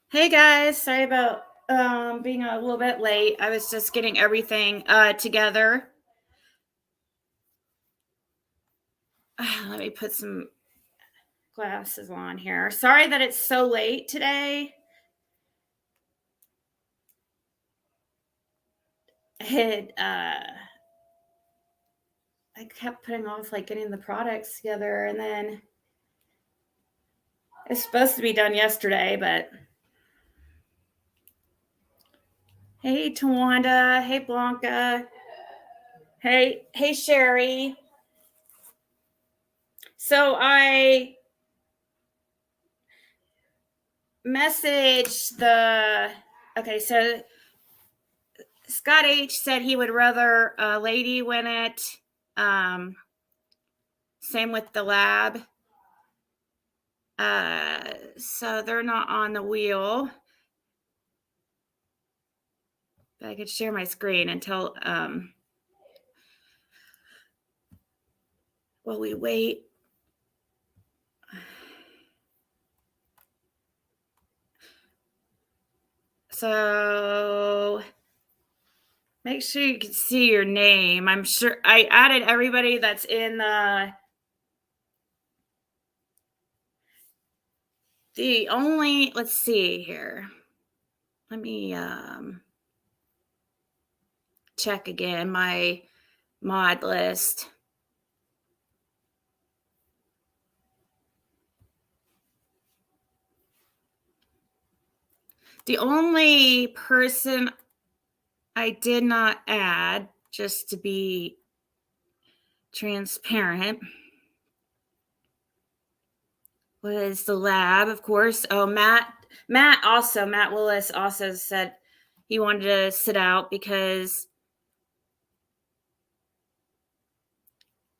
Hey guys, sorry about being a little bit late. I was just getting everything together. Let me put some glasses on here. Sorry that it's so late today. It I kept putting off like getting the products together, and then it's supposed to be done yesterday, but hey Tawanda, hey Blanca, hey Sherry. So I messaged the okay, so Scott H said he would rather a lady win it. Um, Same with the lab. So they're not on the wheel. But I could share my screen until while we wait. So make sure you can see your name. I'm sure I added everybody that's in the only, let's see here. Let me check again my mod list. The only person I did not add, just to be transparent, was the lab, of course. Oh, Matt Willis also said he wanted to sit out because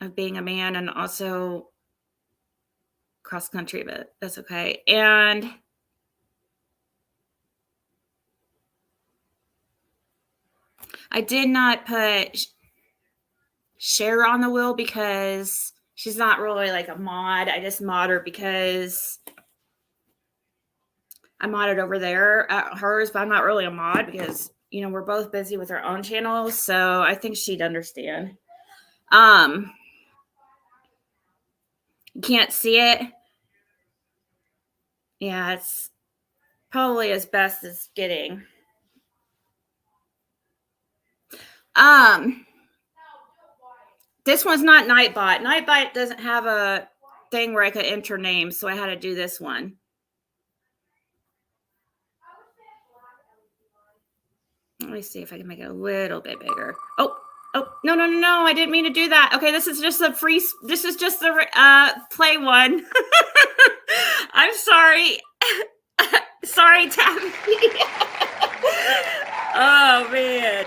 of being a man and also cross country, but that's okay. And I did not put Cher on the wheel because she's not really like a mod. I just mod her because I modded over there at hers, but I'm not really a mod because we're both busy with our own channels, so I think she'd understand. You can't see it. Yeah, it's probably as best as getting. This one's not Nightbot. Nightbot doesn't have a thing where I could enter names, so I had to do this one. Let me see if I can make it a little bit bigger. Oh, no! I didn't mean to do that. Okay, this is just the play one. I'm sorry. Sorry, Tabby. Oh man.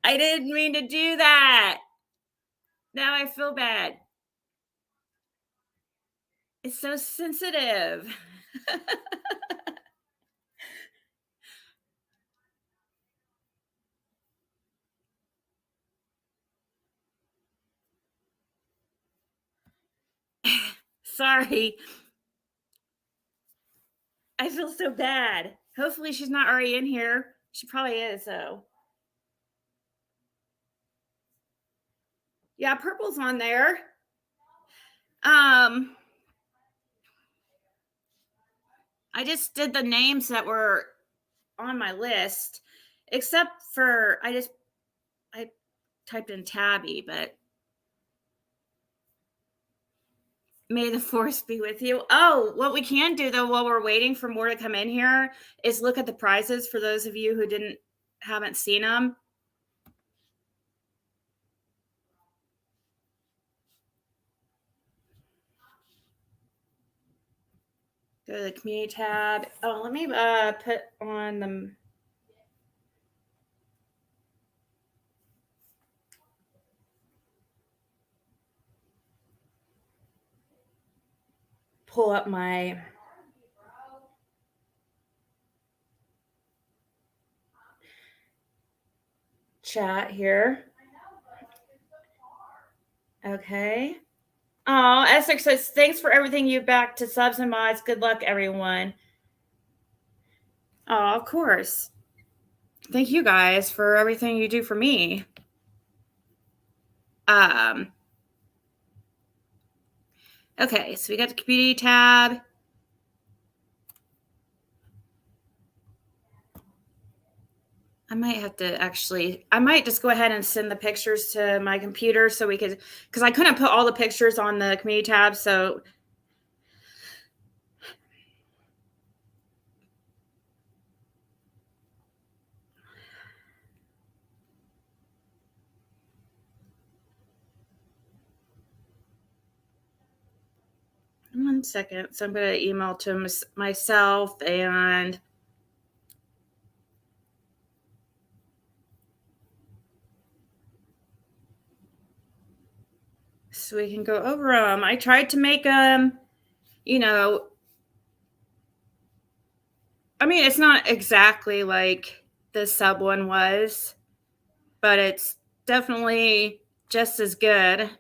I didn't mean to do that. Now I feel bad. It's so sensitive. Sorry. I feel so bad. Hopefully she's not already in here. She probably is, though. Yeah, purple's on there. I just did the names that were on my list, except for I typed in Tabby, but may the force be with you. Oh, what we can do though while we're waiting for more to come in here is look at the prizes for those of you who haven't seen them. Go to the community tab. Oh, let me put on the pull up my chat here. Okay. Oh, Essex says, thanks for everything you back to subs and mods. Good luck, everyone. Oh, of course. Thank you guys for everything you do for me. Okay, so we got the community tab. I might just go ahead and send the pictures to my computer so we could, because I couldn't put all the pictures on the community tab. So one second. So I'm going to email to myself and so we can go over them. I tried to make them, I mean, it's not exactly like the sub one was, but it's definitely just as good.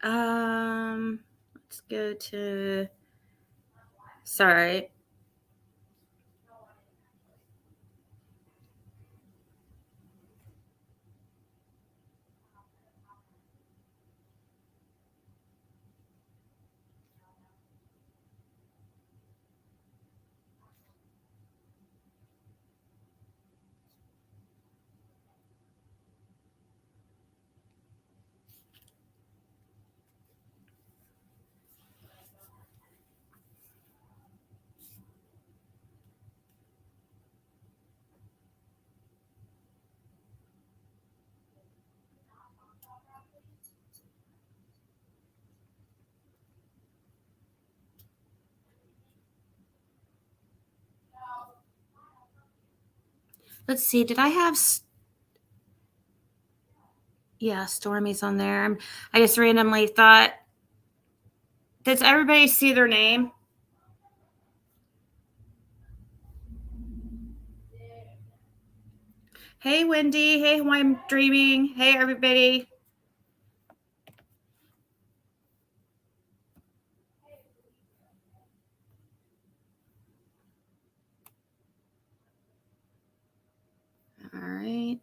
Let's go to, sorry. Let's see. Did I have? Yeah, Stormy's on there. I just randomly thought. Does everybody see their name? Hey, Wendy. Hey, who I'm dreaming. Hey, everybody. All right.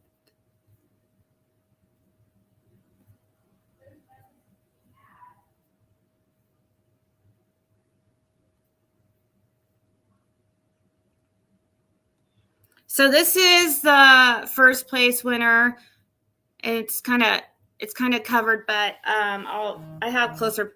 So this is the first place winner. It's kind of covered, but I have closer.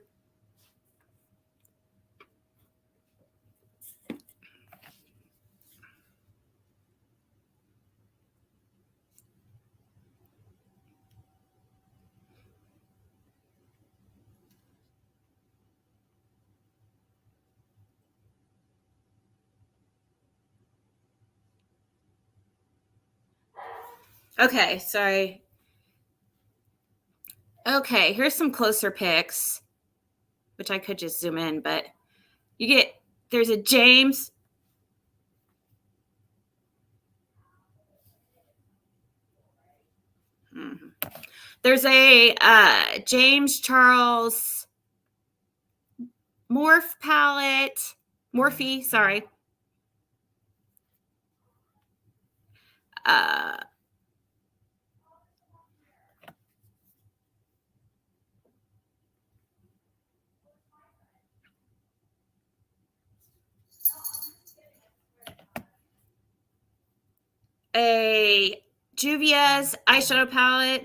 Okay, sorry. Okay, here's some closer pics, which I could just zoom in, but there's a James. There's a James Charles Morphe, sorry. A Juvia's eyeshadow palette.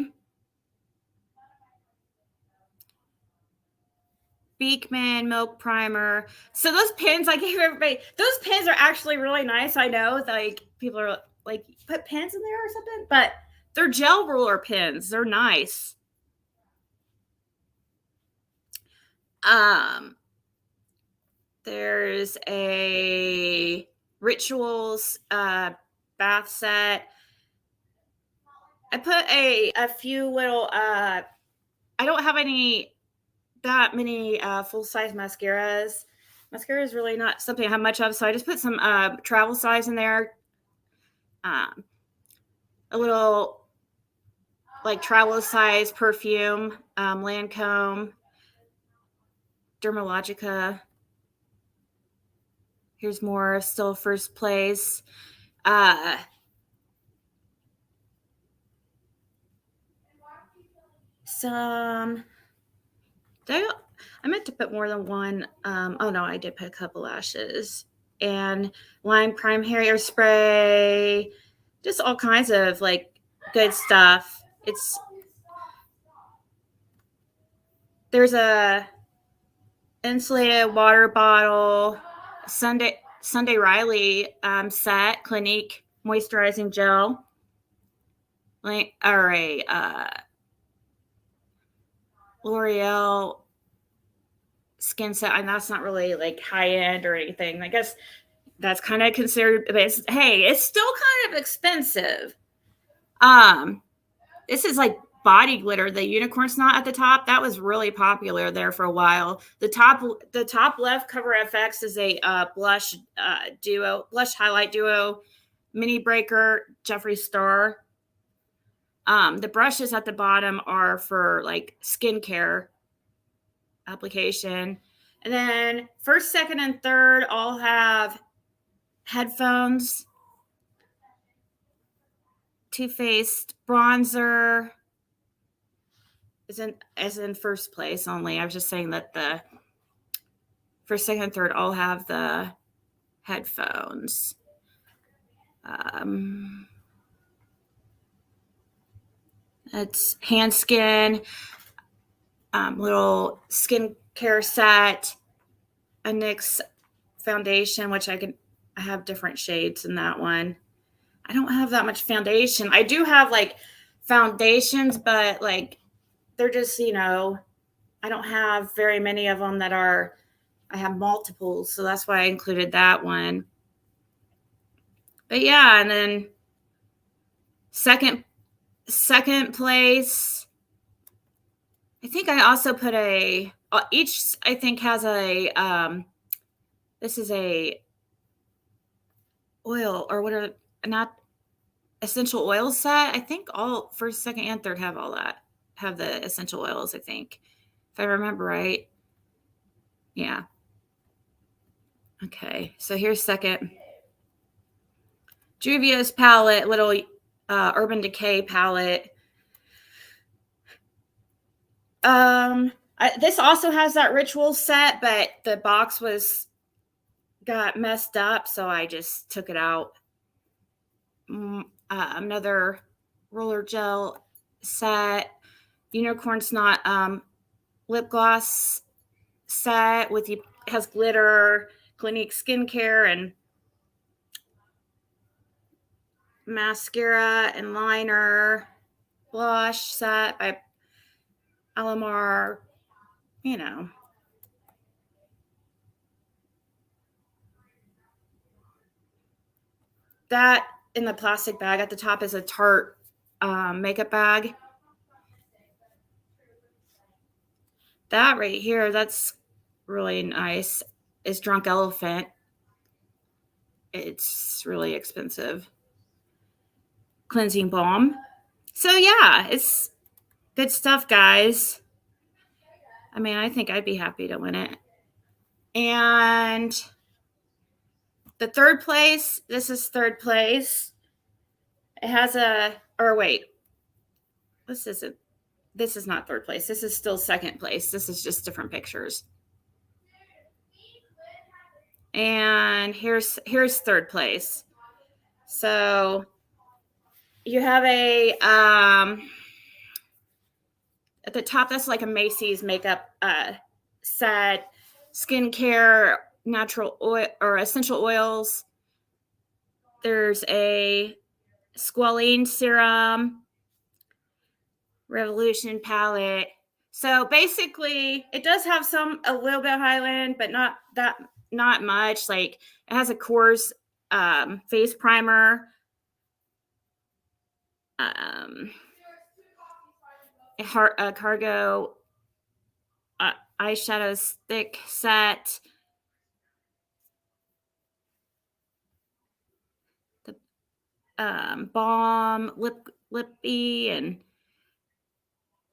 Beekman milk primer. So those pins I gave everybody, those pins are actually really nice. I know, like people are like, put pins in there or something, but they're gel roller pins. They're nice. There's a Rituals bath set. I put a few little I don't have that many full size mascaras. Mascara is really not something I have much of, so I just put some travel size in there. Um, a little like travel size perfume, Lancome, Dermalogica. Here's more, still first place. Some I meant to put more than one. Oh no, I did put a couple lashes and lime prime hair spray, just all kinds of like good stuff. There's a insulated water bottle, Sunday Riley set Clinique moisturizing gel, or a L'Oreal skin set, and that's not really like high end or anything. I guess that's kind of considered, but it's still kind of expensive. This is like body glitter, the unicorn snot at the top. That was really popular there for a while. The top left Cover FX is a blush highlight duo, mini breaker, Jeffree Star. The brushes at the bottom are for like skincare application. And then first, second, and third all have headphones, Too Faced bronzer is in first place only. I was just saying that the first, second, and third all have the headphones. It's hand skin, little skincare set, a NYX foundation, which I have different shades in that one. I don't have that much foundation. I do have like foundations, but like they're just, I don't have very many of them I have multiples. So that's why I included that one. But yeah, and then second place, I think I also put each I think has this is a oil or whatever, not essential oil set. I think all first, second, and third have the essential oils, I think, if I remember right. Yeah. Okay, so here's second. Juvia's palette, little Urban Decay palette. This also has that Ritual set, but the box got messed up, so I just took it out. Another roller gel set, unicorn snot lip gloss set has glitter, Clinique skincare, and mascara and liner, blush set by Alamar. That in the plastic bag at the top is a Tarte makeup bag. That right here, that's really nice, is Drunk Elephant. It's really expensive. Cleansing balm. So yeah, it's good stuff, guys. I mean, I think I'd be happy to win it. And the third place, this is third place. It has this is not third place. This is still second place. This is just different pictures. And here's third place. So you have at the top, that's like a Macy's makeup set, skincare, natural oil or essential oils. There's a squalene serum, Revolution palette. So basically, it does have a little bit of Highland, but not much. Like it has a Coors face primer, cargo eyeshadow stick set. The balm lippy, and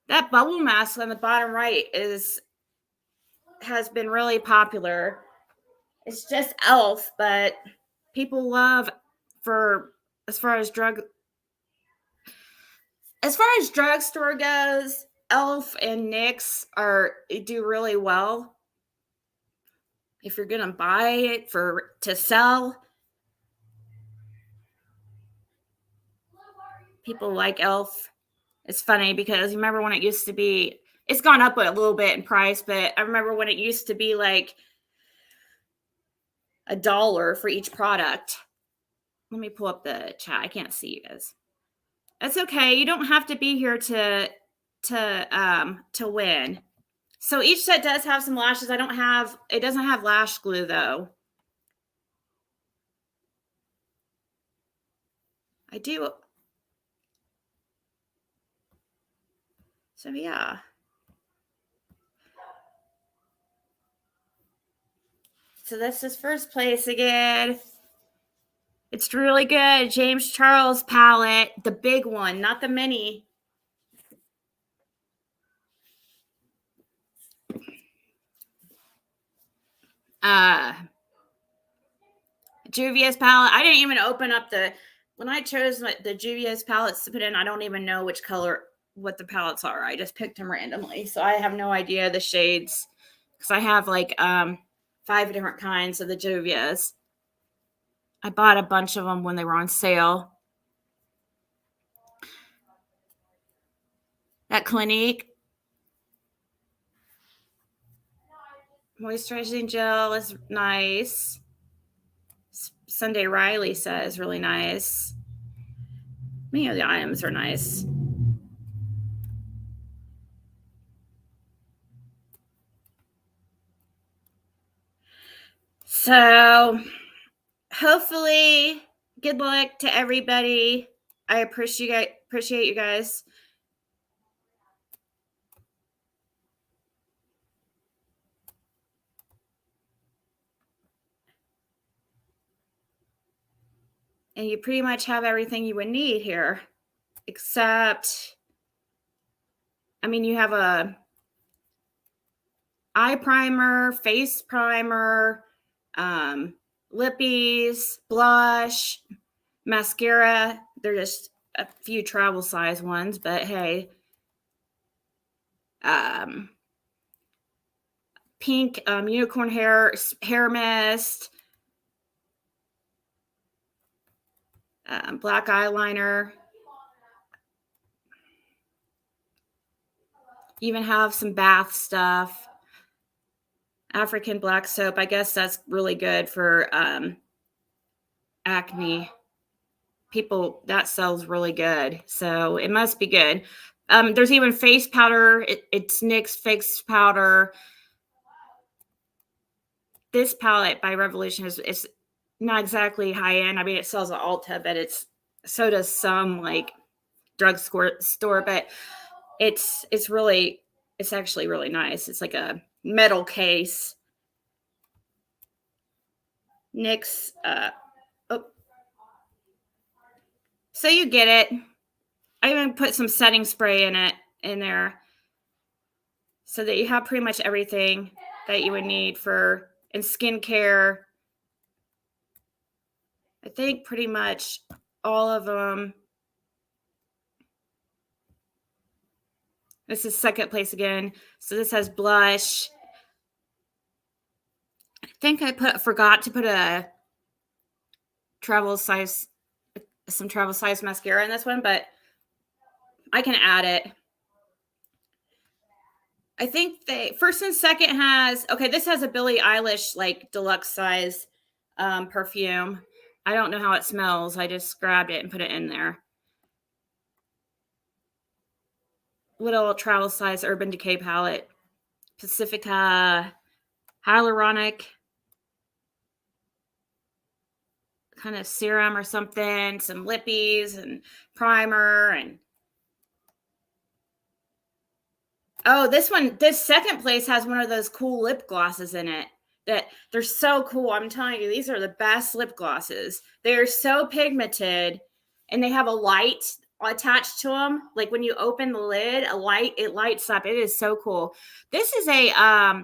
that bubble mask on the bottom right has been really popular. It's just Elf, but people love for as far as drugstore goes, Elf and NYX do really well. If you're gonna buy it to sell, people like Elf. It's funny because you remember when it used to be, it's gone up a little bit in price, but I remember when it used to be like $1 for each product. Let me pull up the chat. I can't see you guys. That's okay. You don't have to be here to win. So each set does have some lashes. It doesn't have lash glue though. I do. So yeah. So this is first place again. It's really good. James Charles palette, the big one, not the mini. Juvia's palette. I didn't even open up when I chose the Juvia's palettes to put in, I don't even know what the palettes are. I just picked them randomly. So I have no idea the shades because I have like 5 different kinds of the Juvia's. I bought a bunch of them when they were on sale. That Clinique moisturizing gel is nice. Sunday Riley says really nice. Many of the items are nice. So hopefully, good luck to everybody. I appreciate you guys. And you pretty much have everything you would need here, except, I mean, you have a eye primer, face primer, lippies, blush, mascara. They're just a few travel size ones, but hey. Pink unicorn hair mist, black eyeliner. Even have some bath stuff. African black soap. I guess that's really good for acne. People, that sells really good. So it must be good. There's even face powder. It's NYX face powder. This palette by Revolution is not exactly high end. I mean, it sells at Ulta, but so does some like drugstore store, but it's actually really nice. It's like a metal case. NYX, so you get it. I even put some setting spray in there so that you have pretty much everything that you would need in skincare. I think pretty much all of them. This is second place again. So this has blush. I think I forgot to put some travel size mascara in this one, but I can add it. I think first and second this has a Billie Eilish like deluxe size perfume. I don't know how it smells. I just grabbed it and put it in there. Little travel size Urban Decay palette. Pacifica hyaluronic kind of serum or something. Some lippies and primer and Oh, this second place has one of those cool lip glosses in it that they're so cool. I'm telling you, these are the best lip glosses. They're so pigmented and they have a light attached to them. Like when you open the lid, it lights up. It is so cool. This is a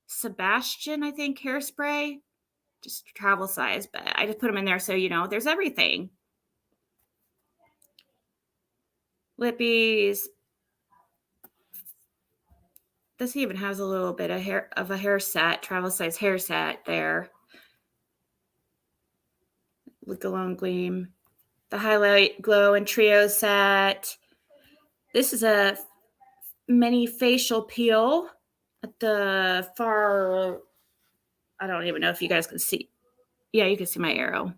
Sebastian, I think, hairspray, just travel size, but I just put them in there so you know there's everything. Lippies. This even has a little bit of a hair set, travel size hair set there. With Glow and Gleam. The Highlight Glow and Trio set. This is a mini facial peel at the far, I don't even know if you guys can see. Yeah, you can see my arrow.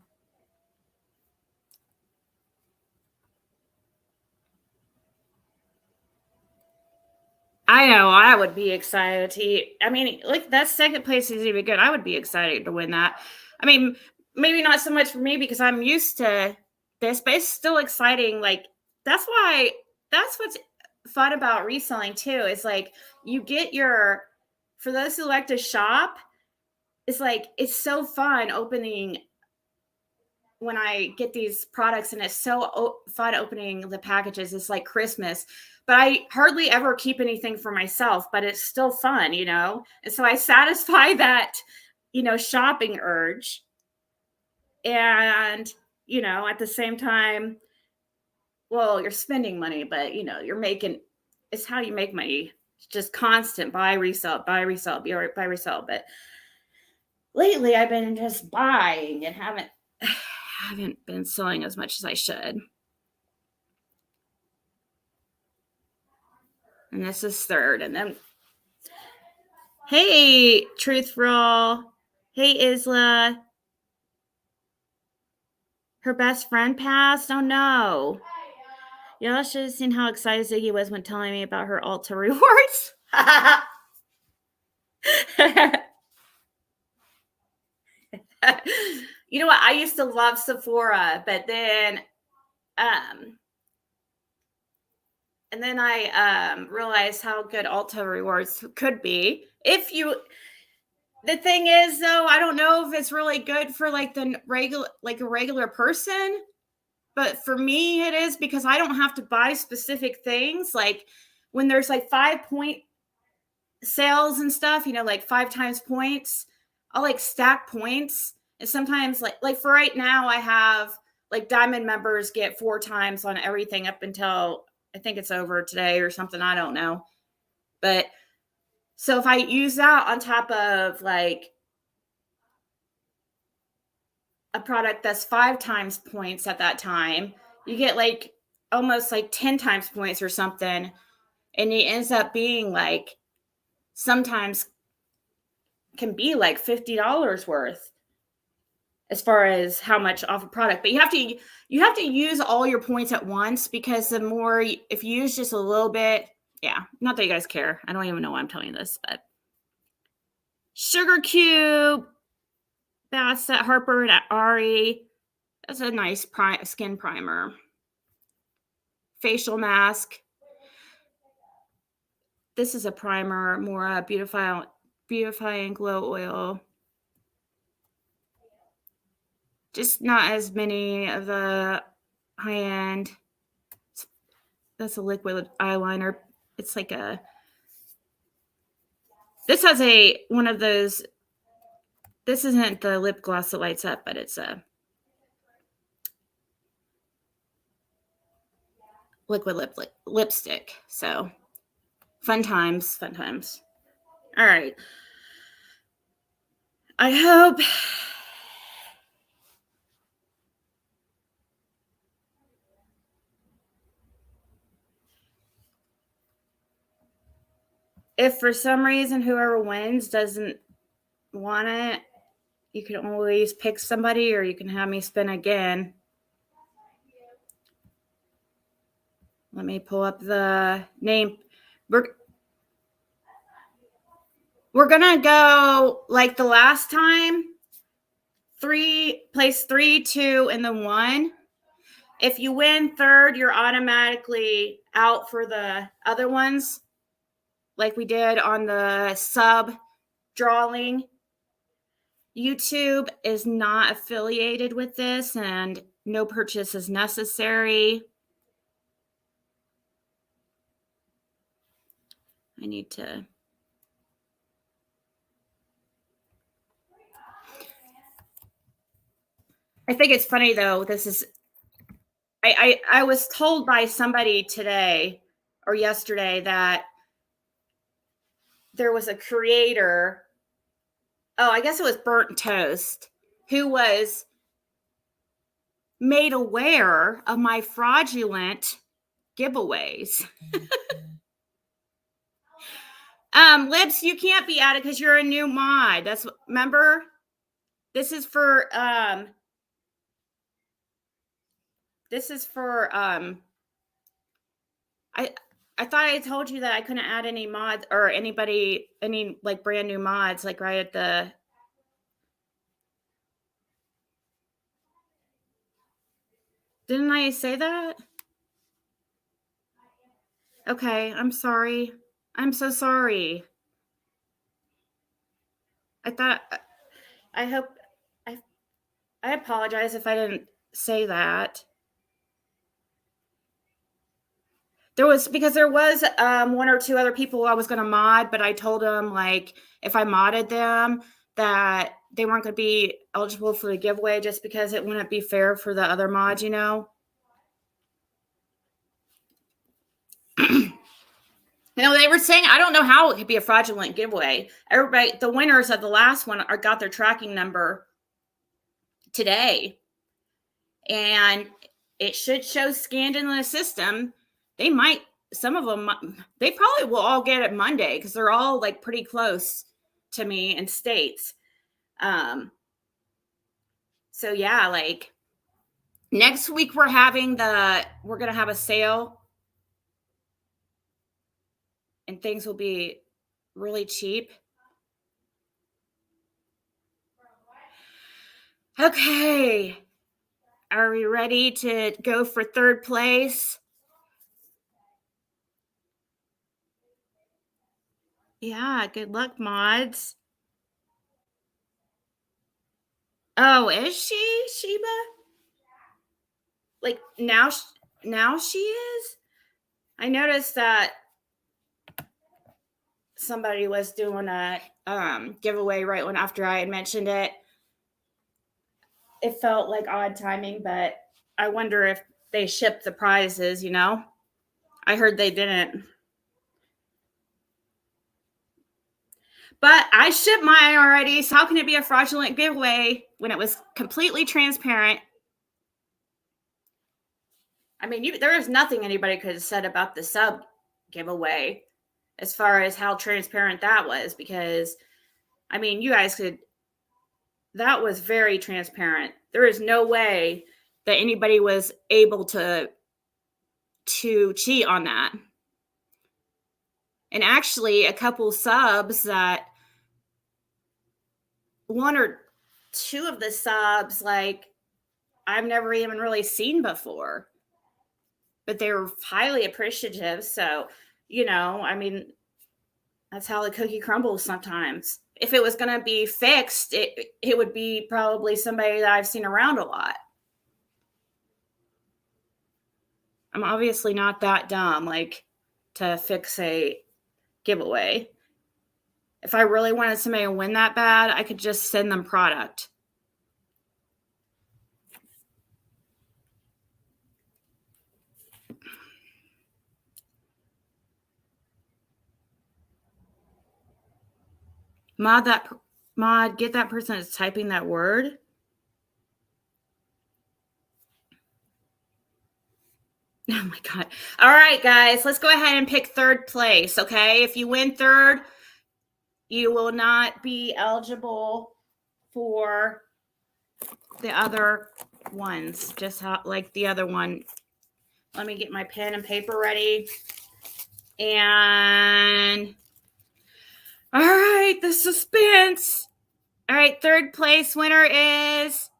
I know I would be excited to eat. I mean, like that second place is even good. I would be excited to win that. I mean, maybe not so much for me because I'm used to this, but it's still exciting. Like that's what's fun about reselling too. Is like you get your for those who like to shop, it's like it's so fun opening when I get these products and it's so fun opening the packages. It's like Christmas, but I hardly ever keep anything for myself, but it's still fun, you know? And so I satisfy that, you know, shopping urge. And, you know, at the same time, well, you're spending money, but, you know, you're making, it's how you make money. It's just constant buy, resell, buy, resell, buy, resell. But lately I've been just buying and haven't been selling as much as I should. And this is third. And then, hey, Truthful. Hey, Isla. Her best friend passed? Oh, no. Y'all should have seen how excited Ziggy was when telling me about her Ulta rewards. You know what? I used to love Sephora, but then and then I realized how good Ulta rewards could be. The thing is though, I don't know if it's really good for like a regular person, but for me it is because I don't have to buy specific things. Like when there's like 5-point sales and stuff, you know, like 5 times points, I'll like stack points. And sometimes like for right now, I have like diamond members get 4 times on everything up until I think it's over today or something. I don't know. But so if I use that on top of like a product that's 5 times points at that time, you get like almost like 10 times points or something. And it ends up being like sometimes can be like $50 worth as far as how much off a product. But you have to use all your points at once because the more if you use just a little bit, yeah, not that you guys care. I don't even know why I'm telling you this, but Sugar Cube, that's at Harper and at Ari. That's a nice skin primer. Facial mask. This is a primer, more beautifying glow oil. Just not as many of the high end. That's a liquid eyeliner. It's like this has one of those. This isn't the lip gloss that lights up, but it's a liquid lipstick. So fun times. All right. I hope if for some reason whoever wins doesn't want it, you can always pick somebody or you can have me spin again. Let me pull up the name. We're gonna go like the last time. Place 3, 2, and then 1. If you win third, you're automatically out for the other ones. like we did on the sub drawing. YouTube is not affiliated with this, and no purchase is necessary. I need to... I think it's funny, though. This is... I was told by somebody today or yesterday that there was a creator... Oh, I guess it was Burnt Toast, who was made aware of my fraudulent giveaways. Lips, you can't be added because you're a new mod. That's... Remember? This is for I thought I told you that I couldn't add any mods or anybody, any like brand new mods, like right at the... Didn't I say that? Okay, I'm sorry. I'm so sorry. I apologize if I didn't say that. There was one or two other people I was going to mod, but I told them, like, if I modded them, that they weren't going to be eligible for the giveaway just because it wouldn't be fair for the other mods, you know? You know, they were saying, I don't know how it could be a fraudulent giveaway. Everybody, the winners of the last one got their tracking number today. And it should show scanned in the system. They might, some of them, they probably will all get it Monday because they're all like pretty close to me in states. So yeah, like next week we're going to have a sale. And things will be really cheap. Okay. Are we ready to go for third place? Yeah, good luck, mods. Oh, is she, Sheba? Like now she is? I noticed that somebody was doing a giveaway right when after I had mentioned it. It felt like odd timing, but I wonder if they shipped the prizes, you know? I heard they didn't. But I shipped mine already, so how can it be a fraudulent giveaway when it was completely transparent? I mean, there was nothing anybody could have said about the sub giveaway as far as how transparent that was, because, I mean, you guys could... That was very transparent. There is no way that anybody was able to cheat on that. And actually, a couple subs that... One or two of the subs, like, I've never even really seen before. But they were highly appreciative. So, you know, I mean, that's how the cookie crumbles sometimes. If it was going to be fixed, it would be probably somebody that I've seen around a lot. I'm obviously not that dumb, like, to fix a giveaway. If I really wanted somebody to win that bad, I could just send them product. Mod, get that person that's typing that word. Oh my God. All right, guys, let's go ahead and pick third place, okay? If you win third, you will not be eligible for the other ones, just how, like the other one. Let me get my pen and paper ready. And all right, the suspense. All right, third place winner is...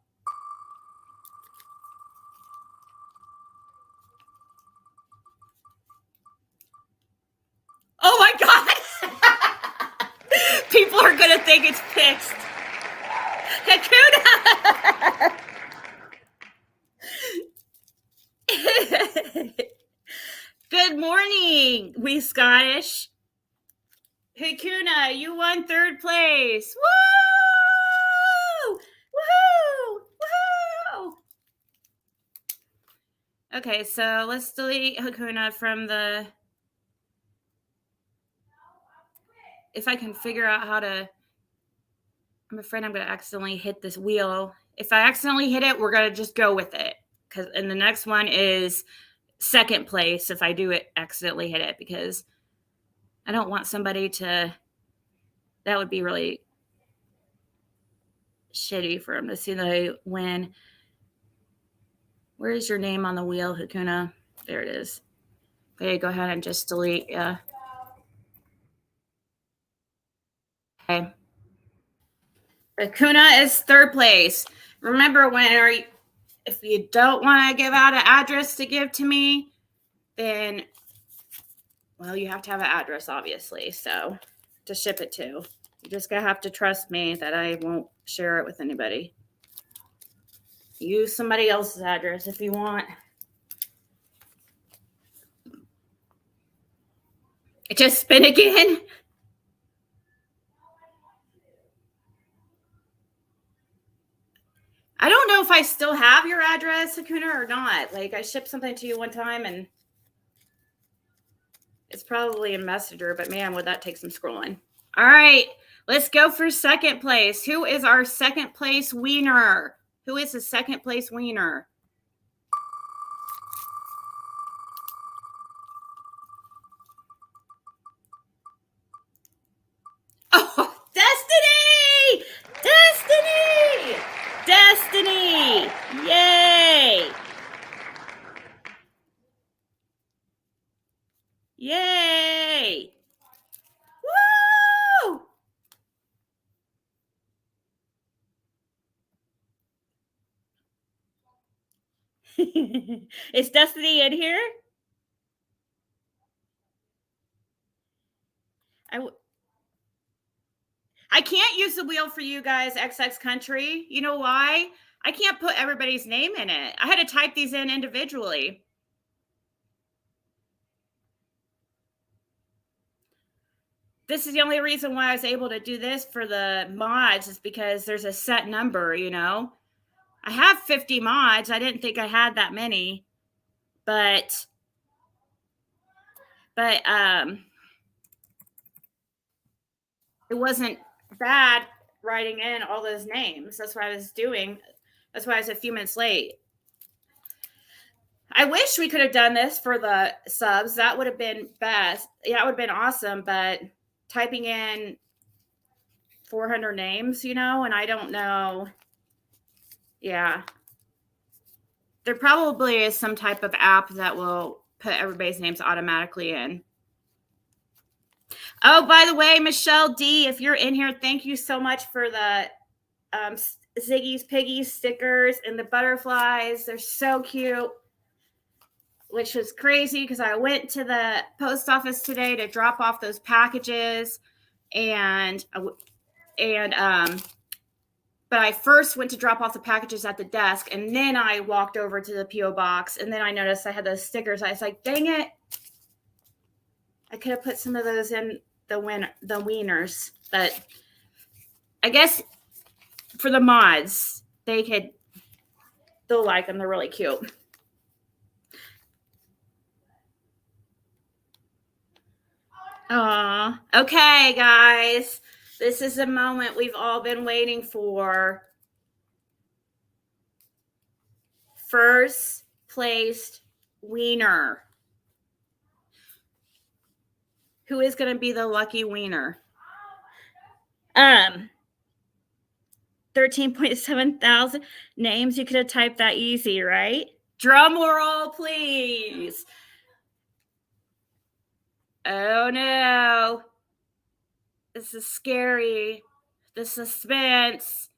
Oh my God. think it's fixed. Hakuna! Good morning, we Scottish. Hakuna, you won 3rd place. Woo! Woohoo! Woohoo! Okay, so let's delete Hakuna from the... If I can figure out how to... I'm afraid I'm going to accidentally hit this wheel. If I accidentally hit it, we're going to just go with it. And the next one is 2nd place if I do it, accidentally hit it, because I don't want somebody to... That would be really shitty for them to see they win. Where is your name on the wheel, Hakuna? There it is. Okay, go ahead and just delete. Yeah. Okay. Hakuna is 3rd place. Remember, if you don't want to give out an address to give to me, then, well, you have to have an address, obviously, so to ship it to. You're just going to have to trust me that I won't share it with anybody. Use somebody else's address if you want. Just spin again. I don't know if I still have your address, Hakuna, or not. Like, I shipped something to you one time, and it's probably in Messenger, but man, would that take some scrolling. All right, let's go for 2nd place. Who is our 2nd place wiener? Who is the 2nd place wiener? Oh, Destiny! Destiny! Destiny! Yay! Yay! Woo! Is Destiny in here? I can't use the wheel for you guys, XX Country. You know why? I can't put everybody's name in it. I had to type these in individually. This is the only reason why I was able to do this for the mods, is because there's a set number, you know. I have 50 mods. I didn't think I had that many, but it wasn't bad writing in all those names. That's what I was doing. That's why I was a few minutes late. I wish we could have done this for the subs. That would have been best. Yeah, it would have been awesome, but typing in 400 names, you know, and I don't know. Yeah. There probably is some type of app that will put everybody's names automatically in. Oh, by the way, Michelle D, if you're in here, thank you so much for the Ziggy's Piggies stickers and the butterflies. They're so cute, which was crazy because I went to the post office today to drop off those packages, but I first went to drop off the packages at the desk, and then I walked over to the P.O. box, and then I noticed I had those stickers. I was like, dang it. I could have put some of those in the wieners, but I guess for the mods, they'll like them. They're really cute. Aw. Okay, guys. This is the moment we've all been waiting for. First placed wiener. Who is going to be the lucky wiener? 13.7 thousand names. You could have typed that easy, right? Drum roll, please. Oh, no. This is scary. The suspense.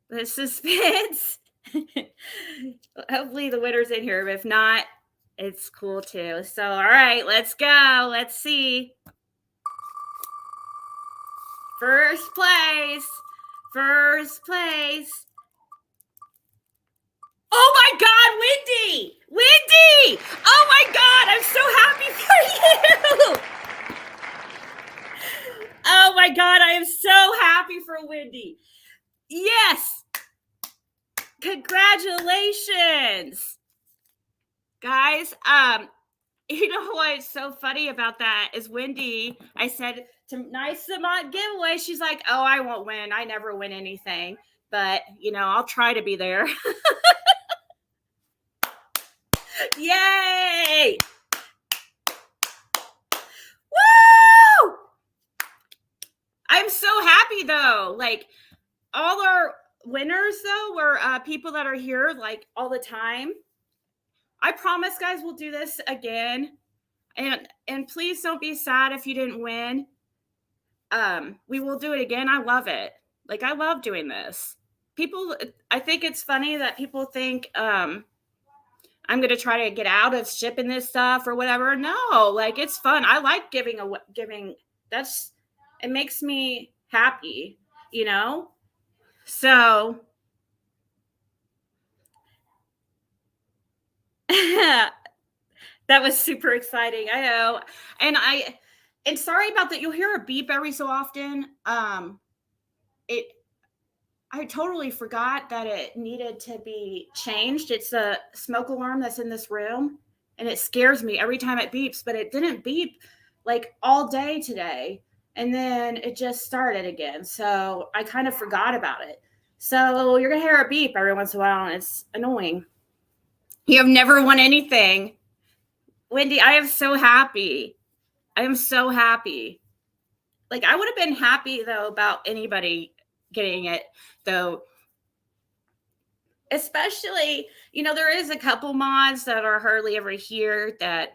The suspense. Hopefully the winner's in here. But if not, it's cool too. So, all right, let's go. Let's see. First place. First place. Oh my God, Wendy! Wendy! Oh my God, I'm so happy for you! Oh my God, I am so happy for Wendy. Yes! Congratulations! Guys, you know what's so funny about that is Wendy, I said, tonight's the month giveaway. She's like, oh, I won't win. I never win anything. But, I'll try to be there. Yay! Woo! I'm so happy though. Like all our winners though were people that are here like all the time. I promise, guys, we'll do this again. And please don't be sad if you didn't win. We will do it again. I love it. Like I love doing this. I think it's funny that people think I'm going to try to get out of shipping this stuff or whatever. No, like it's fun. I like giving. It makes me happy, So that was super exciting. I know. And sorry about that. You'll hear a beep every so often. I totally forgot that it needed to be changed. It's a smoke alarm that's in this room, and it scares me every time it beeps, but it didn't beep like all day today. And then it just started again. So I kind of forgot about it. So you're going to hear a beep every once in a while, and it's annoying. You have never won anything. Wendy, I am so happy. I am so happy. Like, I would have been happy, though, about anybody getting it, though. Especially, there is a couple mods that are hardly ever here that,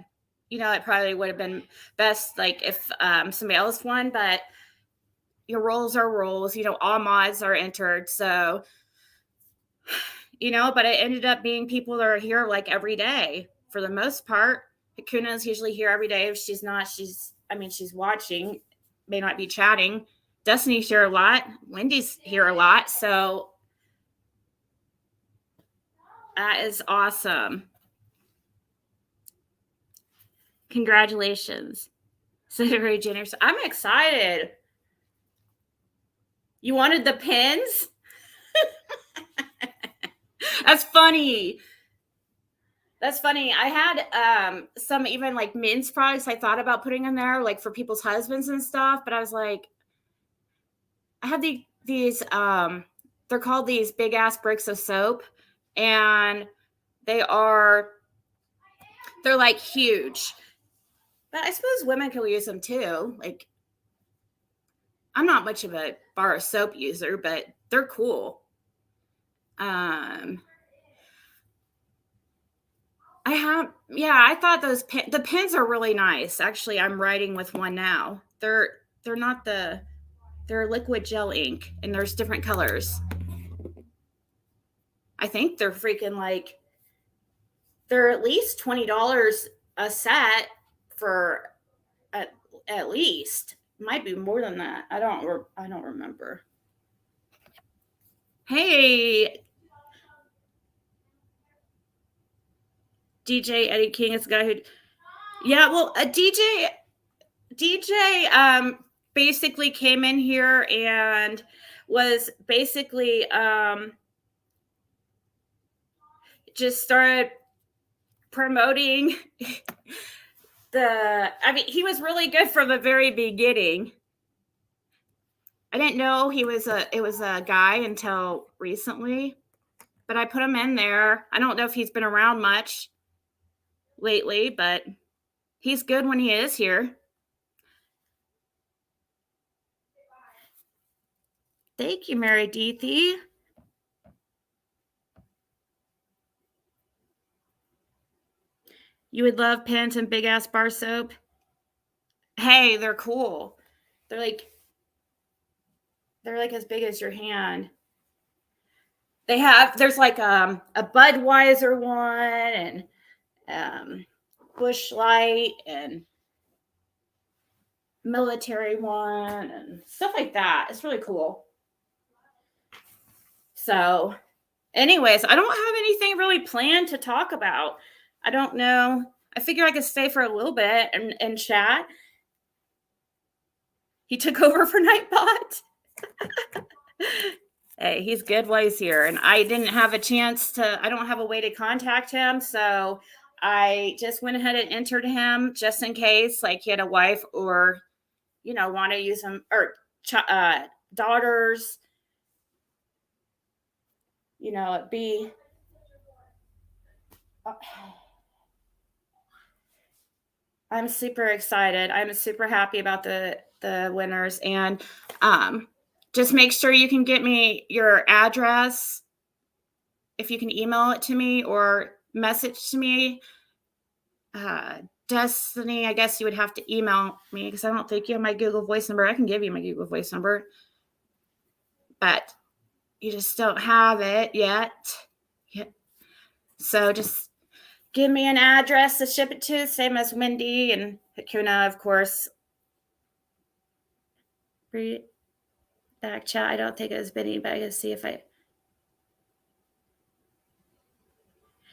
it probably would have been best, like, if somebody else won, but your rules are rules. All mods are entered, so, but it ended up being people that are here, like, every day, for the most part. Hakuna's usually here every day. If she's not, she's watching, may not be chatting. Destiny's here a lot. Wendy's here a lot. So that is awesome. Congratulations. So very generous. I'm excited. You wanted the pins? That's funny. That's funny. I had some even like men's products I thought about putting in there, like for people's husbands and stuff. But I was like, I had these they're called these big ass bricks of soap, and they're like huge. But I suppose women can use them too. Like, I'm not much of a bar of soap user, but they're cool. I thought the pins are really nice. Actually, I'm writing with one now. They're liquid gel ink, and there's different colors. I think they're freaking like, they're at least $20 a set for at least. Might be more than that. I don't remember. Hey, DJ Eddie King is the guy who. Yeah, well, a DJ basically came in here and was basically just started promoting he was really good from the very beginning. I didn't know it was a guy until recently, but I put him in there. I don't know if he's been around much lately, but he's good when he is here. Thank you, Mary Deethy. You would love pins and big ass bar soap. Hey, they're cool. They're like as big as your hand. There's like a Budweiser one, and Busch Light, and military one and stuff like that. It's really cool. So, anyways, I don't have anything really planned to talk about. I don't know. I figure I could stay for a little bit and chat. He took over for Nightbot. Hey, he's good while he's here. And I didn't have a chance I don't have a way to contact him. So I just went ahead and entered him just in case, like he had a wife or, want to use him or daughters, be. I'm super excited. I'm super happy about the winners, and just make sure you can get me your address if you can email it to me or message to me. Destiny, I guess you would have to email me because I don't think you have my Google Voice number. I can give you my Google Voice number, but you just don't have it yet. So just give me an address to ship it to, same as Wendy and Hakuna, of course. Back chat. I don't think it was Benny, but I can see if I.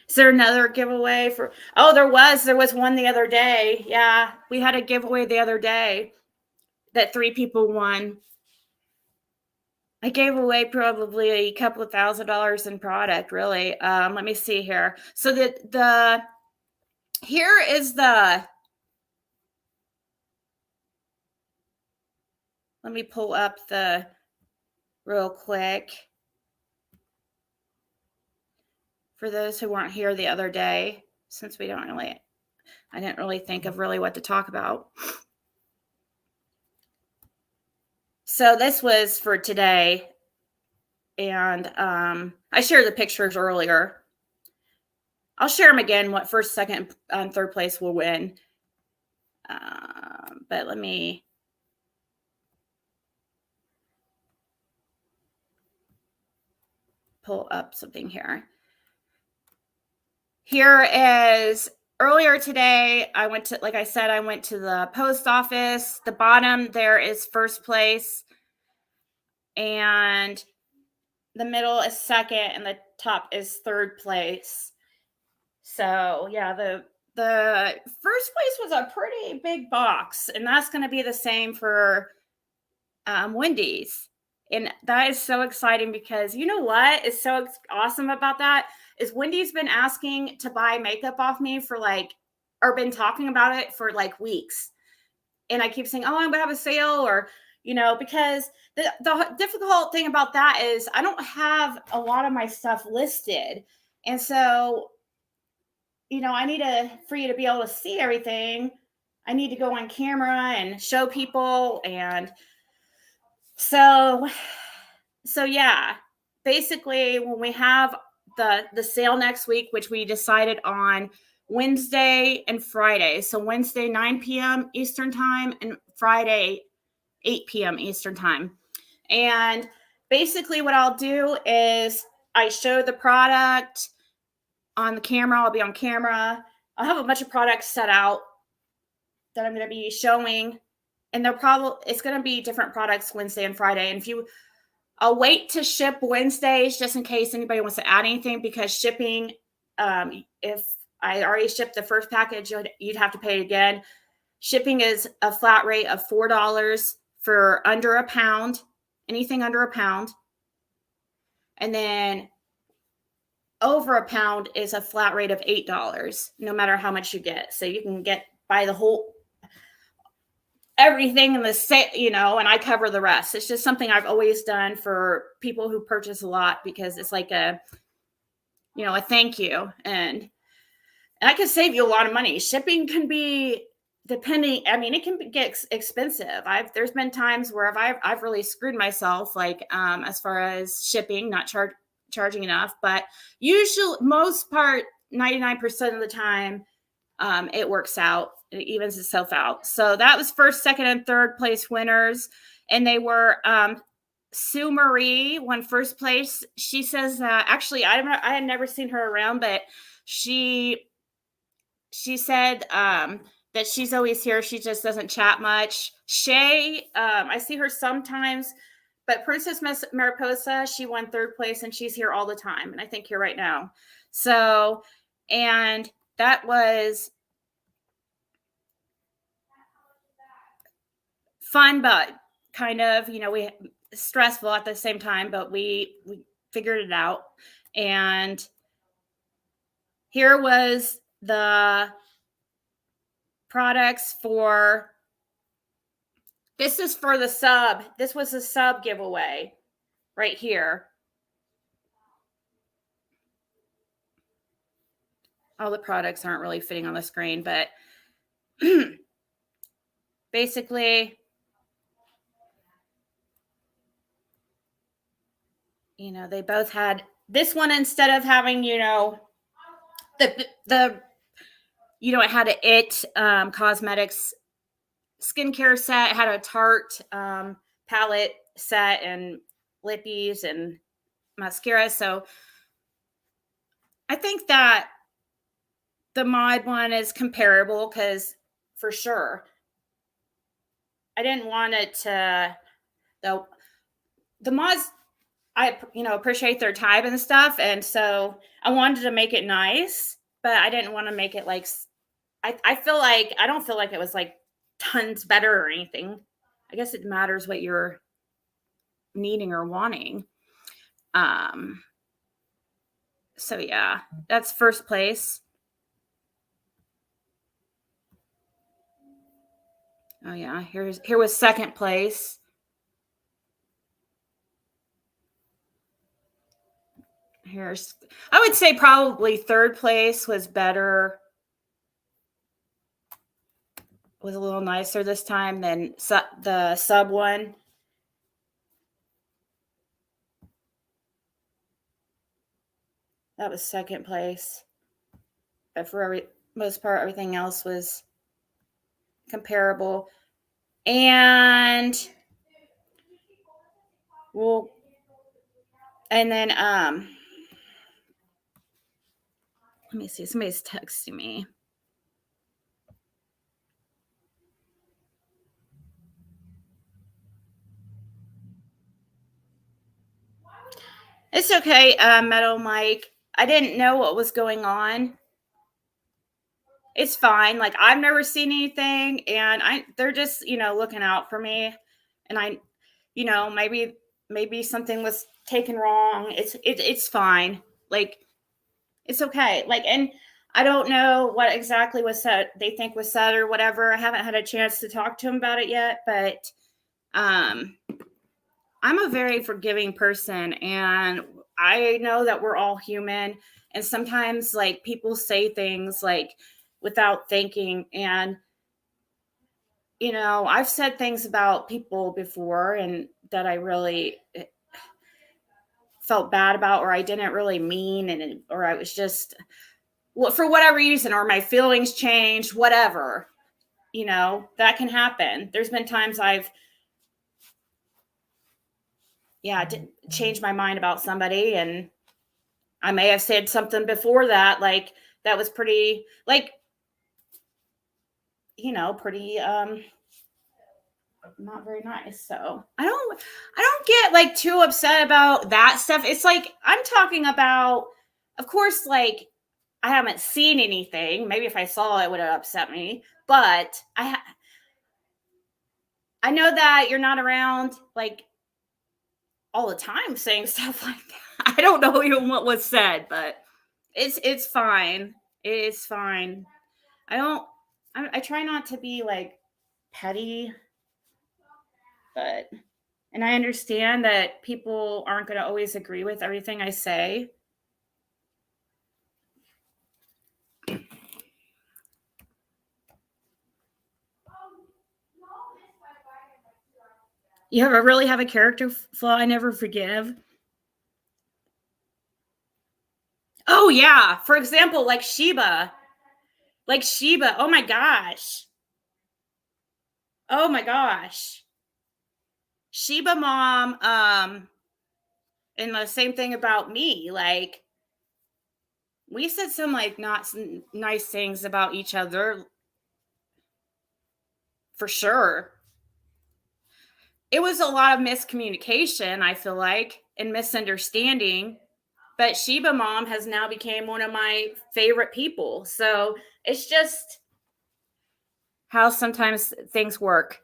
Is there another giveaway for? Oh, there was one the other day. Yeah, we had a giveaway the other day that 3 people won. I gave away probably a couple of $1,000 in product, really. Let me see here. So here is let me pull up real quick. For those who weren't here the other day, since I didn't really think of really what to talk about. So this was for today, and I shared the pictures earlier. I'll share them again. What first, second, and third place will win. But let me pull up something here. Here is earlier today. I went to the post office. The bottom there is first place, and the middle is second, and the top is third place. So yeah, the first place was a pretty big box, and that's going to be the same for Wendy's. And that is so exciting because you know what is so awesome about that is Wendy's been asking to buy makeup off me or been talking about it for weeks. And I keep saying, oh, I'm going to have a sale because the difficult thing about that is I don't have a lot of my stuff listed. And so, I need for you to be able to see everything. I need to go on camera and show people. And so yeah, basically when we have the sale next week, which we decided on Wednesday and Friday. So Wednesday, 9 p.m. Eastern time and Friday, 8 p.m. Eastern time. And basically what I'll do is I show the product on the camera. I'll be on camera. I'll have a bunch of products set out that I'm going to be showing. And it's going to be different products Wednesday and Friday. And I'll wait to ship Wednesdays just in case anybody wants to add anything, because shipping, if I already shipped the first package, you'd have to pay it again. Shipping is a flat rate of $4 for under a pound, anything under a pound. And then over a pound is a flat rate of $8, no matter how much you get. So you can buy the whole everything in the set, and I cover the rest. It's just something I've always done for people who purchase a lot, because it's like a thank you. And I can save you a lot of money. Shipping can be it can get expensive. There's been times where I've really screwed myself, as far as shipping, not charging enough, but usually most part, 99% of the time, it works out. It evens itself out. So that was first, second, and third place winners. And they were Sue Marie won first place. She says actually I had never seen her around, but she said that that she's always here. She just doesn't chat much. Shay, I see her sometimes, but Princess Mariposa, she won third place and she's here all the time. And I think here right now. So, and that was fun, but kind of, we stressful at the same time, but we figured it out. And here was the products for, this is for the sub. This was a sub giveaway right here. All the products aren't really fitting on the screen, but basically, they both had this one. Instead of having, the it had a It Cosmetics skincare set. It had a Tarte palette set and lippies and mascara. So I think that the mod one is comparable, because for sure I didn't want it to, the mods, I appreciate their time and stuff, and so I wanted to make it nice, but I didn't want to make it like, I don't feel like it was like tons better or anything. I guess it matters what you're needing or wanting. So yeah, that's first place. Oh yeah, here was second place. I would say probably third place was better. Was a little nicer this time than the sub one. That was second place. But for most part, everything else was comparable. And then let me see, somebody's texting me. It's okay, Metal Mike. I didn't know what was going on. It's fine. Like, I've never seen anything, and they're just, looking out for me. And I, maybe something was taken wrong. It's fine. Like, it's okay. Like, and I don't know what exactly was said, they think was said or whatever. I haven't had a chance to talk to him about it yet, but I'm a very forgiving person, and I know that we're all human, and sometimes like people say things like without thinking, and I've said things about people before and that I really felt bad about, or I didn't really mean, or I was just, for whatever reason, or my feelings changed, whatever, that can happen. There's been times I've changed my mind about somebody, and I may have said something before that, like, that was pretty, like, pretty, not very nice. So I don't get like too upset about that stuff. It's like, I'm talking about, of course, like, I haven't seen anything. Maybe if I saw it, it would have upset me, but I know that you're not around like all the time saying stuff like that. I don't know even what was said, but it's fine. It's fine. I try not to be like petty, and I understand that people aren't going to always agree with everything I say. You really have a character flaw I never forgive? Oh yeah. For example, like Sheba. Oh my gosh. Oh my gosh. Sheba mom, and the same thing about me. Like, we said some like not nice things about each other. for sure. It was a lot of miscommunication, I feel like, and misunderstanding. But Sheba Mom has now become one of my favorite people. So it's just how sometimes things work.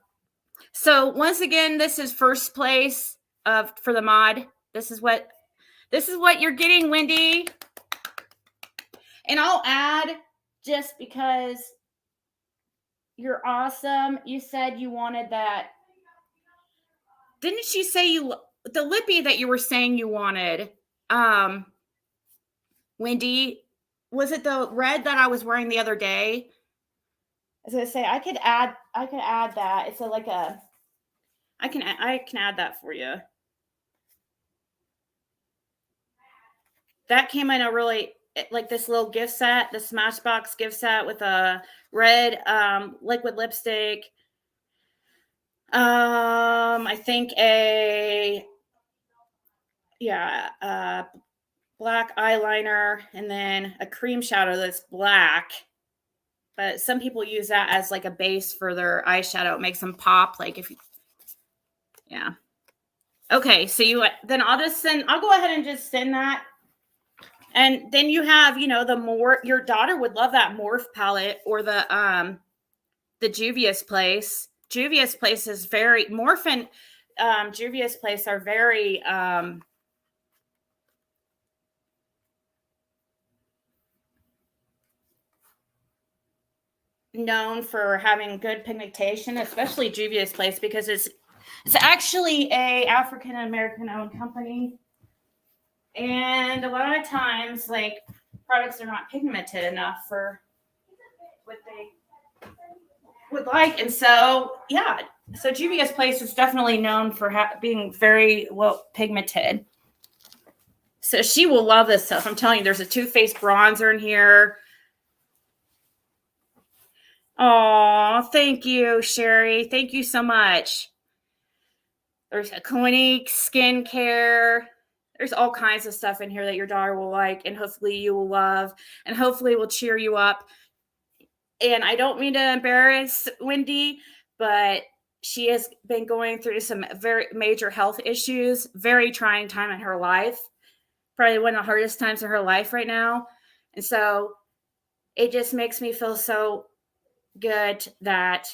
So once again, this is first place for the mod. This is what you're getting, Wendy. And I'll add, just because you're awesome, you said you wanted that. Didn't she say the lippy that you were saying you wanted? Wendy, was it the red that I was wearing the other day? I was gonna say I could add that. It's I can add that for you. That came in a really, like, this little gift set, the Smashbox gift set with a red liquid lipstick. I think black eyeliner, and then a cream shadow that's black. But some people use that as like a base for their eyeshadow. It makes them pop. Like if you, yeah. Okay, so then I'll go ahead and just send that. And then you have, your daughter would love that Morph palette, or the Juvia's Place. Juvia's Place is very, Morph and Juvia's Place are very known for having good pigmentation, especially Juvia's Place, because it's actually a African American owned company, and a lot of times, like, products are not pigmented enough for what they would like. And so Juvia's Place is definitely known for being very well pigmented. So she will love this stuff. I'm telling you, there's a Too Faced bronzer in here. Oh, thank you, Sherry. Thank you so much. There's a Clinique skincare. There's all kinds of stuff in here that your daughter will like, and hopefully you will love, and hopefully will cheer you up. And I don't mean to embarrass Wendy, but she has been going through some very major health issues, very trying time in her life. Probably one of the hardest times in her life right now. And so it just makes me feel so good that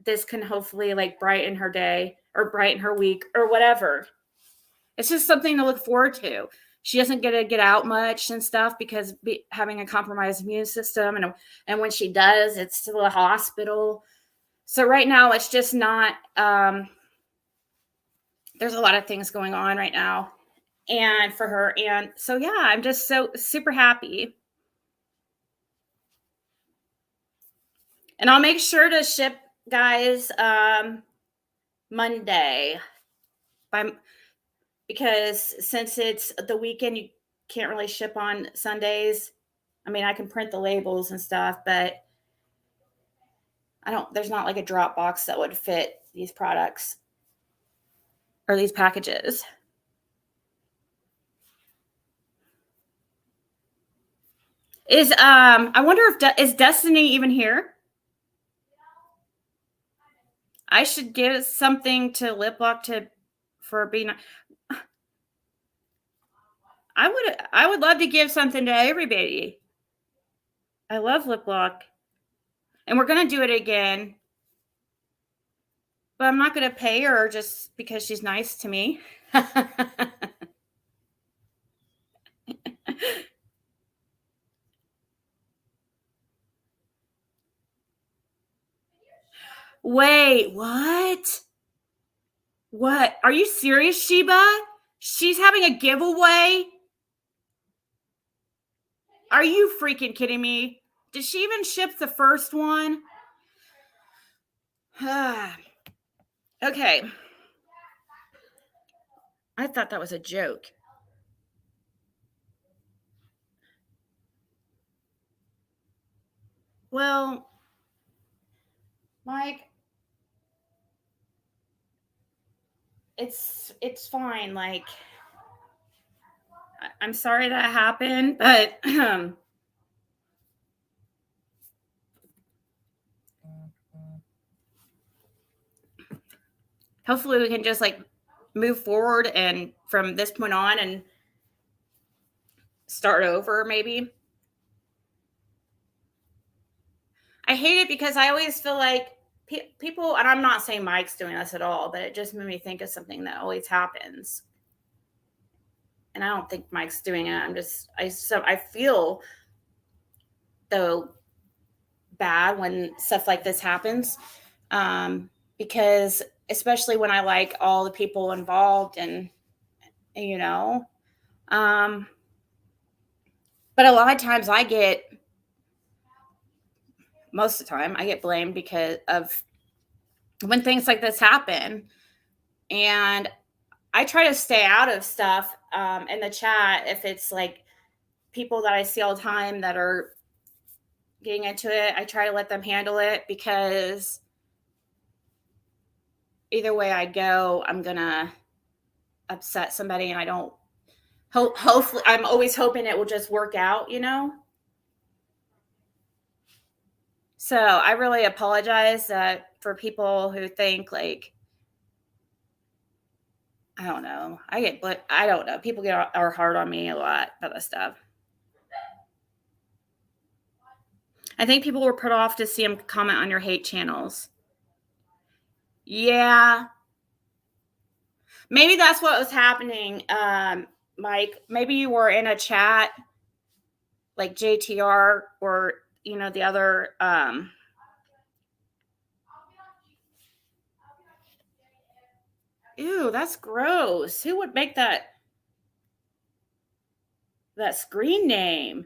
this can hopefully, like, brighten her day or brighten her week or whatever. It's just something to look forward to. She doesn't get to get out much and stuff because having a compromised immune system, and when she does, it's to the hospital. So right now it's just not, there's a lot of things going on right now, and for her. And so, yeah, I'm just so super happy. And I'll make sure to ship, guys, Monday, because since it's the weekend, you can't really ship on Sundays. I mean, I can print the labels and stuff, but there's not like a drop box that would fit these products or these packages. I wonder if is Destiny even here? I should give something to Lip Lock for being. I would love to give something to everybody. I love Lip Lock, and we're gonna do it again. But I'm not gonna pay her just because she's nice to me. Wait, what? What? Are you serious, Sheba? She's having a giveaway? Are you freaking kidding me? Did she even ship the first one? Okay. I thought that was a joke. Well, Mike, it's fine. Like, I'm sorry that happened, but hopefully we can just like move forward and from this point on and start over maybe. I hate it because I always feel like people, and I'm not saying Mike's doing this at all, but it just made me think of something that always happens. And I don't think Mike's doing it. I feel though bad when stuff like this happens, because especially when I like all the people involved and you know, um, but a lot of times most of the time I get blamed because of when things like this happen. And I try to stay out of stuff in the chat if it's like people that I see all the time that are getting into it. I try to let them handle it because either way I go, I'm gonna upset somebody, and I don't. Hopefully, I'm always hoping it will just work out, you know. So I really apologize for people who think like I don't know. I don't know. People are hard on me a lot about this stuff. I think people were put off to see them comment on your hate channels. Yeah, maybe that's what was happening, Mike. Maybe you were in a chat like JTR or the other. Ew, that's gross. Who would make that screen name?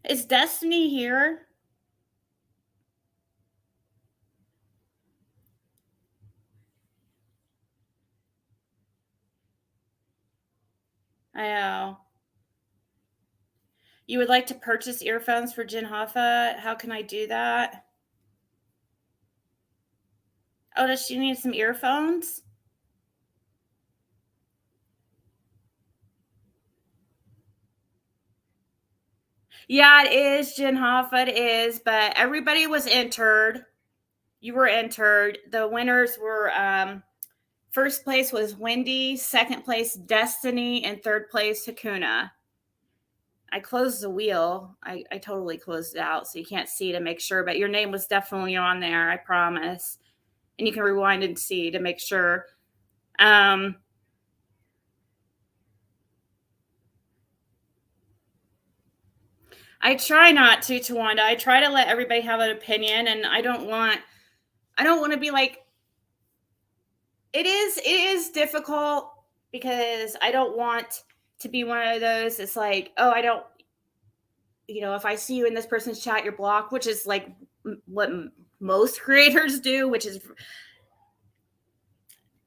Is Destiny here? I know. You would like to purchase earphones for Jen Hoffa? How can I do that? Oh, does she need some earphones? Yeah, it is Jen Hoffa. It is, but everybody was entered. You were entered. The winners were first place was Wendy, second place Destiny, and third place Hakuna. I closed the wheel. I totally closed it out so you can't see to make sure, but your name was definitely on there, I promise. And you can rewind and see to make sure. I try not to, Tawanda. I try to let everybody have an opinion, and I don't want to be like it is difficult because I don't want to be one of those. It's like, oh, I don't, if I see you in this person's chat, you're blocked, which is like what most creators do, which is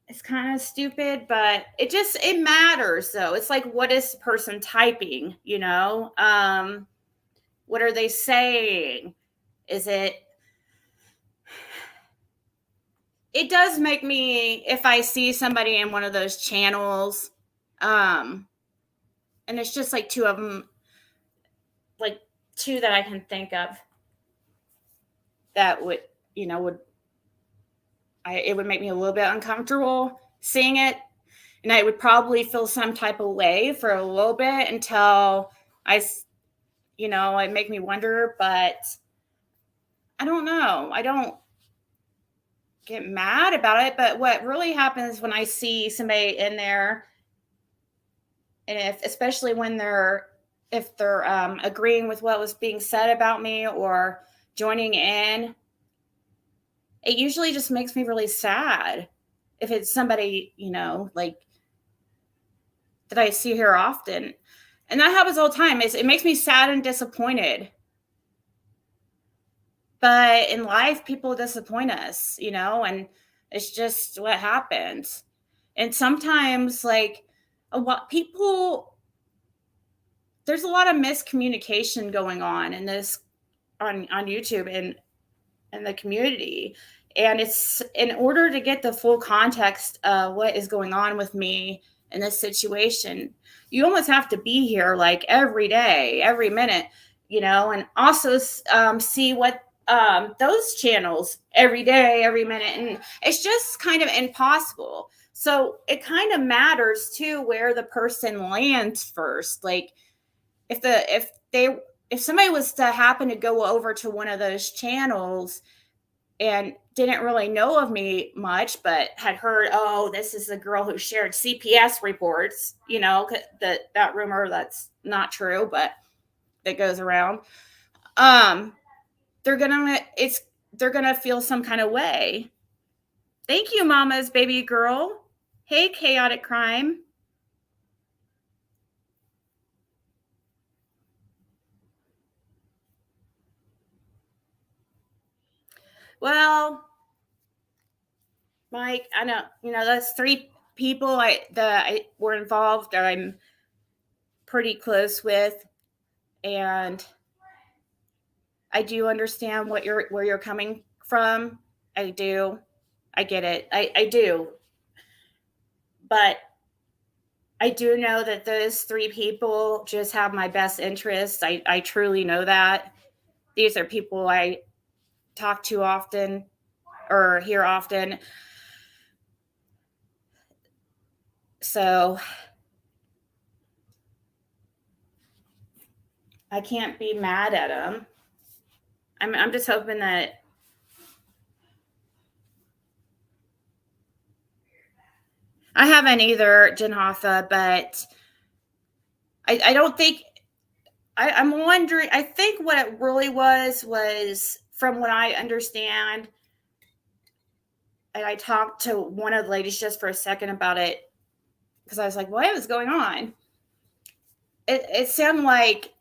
it's kind of stupid, but it matters though. It's like, what is the person typing? What are they saying? Is it does make me, if I see somebody in one of those channels, and it's just like two of them, like two that I can think of that would, it would make me a little bit uncomfortable seeing it. And I would probably feel some type of way for a little bit until it make me wonder, but I don't know. I don't get mad about it, but what really happens when I see somebody in there, and especially when if they're agreeing with what was being said about me or joining in, it usually just makes me really sad. If it's somebody, like that I see here often, and that happens all the time, it makes me sad and disappointed. But in life, people disappoint us, and it's just what happens. And sometimes, like, there's a lot of miscommunication going on in this on YouTube and the community. And it's in order to get the full context of what is going on with me in this situation, you almost have to be here like every day, every minute, and also see what those channels every day, every minute. And it's just kind of impossible. So it kind of matters too where the person lands first. Like if somebody was to happen to go over to one of those channels and didn't really know of me much, but had heard, oh, this is the girl who shared CPS reports, that rumor that's not true, but that goes around. Um, they're gonna feel some kind of way. Thank you, Mama's baby girl. Hey, chaotic crime. Well, Mike, I know, those three people that were involved that I'm pretty close with, and I do understand where you're coming from. I do. I get it. I do. But I do know that those three people just have my best interests. I truly know that. These are people I talk to often or hear often. So I can't be mad at them. I'm just hoping that I haven't either, Jen Hoffa, but I don't think I'm wondering. I think what it really was from what I understand, and I talked to one of the ladies just for a second about it because I was like, what is going on? It sounded like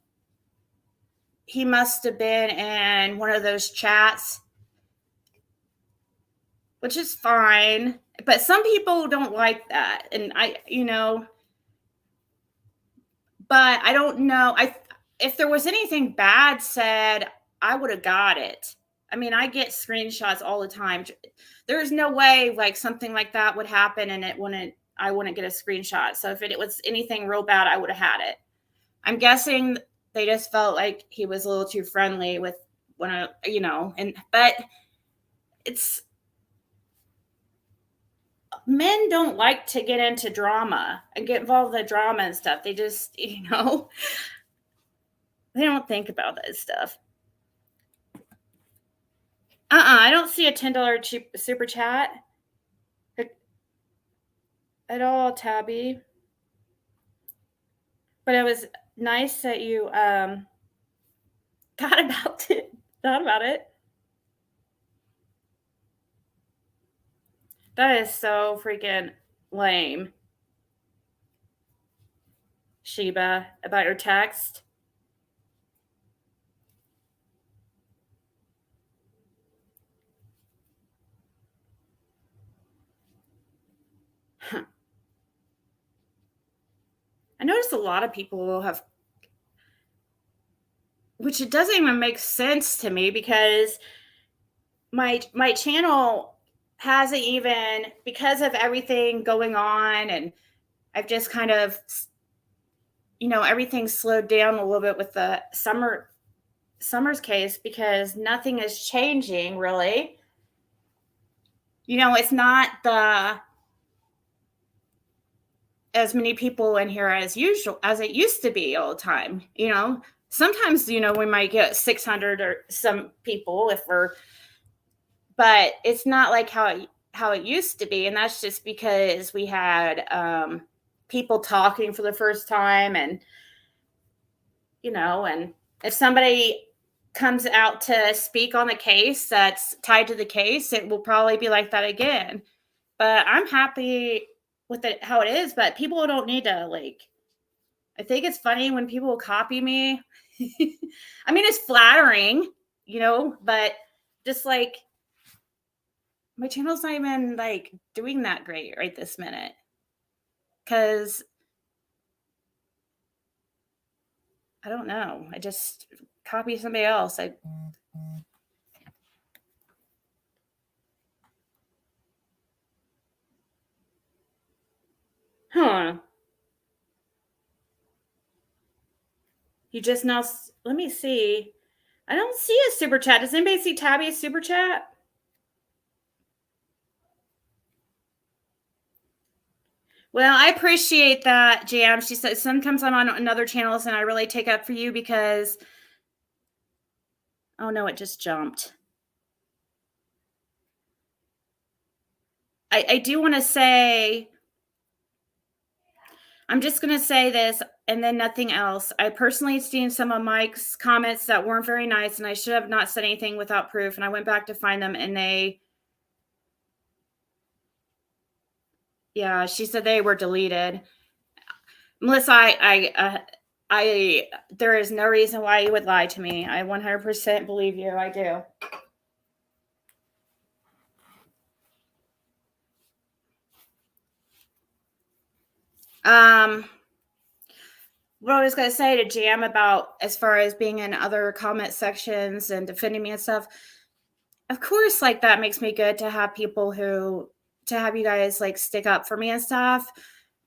he must have been in one of those chats, which is fine. But some people don't like that. And but I don't know. If there was anything bad said, I would have got it. I mean, I get screenshots all the time. There's no way like something like that would happen and I wouldn't get a screenshot. So if it was anything real bad, I would have had it. I'm guessing they just felt like he was a little too friendly with but it's men don't like to get into drama and get involved in the drama and stuff. They just, they don't think about that stuff. I don't see a $10 cheap super chat at all, Tabby. But it was nice that you thought about it. Thought about it. That is so freaking lame, Sheba, about your text. Huh. I noticed a lot of people have, which it doesn't even make sense to me because my channel hasn't even, because of everything going on, and I've just kind of, everything slowed down a little bit with the Summer's case because nothing is changing really. It's not the as many people in here as usual as it used to be all the time. Sometimes we might get 600 or some people if we're, but it's not like how it used to be, and that's just because we had people talking for the first time, and and if somebody comes out to speak on the case that's tied to the case, it will probably be like that again. But I'm happy with it how it is, but people don't need to like, I think it's funny when people copy me. I mean, it's flattering, but just like my channel's not even like doing that great right this minute. Cause I don't know. I just copy somebody else. Huh. You just now, let me see. I don't see a super chat. Does anybody see Tabby's super chat? Well, I appreciate that, Jam. She said sometimes I'm on another channels and I really take up for you because, oh no, it just jumped. I do want to say, I'm just going to say this and then nothing else. I personally seen some of Mike's comments that weren't very nice, and I should have not said anything without proof. And I went back to find them, and yeah, she said they were deleted. Melissa, there is no reason why you would lie to me. I 100% believe you. I do. What I was going to say to Jam about as far as being in other comment sections and defending me and stuff, of course, like that makes me good to have to have you guys like stick up for me and stuff.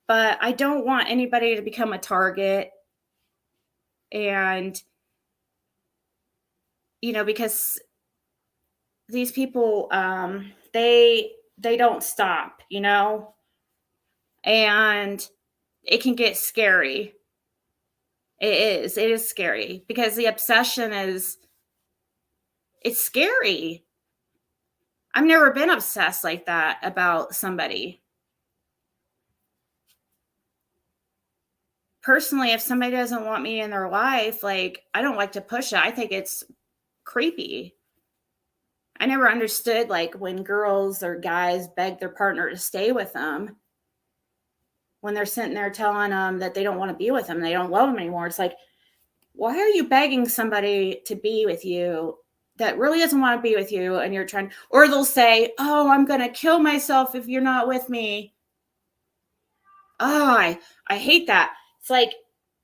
But I don't want anybody to become a target. And, because these people, they don't stop, and it can get scary. It is scary because the obsession it's scary. I've never been obsessed like that about somebody. Personally, if somebody doesn't want me in their life, like, I don't like to push it. I think it's creepy. I never understood, like, when girls or guys beg their partner to stay with them, when they're sitting there telling them that they don't want to be with them, they don't love them anymore. It's like, why are you begging somebody to be with you that really doesn't want to be with you? And you're trying, or they'll say, oh, I'm going to kill myself if you're not with me. Oh, I hate that. It's like,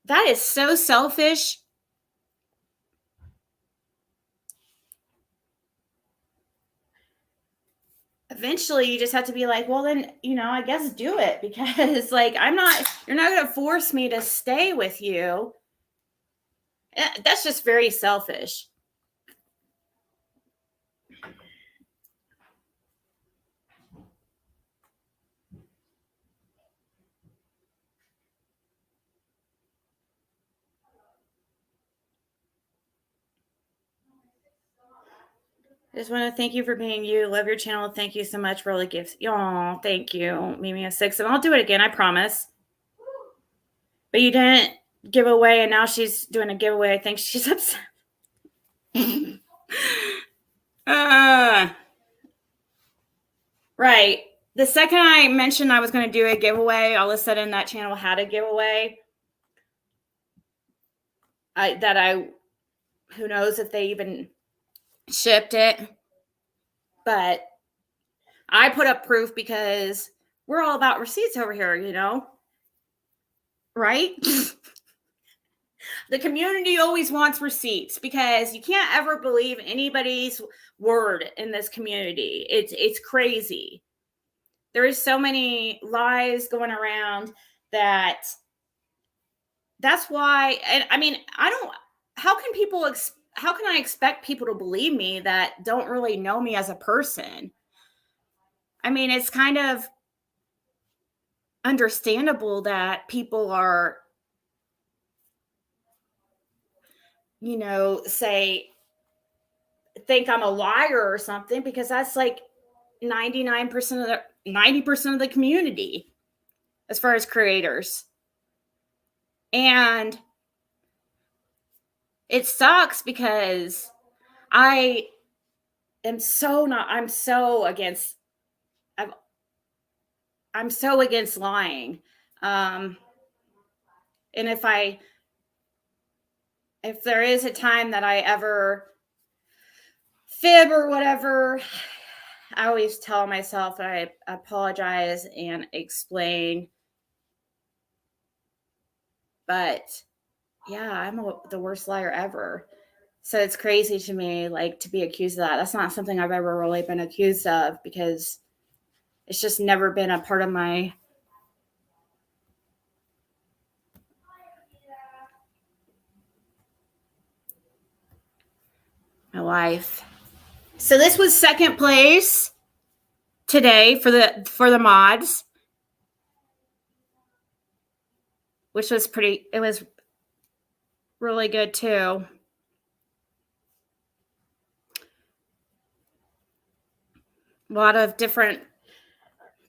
that is so selfish. Eventually you just have to be like, well, then, I guess do it, because like, you're not going to force me to stay with you. That's just very selfish. I just want to thank you for being you. Love your channel. Thank you so much for all the gifts. Oh, thank you. Mimi a 6, and I'll do it again. I promise. But you didn't give away, and now she's doing a giveaway. I think she's upset. Right. The second I mentioned I was going to do a giveaway, all of a sudden that channel had a giveaway. Who knows if they even shipped it. But I put up proof because we're all about receipts over here, right? The community always wants receipts because you can't ever believe anybody's word in this community. It's crazy. There is so many lies going around that's why. And I mean, how can I expect people to believe me that don't really know me as a person? I mean, it's kind of understandable that people are, think I'm a liar or something, because that's like 90% of the community as far as creators. And it sucks because I'm so against lying. And if there is a time that I ever fib or whatever, I always tell myself that I apologize and explain. But yeah, I'm the worst liar ever. So it's crazy to me, like, to be accused of that. That's not something I've ever really been accused of, because it's just never been a part of my life. So this was second place today for the mods, which was it was really good too. A lot of different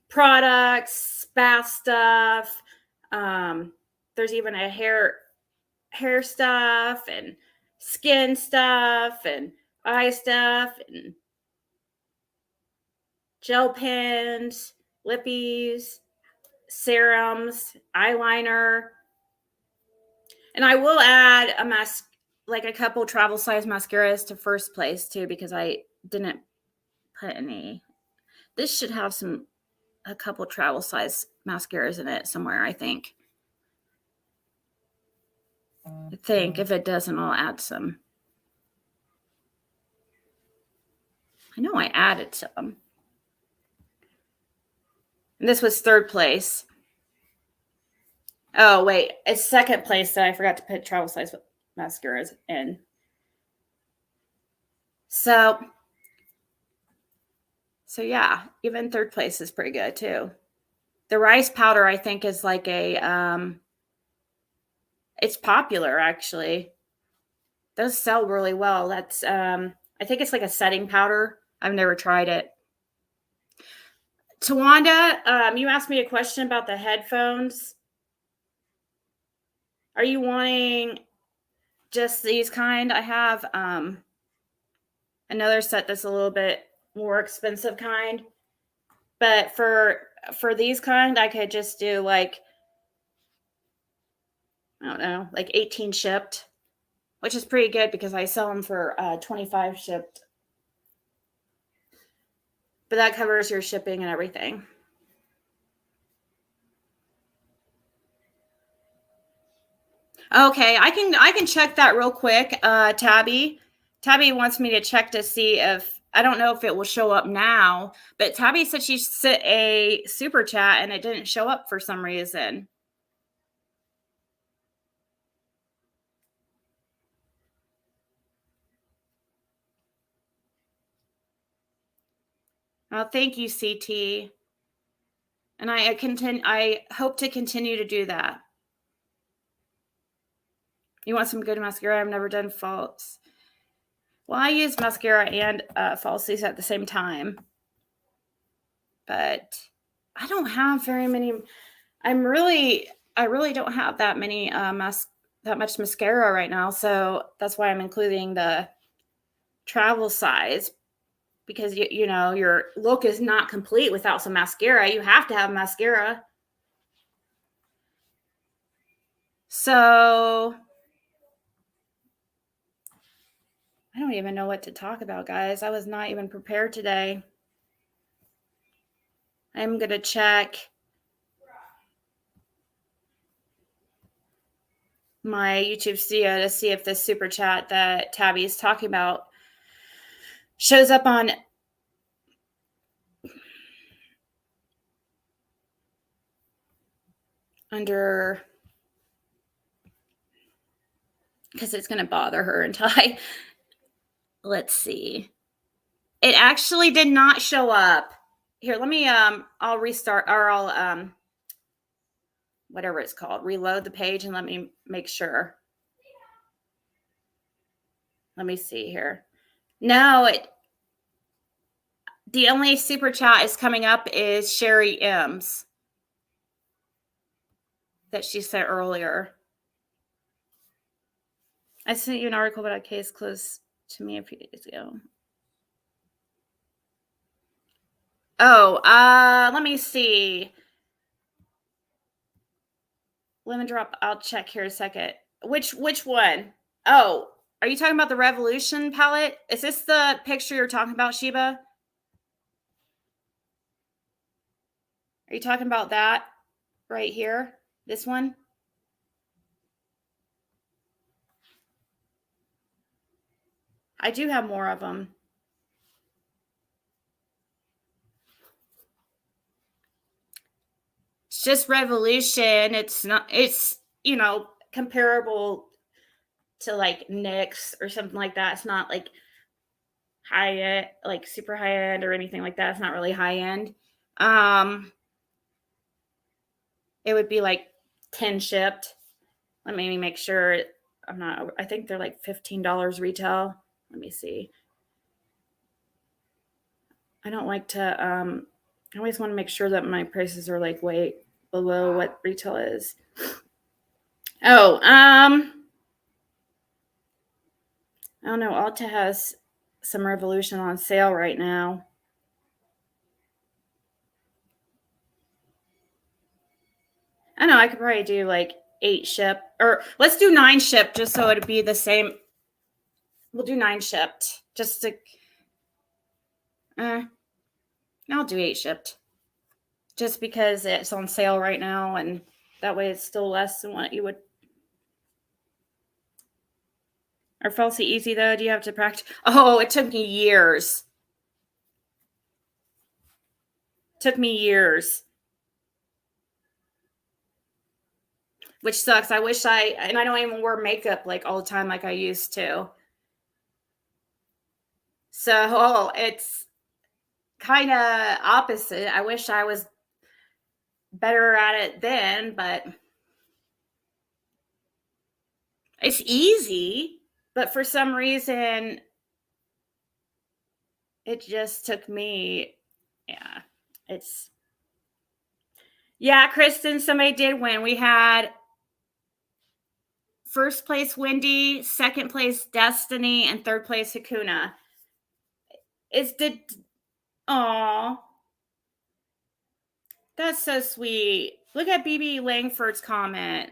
products, bath stuff. There's even a hair stuff and skin stuff and eye stuff and gel pens, lippies, serums, eyeliner. And I will add a couple travel size mascaras to first place too, because I didn't put any. This should have a couple travel size mascaras in it somewhere, I think. If it doesn't, I'll add some. I know I added some. And this was third place. Oh, wait. It's second place that I forgot to put travel size mascaras in. So yeah, even third place is pretty good too. The rice powder, I think, is like it's popular actually. Those sell really well. That's I think it's like a setting powder. I've never tried it. Tawanda, you asked me a question about the headphones. Are you wanting just these kind? I have another set that's a little bit more expensive kind. But for these kind, I could just do like, I don't know, like 18 shipped, which is pretty good because I sell them for 25 shipped. But that covers your shipping and everything. Okay, I can check that real quick. Tabby wants me to check to see if, I don't know if it will show up now, but Tabby said she sent a super chat and it didn't show up for some reason. Oh, thank you, CT. And I hope to continue to do that. You want some good mascara? I've never done false. Well, I use mascara and falsies at the same time. But I don't have very many. I really don't have that many that much mascara right now. So that's why I'm including the travel size, because you know your look is not complete without some mascara. You have to have mascara. So I don't even know what to talk about, guys. I was not even prepared today. I'm going to check my YouTube studio to see if this super chat that Tabby is talking about shows up on under, because it's going to bother her until let's see. It actually did not show up. Here, let me, I'll restart, or I'll, whatever it's called, reload the page and let me make sure. Let me see here. No, the only super chat is coming up is Sherry M's that she sent earlier. I sent you an article about a case close to me a few days ago. Oh, let me see. Lemon drop. I'll check here a second. Which one? Oh, are you talking about the Revolution palette? Is this the picture you're talking about, Sheba? Are you talking about that right here? This one? I do have more of them. It's just Revolution. It's not, it's, you know, comparable to like NYX or something like that. It's not like high end, like super high end or anything like that. It's not really high end. Um, it would be like 10 shipped. Let me make sure I'm not, I think they're like $15 retail. Let me see. I don't like to, I always want to make sure that my prices are like way below what retail is. Oh, I don't know. Ulta has some Revolution on sale right now. I know I could probably do like 8 ship, or let's do 9 ship just so it'd be the same. We'll do 9 shipped just to, I'll do 8 shipped just because it's on sale right now, and that way it's still less than what you would. Or Falsy easy though? Do you have to practice? Oh, it took me years. Took me years. Which sucks. I wish and I don't even wear makeup like all the time like I used to. So it's kind of opposite. I wish I was better at it then, but it's easy. But for some reason, it just took me, yeah, yeah, Kristen, somebody did win. We had first place Wendy, second place Destiny, and third place Hakuna. Aw, that's so sweet. Look at BB Langford's comment.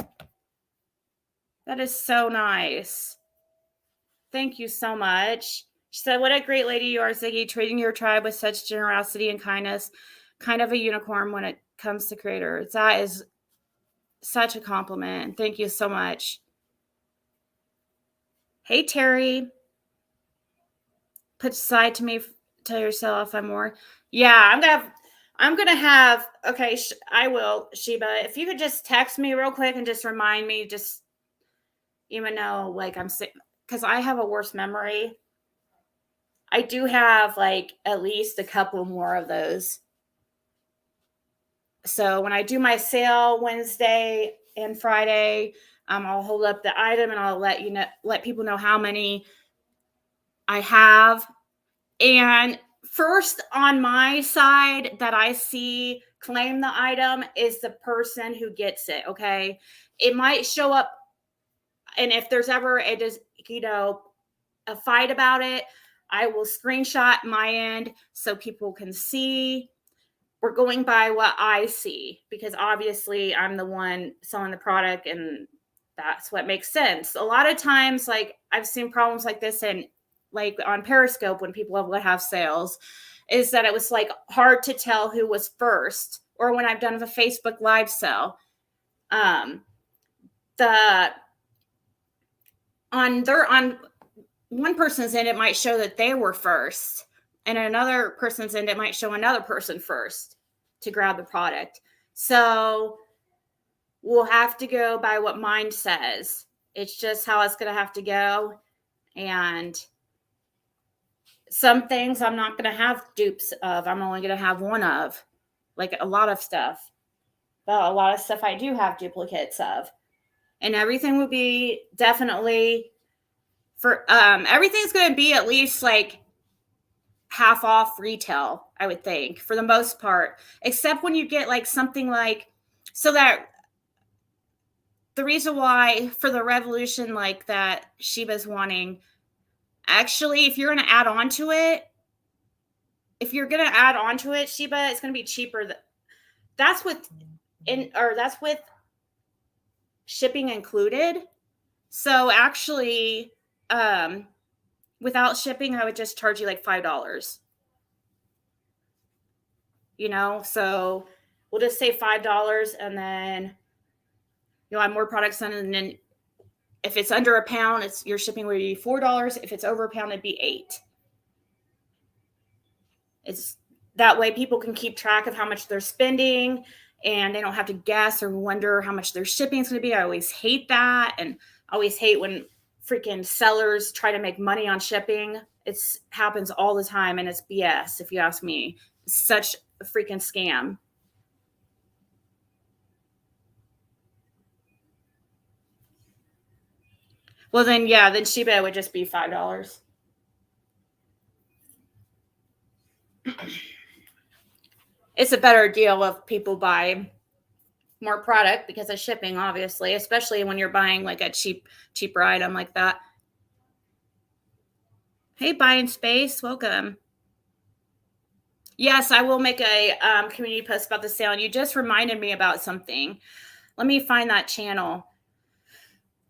That is so nice. Thank you so much. She said, what a great lady you are, Ziggy, treating your tribe with such generosity and kindness. Kind of a unicorn when it comes to creators. That is such a compliment. Thank you so much. Hey, Terry. Put aside to me, tell yourself I'm more. Yeah, I'm gonna have, okay, I will, Sheba. If you could just text me real quick and just remind me, just even though like I'm sick, because I have a worse memory. I do have like at least a couple more of those. So when I do my sale Wednesday and Friday, I'll hold up the item and I'll let people know how many I have. And first on my side that I see claim the item is the person who gets it. Okay. It might show up. And if there's ever a fight about it, I will screenshot my end so people can see. We're going by what I see because obviously I'm the one selling the product and that's what makes sense. A lot of times, like I've seen problems like this in like on Periscope when people would have sales, is that it was like hard to tell who was first, or when I've done a Facebook Live sale. The on one person's end, it might show that they were first, and another person's end, it might show another person first to grab the product. So we'll have to go by what mine says. It's just how it's going to have to go. And some things I'm not going to have dupes of. I'm only going to have one of, like a lot of stuff. But a lot of stuff I do have duplicates of. And everything will be definitely for everything's going to be at least like half off retail, I would think, for the most part, except when you get like something like, so that the reason why for the Revolution like that Sheba's wanting, actually, if you're going to add on to it, Sheba, it's going to be cheaper. That's with shipping included. So actually, without shipping, I would just charge you like $5. So we'll just say $5, and then I have more products on, and then if it's under a pound, your shipping would be $4. If it's over a pound, it'd be $8. It's that way people can keep track of how much they're spending, and they don't have to guess or wonder how much their shipping is going to be. I always hate that, and I always hate when freaking sellers try to make money on shipping. It happens all the time, and it's BS, if you ask me. It's such a freaking scam. Well, then, yeah, then Shiba would just be $5. It's a better deal if people buy more product because of shipping, obviously, especially when you're buying like a cheaper item like that. Hey, Buying Space, welcome. Yes, I will make a community post about the sale. And you just reminded me about something. Let me find that channel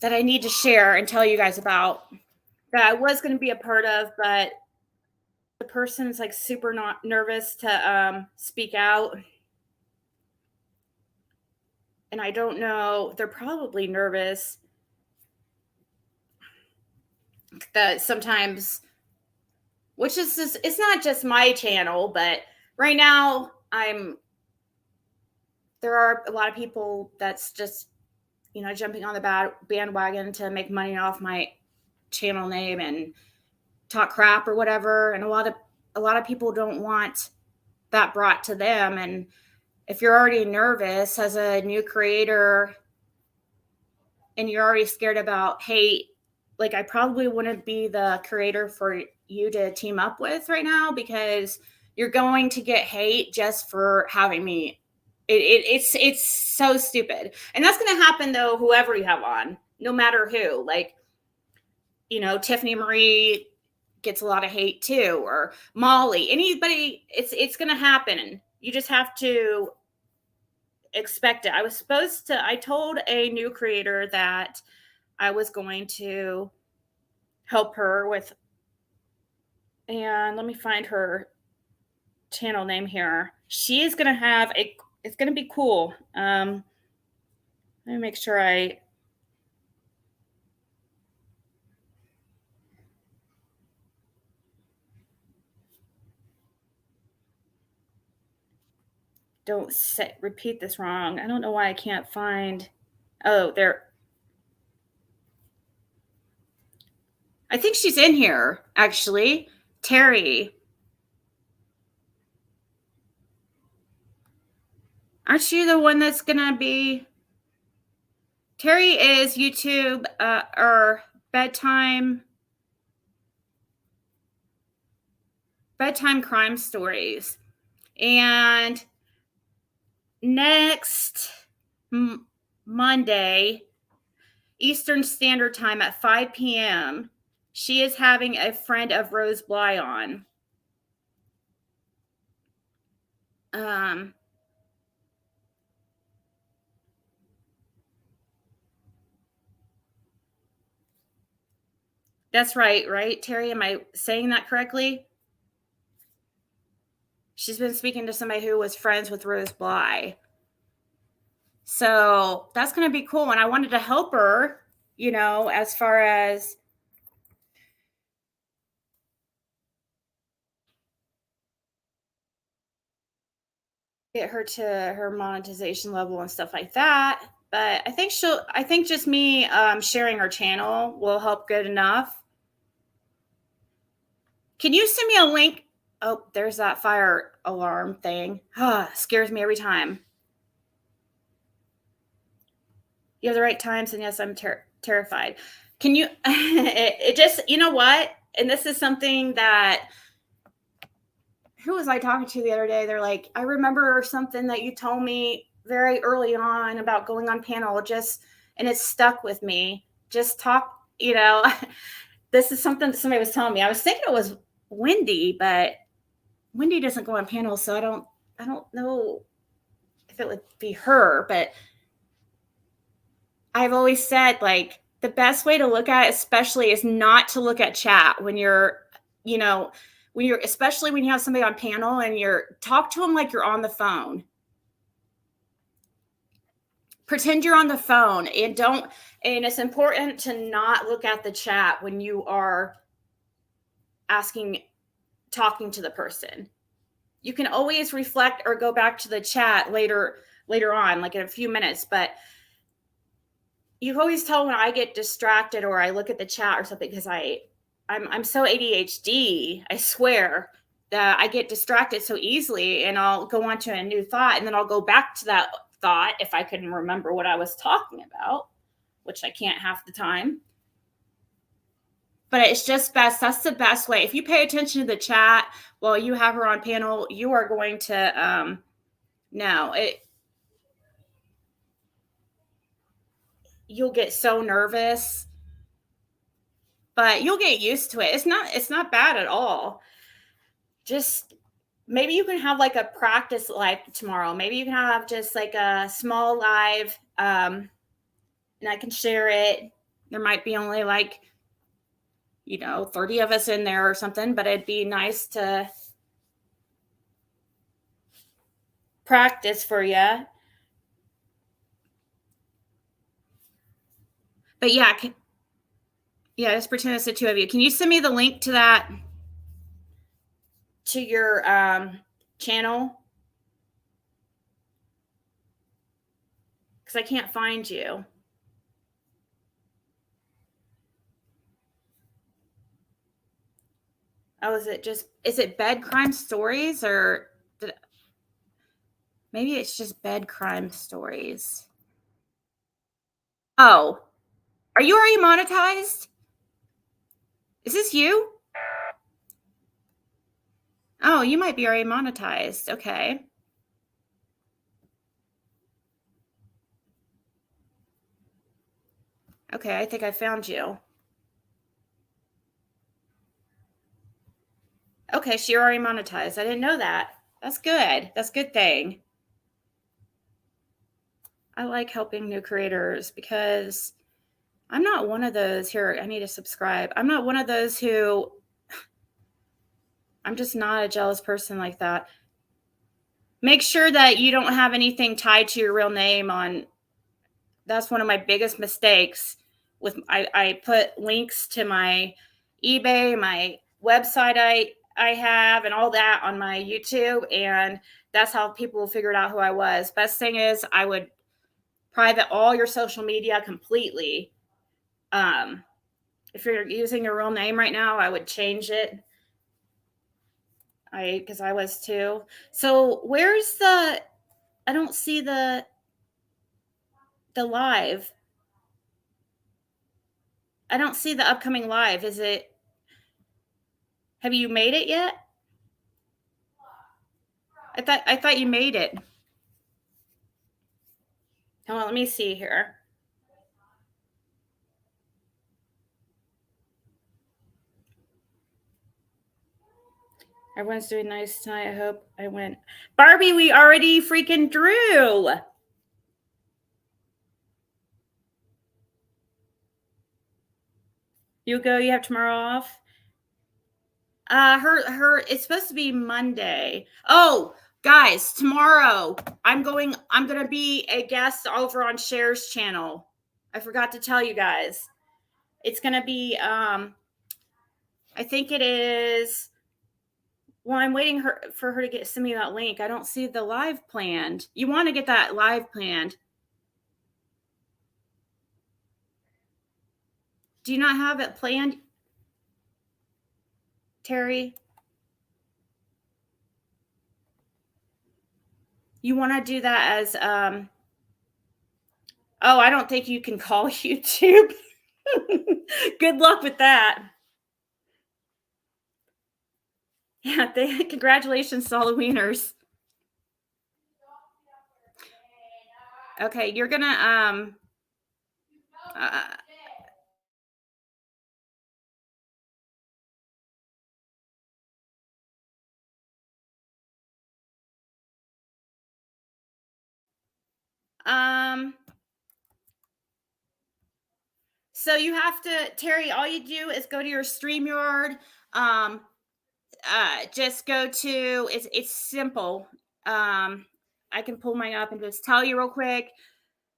that I need to share and tell you guys about that I was going to be a part of, but the person's like super not nervous to speak out. And I don't know, they're probably nervous that sometimes, which is just, it's not just my channel, but right now there are a lot of people that's just, jumping on the bandwagon to make money off my channel name and talk crap or whatever. And a lot of people don't want that brought to them. And if you're already nervous as a new creator and you're already scared about hate, like I probably wouldn't be the creator for you to team up with right now, because you're going to get hate just for having me. It's so stupid. And that's going to happen though, whoever you have on, no matter who. Like, Tiffany Marie gets a lot of hate too, or Molly, anybody. It's going to happen. You just have to expect it. I told a new creator that I was going to help her with, and let me find her channel name here. She is going to have it's going to be cool. Let me make sure I don't repeat this wrong. I don't know why I can't find. Oh, there. I think she's in here, actually. Terry. Aren't you the one that's going to be? Terry is YouTube or bedtime crime stories. And next Monday, Eastern Standard Time at 5 p.m., she is having a friend of Rose Bly on. That's right, Terry? Am I saying that correctly? She's been speaking to somebody who was friends with Rose Bly. So that's going to be cool. And I wanted to help her, as far as get her to her monetization level and stuff like that. But I think just me sharing her channel will help good enough. Can you send me a link? Oh, there's that fire alarm thing. Scares me every time. You have the right times, and yes, I'm terrified. Can you, it just, you know what? And this is something that, who was I talking to the other day? They're like, I remember something that you told me very early on about going on panel, and it stuck with me. Just talk, this is something that somebody was telling me. I was thinking it was Wendy, but Wendy doesn't go on panels, so I don't know if it would be her, but I've always said, like, the best way to look at it, especially, is not to look at chat when you're, especially when you have somebody on panel and talk to them like you're on the phone. Pretend you're on the phone and it's important to not look at the chat when you are talking to the person. You can always reflect or go back to the chat later on, like in a few minutes, but you can always tell when I get distracted or I look at the chat or something because I'm so ADHD, I swear, that I get distracted so easily and I'll go on to a new thought and then I'll go back to that thought if I can remember what I was talking about, which I can't half the time. But it's just best. That's the best way. If you pay attention to the chat while you have her on panel, you are going to no, you'll get so nervous, but you'll get used to it. It's not bad at all. Just maybe you can have like a practice live tomorrow. Maybe you can have just like a small live, and I can share it. There might be only like 30 of us in there or something, but it'd be nice to practice for you. But yeah, just pretend it's the two of you. Can you send me the link to that, to your channel? Because I can't find you. Oh, is it bed crime stories or maybe it's just bed crime stories? Oh, are you already monetized? Is this you? Oh, you might be already monetized. Okay. Okay, I think I found you. Okay, so you're already monetized. I didn't know that. That's good. That's a good thing. I like helping new creators because I'm not one of those here. I need to subscribe. I'm not one of those who, I'm just not a jealous person like that. Make sure that you don't have anything tied to your real name on. That's one of my biggest mistakes. I put links to my eBay, my website I have, and all that on my YouTube, and that's how people figured out who I was. Best thing is I would private all your social media completely. If you're using your real name right now, I would change it. Because I was too. So where's I don't see the live. I don't see the upcoming live. Have you made it yet? I thought you made it. Hold on, let me see here. Everyone's doing nice tonight. I hope I win. Barbie, we already freaking drew. You go, you have tomorrow off? It's supposed to be Monday. Oh, guys, tomorrow I'm gonna be a guest over on Cher's channel. I forgot to tell you guys. It's gonna be I think it is. Well, I'm waiting for her to send me that link. I don't see the live planned. You want to get that live planned. Do you not have it planned, Terry? You want to do that as oh, I don't think you can call YouTube. Good luck with that. Yeah, congratulations to all the wieners. Okay, you're gonna so you have to, Terry, all you do is go to your StreamYard. Just go to, it's simple. I can pull mine up and just tell you real quick.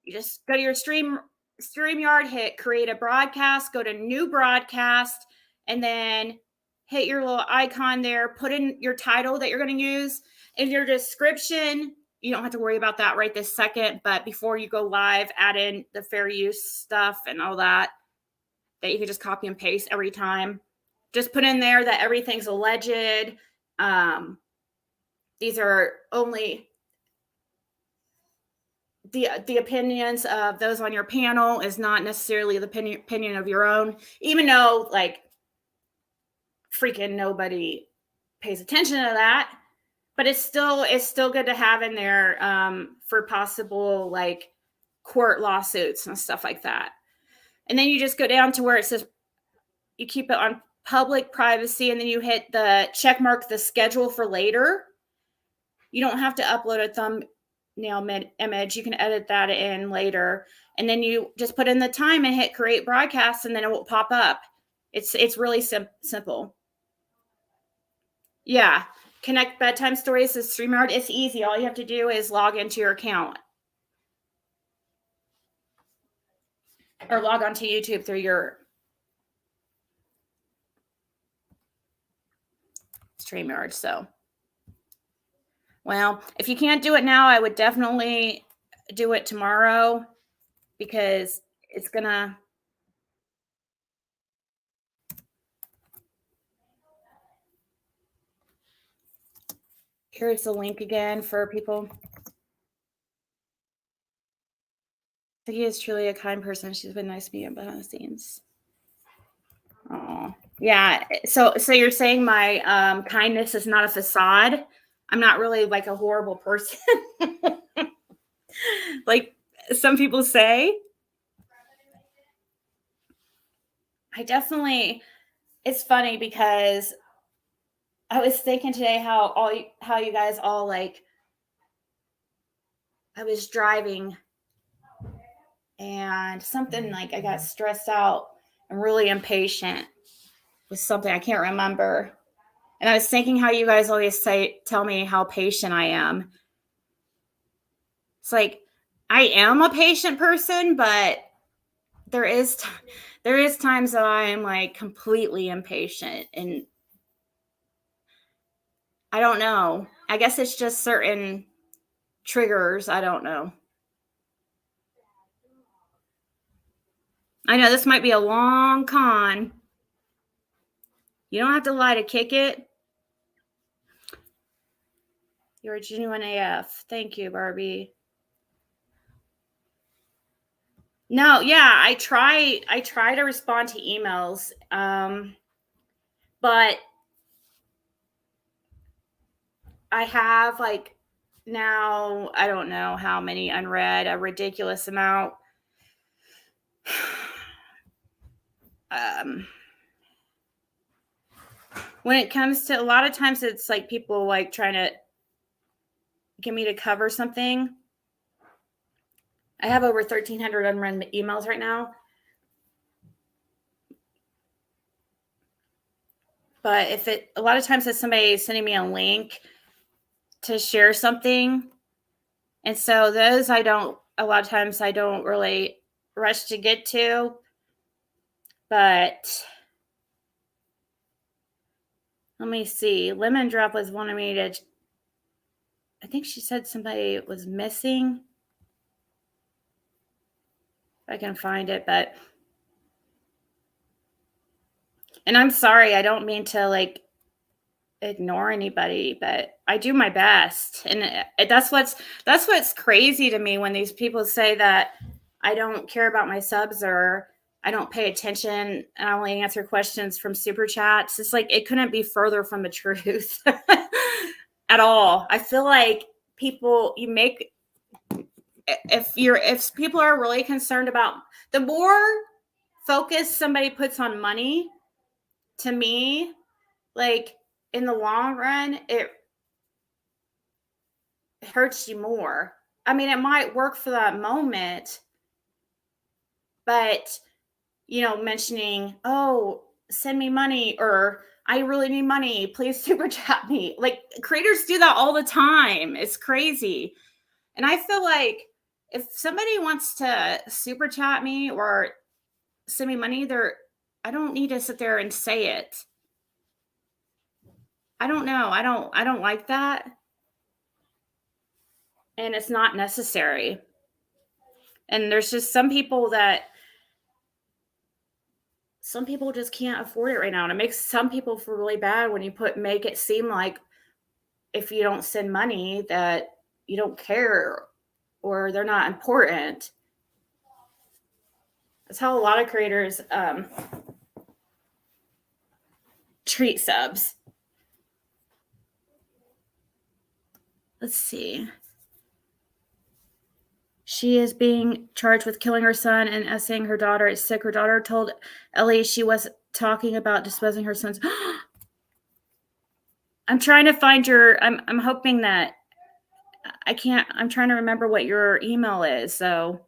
You just go to your StreamYard, hit create a broadcast, go to new broadcast, and then hit your little icon there, put in your title that you're going to use. In your description, you don't have to worry about that right this second, but before you go live, add in the fair use stuff and all that you can just copy and paste every time. Just put in there that everything's alleged. These are only the opinions of those on your panel, is not necessarily the opinion of your own, even though like freaking nobody pays attention to that. But it's still good to have in there for possible like court lawsuits and stuff like that. And then you just go down to where it says you keep it on public privacy, and then you hit the check mark the schedule for later. You don't have to upload a thumbnail image. You can edit that in later. And then you just put in the time and hit create broadcast, and then it will pop up. It's really simple. Yeah. Connect bedtime stories to StreamYard. It's easy. All you have to do is log into your account. Or log onto YouTube through your StreamYard. So, well, if you can't do it now, I would definitely do it tomorrow, because it's gonna. Here's the link again for people. Ziggy is truly a kind person. She's been nice to me behind the scenes. Oh, yeah. So you're saying my kindness is not a facade? I'm not really like a horrible person, like some people say. I definitely. It's funny because I was thinking today how you guys all like. I was driving and something like I got stressed out and really impatient with something I can't remember. And I was thinking how you guys always tell me how patient I am. It's like, I am a patient person, but there is times that I am like completely impatient, and I don't know. I guess it's just certain triggers. I don't know. I know this might be a long con. You don't have to lie to kick it. You're a genuine AF. Thank you, Barbie. No, yeah, I try to respond to emails. But I have like now, I don't know how many unread, a ridiculous amount. When it comes to, a lot of times it's like people like trying to get me to cover something. I have over 1,300 unread emails right now. But a lot of times it's somebody sending me a link to share something. And so those a lot of times I don't really rush to get to. But let me see. Lemon Drop was wanting me to, I think she said somebody was missing. I can find it, but. And I'm sorry, I don't mean to like ignore anybody, but I do my best. And that's what's crazy to me when these people say that I don't care about my subs or I don't pay attention and I only answer questions from super chats. It's like, it couldn't be further from the truth at all. I feel like if people are really concerned about, the more focus somebody puts on money, to me, like in the long run, it hurts you more. I mean, it might work for that moment, but mentioning, oh, send me money, or I really need money, please super chat me. Like, creators do that all the time. It's crazy. And I feel like if somebody wants to super chat me or send me money, I don't need to sit there and say it. I don't know. I don't like that. and it's not necessary. And there's just some people just can't afford it right now, and it makes some people feel really bad when you make it seem like if you don't send money that you don't care or they're not important. That's how a lot of creators treat subs. Let's see. She is being charged with killing her son and essaying her daughter is sick. Her daughter told Ellie she was talking about disposing her son's. I'm trying to find your. I'm hoping that I can't. I'm trying to remember what your email is. So,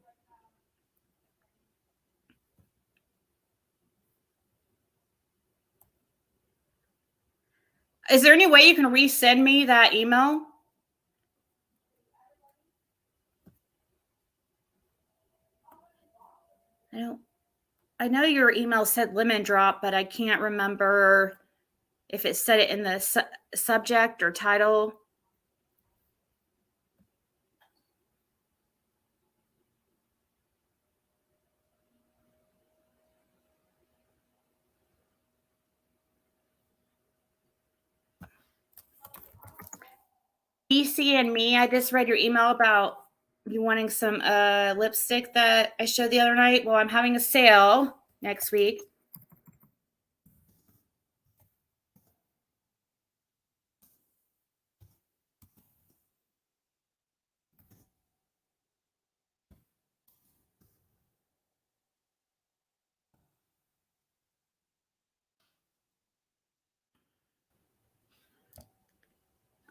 is there any way you can resend me that email? I know your email said lemon drop, but I can't remember if it said it in the subject or title. BC and me, I just read your email about you wanting some lipstick that I showed the other night. Well, I'm having a sale next week.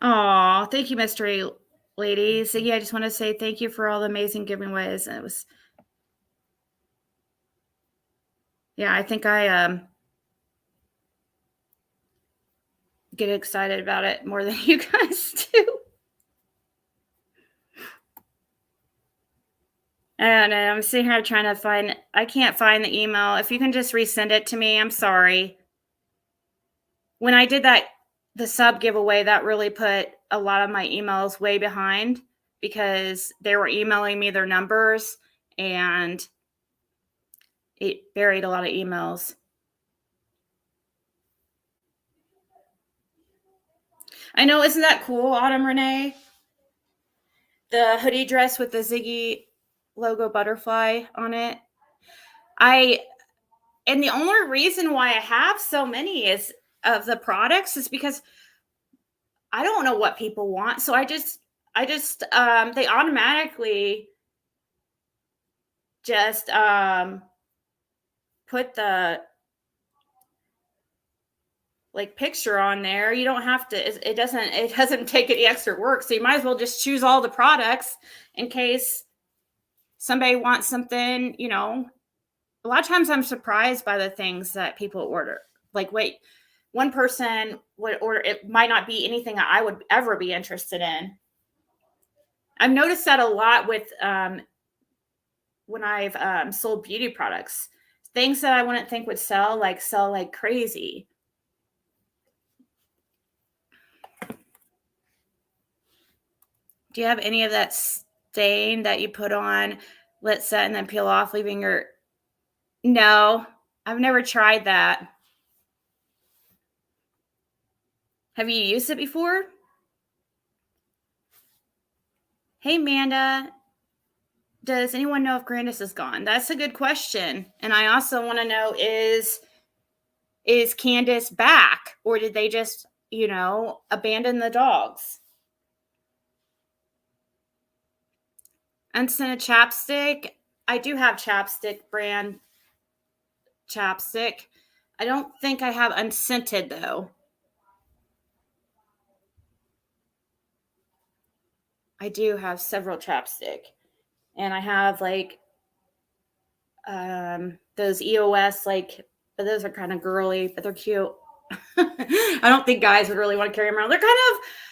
Oh, thank you, Mystery Lady. Ziggy, I just want to say thank you for all the amazing giveaways. It was, yeah, I think I get excited about it more than you guys do. And I'm sitting here trying to find, I can't find the email. If you can just resend it to me, I'm sorry. When I did the sub giveaway, that really put a lot of my emails way behind because they were emailing me their numbers and it buried a lot of emails. I know, isn't that cool, Autumn Renee? The hoodie dress with the Ziggy logo butterfly on it. And the only reason why I have so many is of the products is because I don't know what people want. So I just they automatically just put the like picture on there. You don't have to, it doesn't take any extra work. So you might as well just choose all the products in case somebody wants something, you know. A lot of times I'm surprised by the things that people order. Like, wait, one person would order, it might not be anything I would ever be interested in. I've noticed that a lot with when I've sold beauty products. Things that I wouldn't think would sell like crazy. Do you have any of that stain that you put on, let set, and then peel off, leaving your... No, I've never tried that. Have you used it before? Hey, Amanda, does anyone know if Grandis is gone? That's a good question. And I also want to know is Candace back, or did they just, you know, abandon the dogs? Unscented chapstick. I do have chapstick brand chapstick. I don't think I have unscented though. I do have several chapstick, and I have like those EOS, like, but those are kind of girly, but they're cute. I don't think guys would really want to carry them around.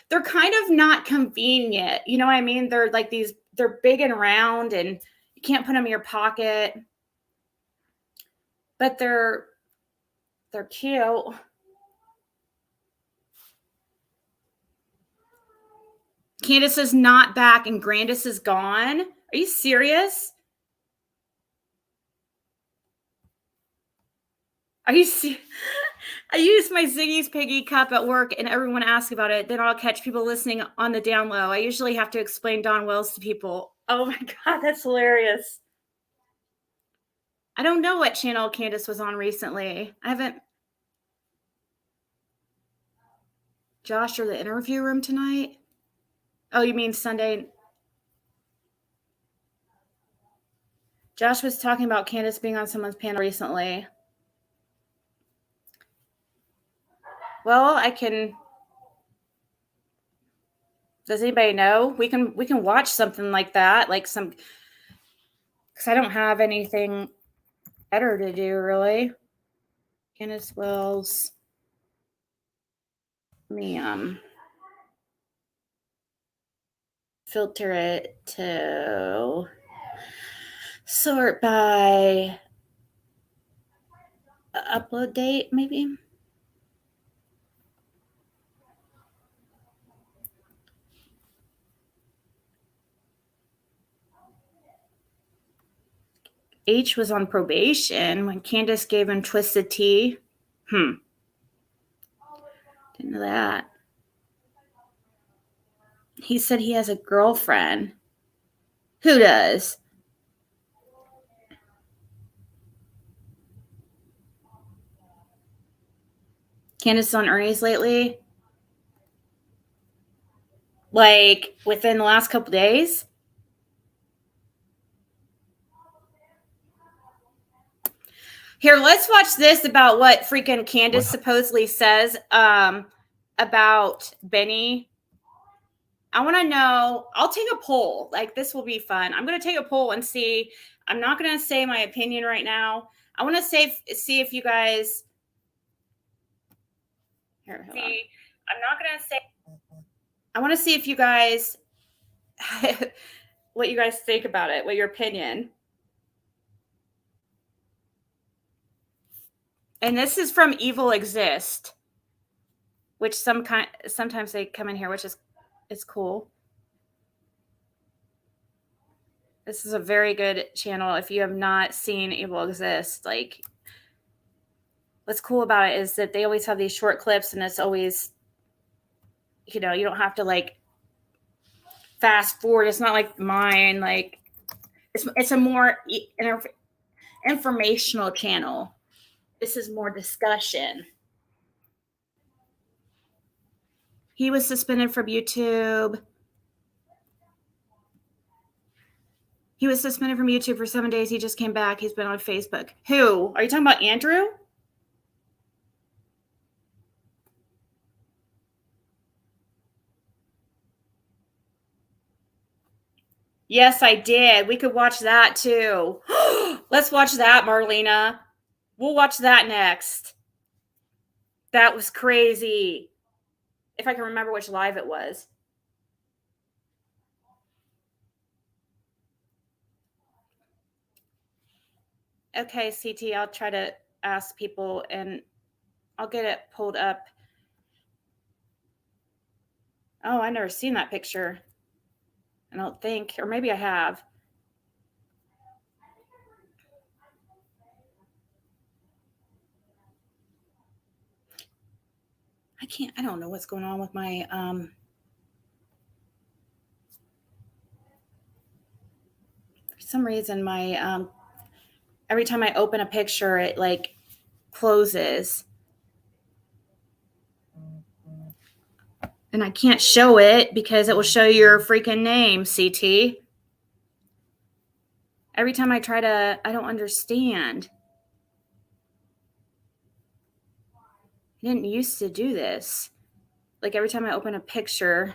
They're kind of not convenient. You know what I mean? They're like these, they're big and round and you can't put them in your pocket, but they're cute. Candace is not back and Grandis is gone. Are you serious? Are you serious? I use my Ziggy's Piggy cup at work and everyone asks about it. Then I'll catch people listening on the down low. I usually have to explain Don Wells to people. Oh my God, that's hilarious. I don't know what channel Candace was on recently. I haven't. Josh or the interview room tonight? Oh, you mean Sunday? Josh was talking about Candace being on someone's panel recently. Well, I can. Does anybody know? We can watch something like that, like some, because I don't have anything better to do really. Candace Wells. Let me filter it to sort by upload date, maybe. H was on probation when Candace gave him twisted tea. Didn't know that. He said he has a girlfriend. Who does? Candace on Ernie's lately? Like within the last couple days? Here, let's watch this about what freaking Candace supposedly says about Benny. I want to know. I'll take a poll. Like, this will be fun. I'm going to take a poll and see. I'm not going to say my opinion right now. I want to see if you guys. Here, hold on. I'm not going to say. I want to see if you guys. What you guys think about it. What your opinion. And this is from Evil Exist, which sometimes they come in here, which is cool. This is a very good channel. If you have not seen Evil Exist, like, what's cool about it is that they always have these short clips, and it's always, you know, you don't have to like fast forward. It's not like mine. Like, it's a more informational channel. This is more discussion. He was suspended from YouTube. He was suspended from YouTube for 7 days. He just came back. He's been on Facebook. Who? Are you talking about Andrew? Yes, I did. We could watch that too. Let's watch that, Marlena. We'll watch that next. That was crazy. If I can remember which live it was. Okay, CT, I'll try to ask people and I'll get it pulled up. Oh, I never seen that picture. I don't think, or maybe I have. I don't know what's going on with my, for some reason, my, every time I open a picture, it like closes. And I can't show it because it will show your freaking name, CT. Every time I try to, I don't understand. I didn't used to do this. Like every time I open a picture,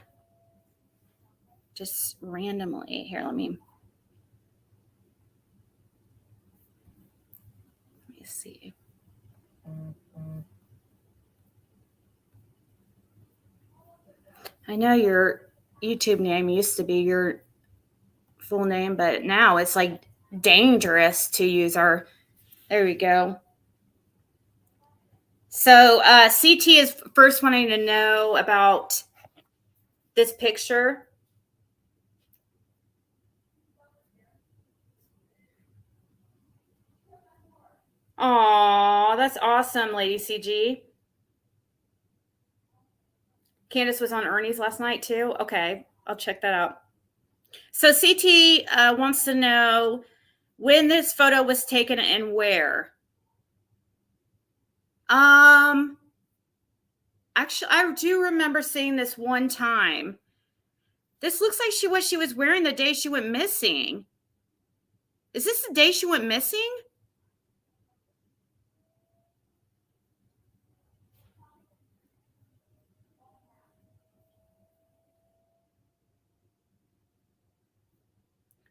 just randomly. Here, let me see. I know your YouTube name used to be your full name, but now it's like dangerous to use our. There we go. So CT is first wanting to know about this picture. Aw, that's awesome, Lady CG. Candace was on Ernie's last night too. Okay, I'll check that out. So CT wants to know when this photo was taken and where. Actually, I do remember seeing this one time. This looks like what she was wearing the day she went missing. Is this the day she went missing?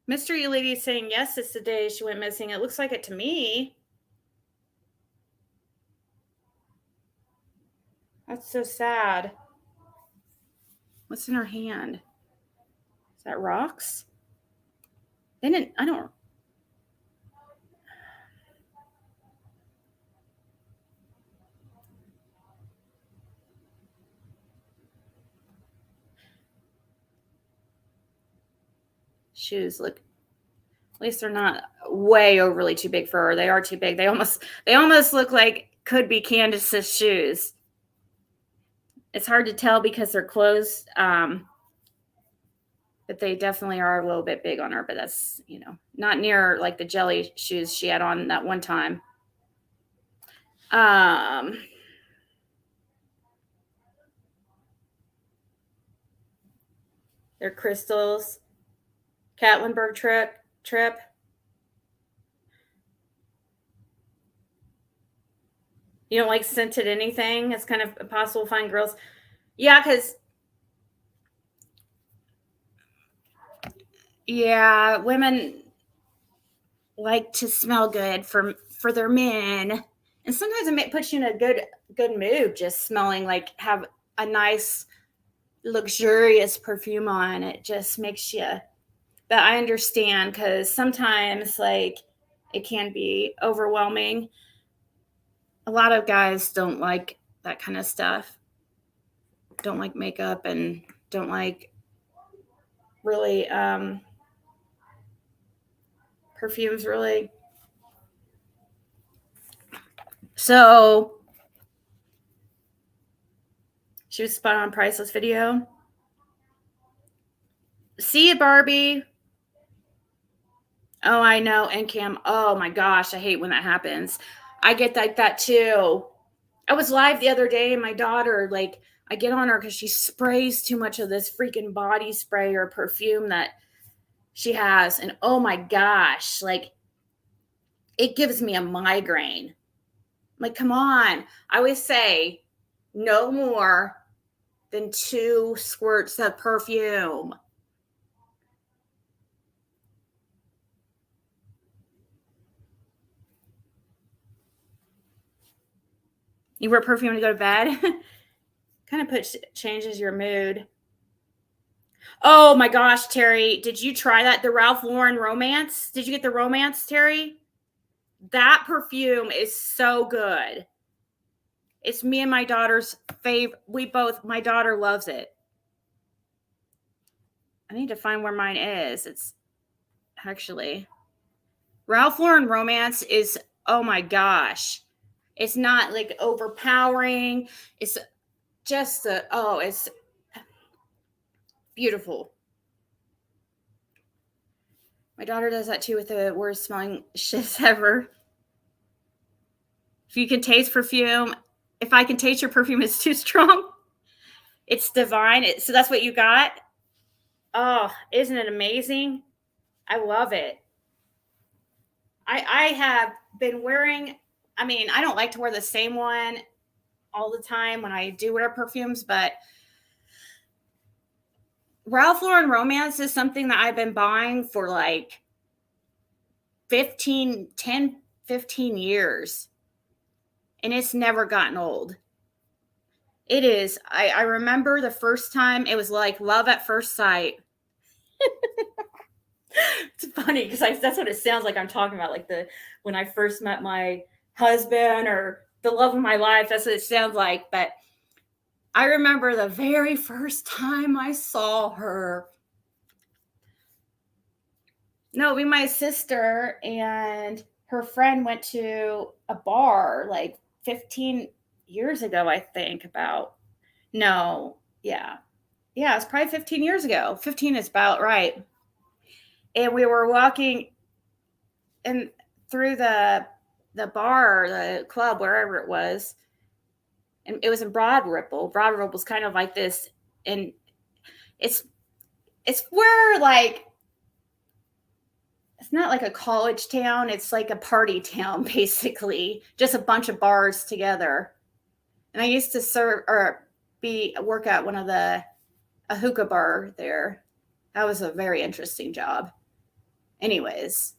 Mystery Lady is saying yes, it's the day she went missing. It looks like it to me. That's so sad. What's in her hand? Is that rocks? They didn't. I don't. Shoes look. At least they're not way overly too big for her. They are too big. They almost look like could be Candace's shoes. It's hard to tell because they're closed. But they definitely are a little bit big on her. But that's, not near like the jelly shoes she had on that one time. They're crystals. Catlinburg trip. You don't like scented anything? It's kind of impossible to find girls. Yeah, because women like to smell good for their men, and sometimes it puts you in a good mood just smelling like have a nice luxurious perfume on. It just makes you. But I understand because sometimes like it can be overwhelming. A lot of guys don't like that kind of stuff. Don't like makeup and don't like really perfumes really. So she was spot on priceless video. See you, Barbie. Oh, I know. And Cam, oh my gosh, I hate when that happens. I get like that too. I was live the other day and my daughter, like, I get on her because she sprays too much of this freaking body spray or perfume that she has. And oh my gosh, like, it gives me a migraine. Like, come on. I always say no more than 2 squirts of perfume. You wear perfume to go to bed? Kind of changes your mood. Oh my gosh, Terry, did you try that? The Ralph Lauren Romance? Did you get the Romance, Terry? That perfume is so good. It's me and my daughter's favorite. My daughter loves it. I need to find where mine is. It's actually Ralph Lauren Romance is, oh my gosh. It's not like overpowering. It's just it's beautiful. My daughter does that too with the worst smelling shits ever. If you can taste perfume, if I can taste your perfume, it's too strong. It's divine. So that's what you got. Oh, isn't it amazing? I love it. I have been wearing, I don't like to wear the same one all the time when I do wear perfumes, but Ralph Lauren Romance is something that I've been buying for like 15 years. And it's never gotten old. It is. I remember the first time it was like love at first sight. It's funny because that's what it sounds like I'm talking about. Like when I first met my husband or the love of my life, that's what it sounds like. But I remember the very first time I saw her. No, it'd be my sister and her friend went to a bar like 15 years ago, I think. About no, yeah. Yeah, it's probably 15 years ago. 15 is about right. And we were walking in through the bar, the club, wherever it was, and it was in Broad Ripple. Broad Ripple's kind of like this, and it's it's where like it's not like a college town. It's like a party town, basically, just a bunch of bars together. And I used to serve or be work at one of a hookah bar there. That was a very interesting job. Anyways,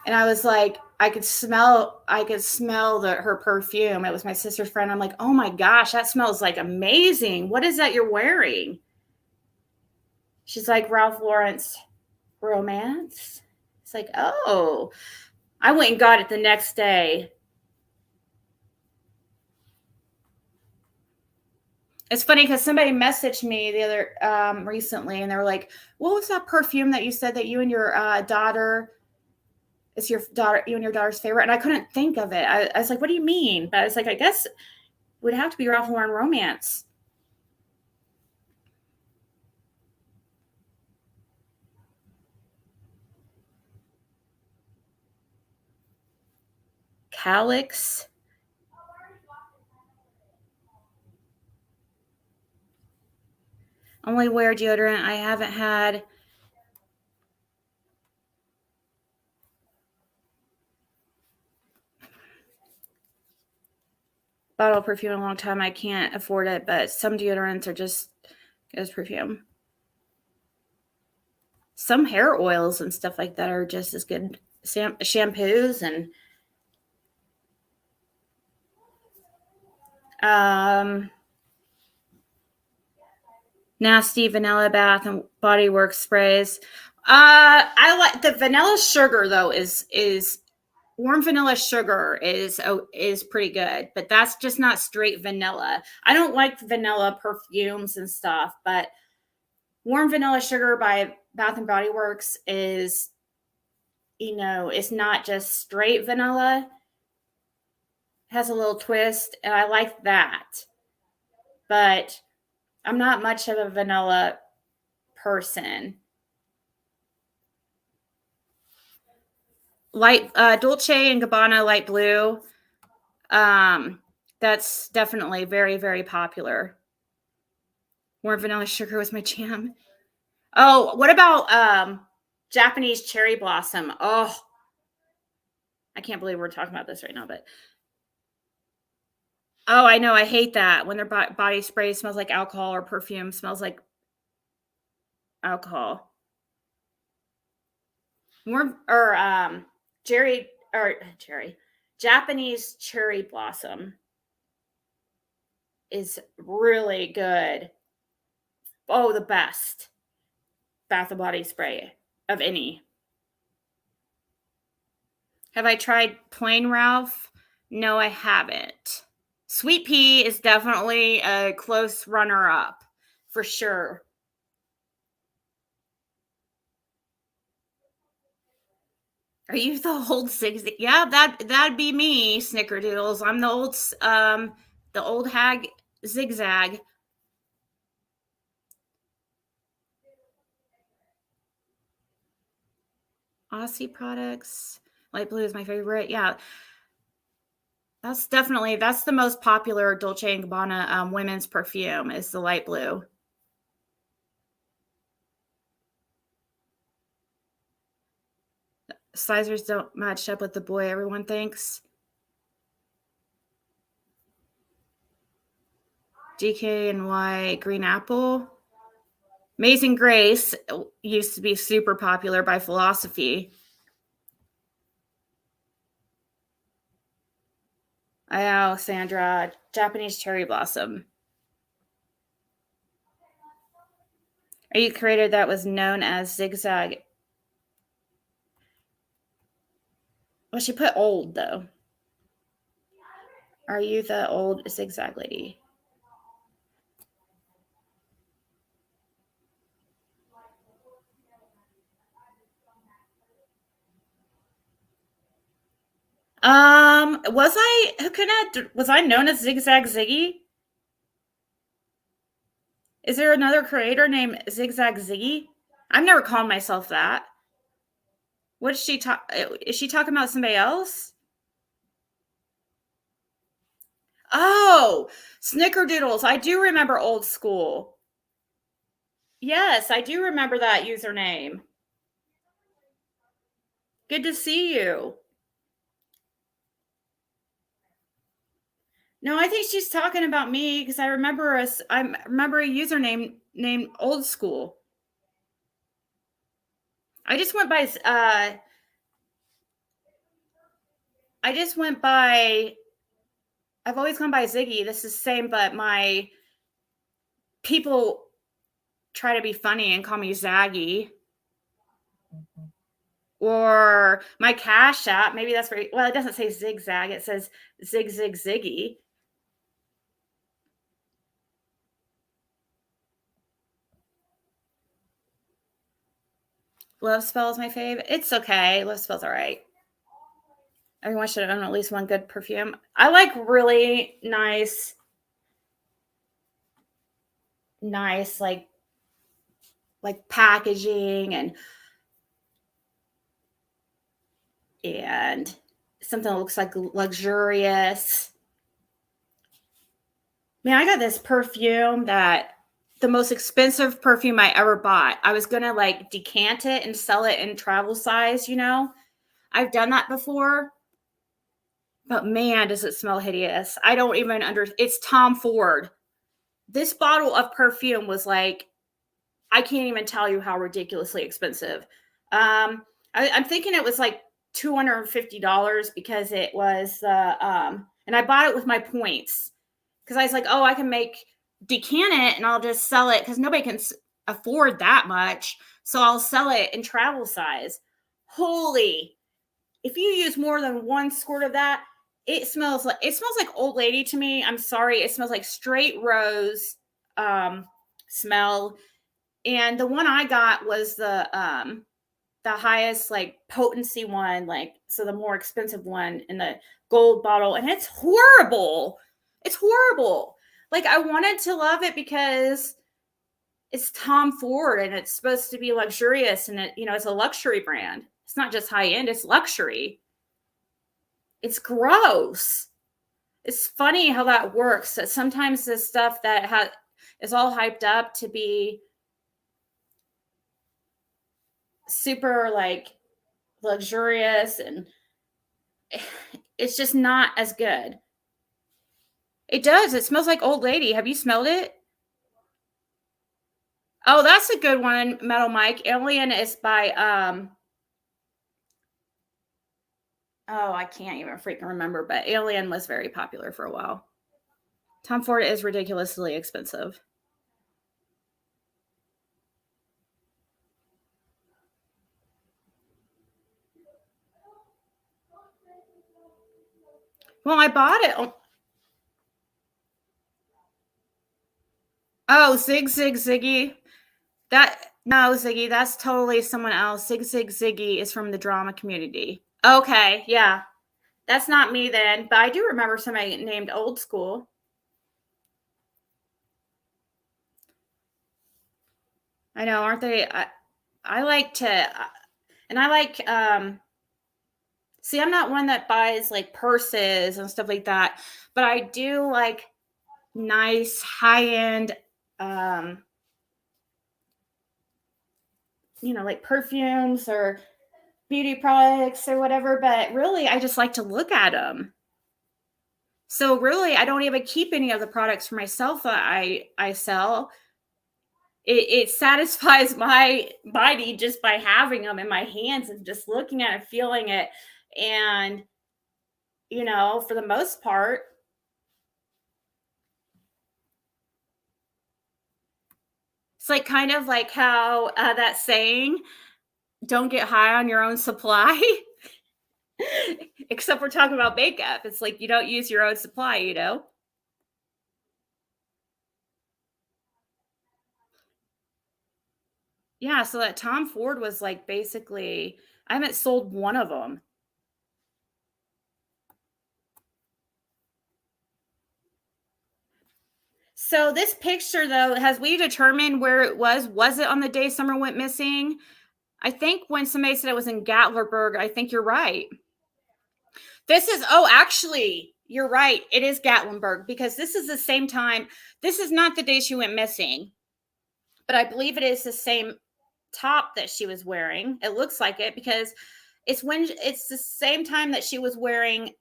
and I was like, I could smell her perfume. It was my sister's friend. I'm like, oh my gosh, that smells like amazing. What is that you're wearing? She's like, Ralph Lauren's Romance. It's like, oh, I went and got it the next day. It's funny because somebody messaged me the other recently, and they were like, "What was that perfume that you said that you and your daughter is your daughter, you and your daughter's favorite?" And I couldn't think of it. I was like, "What do you mean?" But I was like, "I guess it would have to be Ralph Lauren Romance." Calyx. Only wear deodorant I haven't had. Bottle of perfume in a long time. I can't afford it, but some deodorants are just good as perfume. Some hair oils and stuff like that are just as good. Shampoos and um, nasty vanilla bath and body works sprays. I like the vanilla sugar though. Is warm vanilla sugar is pretty good, but that's just not straight vanilla. I don't like vanilla perfumes and stuff, but warm vanilla sugar by Bath and Body Works is, it's not just straight vanilla. It has a little twist, and I like that. But I'm not much of a vanilla person. Light Dolce and Gabbana light blue. Um, that's definitely very, very popular. More vanilla sugar was my jam. Oh, what about Japanese cherry blossom? Oh, I can't believe we're talking about this right now, but oh, I know, I hate that when their body spray smells like alcohol or perfume smells like alcohol. More or cherry Japanese cherry blossom is really good. Oh, the best Bath and Body spray of any. Have I tried plain Ralph? No, I haven't. Sweet pea is definitely a close runner up for sure. Are you the old zigzag? Yeah, that'd be me, Snickerdoodles. I'm the old hag zigzag. Aussie products. Light blue is my favorite. Yeah, that's the most popular Dolce and Gabbana women's perfume is the light blue. Sizers don't match up with the boy everyone thinks. GK and Y green apple. Amazing Grace used to be super popular by Philosophy. I know, Sandra. Japanese cherry blossom. Are you creator that was known as Zigzag? Well, she put old though. Are you the old Zigzag lady? Was I was I known as Zigzag Ziggy? Is there another creator named Zigzag Ziggy? I've never called myself that. What is she talk? Is she talking about somebody else? Oh, Snickerdoodles. I do remember old school. Yes, I do remember that username. Good to see you. No, I think she's talking about me because I remember us. I remember a username named Old School. I just went by. I just went by. I've always gone by Ziggy. This is the same, but my people try to be funny and call me Zaggy. Or my Cash App. Maybe that's where. Well, it doesn't say zigzag. It says zigzigziggy. Love Spell is my fave. It's okay. Love Spell's all right. Everyone should own at least one good perfume. I like really nice like packaging and something that looks like luxurious. Man, I got this perfume that the most expensive perfume I ever bought. I was gonna like decant it and sell it in travel size, you know. I've done that before, but man, does it smell hideous. I don't even it's Tom Ford. This bottle of perfume was like, I can't even tell you how ridiculously expensive. I'm thinking it was like $250 because it was and I bought it with my points because I was like, oh, I can decant it and I'll just sell it because nobody can afford that much. So I'll sell it in travel size. Holy, if you use more than one squirt of that, it smells like old lady to me. I'm sorry. It smells like straight rose smell. And the one I got was the highest like potency one, like so the more expensive one in the gold bottle, and it's horrible. It's horrible. Like I wanted to love it because it's Tom Ford and it's supposed to be luxurious and it's a luxury brand. It's not just high end, it's luxury. It's gross. It's funny how that works. That sometimes the stuff that is all hyped up to be super like luxurious and it's just not as good. It does. It smells like old lady. Have you smelled it? Oh, that's a good one, Metal Mike. Alien is by oh, I can't even freaking remember, but Alien was very popular for a while. Tom Ford is ridiculously expensive. Well, I bought it. Oh, Ziggy. No, Ziggy, that's totally someone else. Ziggy is from the drama community. Okay, yeah. That's not me then, but I do remember somebody named Old School. I know, aren't they? I like to, and I like, see, I'm not one that buys like purses and stuff like that, but I do like nice high end, um, like perfumes or beauty products or whatever. But really, I just like to look at them. So really, I don't even keep any of the products for myself that I sell. It satisfies my body just by having them in my hands and just looking at it, feeling it, and for the most part, it's like kind of like how that saying, "Don't get high on your own supply." Except we're talking about makeup. It's like you don't use your own supply. Yeah, so that Tom Ford was like basically I haven't sold one of them. So this picture, though, has we determined where it was? Was it on the day Summer went missing? I think when somebody said it was in Gatlinburg, I think you're right. This is, oh, actually, you're right. It is Gatlinburg because this is the same time. This is not the day she went missing, but I believe it is the same top that she was wearing. It looks like it because it's the same time that she was wearing,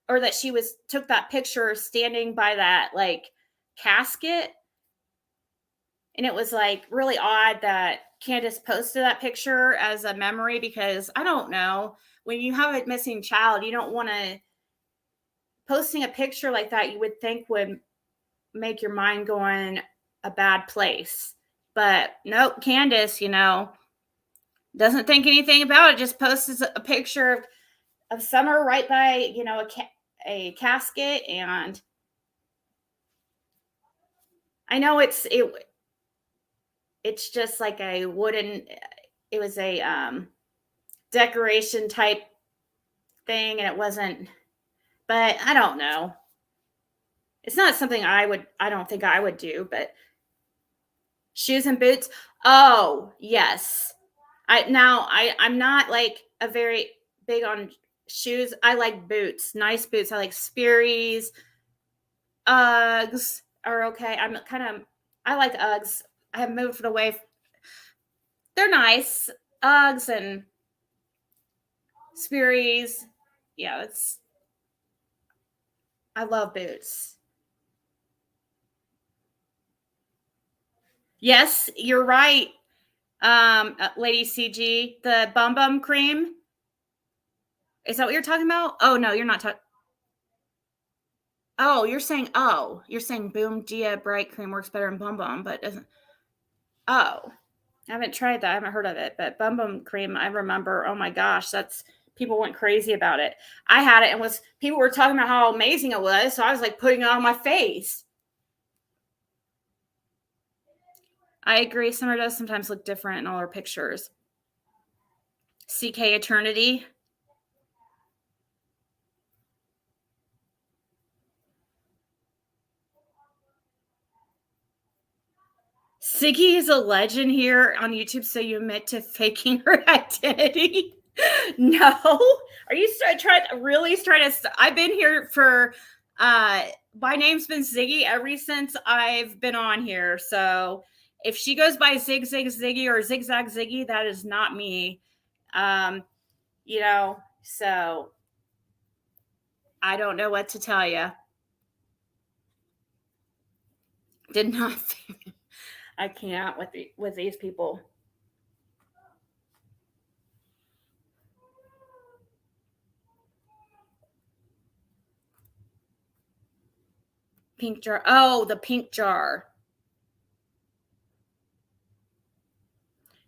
or that she was took that picture standing by that like casket. And it was like really odd that Candace posted that picture as a memory because I don't know, when you have a missing child, you don't want to posting a picture like that, you would think would make your mind go in a bad place. But nope, Candace, doesn't think anything about it, just posts a picture of Summer right by, a casket. And I know it's just like a wooden, it was a decoration type thing, and it wasn't, but I don't know. It's not something I don't think I would do, but shoes and boots. Oh, yes. I'm not like a very big on shoes. I like boots, nice boots. I like Sperry's. Uggs are okay. I like Uggs. I have moved away. They're nice. Uggs and Sperry's. Yeah, I love boots. Yes, you're right. Lady CG, the Bum Bum cream. Is that what you're talking about? Oh no, you're not talking. You're saying Boom Dia Bright Cream works better than Bum Bum, but doesn't. Oh, I haven't tried that. I haven't heard of it, but Bum Bum cream, I remember. Oh my gosh, people went crazy about it. I had it and people were talking about how amazing it was, so I was like putting it on my face. I agree. Summer does sometimes look different in all her pictures. CK Eternity. Ziggy is a legend here on YouTube, so you admit to faking her identity. No, are you trying to? I've been here for. My name's been Ziggy ever since I've been on here. So if she goes by zigzigziggy or zigzagziggy, that is not me. Um, so I don't know what to tell you. Did not. I can't with these people. Pink jar. Oh, the pink jar.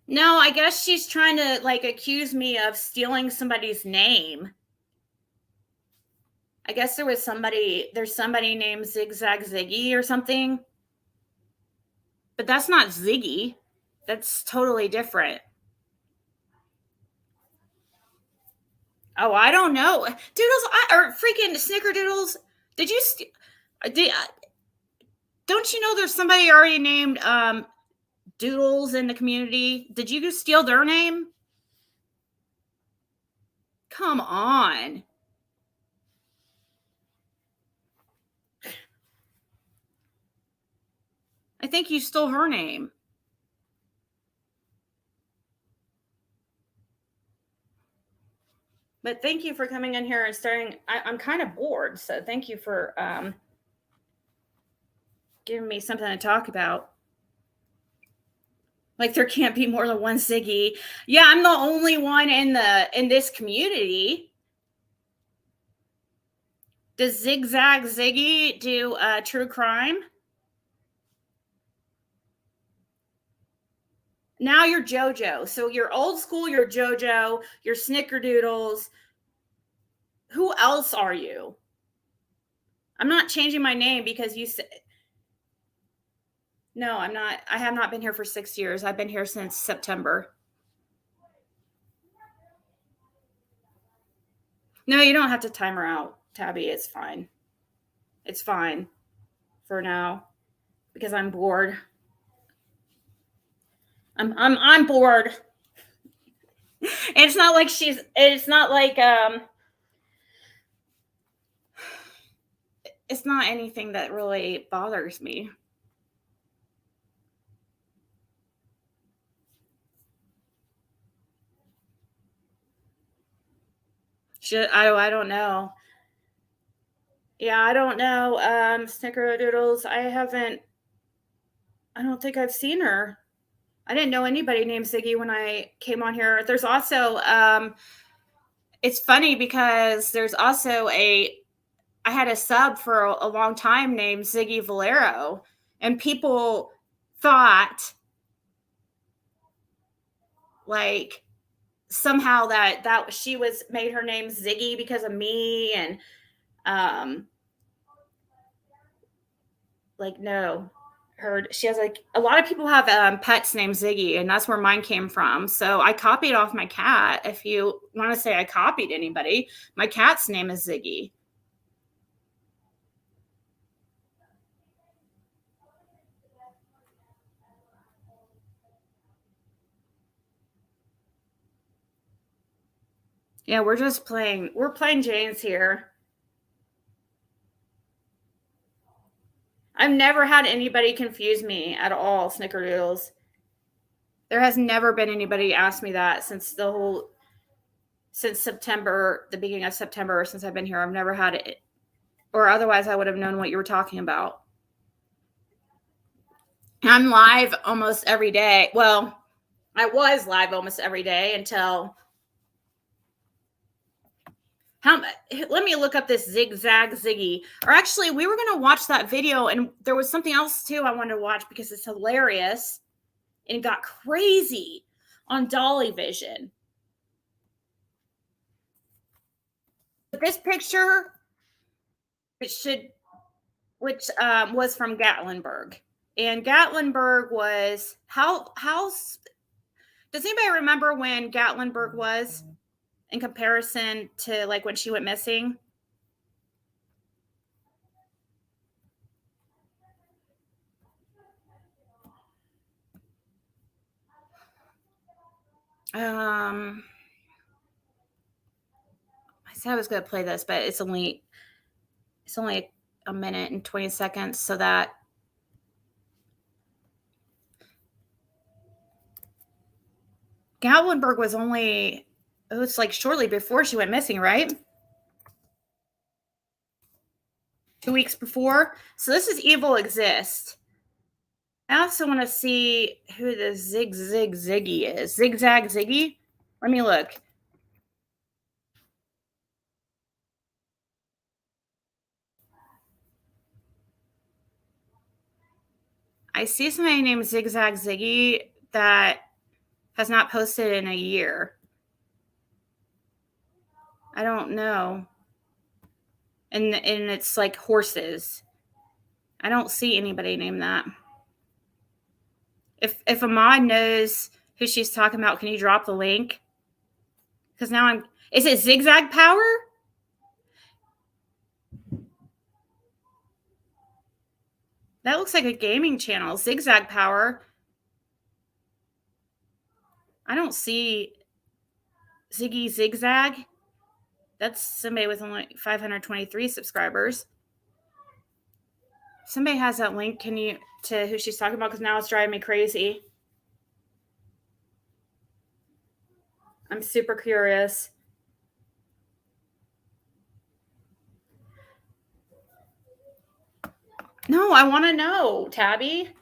No, I guess she's trying to like accuse me of stealing somebody's name. I guess there's somebody named Zigzag Ziggy or something. But that's not Ziggy. That's totally different. Oh, I don't know. Or freaking snickerdoodles. Did you don't you know there's somebody already named Doodles in the community? Did you just steal their name? Come on. I think you stole her name. But thank you for coming in here and starting. I'm kind of bored, so thank you for giving me something to talk about. Like there can't be more than one Ziggy. Yeah, I'm the only one in this community. Does Zigzag Ziggy do true crime? Now you're JoJo. So you're old school, you're JoJo, you're Snickerdoodles. Who else are you? I'm not changing my name because you said. No, I'm not. I have not been here for 6 years. I've been here since September. No, you don't have to time her out, Tabby. It's fine. It's fine for now. because I'm bored. I'm bored. It's not like it's not like it's not anything that really bothers me. I don't know. Yeah, I don't know. Snickerdoodles. I don't think I've seen her. I didn't know anybody named Ziggy when I came on here. There's also it's funny because there's also I had a sub for a long time named Ziggy Valero, and people thought like somehow that she was made her name Ziggy because of me, and like no, she has like a lot of people have pets named Ziggy, and that's where mine came from. So I copied off my cat. If you want to say I copied anybody, my cat's name is Ziggy. Yeah, we're playing Jane's here. I've never had anybody confuse me at all, Snickerdoodles. There has never been anybody ask me that since September, the beginning of September, since I've been here. I've never had it, or otherwise I would have known what you were talking about. I'm live almost every day. Well, I was live almost every day until let me look up this zigzigziggy. Or actually, we were going to watch that video, and there was something else too I wanted to watch because it's hilarious and it got crazy on Dolly Vision. But this picture, which was from Gatlinburg, and Gatlinburg was how does anybody remember when Gatlinburg was in comparison to like when she went missing? I said I was going to play this, but it's only a minute and 20 seconds, so that Gatlinburg was it was like shortly before she went missing, right? 2 weeks before. So this is Evil Exist. I also want to see who the zigzigziggy is. Zigzagziggy? Let me look. I see somebody named Zigzagziggy that has not posted in a year. I don't know. And it's like horses. I don't see anybody named that. If Ahmad knows who she's talking about, can you drop the link? Because now is it Zigzag Power? That looks like a gaming channel. Zigzag Power. I don't see Ziggy Zigzag. That's somebody with only 523 subscribers. If somebody has that link, can you to who she's talking about? Because now it's driving me crazy. I'm super curious. No, I want to know, Tabby.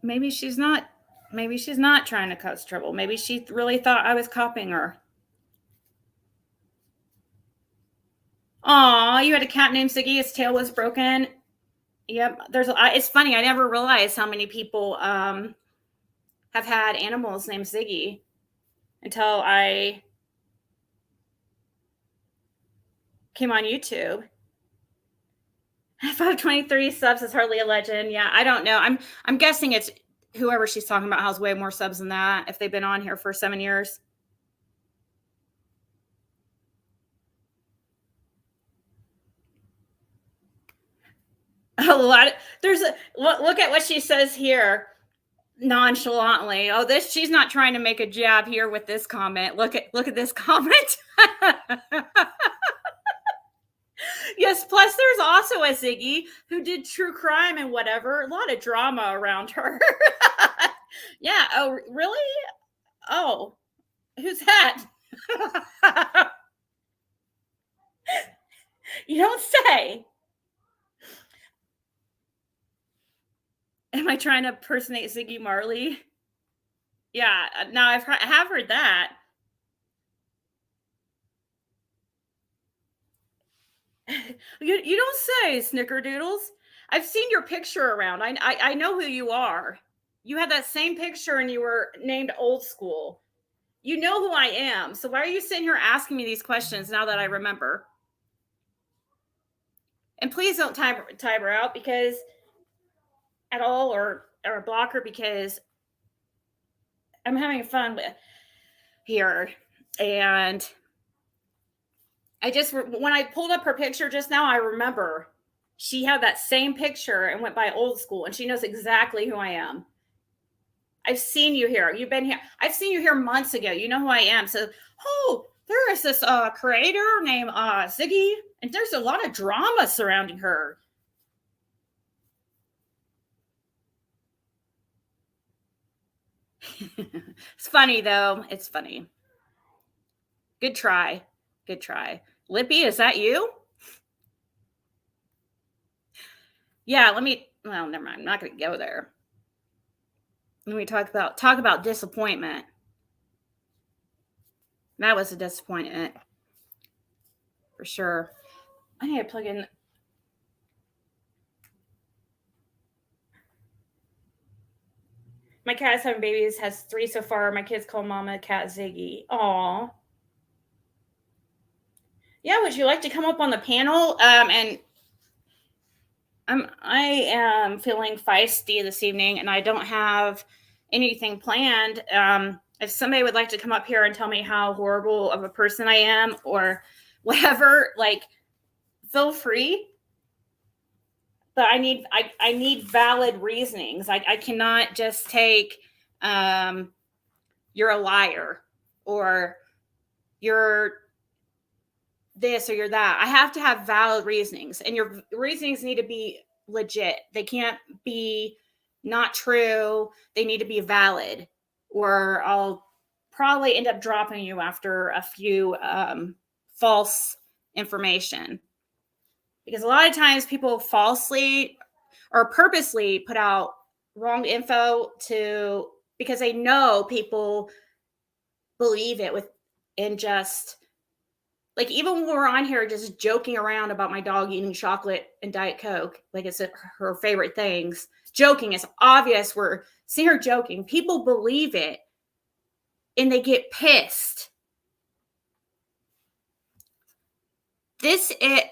Maybe she's not trying to cause trouble. Maybe she really thought I was copying her. Aw, you had a cat named Ziggy. Its tail was broken. Yep. It's funny. I never realized how many people have had animals named Ziggy until I came on YouTube. 523 subs is hardly a legend. Yeah, I don't know. I'm guessing it's whoever she's talking about has way more subs than that if they've been on here for 7 years. A lot. There's a look at what she says here nonchalantly. Oh, this she's not trying to make a jab here with this comment. Look at this comment. Yes, plus there's also a Ziggy who did true crime and whatever. A lot of drama around her. Yeah. Oh, really? Oh, who's that? You don't say. Am I trying to impersonate Ziggy Marley? Yeah. Now I have heard that. You don't say, Snickerdoodles. I've seen your picture around. I know who you are. You had that same picture and you were named Old School. You know who I am. So why are you sitting here asking me these questions now that I remember? And please don't time her out because at all or block her because I'm having fun with here. And I just when I pulled up her picture just now, I remember she had that same picture and went by Old School, and she knows exactly who I am. I've seen you here. You've been here. I've seen you here months ago. You know who I am. So, oh, there is this creator named Ziggy, and there's a lot of drama surrounding her. It's funny though. It's funny. Good try. Good try. Lippy, is that you? Yeah, well, never mind. I'm not going to go there. Let me talk about disappointment. That was a disappointment. For sure. I need to plug in. My cat's having babies, has 3 so far. My kids call Mama Cat Ziggy. Aw. Yeah, would you like to come up on the panel? And I am feeling feisty this evening, and I don't have anything planned. If somebody would like to come up here and tell me how horrible of a person I am, or whatever, like, feel free. But I need valid reasonings. I cannot just take you're a liar or you're this or you're that. I have to have valid reasonings, and your reasonings need to be legit. They can't be not true. They need to be valid, or I'll probably end up dropping you after a few false information. Because a lot of times people falsely or purposely put out wrong info because they know people believe it and just like, even when we're on here just joking around about my dog eating chocolate and Diet Coke, like it's her favorite things, joking, it's obvious we're seeing her joking. People believe it and they get pissed.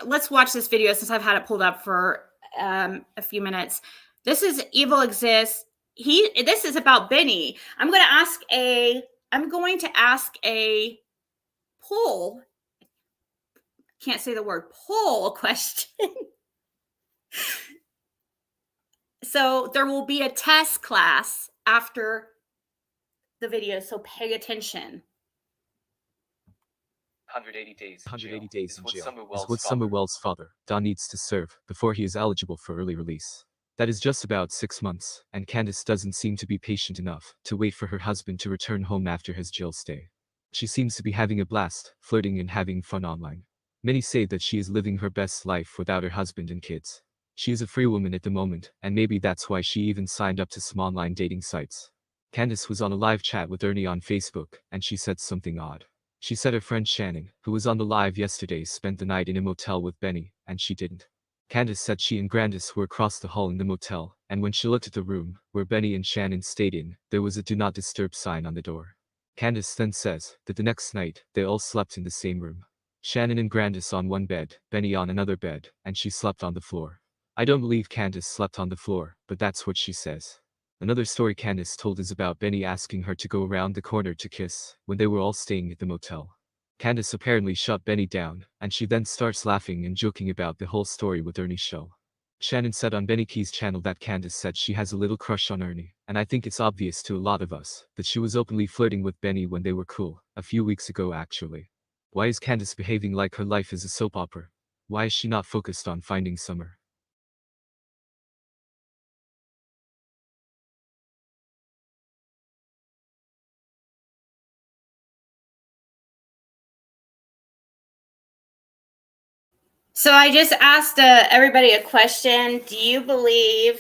Let's watch this video since I've had it pulled up for a few minutes. This is Evil Exists. This is about Benny. I'm going to ask a poll. Can't say the word poll question. So there will be a test class after the video, so pay attention. 180 days. 180 days in jail is what Summerwell's father, Don, needs to serve before he is eligible for early release. That is just about 6 months, and Candace doesn't seem to be patient enough to wait for her husband to return home after his jail stay. She seems to be having a blast, flirting and having fun online. Many say that she is living her best life without her husband and kids. She is a free woman at the moment, and maybe that's why she even signed up to some online dating sites. Candace was on a live chat with Ernie on Facebook, and she said something odd. She said her friend Shannon, who was on the live yesterday, spent the night in a motel with Benny, and she didn't. Candace said she and Grandis were across the hall in the motel, and when she looked at the room where Benny and Shannon stayed in, there was a "Do Not Disturb" sign on the door. Candace then says that the next night, they all slept in the same room. Shannon and Grandis on one bed, Benny on another bed, and she slept on the floor. I don't believe Candace slept on the floor, but that's what she says. Another story Candace told is about Benny asking her to go around the corner to kiss when they were all staying at the motel. Candace apparently shut Benny down, and she then starts laughing and joking about the whole story with Ernie's show. Shannon said on Benny Key's channel that Candace said she has a little crush on Ernie, and I think it's obvious to a lot of us that she was openly flirting with Benny when they were cool, a few weeks ago actually. Why is Candace behaving like her life is a soap opera? Why is she not focused on finding Summer? So I just asked everybody a question. Do you believe?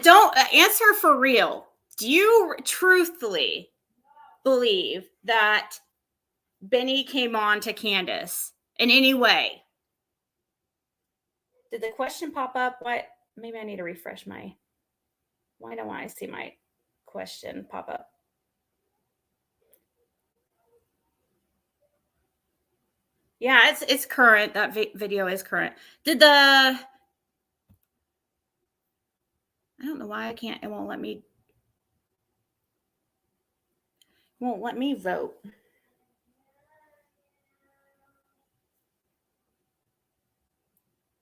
Don't answer for real. Do you truthfully believe that Benny came on to Candace in any way? Did the question pop up? What? Maybe I need to refresh my. Why don't I see my question pop up? Yeah, it's current. That video is current. Did the? I don't know why I can't. It won't let me. Won't let me vote.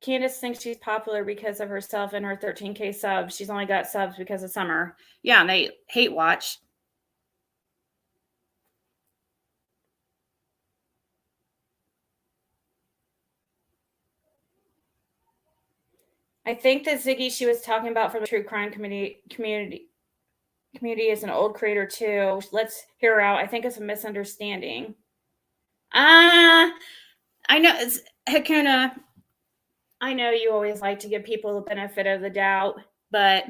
Candace thinks she's popular because of herself and her 13K subs. She's only got subs because of Summer. Yeah, and they hate watch. I think that Ziggy she was talking about from the true crime community is an old creator too. Let's hear her out. I think it's a misunderstanding. I know it's Hakuna. I know you always like to give people the benefit of the doubt, but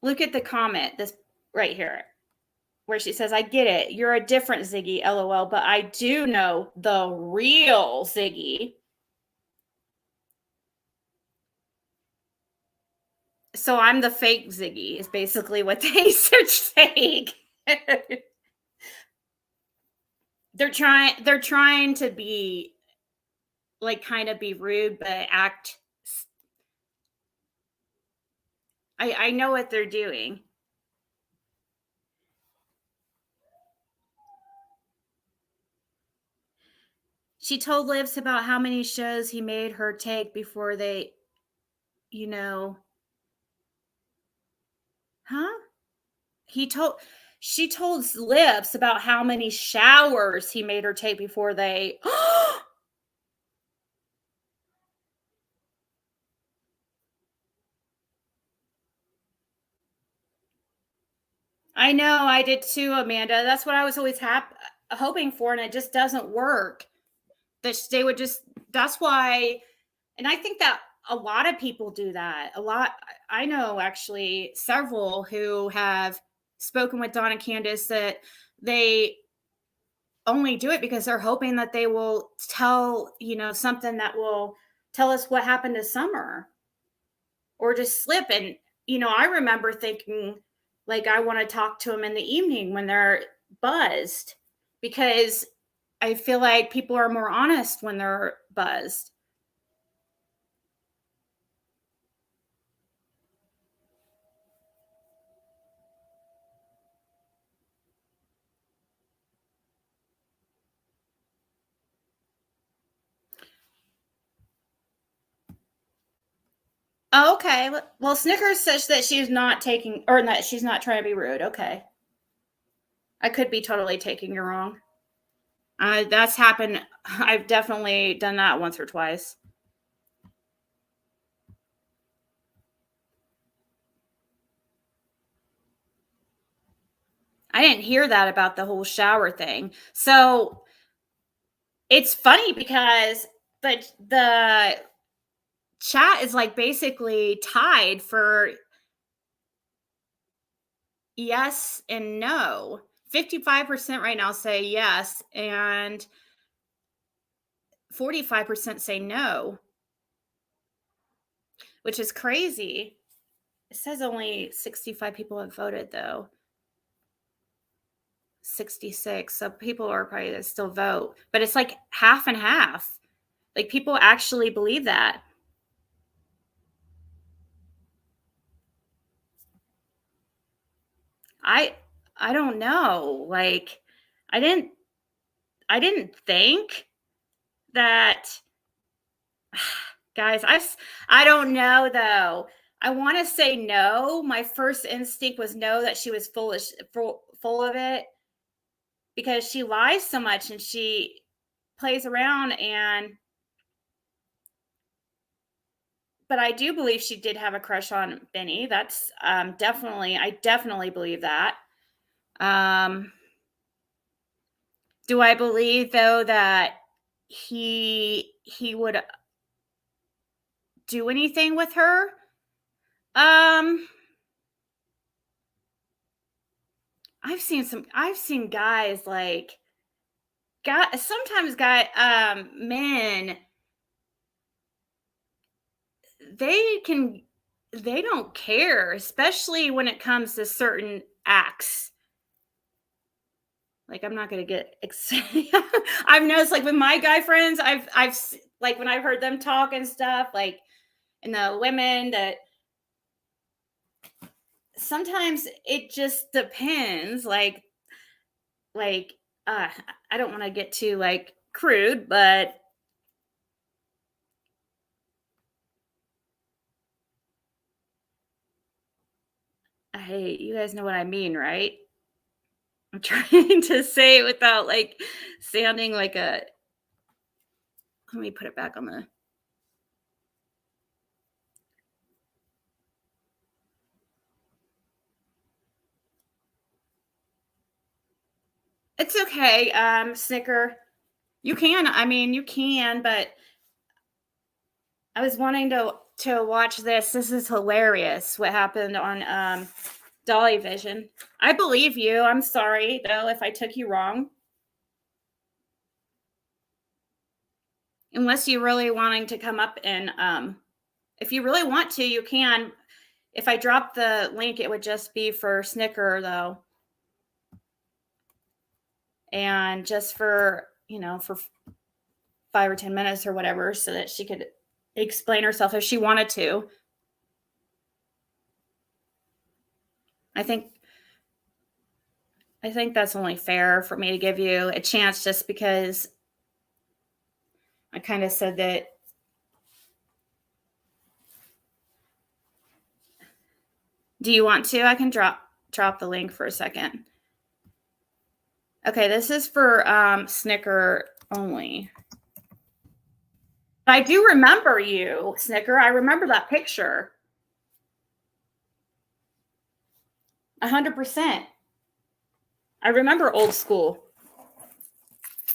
look at the comment this right here where she says, I get it. You're a different Ziggy, LOL, but I do know the real Ziggy. So I'm the fake Ziggy is basically what they saying. They're trying to be like kind of be rude, but act. I know what they're doing. She told Lips about how many shows he made her take before they, huh? She told Lips about how many showers he made her take before they. I know, I did too, Amanda. That's what I was always hoping for, and it just doesn't work. That they would just. That's why, and I think that a lot of people do that. A lot. I know actually several who have spoken with Don and Candace that they only do it because they're hoping that they will tell something that will tell us what happened to Summer, or just slip. And I remember thinking like I want to talk to them in the evening when they're buzzed, because I feel like people are more honest when they're buzzed. Oh, okay. Well, Snickers says that she's not taking, or that she's not trying to be rude. Okay. I could be totally taking you wrong. That's happened. I've definitely done that once or twice. I didn't hear that about the whole shower thing. So it's funny because the chat is like basically tied for yes and no. 55% right now say yes, and 45% say no, which is crazy. It says only 65 people have voted, though. 66. So people are probably going to still vote, but it's like half and half. Like people actually believe that. I don't know. Like I didn't I didn't think that guys, I don't know though. I want to say no. My first instinct was no, that she was full of it, because she lies so much and she plays around. But I do believe she did have a crush on Benny. That's I definitely believe that. Um, do I believe though that he would do anything with her? Um, I've seen guys like sometimes men, they can they don't care, especially when it comes to certain acts. Like, I'm not gonna get excited. I've noticed, like, with my guy friends, like, when I've heard them talk and stuff, like, and the women that sometimes it just depends, like, uh, I don't wanna get too, like, crude, but hey, you guys know what I mean, right? I'm trying to say it without, like, sounding like a let me put it back on the it's okay, Snicker. You can, but I was wanting to watch this. This is hilarious what happened on Dolly Vision. I believe you. I'm sorry though if I took you wrong. Unless you really wanting to come up and if you really want to, you can. If I drop the link, it would just be for Snicker though. And just for, for 5 or 10 minutes or whatever, so that she could explain herself if she wanted to. I think I think that's only fair for me to give you a chance, just because I kind of said that. Do you want to? I can drop the link for a second. Okay, this is for Snicker only. I do remember you, Snicker. I remember that picture. 100%. I remember old school.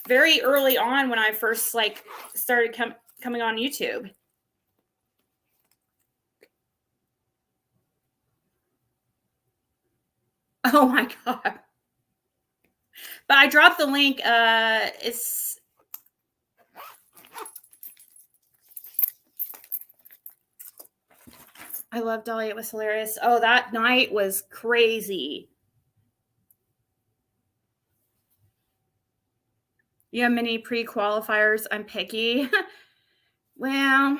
Very early on when I first started coming on YouTube. Oh my god. But I dropped the link. I love Dolly. It was hilarious. Oh, that night was crazy. You have many pre-qualifiers. I'm picky. Well,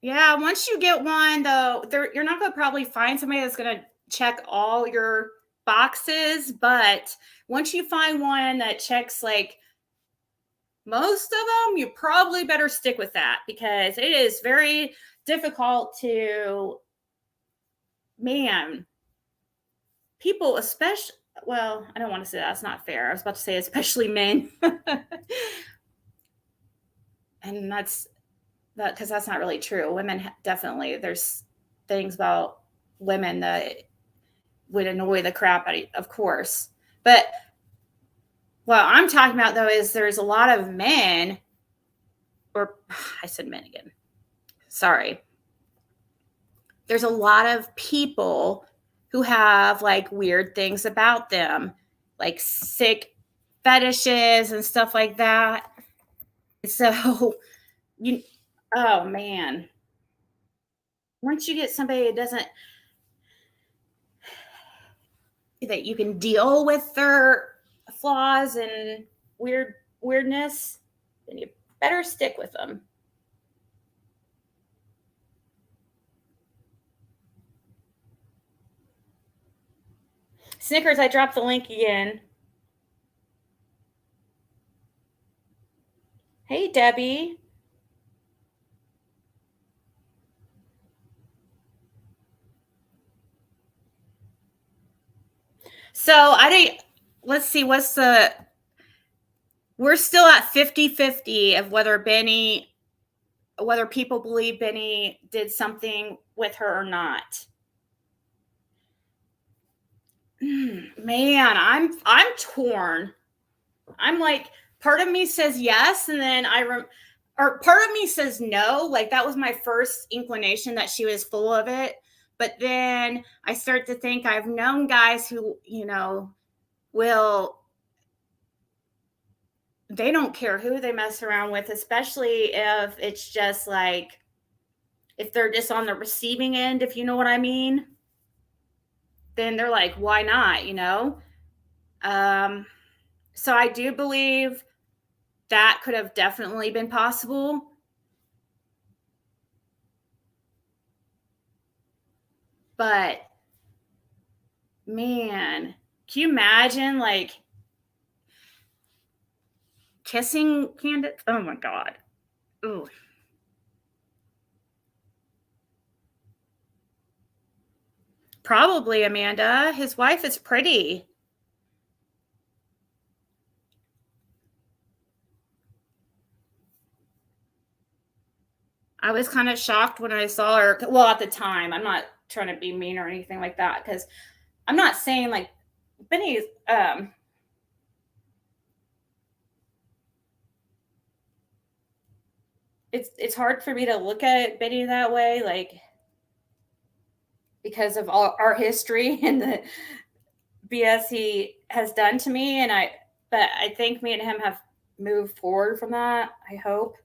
yeah. Once you get one, though, you're not going to probably find somebody that's going to check all your boxes. But once you find one that checks like most of them, you probably better stick with that, because it is very difficult to, man, people, especially, well, I don't want to say that's not fair. I was about to say especially men. And that's that, because that's not really true. Women definitely, there's things about women that would annoy the crap out of course. But what I'm talking about though is there's a lot of men, or I said men again. Sorry. There's a lot of people who have like weird things about them, like sick fetishes and stuff like that. So you oh man. Once you get somebody that doesn't that you can deal with their flaws and weirdness, then you better stick with them. Snickers, I dropped the link again. Debbie. So let's see, we're still at 50-50 of whether people believe Benny did something with her or not. Man, I'm torn. I'm like, part of me says yes, and then or part of me says no. Like, that was my first inclination that she was full of it. But then I start to think I've known guys who, they don't care who they mess around with, especially if it's just like, if they're just on the receiving end, if you know what I mean, then they're like, why not, So I do believe that could have definitely been possible. But man, can you imagine like kissing Candace? Oh my God. Ooh. Probably, Amanda. His wife is pretty. I was kind of shocked when I saw her. Well, at the time, I'm not trying to be mean or anything like that, because I'm not saying like Benny's it's hard for me to look at Benny that way, like, because of all our history and the BS he has done to me, but I think me and him have moved forward from that, I hope.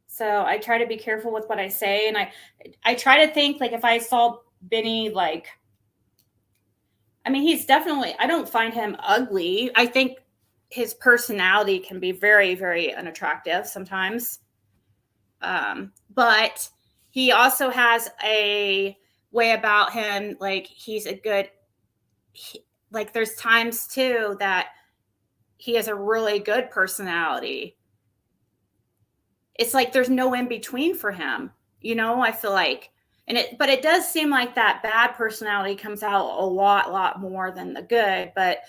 So I try to be careful with what I say, and I try to think, like, if I saw Benny, like, I mean, he's definitely, I don't find him ugly. I think his personality can be very, very unattractive sometimes. But he also has a way about him, like, he's a good, like, there's times too that he has a really good personality. It's like there's no in between for him, I feel like. But it does seem like that bad personality comes out a lot more than the good. But,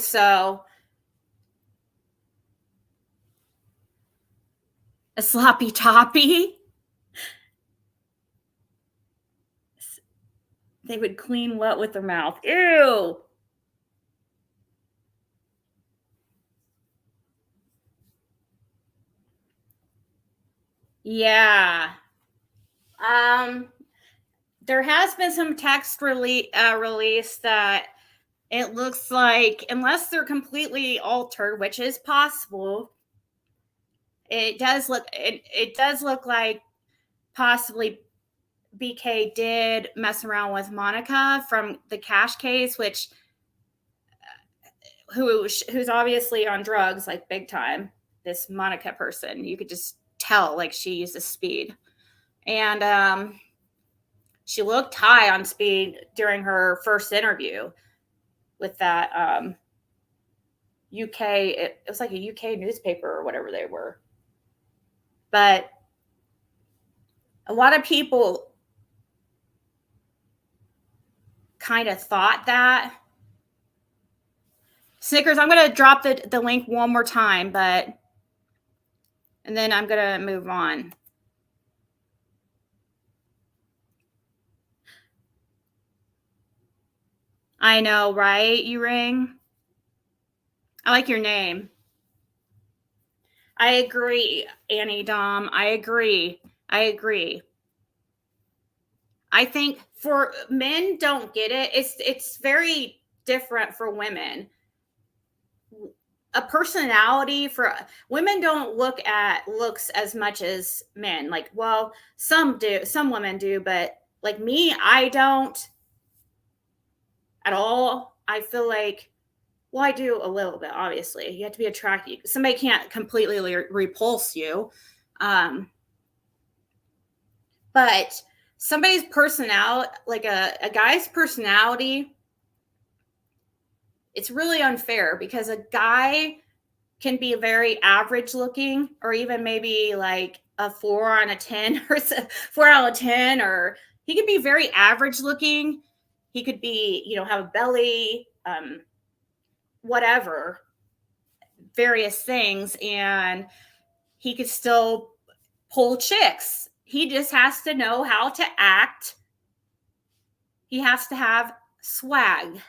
so a sloppy toppy. They would clean what with their mouth? Ew. Yeah. There has been some text release that it looks like, unless they're completely altered, which is possible, it does look like possibly BK did mess around with Monica from the Cash case, which who's obviously on drugs, like, big time. This Monica person, you could just tell, like, she uses speed, and she looked high on speed during her first interview with that UK. It was like a UK newspaper or whatever they were. But a lot of people kind of thought that. Snickers, I'm going to drop the link one more time, and then I'm going to move on. I know, right? You ring. I like your name. I agree, Annie Dom. I agree. I think for men don't get it. It's very different for women. A personality for women don't look at looks as much as men. Like, well, some do, some women do, but like me, I don't at all. I feel like, well, I do a little bit, obviously. You have to be attractive. Somebody can't completely repulse you. But somebody's personality, like a guy's personality, It's really unfair because a guy can be very average looking, or even maybe like a 4 on a 10 or 4 out of 10, or he could be very average looking. He could be, have a belly, whatever, various things, and he could still pull chicks. He just has to know how to act. He has to have swag.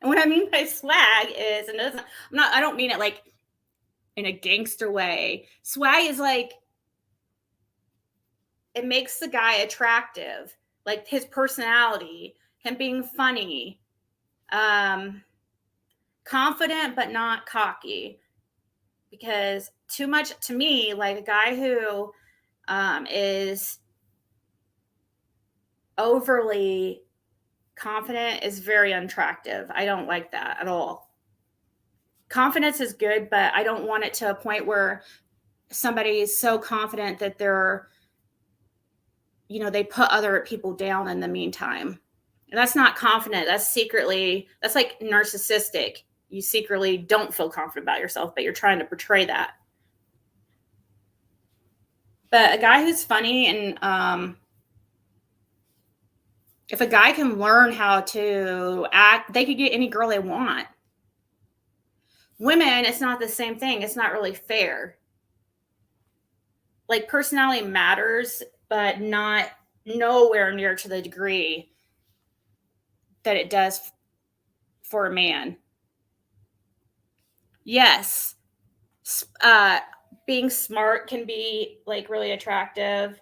And what I mean by swag is, and I don't mean it like in a gangster way. Swag is like, it makes the guy attractive, like his personality, him being funny, confident but not cocky. Because too much, to me, like a guy who is overly confident is very unattractive. I don't like that at all. Confidence is good, but I don't want it to a point where somebody is so confident that they're, they put other people down in the meantime. And that's not confident. That's like narcissistic. You secretly don't feel confident about yourself, but you're trying to portray that. But a guy who's funny, and if a guy can learn how to act, they could get any girl they want. Women, it's not the same thing. It's not really fair. Like, personality matters, but not nowhere near to the degree that it does for a man. Yes, being smart can be like really attractive.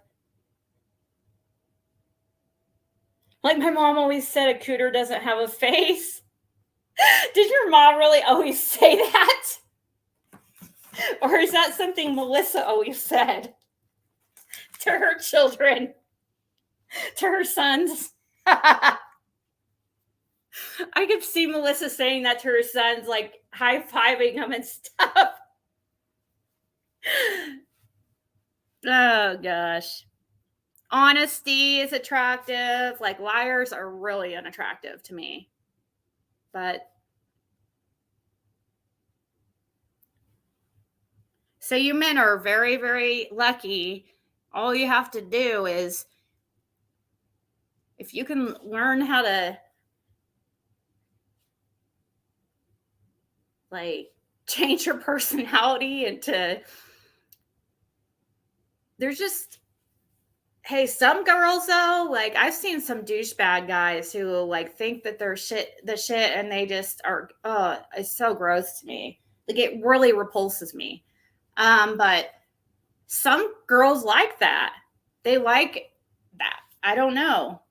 Like my mom always said, a cooter doesn't have a face. Did your mom really always say that? Or is that something Melissa always said to her children, to her sons? I could see Melissa saying that to her sons, like high-fiving them and stuff. Oh, gosh. Honesty is attractive. Like, liars are really unattractive to me. But so you men are very, very lucky. All you have to do is, if you can learn how to like change your personality into, there's just, hey, some girls though, like I've seen some douchebag guys who like think that they're the shit, and they just are, it's so gross to me. Like, it really repulses me. But some girls like that. They like that. I don't know.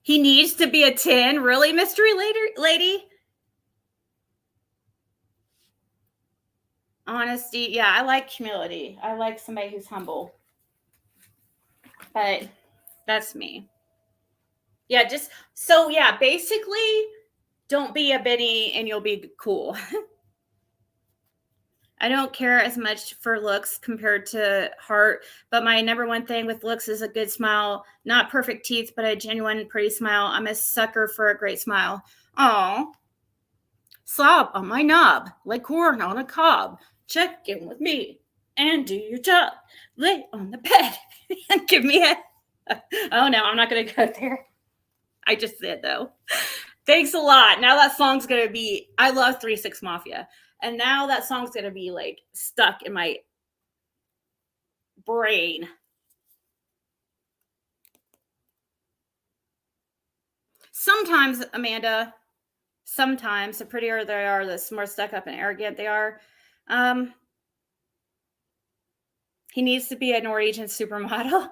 He needs to be a 10. Really, mystery lady? Honesty. Yeah, I like humility. I like somebody who's humble. But that's me. Yeah, basically, don't be a Benny and you'll be cool. I don't care as much for looks compared to heart, but my number one thing with looks is a good smile. Not perfect teeth, but a genuine, pretty smile. I'm a sucker for a great smile. Aw. Slob on my knob, like corn on a cob. Check in with me and do your job. Lay on the bed and give me a... Oh, no, I'm not going to go there. I just did, though. Thanks a lot. Now that song's going to be... I love 3 6 Mafia. And now that song's going to be, like, stuck in my brain. Sometimes, Amanda, the prettier they are, the more stuck up and arrogant they are. He needs to be a Norwegian supermodel.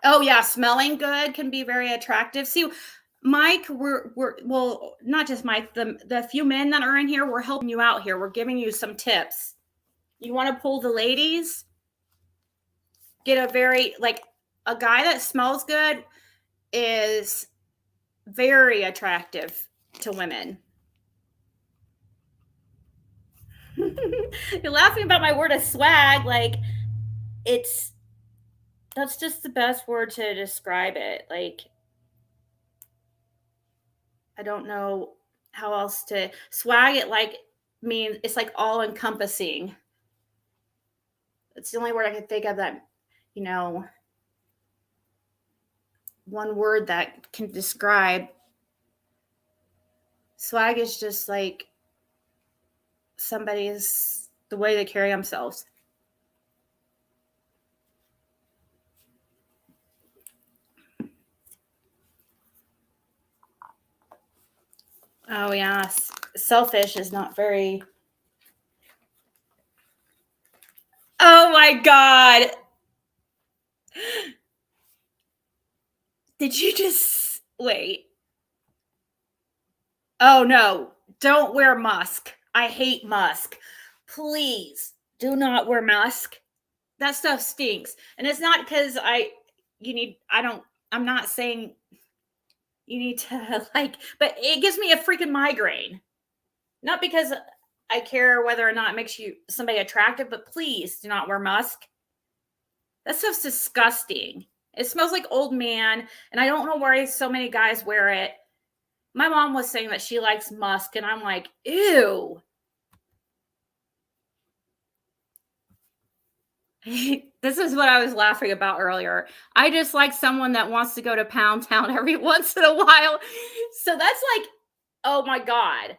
Oh, yeah, smelling good can be very attractive. See, Mike, we're well, not just Mike, the few men that are in here, we're helping you out here. We're giving you some tips. You want to pull the ladies? Get a guy that smells good is very attractive to women. You're laughing about my word of swag, like it's That's just the best word to describe it. Like, I don't know how else to swag it. Like, means it's like all encompassing. It's the only word I can think of that, you know, one word that can describe. Swag is just like somebody's the way they carry themselves. Oh yeah, selfish is not very. Oh my god! Did you just wait? Oh no! Don't wear musk. I hate musk. Please do not wear musk. That stuff stinks, and it's not because You need. I don't. I'm not saying you need to like, but it gives me a freaking migraine. Not because I care whether or not it makes you somebody attractive, but please do not wear musk. That stuff's disgusting. It smells like old man, and I don't know why so many guys wear it. My mom was saying that she likes musk, and I'm like, ew. This is what I was laughing about earlier. I just like someone that wants to go to Pound Town every once in a while. So that's like, oh my God.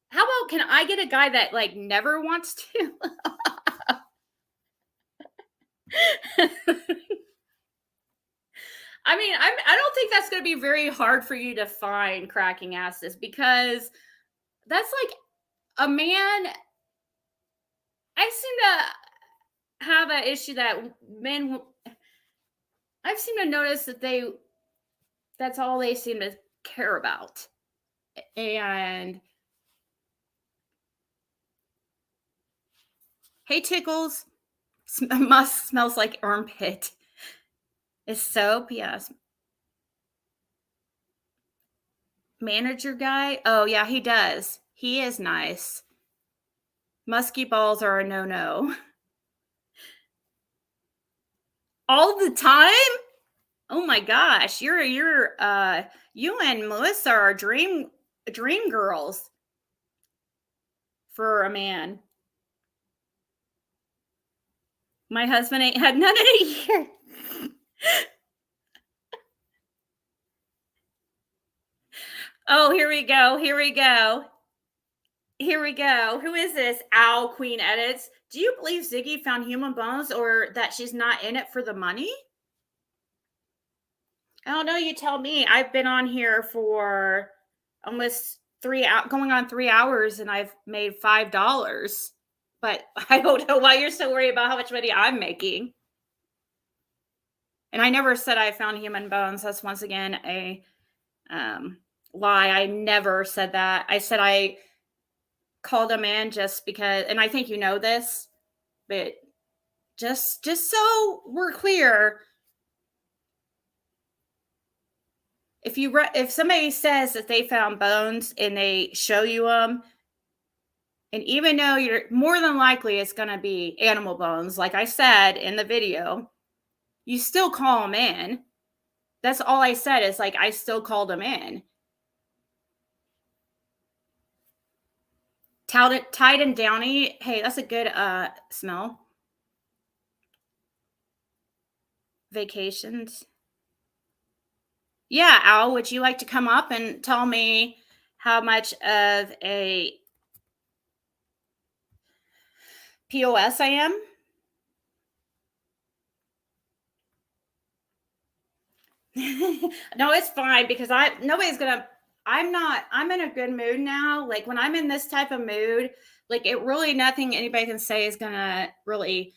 How about can I get a guy that like never wants to? I mean, I don't think that's going to be very hard for you to find cracking asses because that's like a man. I seem to have an issue that men. I've seemed to notice that that's all they seem to care about. And hey, Tickles, musk smells like armpit. Is soap? Yes. Manager guy? Oh, yeah, he does. He is nice. Musky balls are a no-no. All the time? Oh my gosh, you and Melissa are dream girls for a man. My husband ain't had none in a year. Oh, here we go. Here we go. Here we go. Who is this? Owl Queen Edits. Do you believe Ziggy found human bones or that she's not in it for the money? I don't know. You tell me. I've been on here for almost going on 3 hours, and I've made $5. But I don't know why you're so worried about how much money I'm making. And I never said I found human bones. That's once again a lie. I never said that. I said I called them in just because, and I think you know this, but just so we're clear, if somebody says that they found bones and they show you them, and even though you're more than likely it's going to be animal bones, like I said in the video, you still call them in. That's all I said is like I still called them in. Tied and downy. Hey, that's a good smell. Vacations. Yeah, Al, would you like to come up and tell me how much of a POS I am? No, it's fine because I'm in a good mood now. Like when I'm in this type of mood, like it really nothing anybody can say is gonna really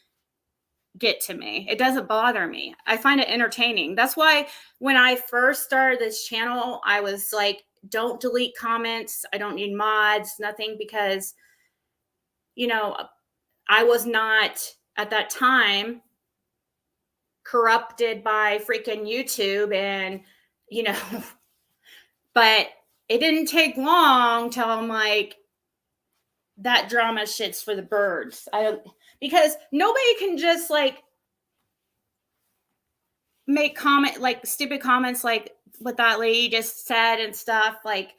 get to me. It doesn't bother me. I find it entertaining. That's why when I first started this channel, I was like, don't delete comments. I don't need mods, nothing, because I was not at that time corrupted by freaking YouTube and but it didn't take long till I'm like, that drama shit's for the birds. Because nobody can just like make stupid comments like what that lady just said and stuff, like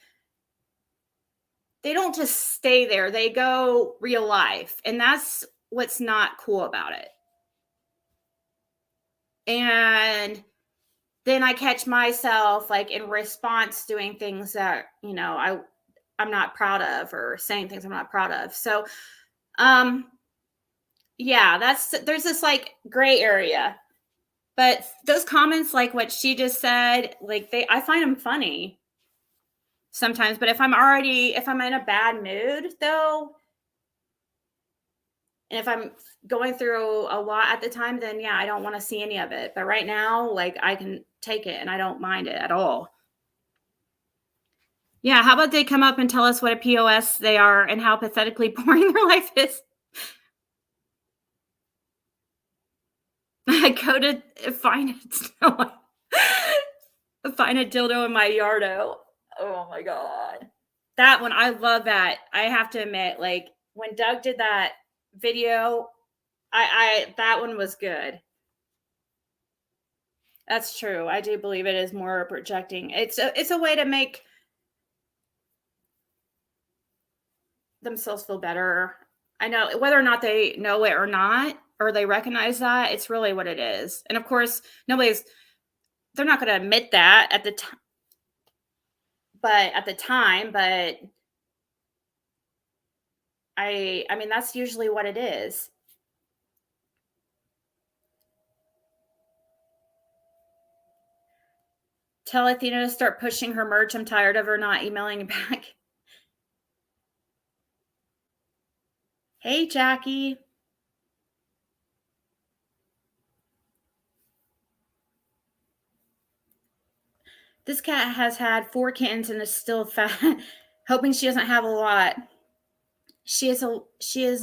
they don't just stay there. They go real life. And that's what's not cool about it. And then I catch myself like in response doing things that, I'm not proud of, or saying things I'm not proud of. So, yeah, there's this like gray area. But those comments, like what she just said, like I find them funny sometimes. But if I'm in a bad mood though, and if I'm going through a lot at the time, then yeah, I don't want to see any of it. But right now, like I can take it and I don't mind it at all. Yeah, how about they come up and tell us what a POS they are and how pathetically boring their life is? I go to find it. Find a dildo in my yardo. Oh my god. That one, I love that. I have to admit, like when Doug did that video, I that one was good. That's true. I do believe it is more projecting. It's a way to make themselves feel better. I know whether or not they know it or not, or they recognize that, it's really what it is. And of course, they're not going to admit that at the time, but I mean, that's usually what it is. Tell Athena to start pushing her merch. I'm tired of her not emailing back. Hey, Jackie. This cat has had 4 kittens and is still fat. Hoping she doesn't have a lot. She is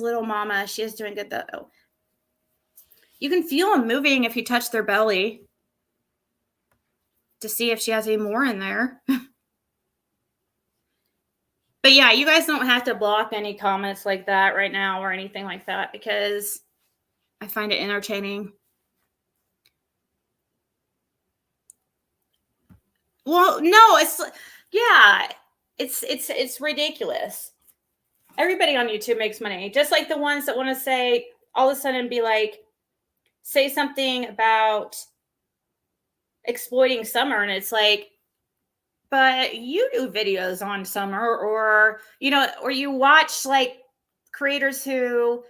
little mama. She is doing good though. You can feel them moving if you touch their belly to see if she has any more in there. But yeah, you guys don't have to block any comments like that right now or anything like that because I find it entertaining. Well, no, it's ridiculous. Everybody on YouTube makes money, just like the ones that want to say all of a sudden be like, say something about exploiting summer, and it's like, but you do videos on summer, or or you watch like creators who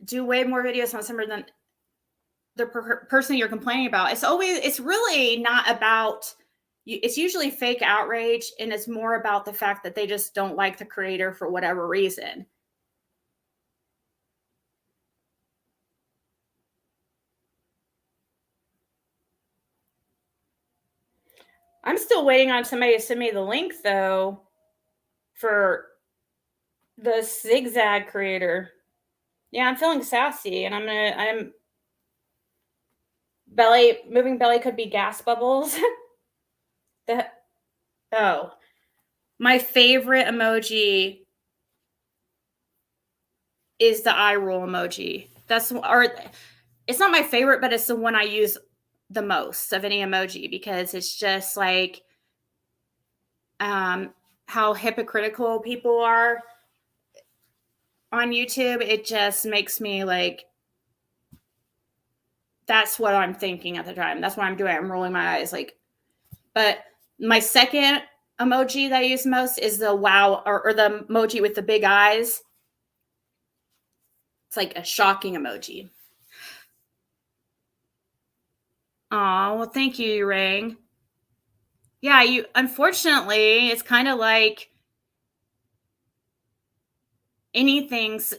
do way more videos on summer than the person you're complaining about. It's really not about you. It's usually fake outrage, and it's more about the fact that they just don't like the creator for whatever reason. I'm still waiting on somebody to send me the link though for the zigzag creator. Yeah, I'm feeling sassy, and I'm moving belly could be gas bubbles. My favorite emoji is the eye roll emoji. It's not my favorite, but it's the one I use the most of any emoji because it's just like how hypocritical people are on YouTube. It just makes me like, that's what I'm thinking at the time. That's what I'm doing. I'm rolling my eyes like, but my second emoji that I use most is the wow, or the emoji with the big eyes. It's like a shocking emoji. Oh, well, thank you, Rang. Yeah, unfortunately, it's kind of like anything's,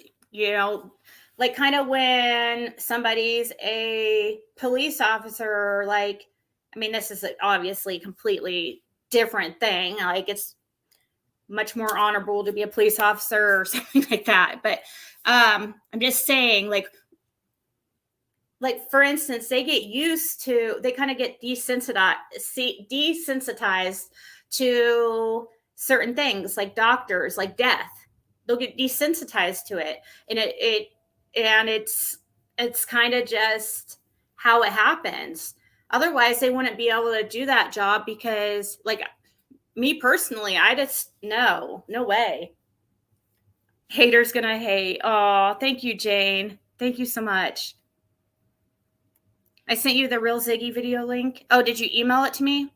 like kind of when somebody's a police officer, like, I mean, this is obviously a completely different thing. Like, it's much more honorable to be a police officer or something like that. But I'm just saying, like for instance, they kind of get desensitized to certain things, like doctors, like death. They'll get desensitized to it, and it's it's kind of just how it happens. Otherwise, they wouldn't be able to do that job because, like, me personally, I just, no way. Haters gonna hate. Oh, thank you, Jane. Thank you so much. I sent you the Real Ziggy video link. Oh, did you email it to me?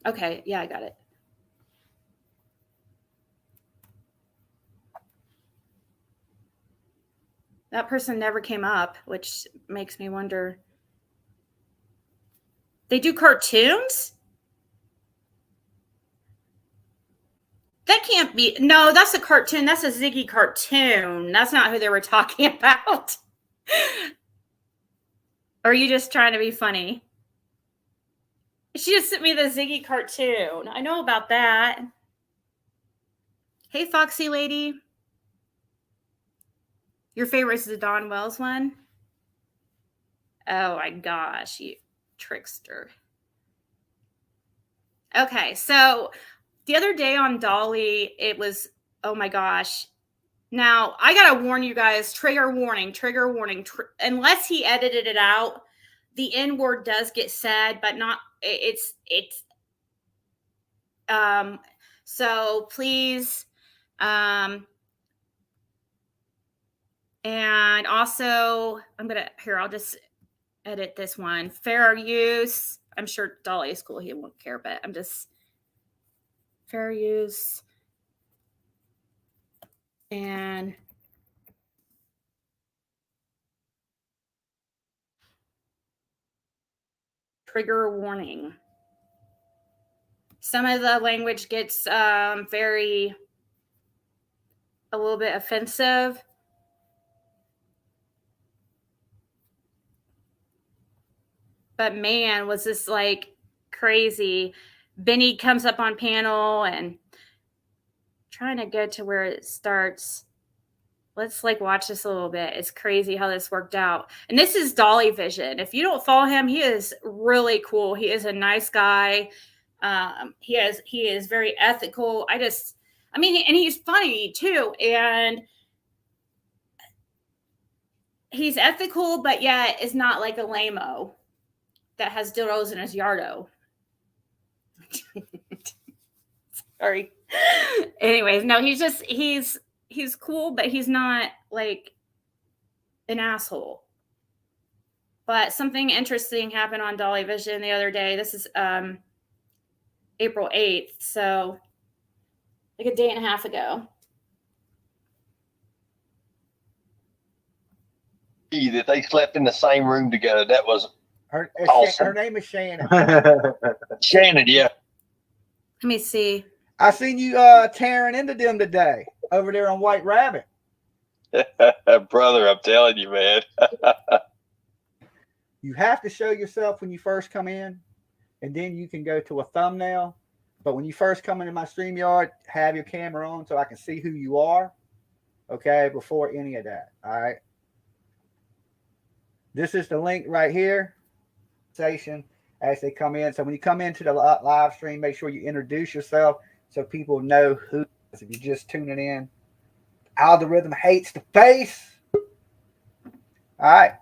Okay, yeah, I got it. That person never came up, which makes me wonder. They do cartoons? That can't be. No, that's a cartoon. That's a Ziggy cartoon. That's not who they were talking about. Or are you just trying to be funny? She just sent me the Ziggy cartoon. I know about that. Hey, Foxy Lady. Your favorite is the Dawn Wells one? Oh my gosh, you trickster. Okay, so the other day on Dolly, it was, oh my gosh. Now, I got to warn you guys, trigger warning, unless he edited it out, the N word does get said, but not, so please, and also, I'll just edit this one. Fair use. I'm sure Dolly is cool. He won't care, but I'm just fair use. And trigger warning. Some of the language gets a little bit offensive. But man, was this like crazy. Benny comes up on panel and trying to get to where it starts. Let's like watch this a little bit. It's crazy how this worked out. And this is Dolly Vision. If you don't follow him, he is really cool. He is a nice guy. He is very ethical. And he's funny too. And he's ethical, but yet is not like a lame-o that has dildos in his yardo. Sorry. Anyways, no, he's cool, but he's not like an asshole. But something interesting happened on Dolly Vision the other day. This is April 8th, so like a day and a half ago. That they slept in the same room together. That was awesome. Her name is Shannon. Shannon, yeah. Let me see. I seen you tearing into them today over there on White Rabbit. Brother, I'm telling you, man. You have to show yourself when you first come in, and then you can go to a thumbnail. But when you first come into my StreamYard, have your camera on so I can see who you are, okay, before any of that, all right? This is the link right here, station, as they come in. So when you come into the live stream, make sure you introduce yourself so people know who. If you're just tuning in, algorithm hates the face. All right.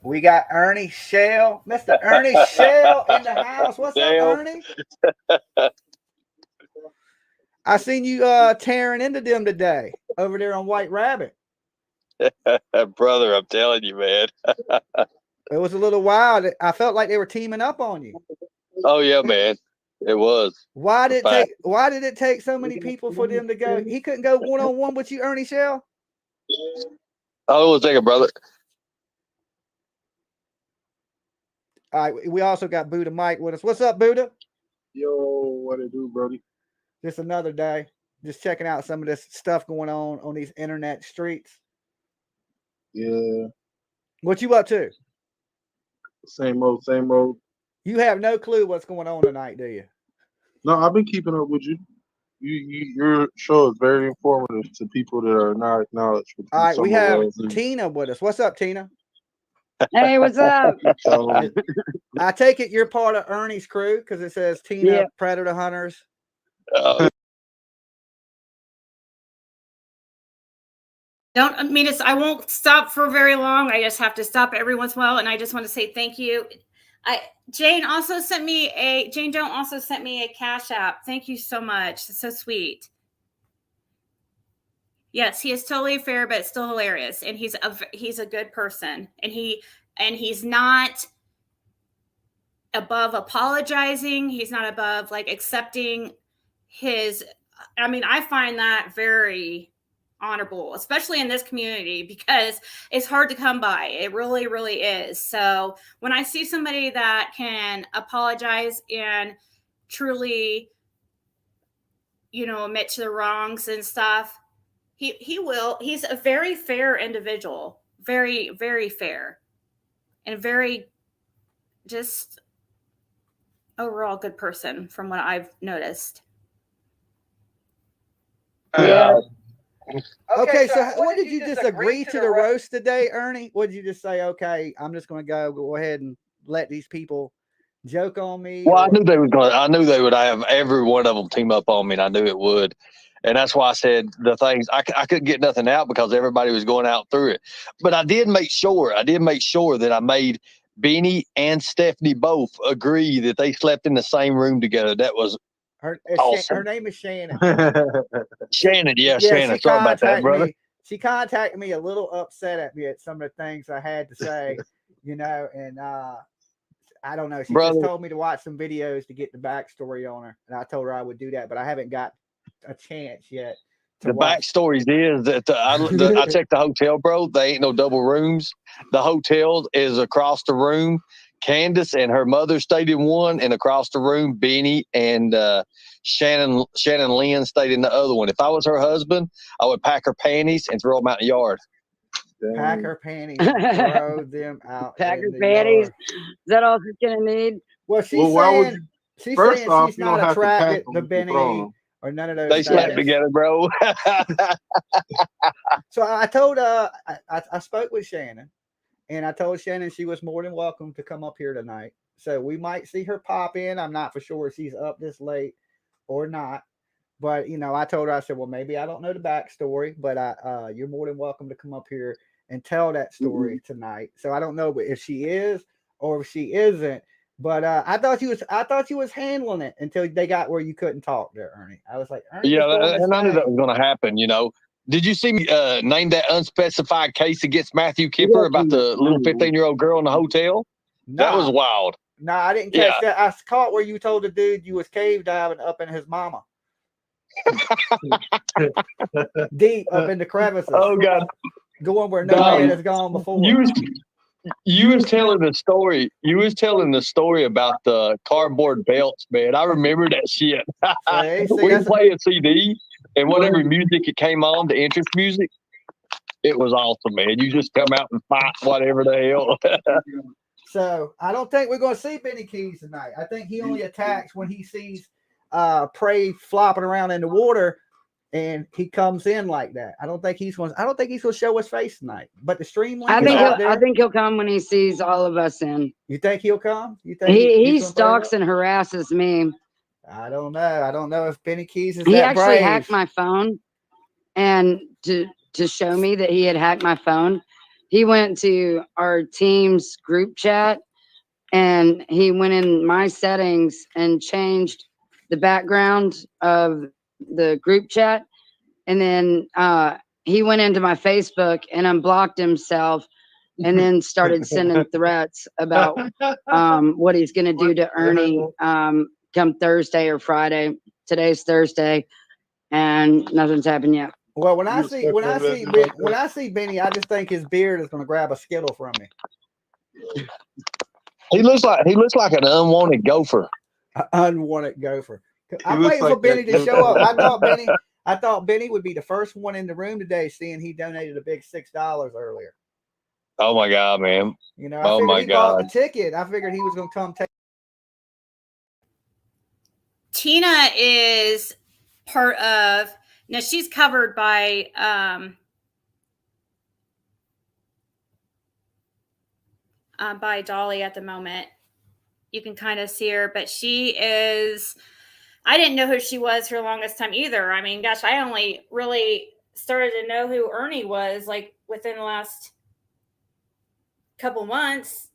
We got Ernie Shell, Mr. Ernie Shell in the house. What's up, Ernie? I seen you tearing into them today over there on White Rabbit. Brother, I'm telling you, man. It was a little wild. I felt like they were teaming up on you. Oh yeah, man. It was. Why did it take so many people for them to go? He couldn't go one-on-one with you, Ernie Shell? Oh, we'll take it, brother. All right, we also got Buddha Mike with us. What's up, Buddha? Yo, what it do, Brody? Just another day. Just checking out some of this stuff going on these internet streets. Yeah. What you up to? Same old, same old. You have no clue what's going on tonight, do you? No, I've been keeping up with you. Your show is very informative to people that are not acknowledged. All right, we have Tina with us. What's up, Tina? Hey, what's up? I take it you're part of Ernie's crew because it says Tina Predator Hunters. I won't stop for very long. I just have to stop every once in a while, and I just want to say thank you. Jane Doe also sent me a Cash App. Thank you so much. It's so sweet. Yes, he is totally fair, but still hilarious, and he's a good person, and he's not above apologizing. He's not above like accepting his. I mean, I find that very honorable, especially in this community, because it's hard to come by. It really, really is. So when I see somebody that can apologize and truly, admit to the wrongs and stuff, he will. He's a very fair individual, very, very fair, and very just overall good person from what I've noticed. Yeah. Okay, so what did you just agree to the roast today, Ernie? What did you just say? Okay, I'm just going to go ahead and let these people joke on me. Well, I knew they were going. I knew they would have every one of them team up on me, and I knew it would. And that's why I said the things. I couldn't get nothing out because everybody was going out through it. But I did make sure that I made Beanie and Stephanie both agree that they slept in the same room together. That was awesome. Her name is Shannon. Shannon, Shannon. Sorry about that, brother. She contacted me a little upset at me at some of the things I had to say, and I don't know. She just told me to watch some videos to get the backstory on her, and I told her I would do that, but I haven't got a chance yet. The backstory is that I checked the hotel, bro. They ain't no double rooms. The hotel is across the room. Candace and her mother stayed in one, and across the room, Beanie and Shannon Lynn stayed in the other one. If I was her husband, I would pack her panties and throw them out in the yard. Pack her panties, throw them out. Pack her panties. Yard. Is that all she's gonna need? Well, she's saying she's not attracted to Benny or none of those. They slept together, bro. So I told I spoke with Shannon, and I told Shannon she was more than welcome to come up here tonight. So we might see her pop in. I'm not for sure if she's up this late or not. But I told her, I said, well, maybe I don't know the backstory, but you're more than welcome to come up here and tell that story tonight. So I don't know if she is or if she isn't. But I thought you was handling it until they got where you couldn't talk there, Ernie. I was like, Ernie, yeah, and I knew that was going to happen. Did you see me name that unspecified case against Matthew Kipper about the little 15-year-old girl in the hotel? No. That was wild. No, I didn't catch that. I caught where you told the dude you was cave diving up in his mama. Deep up in the crevices. Oh God, going where no man has gone before. You was telling the story. You was telling the story about the cardboard belts, man. I remember that shit. We play a CD, and whatever music it came on, the entrance music, it was awesome, man. You just come out and fight whatever the hell. So I don't think we're going to see Benny Keys tonight. I think he only attacks when he sees prey flopping around in the water, and he comes in like that. I don't think he's going to show his face tonight. But the stream link I think he'll come when he sees all of us in. You think he'll come? You think he stalks and harasses me? I don't know. I don't know if Benny Keys is. He actually hacked my phone, and to show me that he had hacked my phone, he went to our team's group chat, and he went in my settings and changed the background of the group chat. And then he went into my Facebook and unblocked himself, and then started sending threats about what he's going to do to Ernie come Thursday or Friday. Today's Thursday, and nothing's happened yet. Well, when I see Benny, I just think his beard is going to grab a Skittle from me. He looks like an unwanted gopher. Unwanted gopher. I'm waiting for Benny to show up. I thought Benny would be the first one in the room today, seeing he donated a big $6 earlier. Oh my God, man! I figured he bought the ticket. I figured he was going to come take. Tina is part of. Now she's covered by Dolly at the moment. You can kind of see her, but she is. I didn't know who she was for the longest time either. I mean, gosh, I only really started to know who Ernie was, like within the last couple months.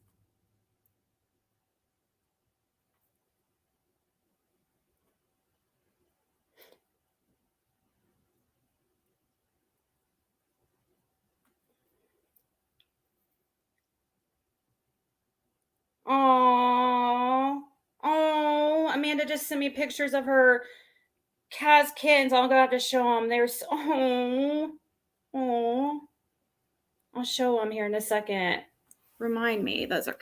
Oh, Amanda just sent me pictures of her Kaz kittens. I'll go have to show them. They're so, oh, I'll show them here in a second. Remind me, those are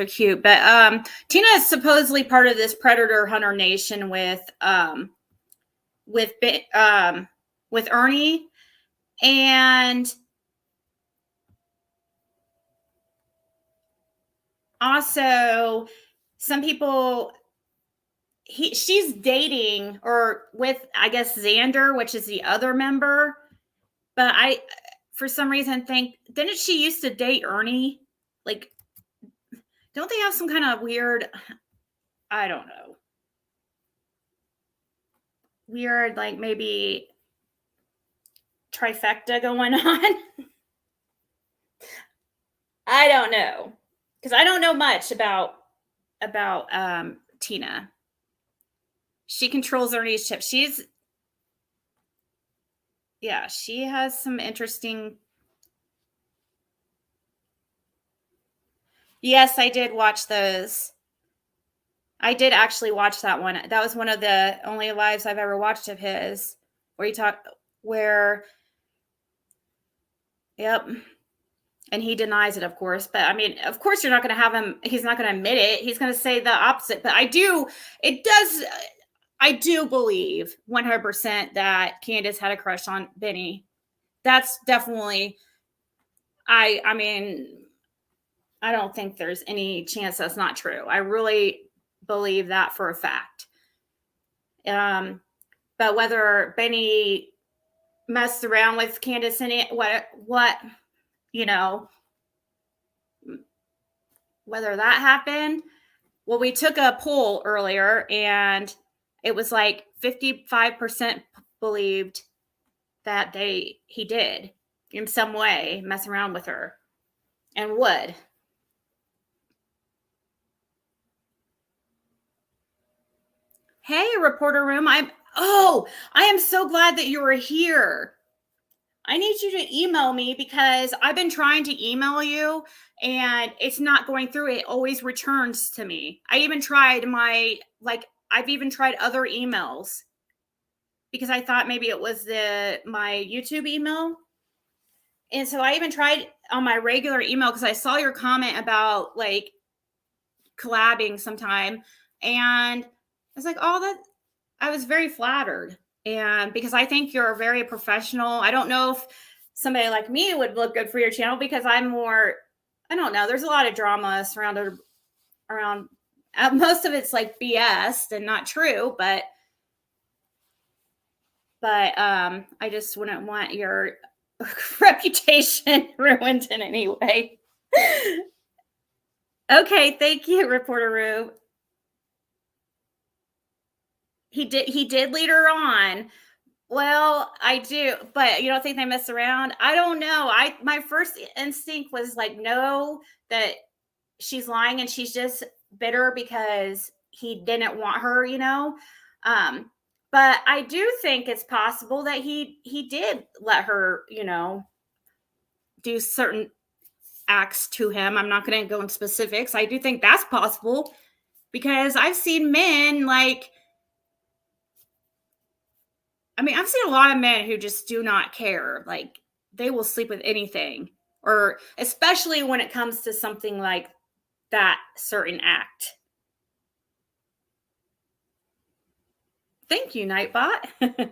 cute. But Tina is supposedly part of this predator hunter nation with Ernie, and also some people. She's dating or with, I guess, Xander, which is the other member. But I, for some reason, think, didn't she used to date Ernie? Like, don't they have some kind of weird, I don't know, weird, like maybe trifecta going on? I don't know, because I don't know much about Tina. She controls Ernie's chip. She has some interesting. Yes, I did watch those. I did actually watch that one. That was one of the only lives I've ever watched of his, yep. And he denies it, of course. But I mean, of course, you're not going to have him. He's not going to admit it. He's going to say the opposite. But I do believe 100% that Candace had a crush on Benny. That's definitely, I mean, I don't think there's any chance that's not true. I really believe that for a fact. But whether Benny messed around with Candace in it, what, you know, whether that happened. Well, we took a poll earlier and it was like 55% believed that he did in some way mess around with her and would. Hey, reporter room. I am so glad that you were here. I need you to email me because I've been trying to email you and it's not going through. It always returns to me. I even tried I've even tried other emails because I thought maybe it was my YouTube email. And so I even tried on my regular email because I saw your comment about like collabing sometime. And I was like, I was very flattered. And because I think you're very professional. I don't know if somebody like me would look good for your channel because I'm more, I don't know. There's a lot of drama surrounded around. Most of it's like BS and not true, but I just wouldn't want your reputation ruined in any way. Okay, thank you, Reporter Rube. He did lead her on. Well, I do, but you don't think they mess around? I don't know. My first instinct was like, no, that she's lying and she's just bitter because he didn't want her, you know. But I do think it's possible that he did let her, you know, do certain acts to him. I'm not going to go into specifics. I do think that's possible because I've seen men like, I mean, I've seen a lot of men who just do not care. Like they will sleep with anything, or especially when it comes to something like that certain act. Thank you, Nightbot.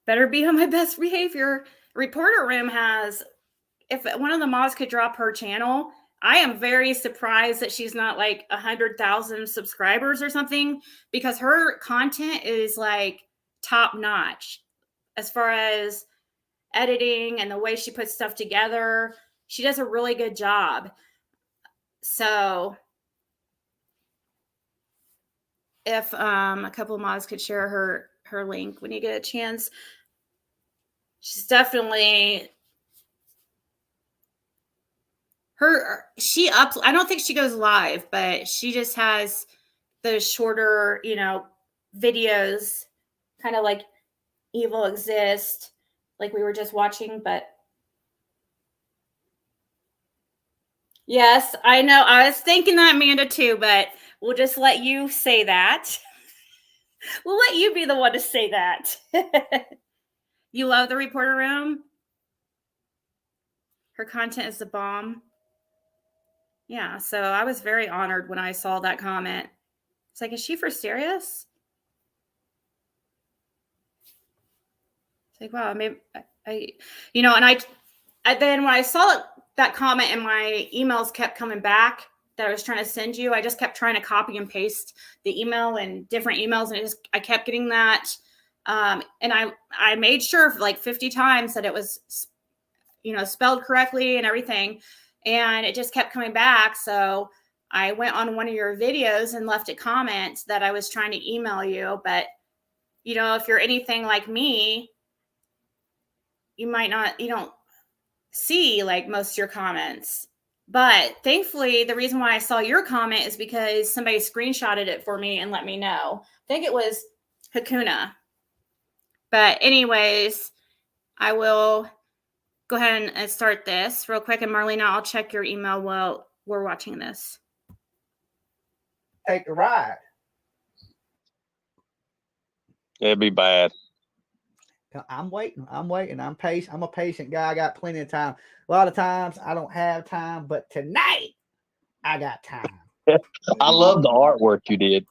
Better be on my best behavior. Reporter Room has, if one of the mods could drop her channel, I am very surprised that she's not like 100,000 subscribers or something because her content is like top notch as far as editing and the way she puts stuff together. She does a really good job. So if a couple of mods could share her link when you get a chance. She's definitely I don't think she goes live, but she just has those shorter, videos, kind of like Evil Exist, like we were just watching. But yes, I know. I was thinking that, Amanda, too, but we'll just let you say that. We'll let you be the one to say that. You love the reporter room? Her content is the bomb. Yeah, so I was very honored when I saw that comment. It's like, is she for serious? It's like, wow, maybe and then when I saw that comment and my emails kept coming back that I was trying to send you, I just kept trying to copy and paste the email and different emails, and I kept getting that. And I made sure like 50 times that it was, spelled correctly and everything. And it just kept coming back. So I went on one of your videos and left a comment that I was trying to email you. But, if you're anything like me, you don't see like most of your comments. But thankfully, the reason why I saw your comment is because somebody screenshotted it for me and let me know. I think it was Hakuna. But anyways, I will go ahead and start this real quick. And Marlena, I'll check your email while we're watching this. Take the ride. It'd be bad. I'm waiting. I'm patient. I'm a patient guy. I got plenty of time. A lot of times I don't have time, but tonight I got time. I love the artwork you did.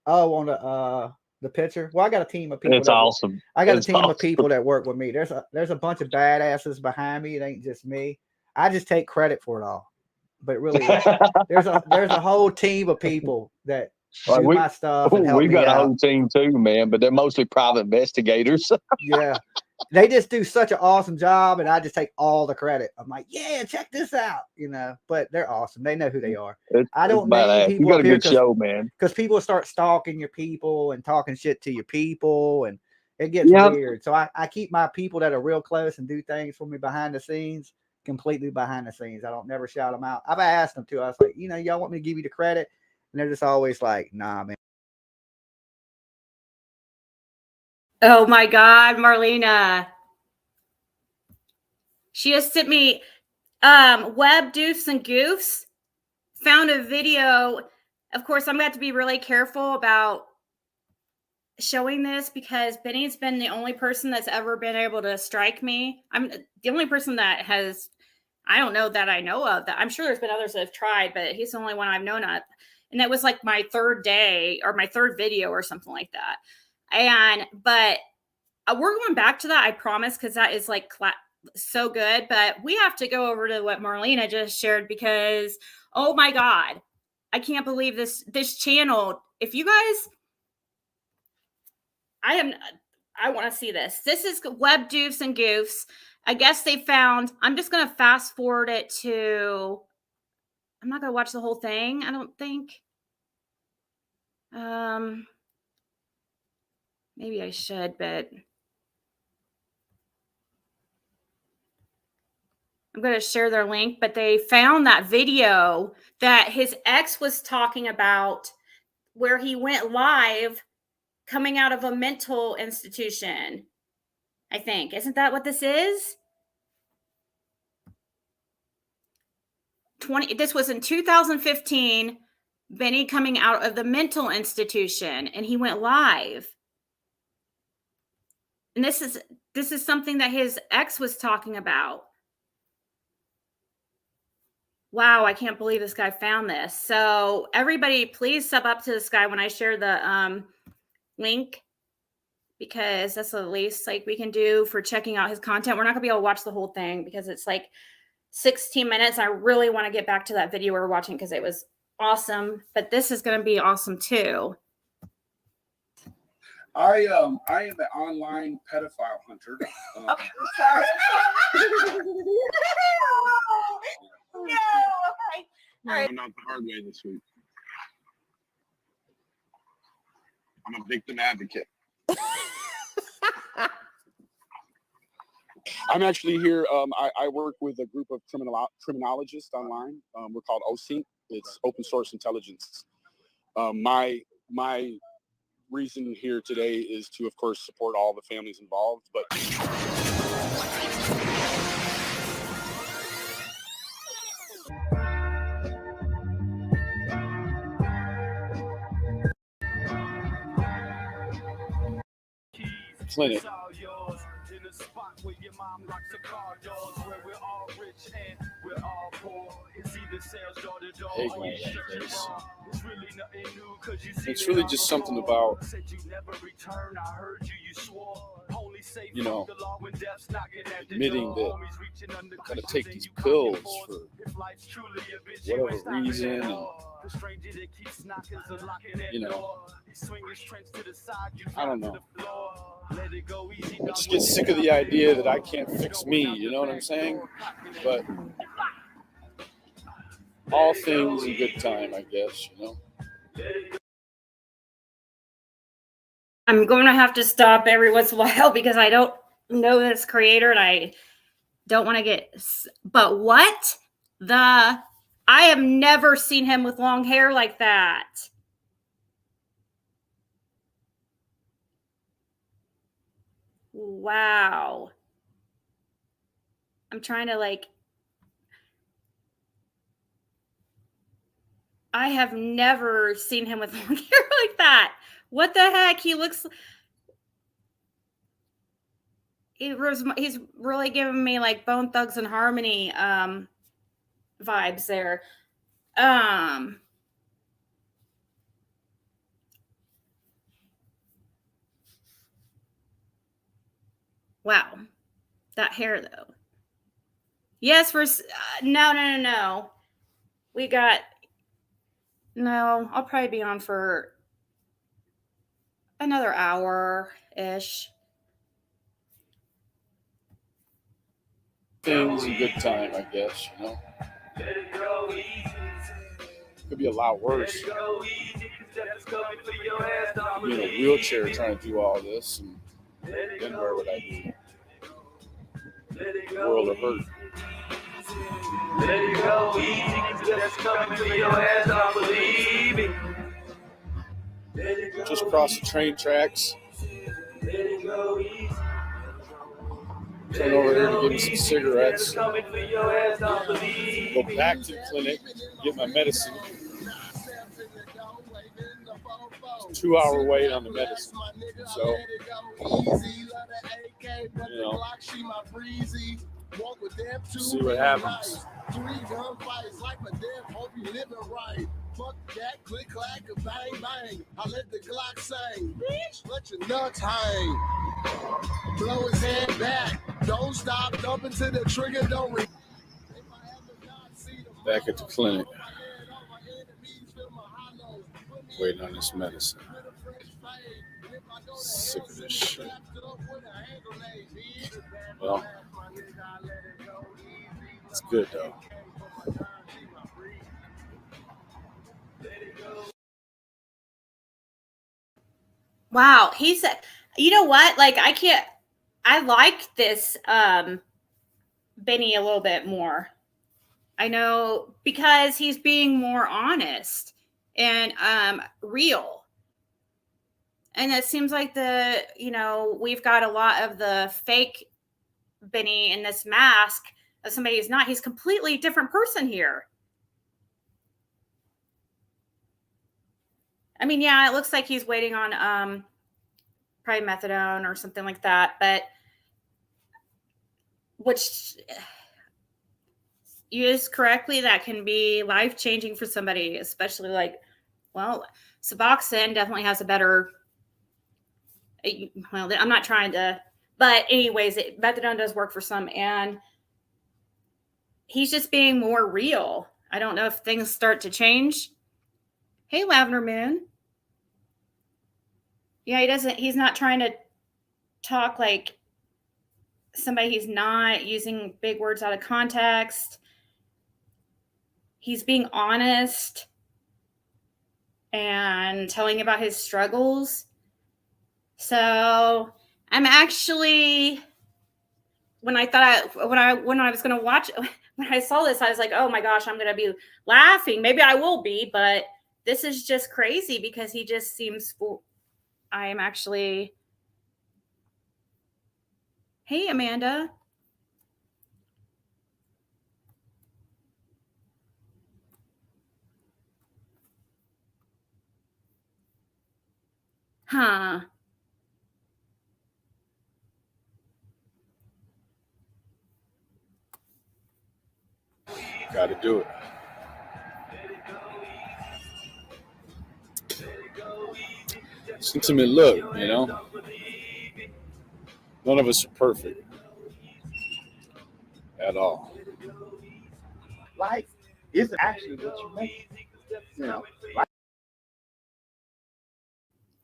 Oh, on the picture. Well, I got a team of people. It's awesome. I got a team of people that work with me. There's a bunch of badasses behind me. It ain't just me. I just take credit for it all. But really, there's a whole team of people that do my stuff and help me out. We got a whole team too, man, but they're mostly private investigators. Yeah. They just do such an awesome job, and I just take all the credit. I'm like, yeah, check this out, but they're awesome. They know who they are. I don't name people. You got a good show, man. Because people start stalking your people and talking shit to your people, and it gets weird. So I keep my people that are real close and do things for me behind the scenes, completely behind the scenes. I don't never shout them out. I've asked them to. I was like, y'all want me to give you the credit? And they're just always like, nah, man. Oh my God, Marlena. She just sent me Web Doofs and Goofs found a video. Of course, I'm going to have to be really careful about showing this because Benny's been the only person that's ever been able to strike me. I'm the only person that has, I don't know that I know of that. I'm sure there's been others that have tried, but he's the only one I've known of. And that was like my third day or my third video or something like that. But we're going back to that, I promise, because that is like so good. But we have to go over to what Marlena just shared because, oh my God, I can't believe this channel. If you guys, I want to see this. This is Web Doofs and Goofs. I guess they found, I'm just going to fast forward it to, I'm not going to watch the whole thing, I don't think. Maybe I should, but I'm going to share their link. But they found that video that his ex was talking about where he went live coming out of a mental institution, I think. Isn't that what this is? This was in 2015, Benny coming out of the mental institution, and he went live. And this is something that his ex was talking about. Wow, I can't believe this guy found this. So everybody, please sub up to this guy when I share the link, because that's the least like we can do for checking out his content. We're not gonna be able to watch the whole thing because it's like 16 minutes. I really want to get back to that video we were watching because it was awesome. But this is gonna be awesome too. I am an online pedophile hunter. Okay, sorry. No, okay. All right. Not the hard way this week. I'm a victim advocate. I'm actually here. I work with a group of criminologists online. We're called OSINT. It's open source intelligence. My reason here today is to, of course, support all the families involved. But clinic. It's really just something about, you know, admitting that you gotta take these pills for whatever reason, and, you know, I don't know. I just get sick of the idea that I can't fix me, you know what I'm saying? But all things in good time, I guess, you know? I'm going to have to stop every once in a while because I don't know this creator and I don't want to get. But what the? I have never seen him with long hair like that. Wow. I'm trying to like. I have never seen him with long hair like that. What the heck? He looks. He's really giving me like Bone Thugs and Harmony vibes there. Wow, that hair though. Yes, we're no. We got no. I'll probably be on for another hour ish. Things in good time, I guess, you know? Could be a lot worse. I'd be in a wheelchair trying to do all this, and then where would I be? World of hurt. Let it go easy, cause that's coming to your ass, I believe it. Just cross the train tracks. Turn over here to get me some cigarettes. Go back to the clinic, get my medicine. It's a 2-hour wait on the medicine. So, you know, see what happens. Fuck that, click, clack, and bang, bang. I let the Glock sing. Bitch, let your nuts hang. Blow his head back. Don't stop, dump into the trigger, don't re- Back at the clinic. Waiting on this medicine. Sick of this shit. Well, it's good though. Wow, he said, you know what? Like I like this Benny a little bit more. I know because he's being more honest and real. And it seems like we've got a lot of the fake Benny in this mask of somebody who's not. He's a completely different person here. I mean, yeah, it looks like he's waiting on probably methadone or something like that, but which used correctly, that can be life-changing for somebody, especially Suboxone definitely has a better, well, I'm not trying to, but anyways, methadone does work for some, and he's just being more real. I don't know if things start to change. Hey, Lavender Moon. Yeah, he's not trying to talk like somebody. He's not using big words out of context. He's being honest and telling about his struggles. So I'm actually when I thought when I was going to watch, when I saw this, I was like, oh my gosh, I'm going to be laughing. Maybe I will be, but this is just crazy because he just seems, I am actually, hey, Amanda. Huh. Got to do it. It's intimate look, you know. None of us are perfect at all. Life isn't actually what you make it. You know, life.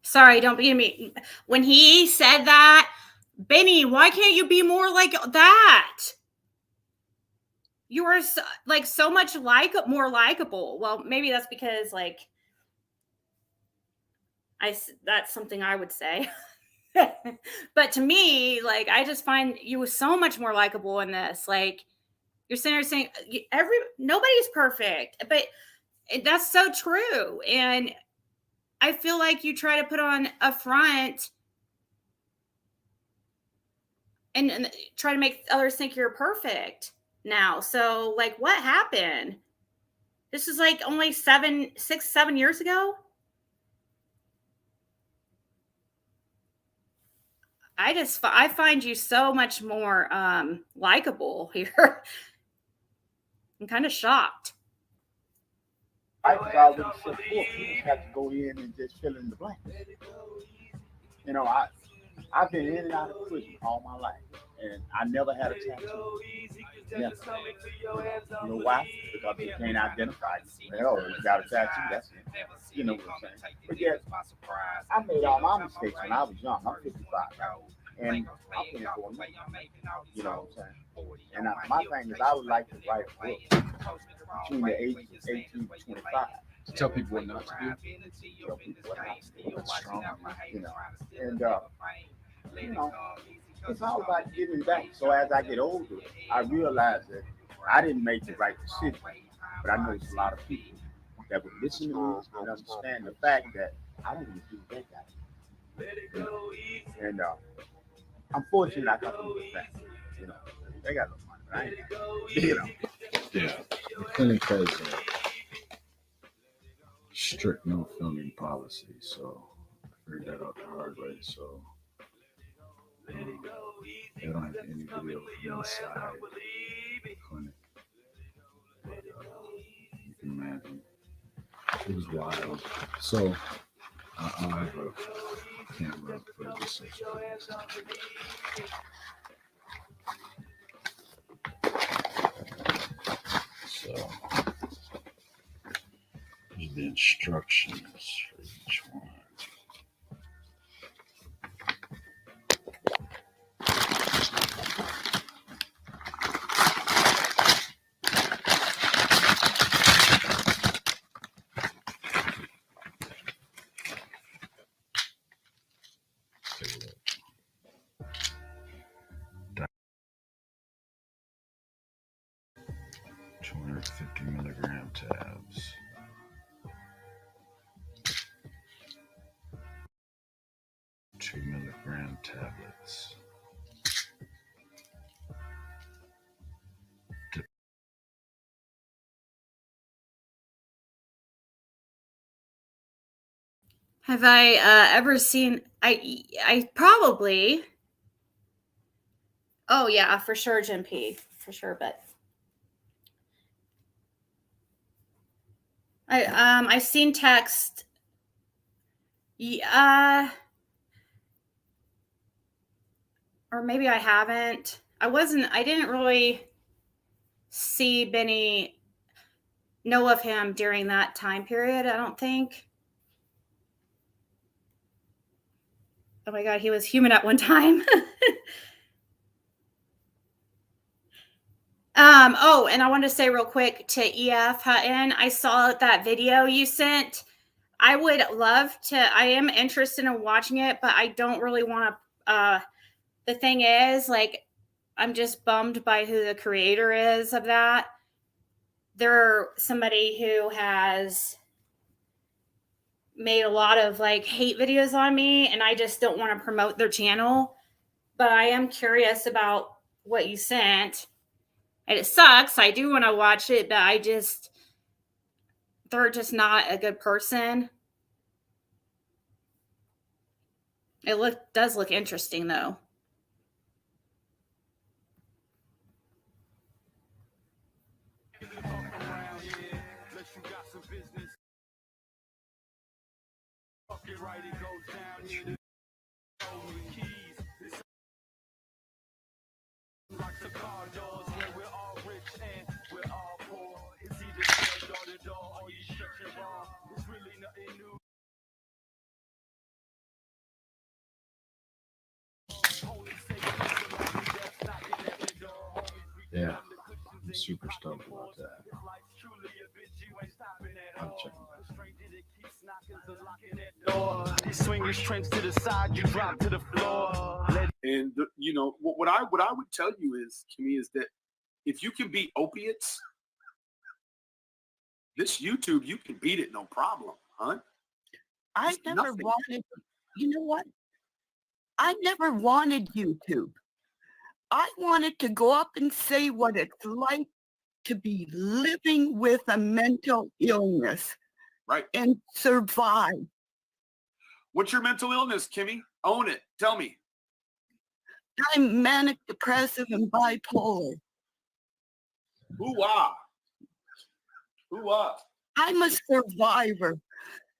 Sorry, don't be me. When he said that, Benny, why can't you be more like that? You are so, like so much more likable. Well, maybe that's because like that's something I would say. But to me, like I just find you so much more likable in this. Like you're sitting there saying nobody's perfect, but that's so true. And I feel like you try to put on a front and try to make others think you're perfect now. So like what happened? This is like only 7 years ago. I find you so much more likable here. I'm kind of shocked. Life is already set forth. You just have to go in and just fill in the blank. You know, I've been in and out of prison all my life, and I never had a tattoo. Never. You know why? Because they can't identify you. Oh, you got a tattoo, that's it. You know what I'm saying? But yet, I made all my mistakes when I was young. I'm 55 now. And I'm paying for them. You know what I'm saying? And my thing is, I would like to write a book between the ages of 18 to 25. To tell people what not to do. Tell people what not to do. That's strong, you know. And, you know, it's all about giving back. So as I get older, I realize that I didn't make the right decision, but I know there's a lot of people that would listen to me and understand the fact that I don't want to do that guy. You know? And I'm fortunate I come from a good family. You know, they got no money, but I ain't got, you know. Yeah, the clinic has a strict no filming policy, so I figured that out the hard way. So they don't have any video from inside the clinic. But, you can imagine it was wild. So I'll have a camera for this section. So here's the instructions for each one. Take a look. 250 milligram tabs. Two milligram tablets. Have I ever seen? I probably. Oh yeah, for sure, Jim P. For sure, but I've seen text. Yeah, or maybe I haven't. I didn't really see Benny know of him during that time period, I don't think. Oh my God, he was human at one time. Oh, and I wanted to say real quick to EF Hutton, I saw that video you sent. I would love to, I am interested in watching it, but I don't really want to, the thing is, like, I'm just bummed by who the creator is of that. They're somebody who has made a lot of like hate videos on me, and I just don't want to promote their channel. But I am curious about what you sent. And it sucks. I do want to watch it, but they're just not a good person. It does look interesting though. Yeah, I'm super stoked about that. I'm checking that. Swing your strengths to the side, you drop to the floor. And you know what I would tell you is, Kimmy, is that if you can beat opiates, this YouTube, you can beat it no problem, huh? I never wanted, you know what? I never wanted YouTube. I wanted to go up and say what it's like to be living with a mental illness. Right. And survive. What's your mental illness, Kimmy? Own it. Tell me. I'm manic depressive and bipolar. Ooh-ah. Ooh-ah. I'm a survivor.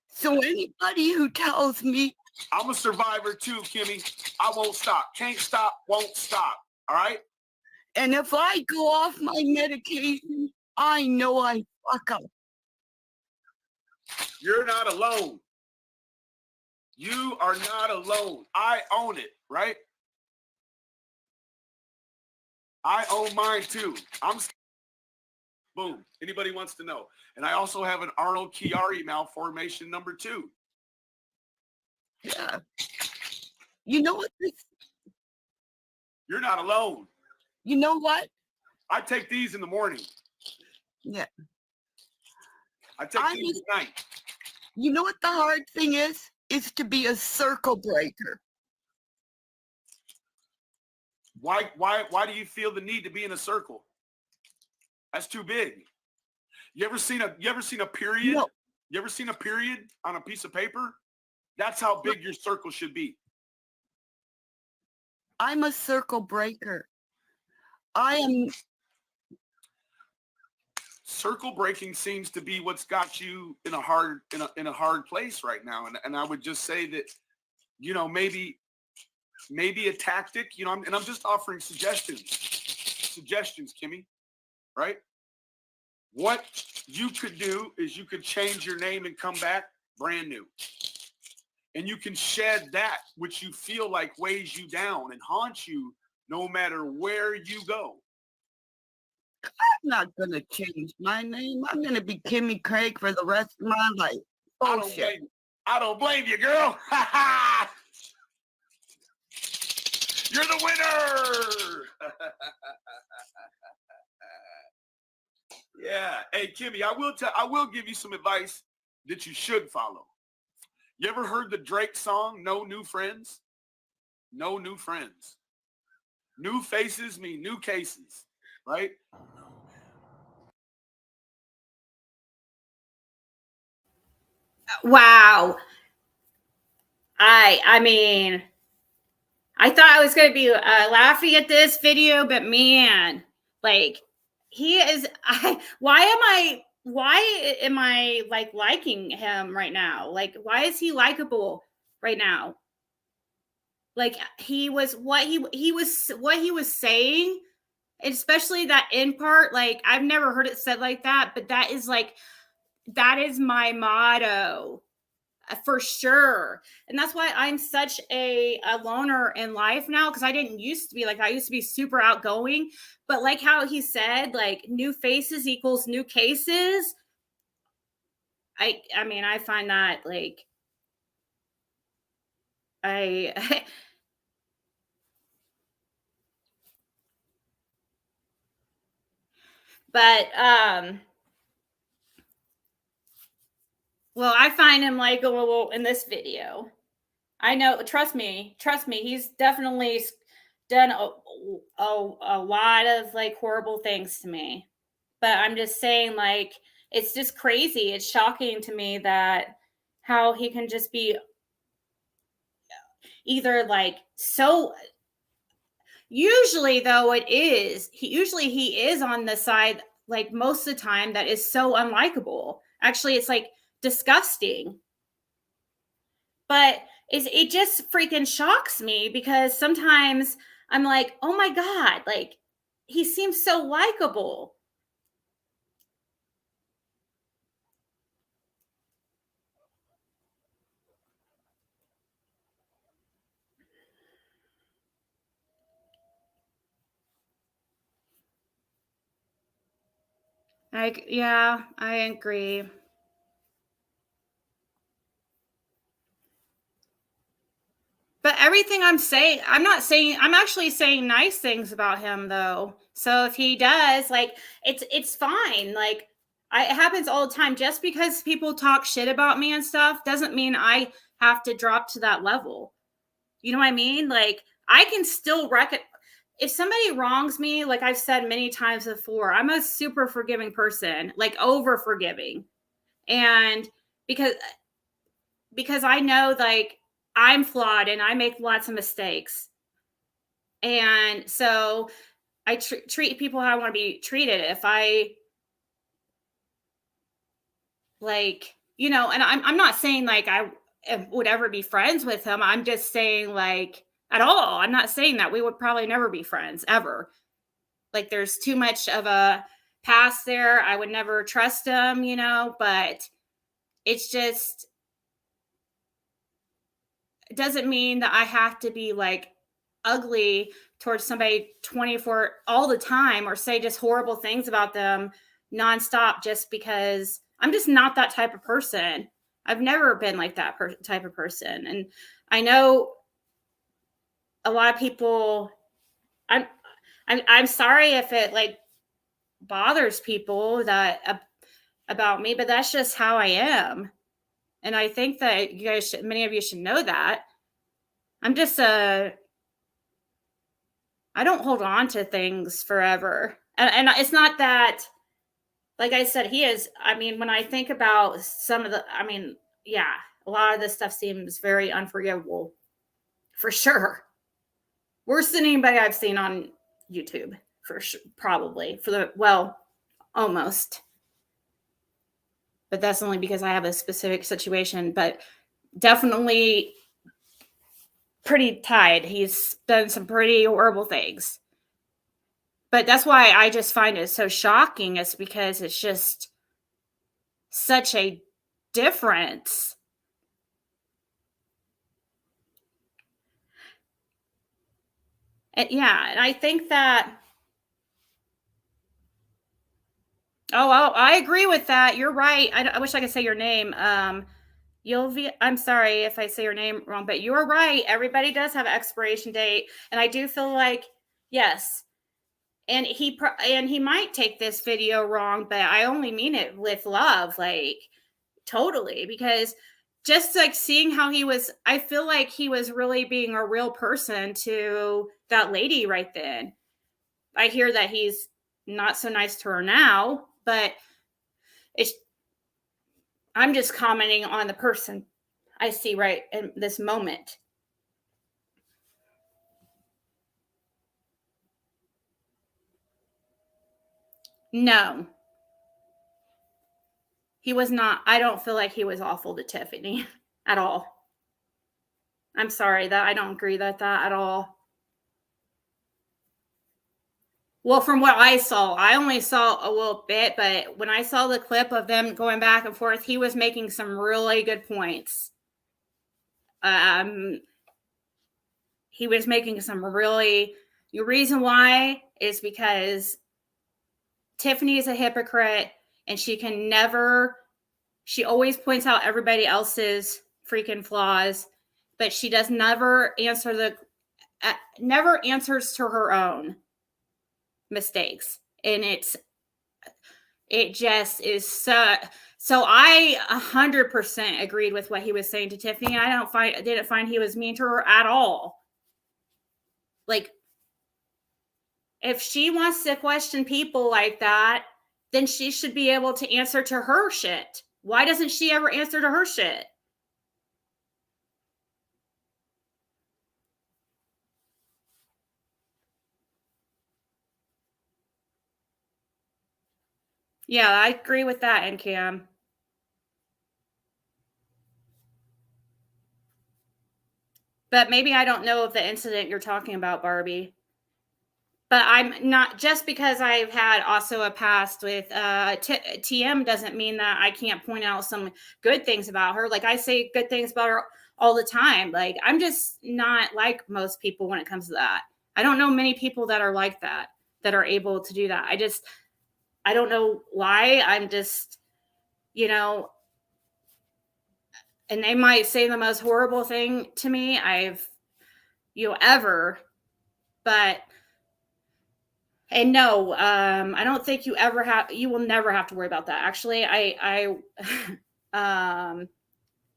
So anybody who tells me I'm a survivor too, Kimmy. I won't stop. Can't stop, won't stop. All right? And if I go off my medication, I know I fuck up. You're not alone. You are not alone. I own it, right? I own mine too. Boom. Anybody wants to know. And I also have an Arnold Chiari malformation number 2. Yeah. You know what? You're not alone. You know what? I take these in the morning. Yeah. I take these at night. You know what the hard thing is? Is to be a circle breaker. Why do you feel the need to be in a circle? That's too big. You ever seen a period? No. You ever seen a period on a piece of paper? That's how big your circle should be. I'm a circle breaker. I am. Circle breaking seems to be what's got you in a hard place right now. And I would just say that, you know, maybe a tactic, you know, I'm just offering suggestions, Kimmy, right? What you could do is you could change your name and come back brand new. And you can shed that which you feel like weighs you down and haunts you no matter where you go. I'm not going to change my name. I'm going to be Kimmy Craig for the rest of my life. Bullshit. I don't blame you, girl. You're the winner. Yeah. Hey, Kimmy, I will give you some advice that you should follow. You ever heard the Drake song, No New Friends? No new friends. New faces mean new cases, right? Wow. I mean, I thought I was going to be laughing at this video, but man, like he is, why am I like liking him right now? Like, why is he likable right now? Like what he was saying, especially that end part, like I've never heard it said like that, but that is my motto. For sure. And that's why I'm such a loner in life now, because I didn't used to be like, I used to be super outgoing, but like how he said, like new faces equals new cases. I mean, I find that like, But well, I find him likable in this video. I know, trust me, he's definitely done a lot of like horrible things to me. But I'm just saying, like, it's just crazy. It's shocking to me that how he can just be either like so. Usually, though, he is on the side, like most of the time, that is so unlikable. Actually, it's like disgusting. But it just freaking shocks me because sometimes I'm like, oh my God, like he seems so likable. Yeah, I agree. But everything I'm actually saying nice things about him though. So if he does, like, it's fine. Like, it happens all the time. Just because people talk shit about me and stuff doesn't mean I have to drop to that level. You know what I mean? Like, I can still if somebody wrongs me, like I've said many times before, I'm a super forgiving person, like over forgiving. And because I know, like, I'm flawed and I make lots of mistakes. And so I treat people how I want to be treated. If I, like, you know, and I'm not saying like I would ever be friends with him. I'm just saying, like, at all. I'm not saying that we would probably never be friends ever. Like, there's too much of a past there. I would never trust him, you know, but it's just, it doesn't mean that I have to be like ugly towards somebody 24 all the time or say just horrible things about them nonstop just because I'm just not that type of person. I've never been like that type of person. And I know a lot of people, I'm sorry if it like bothers people that about me, but that's just how I am. And I think that many of you should know that. I'm just I don't hold on to things forever. And it's not that, like I said, he is, I mean, when I think about some of the, I mean, yeah, a lot of this stuff seems very unforgivable for sure. Worse than anybody I've seen on YouTube, for sure, probably, almost. But that's only because I have a specific situation, but definitely pretty tied. He's done some pretty horrible things. But that's why I just find it so shocking, is because it's just such a difference. And yeah, and I think that, I agree with that. You're right. I wish I could say your name. I'm sorry if I say your name wrong, but you're right. Everybody does have an expiration date. And I do feel like, yes. And he might take this video wrong, but I only mean it with love, like, totally. Because just like seeing how I feel like he was really being a real person to that lady right then. I hear that he's not so nice to her now, but I'm just commenting on the person I see right in this moment. No, he was not. I don't feel like he was awful to Tiffany at all. I'm sorry that I don't agree with that at all. Well, from what I saw, I only saw a little bit, but when I saw the clip of them going back and forth, he was making some really good points. He was making some really, the reason why is because Tiffany is a hypocrite and she always points out everybody else's freaking flaws, but she never answers to her own mistakes. And it's It just is so I 100% agreed with what he was saying to Tiffany. I didn't find he was mean to her at all. Like, if she wants to question people like that, then she should be able to answer to her shit. Why doesn't she ever answer to her shit? Yeah, I agree with that, and Cam. But maybe I don't know of the incident you're talking about, Barbie. But I'm not, just because I've had also a past with TM doesn't mean that I can't point out some good things about her. Like, I say good things about her all the time. Like, I'm just not like most people when it comes to that. I don't know many people that are like that are able to do that. I don't know why. I'm just, you know, and they might say the most horrible thing to me ever, but. And no, I don't think you will never have to worry about that. Actually,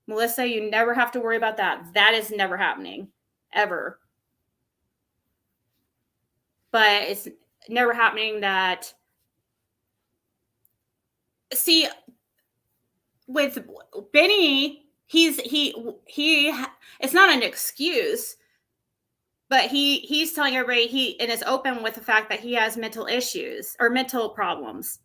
Melissa, you never have to worry about that. That is never happening, ever. But it's never happening that, see, with Benny, it's not an excuse, but he's telling everybody and is open with the fact that he has mental issues or mental problems.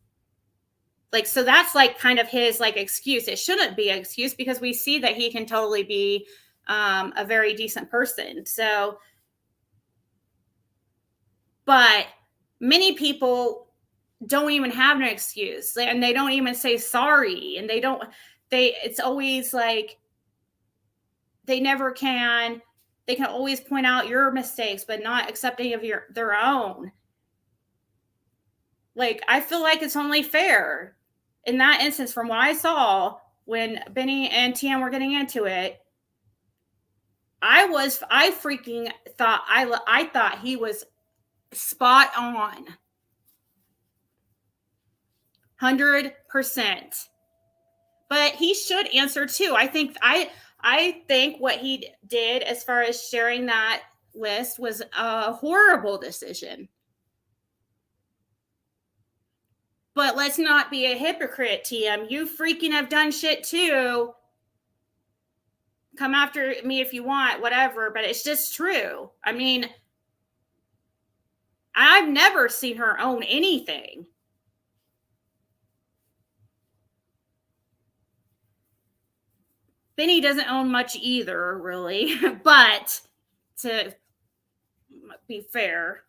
Like, so that's like kind of his like excuse. It shouldn't be an excuse because we see that he can totally be a very decent person. So, but many people don't even have an excuse, and they don't even say sorry, and it's always like they can always point out your mistakes, but not accept any of their own. Like, I feel like it's only fair in that instance, from what I saw when Benny and TM were getting into it. I freaking thought, I thought he was spot on. 100%. But he should answer too. I think what he did as far as sharing that list was a horrible decision. But let's not be a hypocrite, TM. You freaking have done shit too. Come after me if you want, whatever, but it's just true. I mean, I've never seen her own anything. Benny doesn't own much either, really, but to be fair.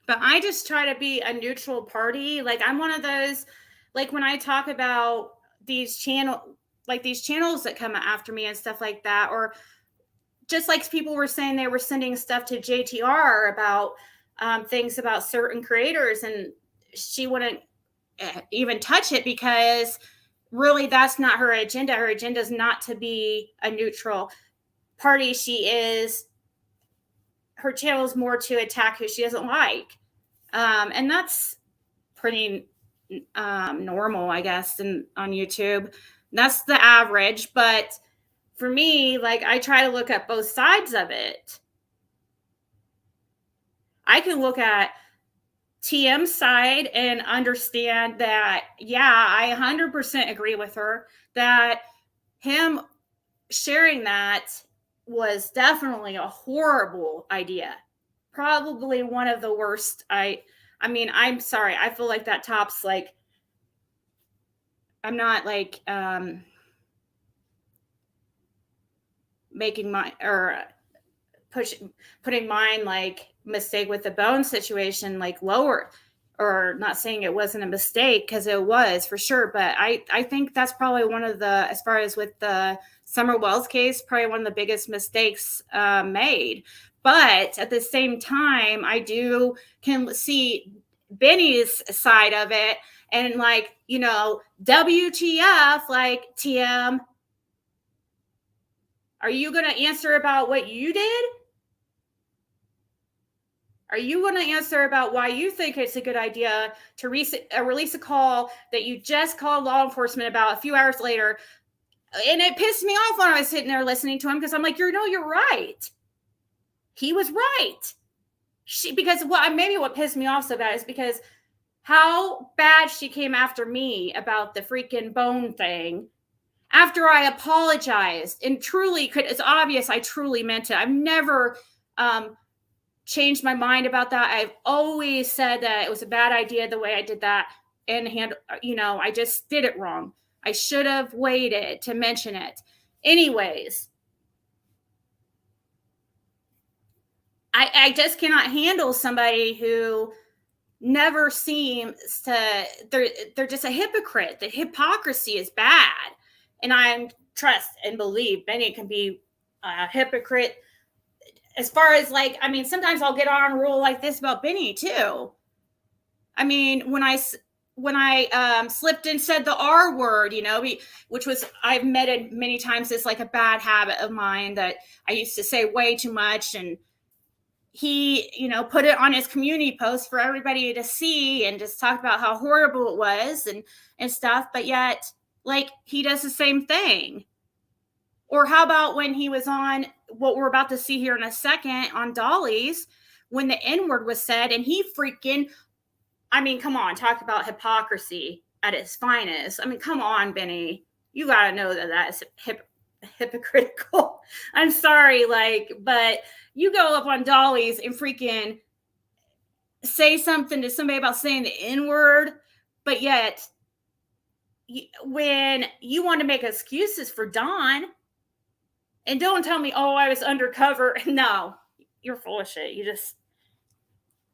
But I just try to be a neutral party. Like, I'm one of those, like, when I talk about these channels that come after me and stuff like that, or just like people were saying they were sending stuff to JTR about things about certain creators, and she wouldn't even touch it because really that's not her agenda. Her agenda is not to be a neutral party. Her channel is more to attack who she doesn't like. And that's pretty normal, I guess, on YouTube. That's the average. But for me, like, I try to look at both sides of it. I can look at TM's side and understand that, yeah, I 100% agree with her that him sharing that was definitely a horrible idea. Probably one of the worst. I mean, I'm sorry. I feel like that tops, like, I'm not like making my, or putting mine like mistake with the bone situation like lower, or not saying it wasn't a mistake, because it was for sure. But I think that's probably one of the, as far as with the Summer Wells case, probably one of the biggest mistakes made. But at the same time, I can see Benny's side of it, and like, WTF, like, TM, Are you going to answer about what you did? Are you going to answer about why you think it's a good idea to release a call that you just called law enforcement about a few hours later? And it pissed me off when I was sitting there listening to him because I'm like, you're right. He was right. Because maybe what pissed me off so bad is because how bad she came after me about the freaking bone thing after I apologized and it's obvious I truly meant it. I've never changed my mind about that. I've always said that it was a bad idea the way I did that, and I just did it wrong. I should have waited to mention it. Anyways, I just cannot handle somebody who never seems to, they're just a hypocrite. The hypocrisy is bad. And I trust and believe Benny can be a hypocrite as far as sometimes I'll get on a rule like this about Benny too. I mean, when I slipped and said the R word, which was, I've met it many times as like a bad habit of mine that I used to say way too much, and he, put it on his community post for everybody to see and just talk about how horrible it was and stuff. But yet, he does the same thing. Or how about when he was on what we're about to see here in a second on Dolly's, when the N-word was said, and he freaking, come on, talk about hypocrisy at its finest. Come on, Benny. You got to know that is hypocritical. I'm sorry, but you go up on Dolly's and freaking say something to somebody about saying the N-word, but yet when you want to make excuses for Don, and don't tell me, oh, I was undercover. No, you're full of shit. You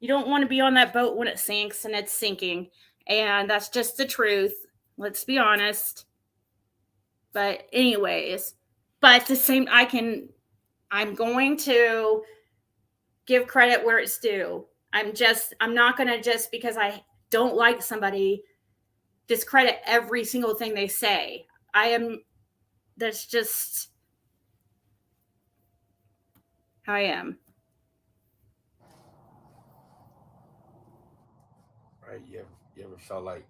don't want to be on that boat when it sinks, and it's sinking. And that's just the truth. Let's be honest. But anyways, but the same, I'm going to give credit where it's due. I'm not going to, just because I don't like somebody, discredit every single thing they say. That's just how I am. Right? You ever felt like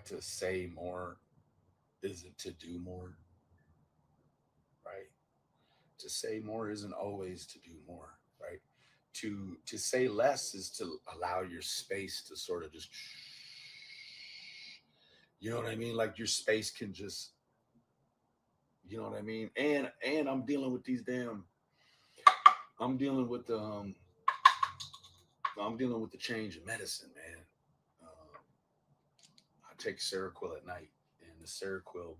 to say more isn't to do more? Right? To say more isn't always to do more, right? To say less is to allow your space to sort of just, you know what I mean? Like your space can just, you know what I mean? And I'm dealing with these I'm dealing with the change in medicine, man. I take Seroquel at night, and the Seroquel,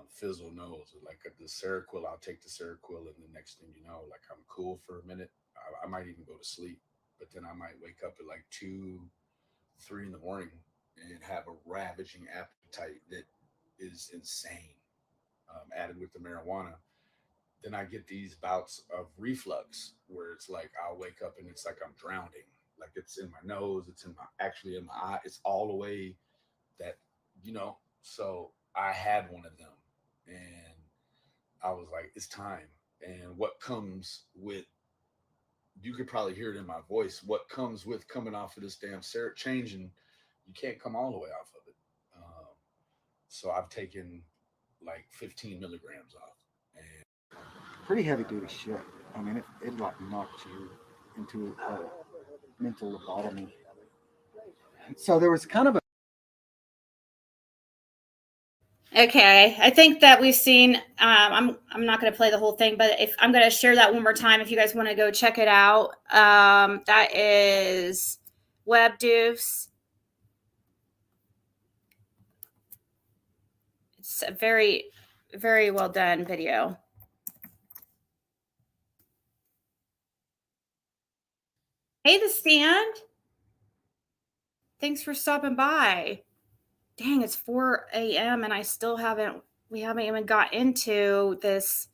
Fizzle knows, like the Seroquel, I'll take the Seroquel, and the next thing you know, like I'm cool for a minute. I might even go to sleep, but then I might wake up at like 2, 3 in the morning and have a ravaging appetite that is insane. Added with the marijuana, then I get these bouts of reflux where it's like I'll wake up and it's like I'm drowning. Like it's in my nose, it's actually in my eye, it's all the way that, so I had one of them, and I was like, it's time. And what comes with, you could probably hear it in my voice, what comes with coming off of this damn changing, you can't come all the way off of it. So I've taken like 15 milligrams off. And pretty heavy duty shit. It like knocks you into a mental lobotomy. So there was kind of a. Okay, I think that we've seen. I'm not going to play the whole thing, but if I'm going to share that one more time, if you guys want to go check it out, that is Web Doofs. It's a very, very well done video. Hey, The Stand. Thanks for stopping by. Dang, it's 4 a.m. and we haven't even got into this,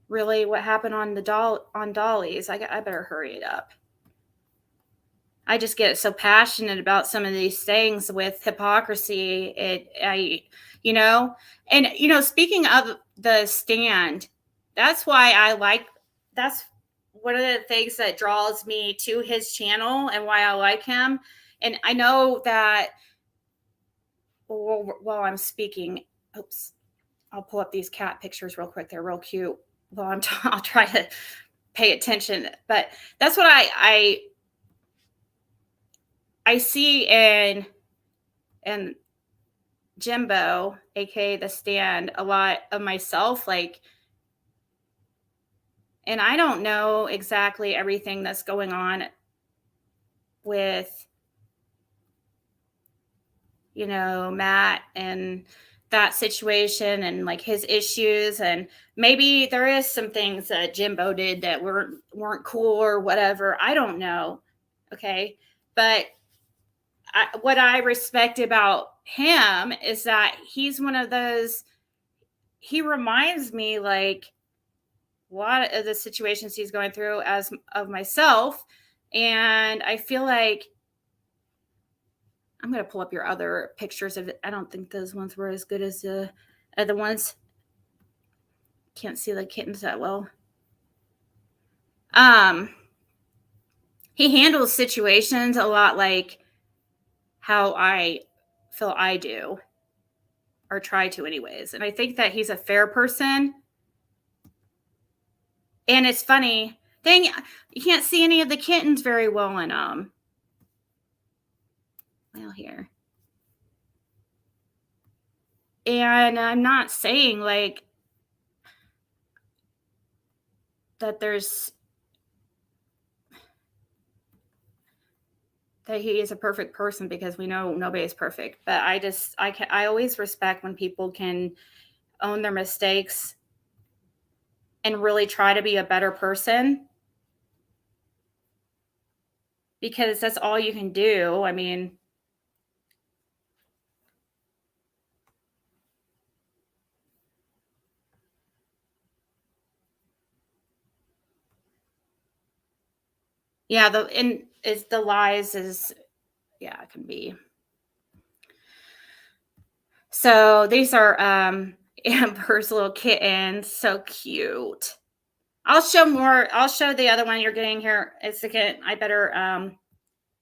really what happened on on Dolly's. I better hurry it up. I just get so passionate about some of these things with hypocrisy. Speaking of the stand, that's why that's one of the things that draws me to his channel and why I like him. And I know that while I'm speaking, oops, I'll pull up these cat pictures real quick. They're real cute. Well, I'll try to pay attention, but that's what I see in Jimbo, aka the stand, a lot of myself, like, and I don't know exactly everything that's going on with, Matt and that situation and like his issues, and maybe there is some things that Jimbo did that weren't cool or whatever. I don't know. Okay. But what I respect about him is that he's one of those, he reminds me like a lot of the situations he's going through as of myself. And I feel like I'm going to pull up your other pictures of it. I don't think those ones were as good as the other ones. Can't see the kittens that well. He handles situations a lot like how I feel I do, or try to anyways. And I think that he's a fair person. And it's funny, dang, you can't see any of the kittens very well in here. And I'm not saying like that he is a perfect person, because we know nobody is perfect. But I always respect when people can own their mistakes and really try to be a better person, because that's all you can do. I mean, yeah, the lies is, yeah, it can be. So these are Amber's little kittens, so cute. I'll show more. I'll show the other one you're getting here in a second. I better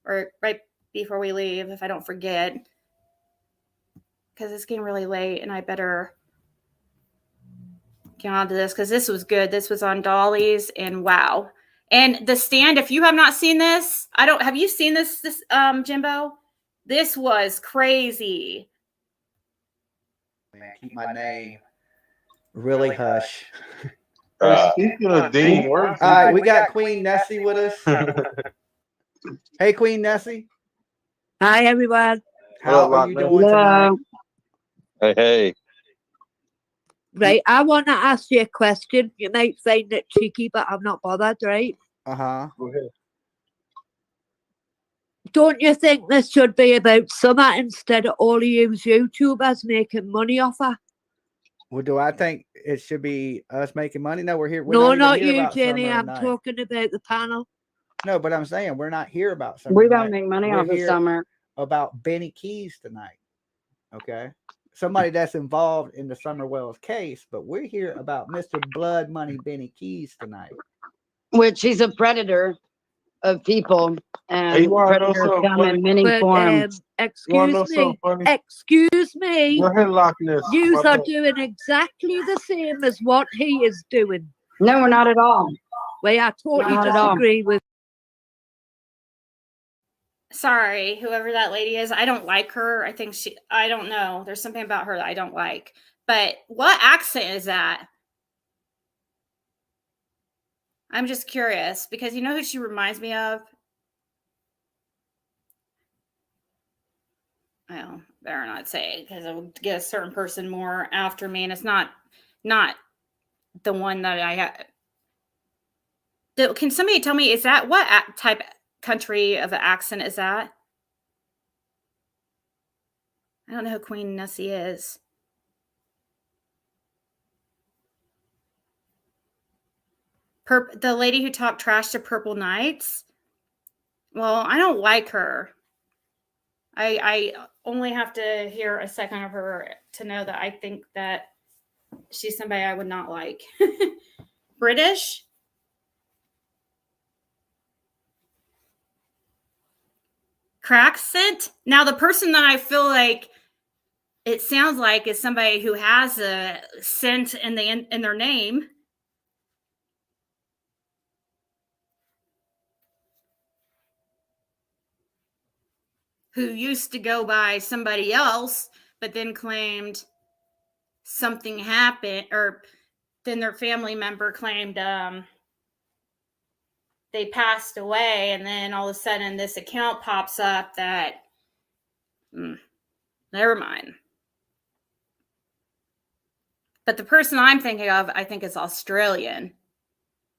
or right before we leave, if I don't forget, because it's getting really late and I better get on to this, because this was good. This was on Dolly's, and wow. And the stand, if you have not seen this, have you seen this Jimbo? This was crazy. Man, keep my name really hush. Speaking of Dean, all right, we got Queen Nessie with us. Hey, Queen Nessie. Hi, everyone. How are you doing tonight? Hey. Right, I want to ask you a question. You might find it cheeky, but I'm not bothered, right? Uh-huh. Go ahead. Don't you think this should be about summer instead of all of you YouTubers making money off her? Well, do I think it should be us making money? No, we're here. No, not you, Jenny. I'm talking about the panel. No, but I'm saying we're not here about summer. We don't make money off of here summer. About Benny Keys tonight. Okay. Somebody that's involved in the Summer Wells case, but we're here about Mr. Blood Money Benny Keys tonight. Which he's a predator of people, and predators come in many forms. Excuse me. Excuse me. Go ahead, Loch Ness. You are doing exactly the same as what he is doing. No, we're not at all. Well, I totally disagree with. Sorry, whoever that lady is. I don't like her. I don't know. There's something about her that I don't like. But what accent is that? I'm just curious, because you know who she reminds me of? Well, better not say, because it will get a certain person more after me, and it's not the one that I have. Can somebody tell me, is that what type country of an accent is that? I don't know who Queen Nessie is. The lady who talked trash to Purple Knights. Well, I don't like her. I only have to hear a second of her to know that I think that she's somebody I would not like. British? Crack scent? Now, the person that I feel like it sounds like is somebody who has a scent in their name. Who used to go by somebody else, but then claimed something happened, or then their family member claimed they passed away, and then all of a sudden this account pops up that never mind. But the person I'm thinking of, I think is Australian.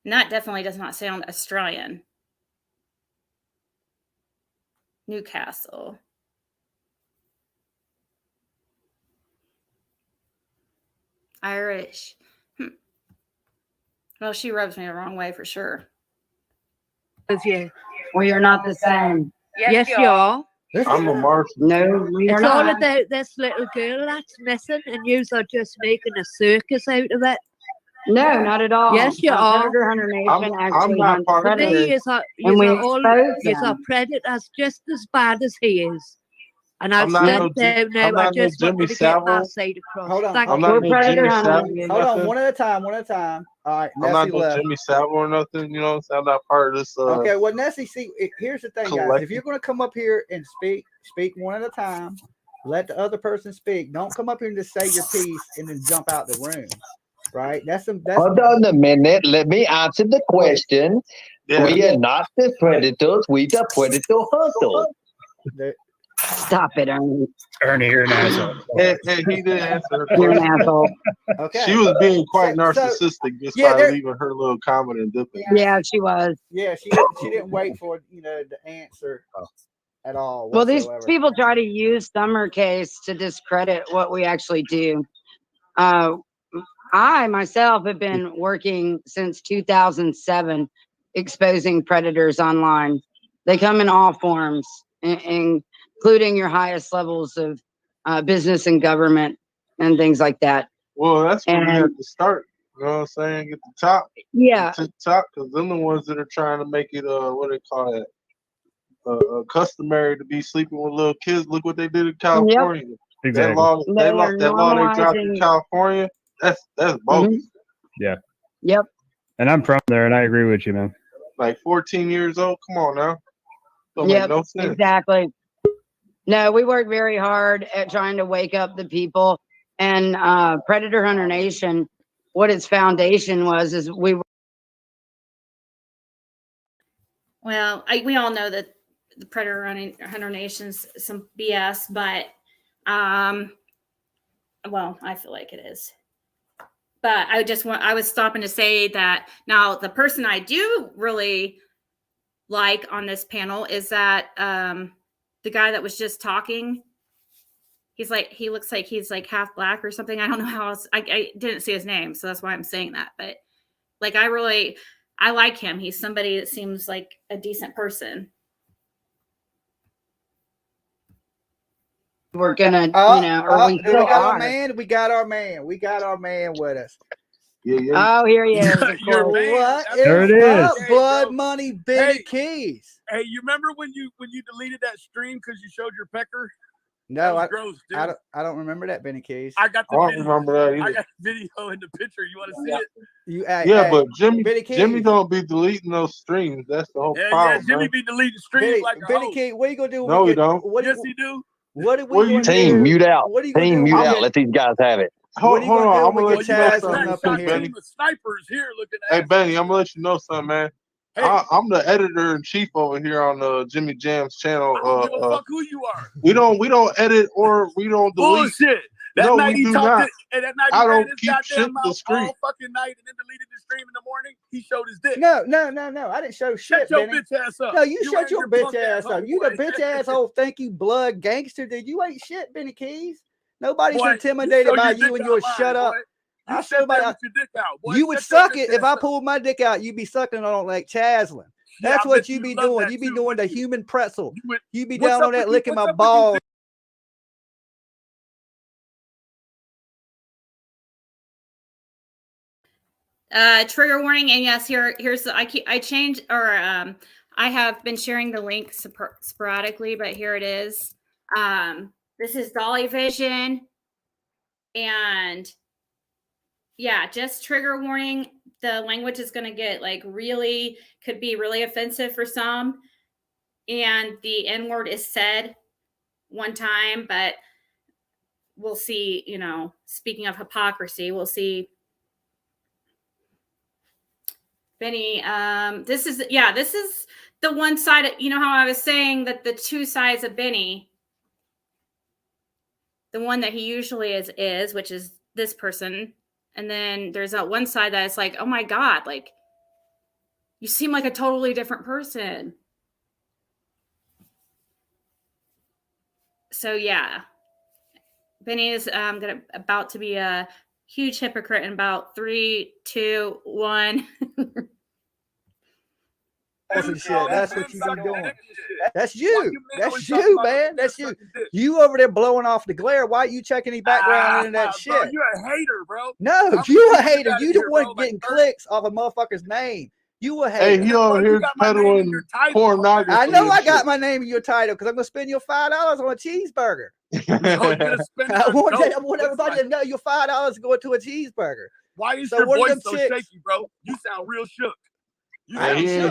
And that definitely does not sound Australian. Newcastle. Irish. Well, she rubs me the wrong way for sure. You. Well, you're not the same. Yes, you are. I'm a Martian. No, we are It's all not. about this little girl that's missing, and you are just making a circus out of it. No, not at all. Yes, you are. Predator Hunter Nation I'm actually not hunts part of For me, predators, you and we are all expose you are them. predators just as bad as he is. And I'll I'm not step no down now. I'm I not no just Jimmy wanted to get my Savile. side across. Hold on. Thank I'm you. not We're no predator Jimmy hunters. Savile or Hold on, nothing. one at a time, one at a time. All right, I'm not Nessie no left. Jimmy Savile or nothing. You know what I'm saying? I'm not part of this. Okay, well, Nessie, see, here's the thing, guys. If collective. you're going to come up here and speak one at a time. Let the other person speak. Don't come up here and just say your piece and then jump out the room. Right? That's Hold on a minute. Let me answer the question. Yeah. We are not the predators. We the predator hunters. Stop it, Ernie. Ernie, you're an asshole. And he didn't answer her You're an question. asshole. Okay. She was being quite So- narcissistic just yeah, by there- leaving her little comment and dipping. Yeah, she was. Yeah, she didn't wait for the answer at all. Well, these whatsoever. people try to use Summer Case to discredit what we actually do. I myself have been working since 2007 exposing predators online. They come in all forms, including your highest levels of business and government and things like that. Well, that's where you And- have to start. You know what I'm saying? Get the top. Yeah. The top, because them the ones that are trying to make it what they call it, customary to be sleeping with little kids. Look what they did in California. Exactly. That law they dropped in normalizing- California. That's bogus. Yeah. Yep. And I'm from there, and I agree with you, man. Like 14 years old. Come on now. Don't make Yep, no sense. exactly. No, we work very hard at trying to wake up the people. And Predator Hunter Nation, what its foundation was, is we were. Well, we all know that the Predator Hunter Nation's some BS, but well, I feel like it is. But I was stopping to say that now the person I do really like on this panel is that the guy that was just talking. He looks like he's like half black or something. I don't know how else. I didn't see his name, so that's why I'm saying that. But like, I like him. He's somebody that seems like a decent person. We're gonna, or we we still got our are. man. We got our man. We got our man with us. Oh, here he is. Of What course. There it up, is. Blood Money Benny Keys? Hey, you remember when you deleted that stream because you showed your pecker? No, That was I, gross, dude. I don't remember that, Benny Keys. I got the I don't video. remember that either. I got the video in the picture. You want to see it? You, Yeah, but Jimmy Benny Keys. don't be deleting those streams. That's the whole Yeah, problem. Jimmy man. be deleting streams like a Benny hoe. Keys, what are you gonna do? No, he don't. Yes, he do. What are we What gonna do? Team, mute out. What are you gonna Team, do? mute when out. we Let these guys have it. What are you Hold gonna on, do I'm when gonna we let get you know Chaz something, up Got in a here? team of snipers here looking Hey at. Benny, I'm gonna let you know something, man. Hey. I'm the editor in chief over here on Jimmy Jam's channel. I don't give a fuck who you are. We don't edit or we don't delete. Bullshit. That No, night we he do talked not. to, and that night I he ran don't his keep shit goddamn to the mouth stream. all fucking night and then deleted the stream in the morning. He showed his dick. No. I didn't show shit. Shut your Benny. bitch ass up. No, you ran shut your bitch punk ass up. You the homeboy. bitch asshole. Thank you, blood gangster. Dude, you ain't shit, Benny Keys. Nobody's Boy, intimidated show by your you, dick and out you'll mine, shut up. boy. You I sit show there my. with your dick out, boy. You would Shut your suck bitch it if ass I up. pulled my dick out. You'd be sucking it on like Chaslin. That's I what bet you you be love doing. that You be too, doing the wouldn't you? human pretzel. You be What's down up on that with you? licking What's my up with you, balls. Trigger warning, and yes, here's I changed, or I have been sharing the link sporadically, but here it is. This is Dolly Vision, and yeah, just trigger warning. The language is going to get like could be really offensive for some, and the N word is said one time, but we'll see. Speaking of hypocrisy, we'll see. Benny, this is the one side. How I was saying that the two sides of Benny, the one that he usually is, which is this person, and then there's that one side that is like, oh my God, like you seem like a totally different person. So yeah, Benny is about to be a huge hypocrite in about 3, 2, 1. And shit. That's what you be doing. That's you. That's you, man. That's you. You over there blowing off the glare. Why you checking any background into that shit? Bro, you're a hater, bro. No, you a hater. You the one getting clicks off a motherfucker's name. You a hater. Hey, he over here peddling pornography. I know I got my name in your title because I'm gonna spend your $5 on a cheeseburger. I want everybody to know your $5 is going to a cheeseburger. Why is your voice so shaky, bro? You sound real shook. Hey,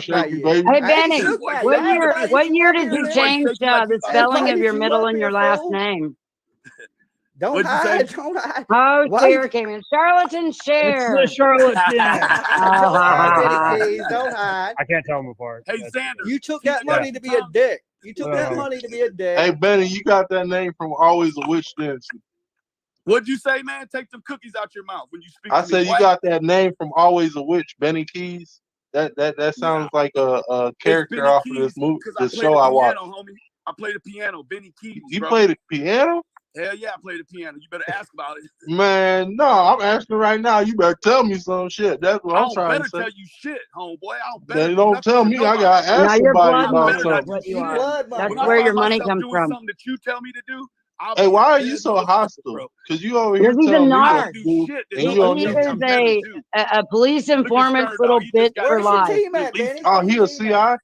Benny, what year did you change the spelling of your middle and your last name? Don't hide. Don't hide. Oh, Cher came in. Charlatan Cher. It's the charlatan. Don't hide. I can't tell them apart. Hey, Xander. You took that money to be a dick. You took that money to be a dick. Hey, Benny, you got that name from Always a Witch Dancer. What'd you say, man? Take them cookies out your mouth when you speak. I said you got that name from Always a Witch, Benny Keys. That sounds like a character off of this movie, this show I watched. Homie. I play the piano, Benny Keys. You play the piano? Hell yeah, I play the piano. You better ask about it. Man, no, I'm asking right now. You better tell me some shit. That's what I'm trying to say. I don't better tell you shit, homeboy. I don't better. They don't tell me. I gotta ask somebody about something. That's where your money comes from. Something that you tell me to do. Hey, why are you so hostile? Because you over here he's a telling me narc. to He is a police informant, little bitch for life. Oh, he a CI?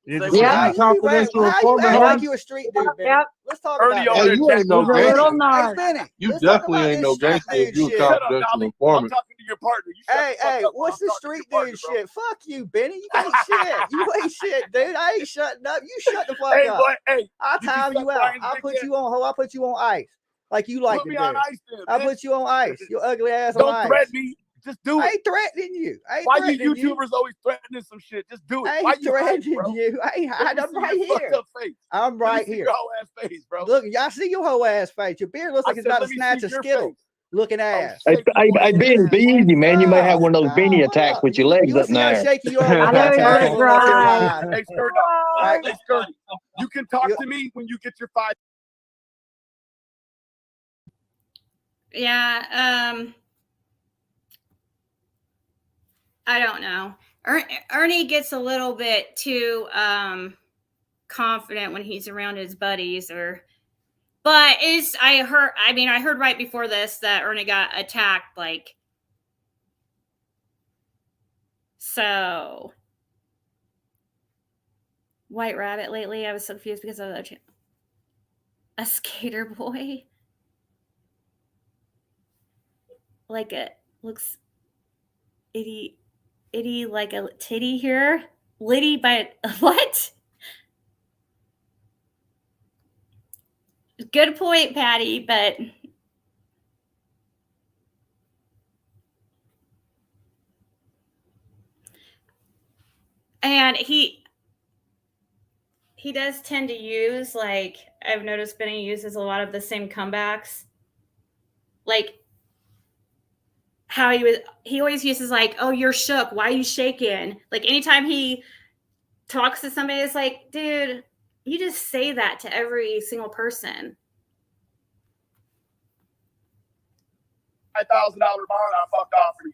Yeah. Confidential How you act informant. like you a street dude, man? Let's talk about that. Hey, you ain't no gangster. Benny, You definitely ain't no gangster if you a confidential informant. Hey, what's the street dude shit? Fuck you, Benny. You ain't shit. You ain't shit, dude. I ain't shutting up. You shut the fuck up. I'll time you out. I'll put you on. I'll put you on ice, like you like to do. I'll put you on ice. Your ugly ass on ice. Don't threaten me. Just do it. I ain't threatening you. Why you YouTubers always threatening some shit? Just do it. I Why ain't threatening you. I ain't hiding. I'm right here. I'm right here. Your whole ass face, bro. Look, y'all see your whole ass face. Your beard looks like it's about to snatch a skittle. Looking ass. Hey, Ben, be easy, man. You may have one of those beanie attacks with your legs up in the air. Shaky you are. Hey, Skirty. You can talk to me when you get your 5. Yeah. I don't know. Ernie gets a little bit too confident when he's around his buddies, but I heard right before this that Ernie got attacked, like, so White Rabbit lately. I was so confused because of a skater boy. Like looks itty like a titty here. Liddy by what? Good point, Patty, but and he does tend to use, like, I've noticed Benny uses a lot of the same comebacks. Like how he always uses, like, oh, you're shook. Why are you shaking? Like anytime he talks to somebody, it's like, dude, you just say that to every single person. $5,000 bond I fucked off for you.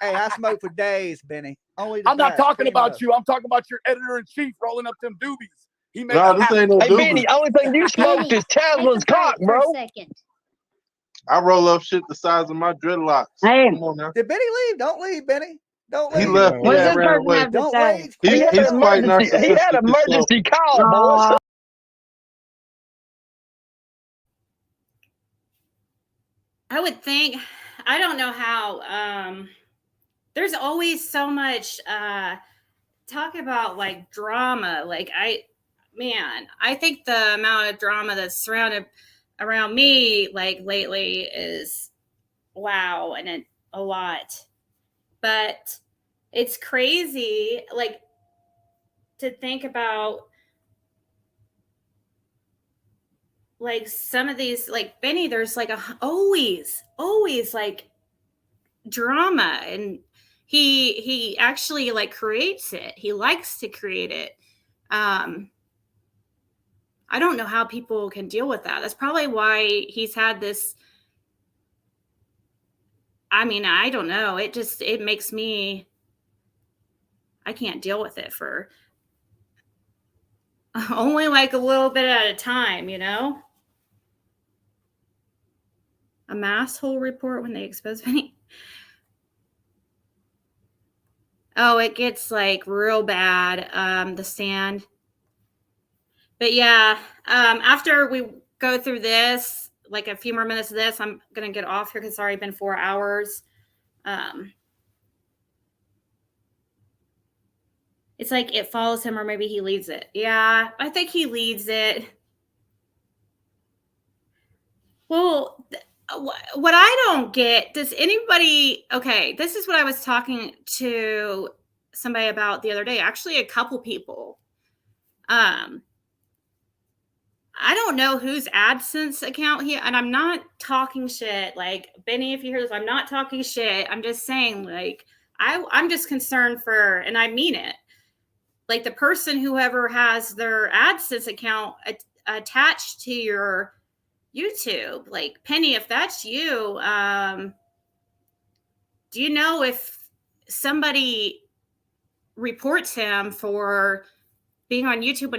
Hey, I smoke for days, Benny. Only I'm not talking free about love. you. I'm talking about your editor in chief rolling up them doobies. He made No, a this half. ain't no Hey, Benny, Doober. only thing you smoked is Tasman's cock, bro. I roll up shit the size of my dreadlocks. Hey. Come on now. Did Benny leave? Don't leave, Benny. Don't He leave. left. What's Yeah, this ran person away. have to Don't say? leave. He had He's an quite emergency. He had an narcissistic. So emergency call, boys. I would think, I don't know how, there's always so much talk about like drama. Like I think the amount of drama that's surrounded around me like lately is wow, and a lot. But it's crazy, like, to think about like some of these, like Benny, there's like always like drama, and he actually like creates it. He likes to create it. I don't know how people can deal with that. That's probably why he's had this. I mean, I don't know. It makes me, I can't deal with it for only like a little bit at a time, you know? A mass hole report when they expose Benny. Oh, it gets like real bad, the sand. But yeah, after we go through this, like a few more minutes of this, I'm going to get off here because it's already been 4 hours. It's like it follows him, or maybe he leads it. Yeah, I think he leads it. Well, what I don't get, does anybody, okay, this is what I was talking to somebody about the other day, actually a couple people. I don't know whose AdSense account here, and I'm not talking shit. Like, Benny, if you hear this, I'm not talking shit. I'm just saying, like, I'm just concerned for, and I mean it, like the person, whoever has their AdSense account attached to your YouTube, like Penny, if that's you, do you know if somebody reports him for being on YouTube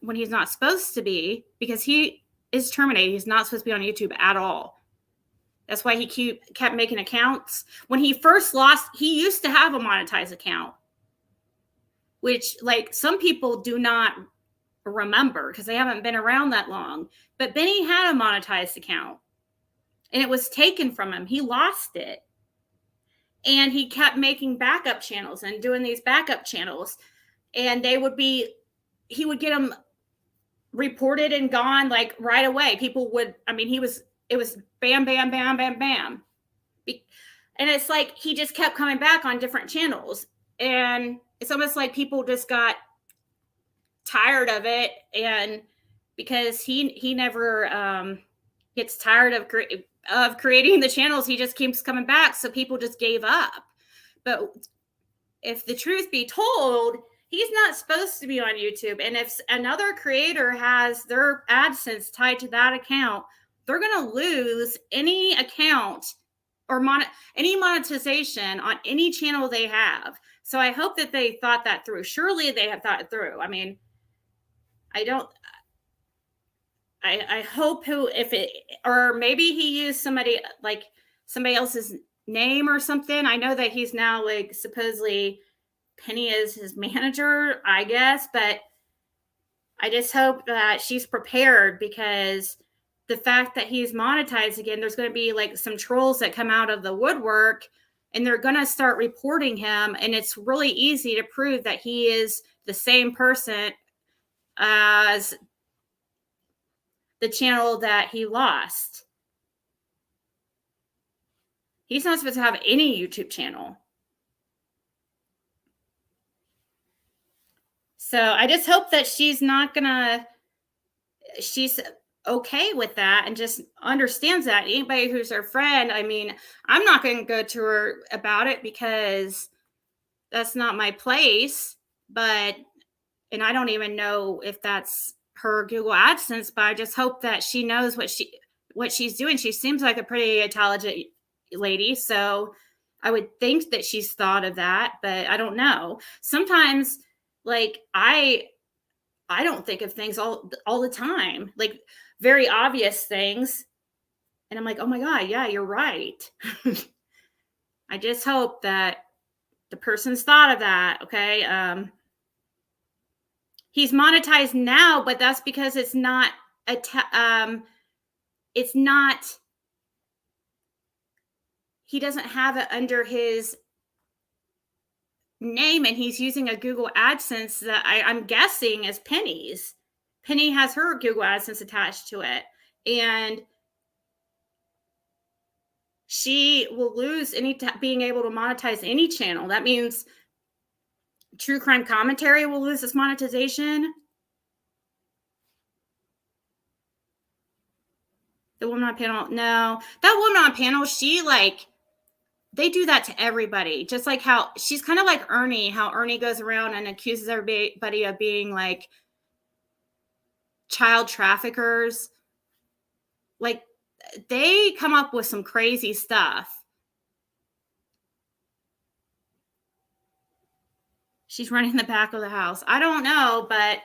when he's not supposed to be, because he is terminated. He's not supposed to be on YouTube at all. That's why he kept making accounts. When he first lost, he used to have a monetized account, which like some people do not remember because they haven't been around that long. But Benny had a monetized account and it was taken from him. He lost it. And he kept making backup channels and doing these backup channels. And he would get them reported and gone like right away. People would, it was bam, bam, bam, bam, bam. And it's like he just kept coming back on different channels. And it's almost like people just got tired of it. And because he never gets tired of creating the channels, he just keeps coming back. So people just gave up. But if the truth be told, he's not supposed to be on YouTube. And if another creator has their AdSense tied to that account, they're going to lose any account or any monetization on any channel they have. So I hope that they thought that through. Surely they have thought it through. I mean, I hope or maybe he used somebody else's name or something. I know that he's now like supposedly Penny is his manager, I guess, but I just hope that she's prepared, because the fact that he's monetized again, there's going to be like some trolls that come out of the woodwork and they're going to start reporting him. And it's really easy to prove that he is the same person as the channel that he lost. He's not supposed to have any YouTube channel. So I just hope that she's okay with that and just understands that. Anybody who's her friend, I'm not going to go to her about it because that's not my place. And I don't even know if that's her Google AdSense, but I just hope that she knows what she's doing. She seems like a pretty intelligent lady, so I would think that she's thought of that, but I don't know. Sometimes, like, I I don't think of things all the time, like very obvious things. And I'm like, oh my God, yeah, you're right. I just hope that the person's thought of that. Okay. He's monetized now, but that's because it's not he doesn't have it under his name, and he's using a Google AdSense that I'm guessing is Penny's. Penny has her Google AdSense attached to it, and she will lose being able to monetize any channel. That means True Crime Commentary will lose its monetization. The woman on panel, no, that woman on panel, they do that to everybody. Just like how she's kind of like Ernie, how Ernie goes around and accuses everybody of being like child traffickers. Like, they come up with some crazy stuff. She's running the back of the house. I don't know, but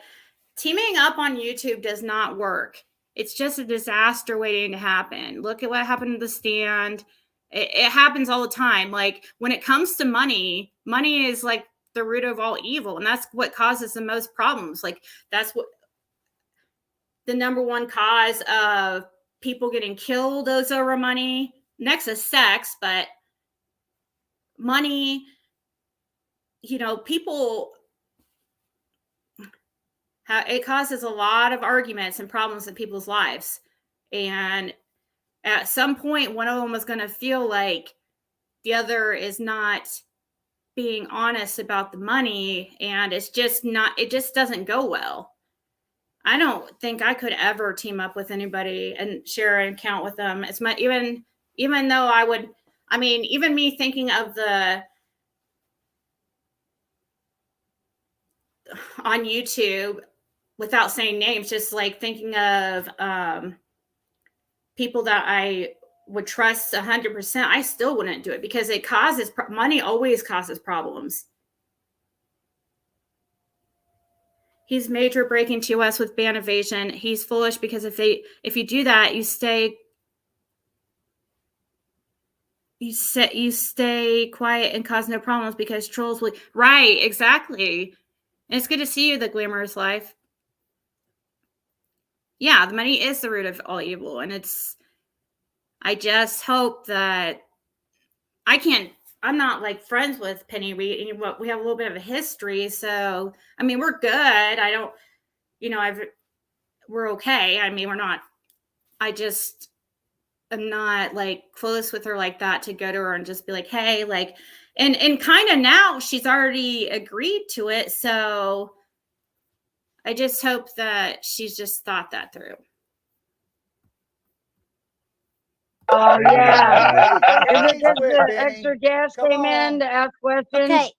teaming up on YouTube does not work. It's just a disaster waiting to happen. Look at what happened to The Stand. It happens all the time. Like, when it comes to money is like the root of all evil. And that's what causes the most problems. Like, that's what the number one cause of people getting killed is over money. Next is sex, but money, people, it causes a lot of arguments and problems in people's lives. And at some point, one of them is going to feel like the other is not being honest about the money, and it just doesn't go well. I don't think I could ever team up with anybody and share an account with them. It's my, even though I would, even me thinking of on YouTube, without saying names, just like thinking of people that I would trust 100%, I still wouldn't do it because it causes money always causes problems. He's major breaking TOS with ban evasion. He's foolish because if you do that, you stay quiet and cause no problems because trolls will. Right, exactly. And it's good to see you, The Glamorous Life. Yeah, the money is the root of all evil, and I just hope that I'm not like friends with Penny. We have a little bit of a history, so we're good. I don't, we're okay. We're not. I just am not like close with her like that to go to her and just be like, hey, like, and kind of now she's already agreed to it, so I just hope that she's just thought that through. Oh, yeah. Is it just the extra gas came in to ask questions? Okay,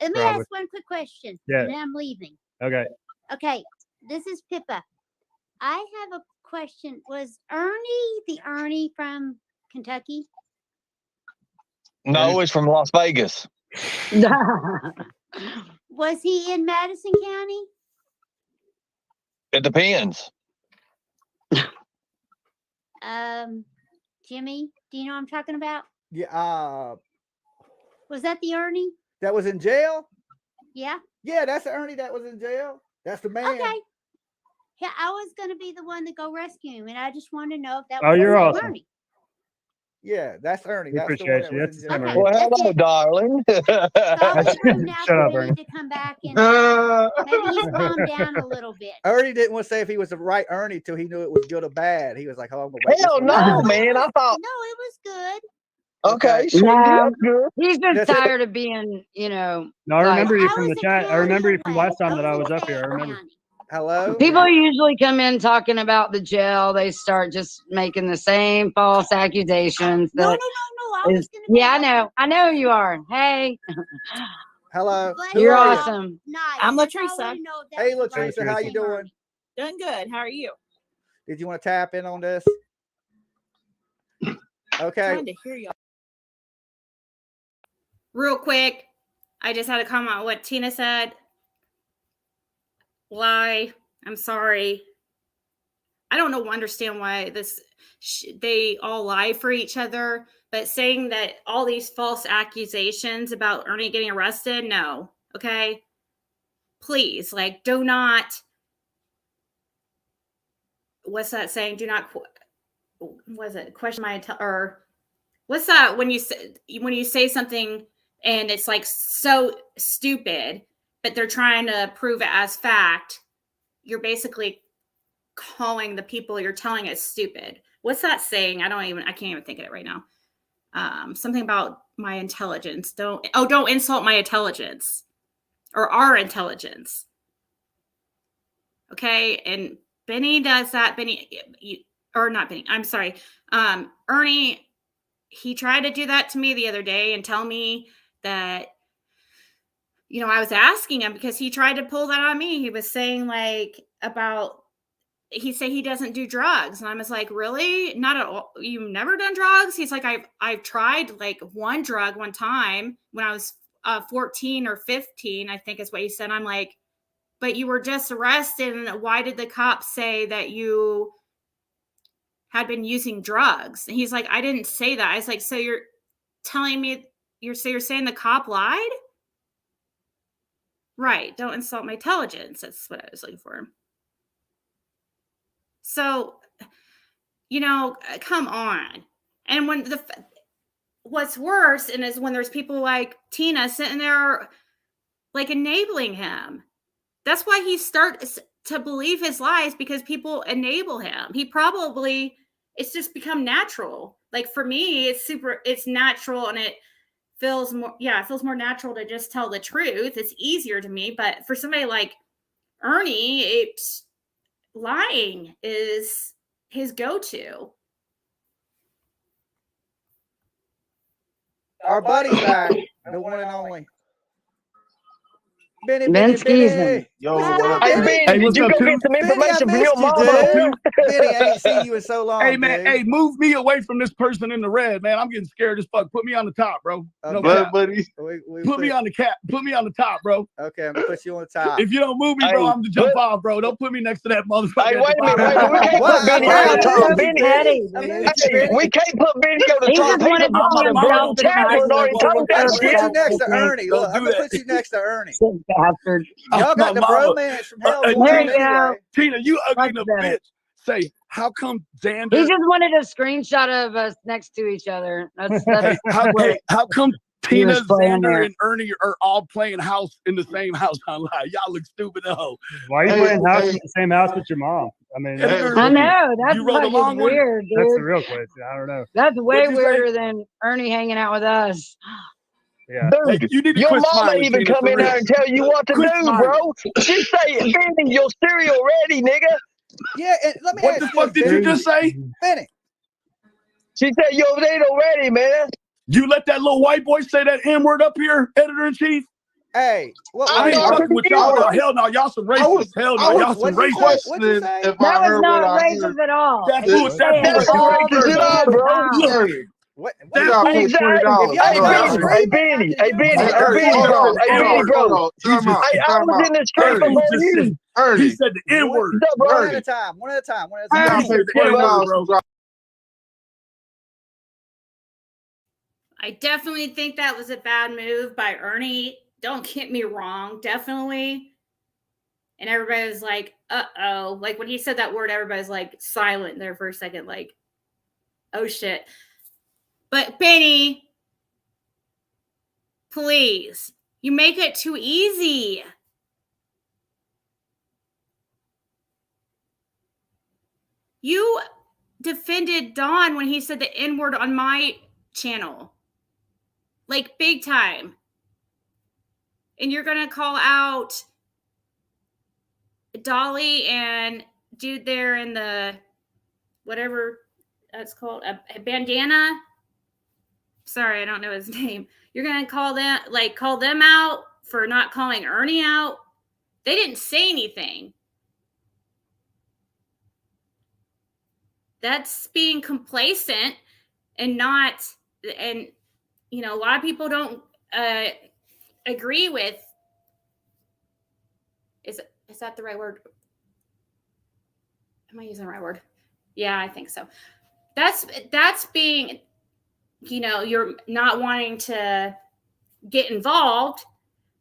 let me Probably. ask one quick question, Yeah. and then I'm leaving. Okay. Okay, this is Pippa. I have a question. Was Ernie the Ernie from Kentucky? No, it's from Las Vegas. Was he in Madison County? It depends. Jimmy, do you know what I'm talking about? Yeah. Was that the Ernie? That was in jail? Yeah. Yeah, that's the Ernie that was in jail. That's the man. Okay. Yeah, I was going to be the one to go rescue him, and I just wanted to know if that Oh, was you're the awesome. Ernie. Yeah, that's Ernie. We That's the one appreciate that you. was That's in the jail. same Ernie. Well, hello, darling. Solid room now Shut up, for Ernie. Ernie to come back and maybe he's calmed down a little bit. Ernie didn't want to say if he was the right Ernie till he knew it was good or bad. He was like, "Oh, I'm gonna wait." Hell no, man. I thought. No, it was good. Okay, sweetie, No, that's good. he's just That's it. tired of being, No, I remember you from the chat. I remember you from last time that I was up here. I remember. Hello. People usually come in talking about the jail. They start just making the same false accusations. No. that I was is- gonna yeah, I know you are. Hey, Hello. But Who you're are you? awesome. Nice. I'm That's all I Latrice. wanted to know if that Hey, was the right Latrice, how you doing? Doing good. How are you? Did you want to tap in on this? Okay. Trying to hear y'all. Real quick, I just had a comment on what Tina said. lie. I'm sorry. I don't understand why they all lie for each other, but saying that all these false accusations about Ernie getting arrested, no. Okay? Please, like, do not. What's that saying? Do not. Was it question my or what's that when you say something and it's like so stupid, but they're trying to prove it as fact? You're basically calling the people you're telling it stupid. What's that saying? I can't even think of it right now. Something about my intelligence. Don't insult my intelligence or our intelligence. Okay. And Benny does that. I'm sorry. Ernie, he tried to do that to me the other day and tell me that, I was asking him because he tried to pull that on me. He was saying he said he doesn't do drugs. And I was like, really? Not at all. You've never done drugs? He's like, I've tried like one drug one time when I was 14 or 15, I think is what he said. I'm like, but you were just arrested. And why did the cops say that you had been using drugs? And he's like, I didn't say that. I was like, so you're telling me you're saying the cop lied? Right. Don't insult my intelligence. That's what I was looking for. So, come on. And what's worse is when there's people like Tina sitting there like enabling him. That's why he starts to believe his lies, because people enable him. It's just become natural. Like for me, it's natural, and it feels more natural to just tell the truth. It's easier to me. But for somebody like Ernie, lying is his go-to. Our buddy's back, the one and only. Benny. Yo, what up? Hey, Benny, did you go get some information from your mama? Benny, I ain't seen you in so long. Hey, man, dude. hey, move me away from this person in the red, man. I'm getting scared as fuck. Put me on the top, bro. No cap. buddy. Put me on the cap. Put me on the top, bro. Okay, I'm gonna put you on the top. If you don't move me, bro, I'm to jump off, bro. Don't put me next to that motherfucker. Hey, wait a minute. We can't put Benny on the top. We can't put Benny on the top. He's a bro. Chadward already told that Put shit. you next to Ernie. Look, I'm gonna put you next to Ernie. Bastard. Y'all got the bromance from hell. There you go. Tina, you ugly enough bitch. Say, how come Xander? He just wanted a screenshot of us next to each other. That's how come he Tina, was playing there. Xander, and Ernie are all playing house in the same house online? Y'all look stupid though. Why are you playing house in the same house with your mom? I mean, I know. That's you wrote a long fucking weird, dude. That's the real question. I don't know. That's way weirder than Ernie hanging out with us. Yeah. Dude, you need to your quit mama smiling, even Tina, come for in real. there and tell you what to Quit do, smiling. bro. She say, Benny, your cereal ready, nigga. Yeah, and let me What ask the you fuck did you just say? Benny. She said, your potato ready, man. You let that little white boy say that N word up here, editor in chief? Hey, what I ain't fucking with y'all. No, hell no, y'all some racists. Hell no, y'all some racists. What'd you say? That was not racist at all. That's He's what saying That's all not the racist at all, damn bro. time. Look, What? You gotta pay $20. Hey, Benny, bro. Hey, Benny, bro. Time out. Hey, I was in the street Ernie, before you. he said the N word. One at a time. One at a time. One at a You time. gotta pay $20, bro. I definitely think that was a bad move by Ernie. Don't get me wrong, definitely. And everybody was like, uh-oh. Like when he said that word, everybody's like silent there for a second, like, oh shit. But Benny, please, you make it too easy. You defended Don when he said the N-word on my channel. Like big time. And you're going to call out Dolly and dude there in the whatever that's called, a bandana. Sorry, I don't know his name. You're going to call them out for not calling Ernie out. They didn't say anything. That's being complacent and not, and a lot of people don't agree with. Is Is that the right word? Am I using the right word? Yeah, I think so. That's being, you know, you're not wanting to get involved,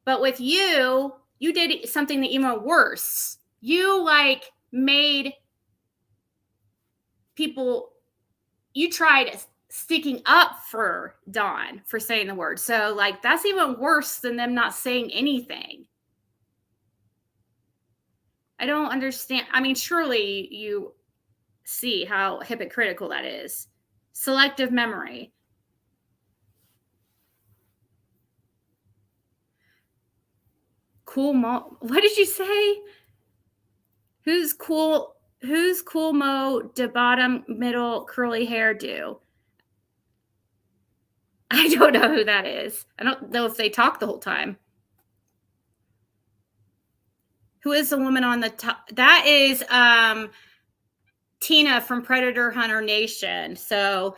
but with you did something even worse. You like made people, you tried sticking up for Dawn for saying the word. So like that's even worse than them not saying anything. I don't understand. I mean, surely you see how hypocritical that is. Selective memory. Cool Mo. What did you say? Who's cool Mo de bottom middle curly hairdo? I don't know who that is. I don't know if they talk the whole time. Who is the woman on the top? That is Tina from Predator Hunter Nation. So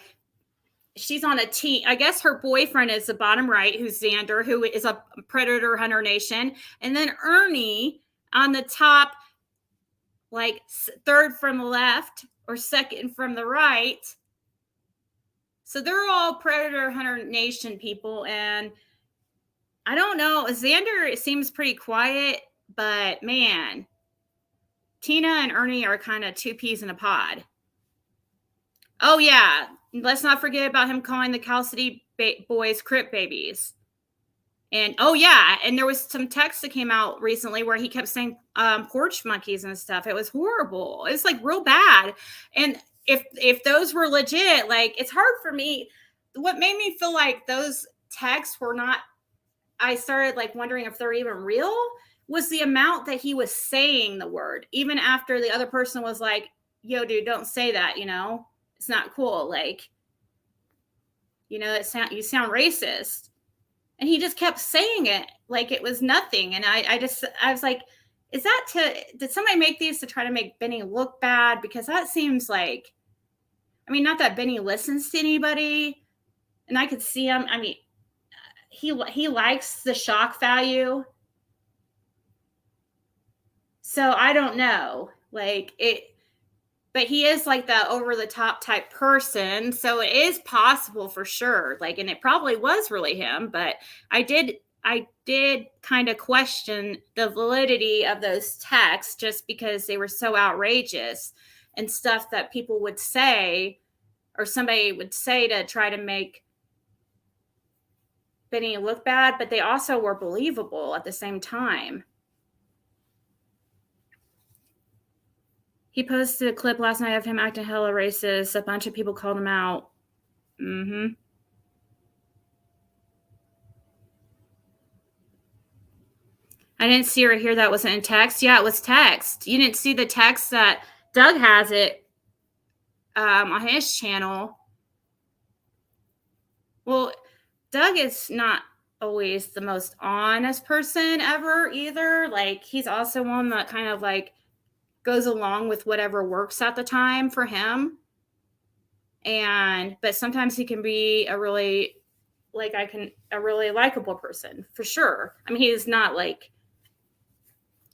she's on a team. I guess her boyfriend is the bottom right, who's Xander, who is a Predator Hunter Nation. And then Ernie on the top, like third from the left or second from the right. So they're all Predator Hunter Nation people. And I don't know. Xander seems pretty quiet, but man, Tina and Ernie are kind of two peas in a pod. Oh, yeah. Let's not forget about him calling the Cal City boys Crip babies. And, oh, yeah. And there was some text that came out recently where he kept saying porch monkeys and stuff. It was horrible. It's like real bad. And if those were legit, like it's hard for me. What made me feel like those texts were not, I started like wondering if they're even real, was the amount that he was saying the word, even after the other person was like, yo, dude, don't say that, you know, it's not cool. Like, you know, you sound racist. And he just kept saying it like it was nothing. And I was like, did somebody make these to try to make Benny look bad? Because that seems like, I mean, not that Benny listens to anybody, and I could see him. I mean, he likes the shock value. So I don't know, like it, but he is like the over the top type person. So it is possible for sure. Like, and it probably was really him, but I did kind of question the validity of those texts just because they were so outrageous and stuff that people would say or somebody would say to try to make Benny look bad, but they also were believable at the same time. He posted a clip last night of him acting hella racist. A bunch of people called him out. Mm-hmm. I didn't see or hear that wasn't in text. Yeah, it was text. You didn't see the text that Doug has it on his channel. Well, Doug is not always the most honest person ever either. Like, he's also one that kind of like goes along with whatever works at the time for him. But sometimes he can be a really likable person for sure. I mean, he's not like,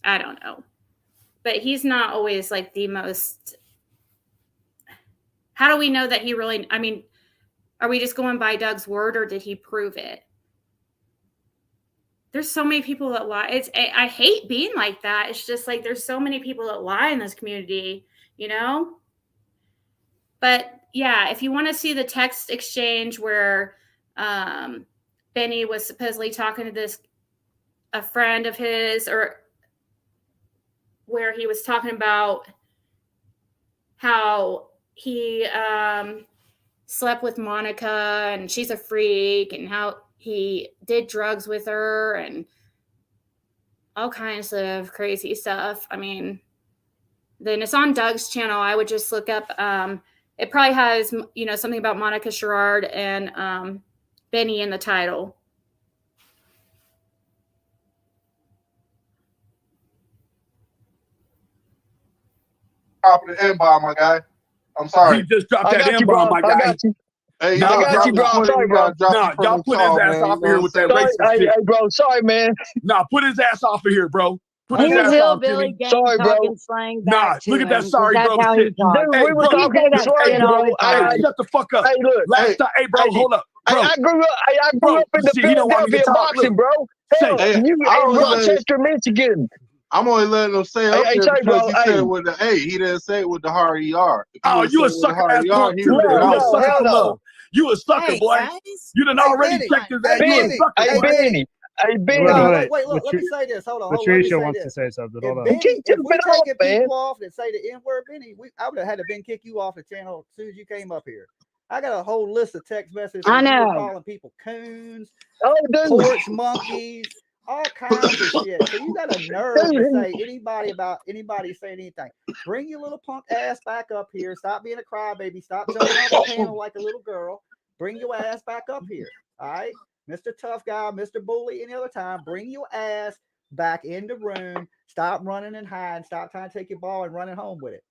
I don't know, but he's not always like the most, how do we know that he really, I mean, are we just going by Doug's word or did he prove it? There's so many people that lie. I hate being like that. It's just like there's so many people that lie in this community, you know? But yeah, if you want to see the text exchange where Benny was supposedly talking to a friend of his, or where he was talking about how he slept with Monica and she's a freak and how he did drugs with her and all kinds of crazy stuff. I mean, then it's on Doug's channel. I would just look up, it probably has, you know, something about Monica Sherrard and Benny in the title. Drop the M-bomb, my guy. I'm sorry. He just dropped that M-bomb, my guy. Hey, I got you, bro. Sorry, bro. Y'all put his ass off of here with that racist shit. Hey, bro. Sorry, man. Nah, put his ass off of here, bro. Put his He's ass on, hillbilly Jimmy. gang Sorry, bro. talking slang Nah, back to look at that him, 'cause sorry, that's bro how shit. he talks. Dude, Hey, we were bro, He talking say that slang, shit all bro. the hey, time. shut the fuck up. Hey, look. Last time, hey, bro, hold up, bro. I grew up. I grew Bro, up in the see, he don't want me to Philadelphia talk. boxing, Look, bro. say, Hell, Hey, you I in was letting, Rochester, Michigan. I'm only letting him say up Hey, there say, because bro. he Hey, said with the A. He didn't say it with the hard ER. If he oh, would have you said a it with the sucker hard ass ER, punk he too, would have man. been You a out. no, sucker hell for no. love. You a sucker, Hey, boy. guys. You done Hey, already Benny. checked his Hey, ass. You a Benny. sucker, Hey, Hey, boy. Benny. Hey, Wait, Benny. No, wait. wait, look, let me say this. Hold on, let me Latricia say wants to this. say something. If Hold on. Benny, Keep if we jumping off, taking man. people off that say the N word, Benny, I would have had to been kick you off the channel as soon as you came up here. I got a whole list of text messages I when you were know. calling people coons, Oh, dude. porch monkeys, all kinds of shit. So you got a nerve to say anybody saying anything. Bring your little punk ass back up here. Stop being a crybaby. Stop jumping off the panel like a little girl. Bring your ass back up here. All right, Mr. Tough Guy, Mr. Bully, any other time. Bring your ass back in the room. Stop running and hiding. Stop trying to take your ball and running home with it.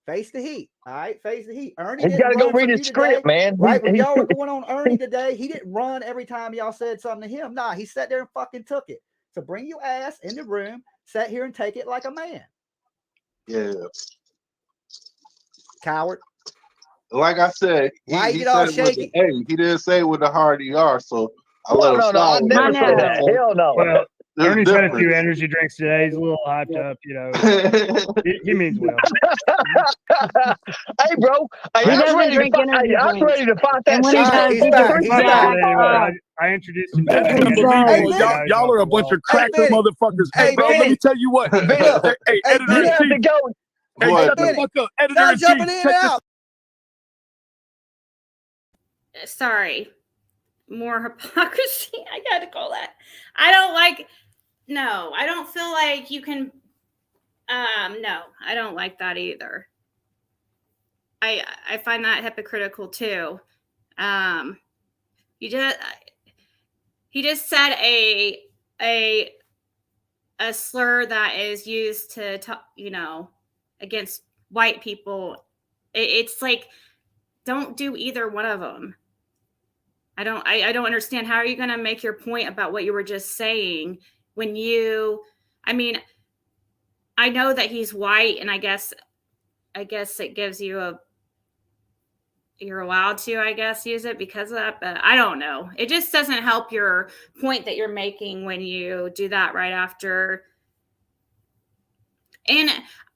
Face the heat. All right, face the heat. Ernie He's got didn't to go run read from his you script, today. man. Right, when y'all were going on Ernie today, he didn't run every time y'all said something to him. Nah, he sat there and fucking took it. So bring your ass in the room, sat here and take it like a man. Yeah. Coward. Like I said, Why you he get all said with the shaky? A. He didn't say it with the hard ER, so I No, let him no, no. slide I with never that. say that. Hell no. Well, There's Ernie's had a few difference. energy drinks today. He's a little hyped up, you know. He means well. Hey, bro. Hey, He I was doesn't ready to drink fight. energy Hey, I was drinks. ready to fight And that when he All right, 6'3" does, he's he back. drinks He's My back. bad Jack anyway. off. I introduced him to That's the because energy of drink. Hey, people. You Benny. know, he's Y'all not are a doing bunch well. of cracker Benny. motherfuckers. Hey, Hey, bro, let Benny. me tell you what. Look. Hey, Hey, editor You in Benny. have to chief. go. Hey, Go ahead, shut the Benny. fuck up. Editor Y'all in chief. jumping in and Check this. out. Sorry. More hypocrisy. I gotta call that. I don't like. No, I don't feel like you can. No, I don't like that either. I find that hypocritical too. You just he just said a slur that is used to talk, against white people. It's like, don't do either one of them. I don't understand. How are you going to make your point about what you were just saying when I mean, I know that he's white, and I guess it gives you you're allowed to, I guess, use it because of that, but I don't know. It just doesn't help your point that you're making when you do that right after. And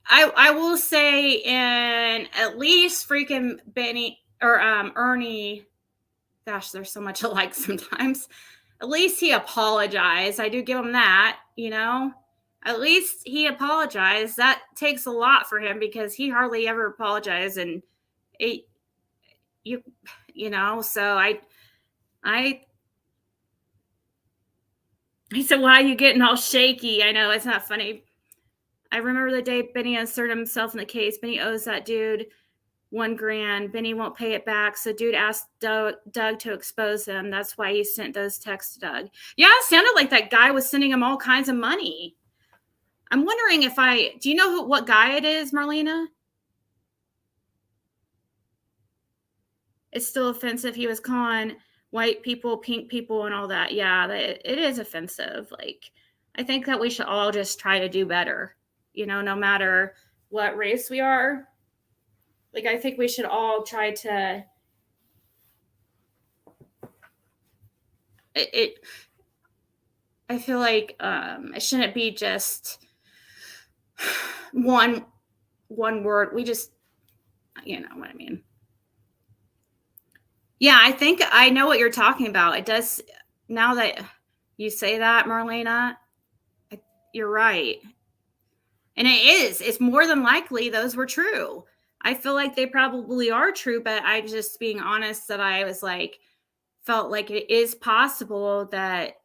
I will say, in at least freaking Benny or Ernie, gosh, they're so much alike sometimes. At least he apologized. I do give him that, At least he apologized. That takes a lot for him because he hardly ever apologized, and so he said, why are you getting all shaky? I know it's not funny. I remember the day Benny inserted himself in the case. Benny owes that dude $1,000. Benny won't pay it back. So dude asked Doug to expose him. That's why he sent those texts to Doug. Yeah, it sounded like that guy was sending him all kinds of money. I'm wondering do you know what guy it is, Marlena? It's still offensive. He was calling white people, pink people, and all that. Yeah, it is offensive. Like, I think that we should all just try to do better, no matter what race we are. Like, I think we should all try to I feel like it shouldn't be just one word. We just, you know what I mean. Yeah, I think I know what you're talking about. It does, now that you say that, Marlena, you're right. And it's more than likely those were true. I feel like they probably are true, but I just being honest that I was like, felt like it is possible that,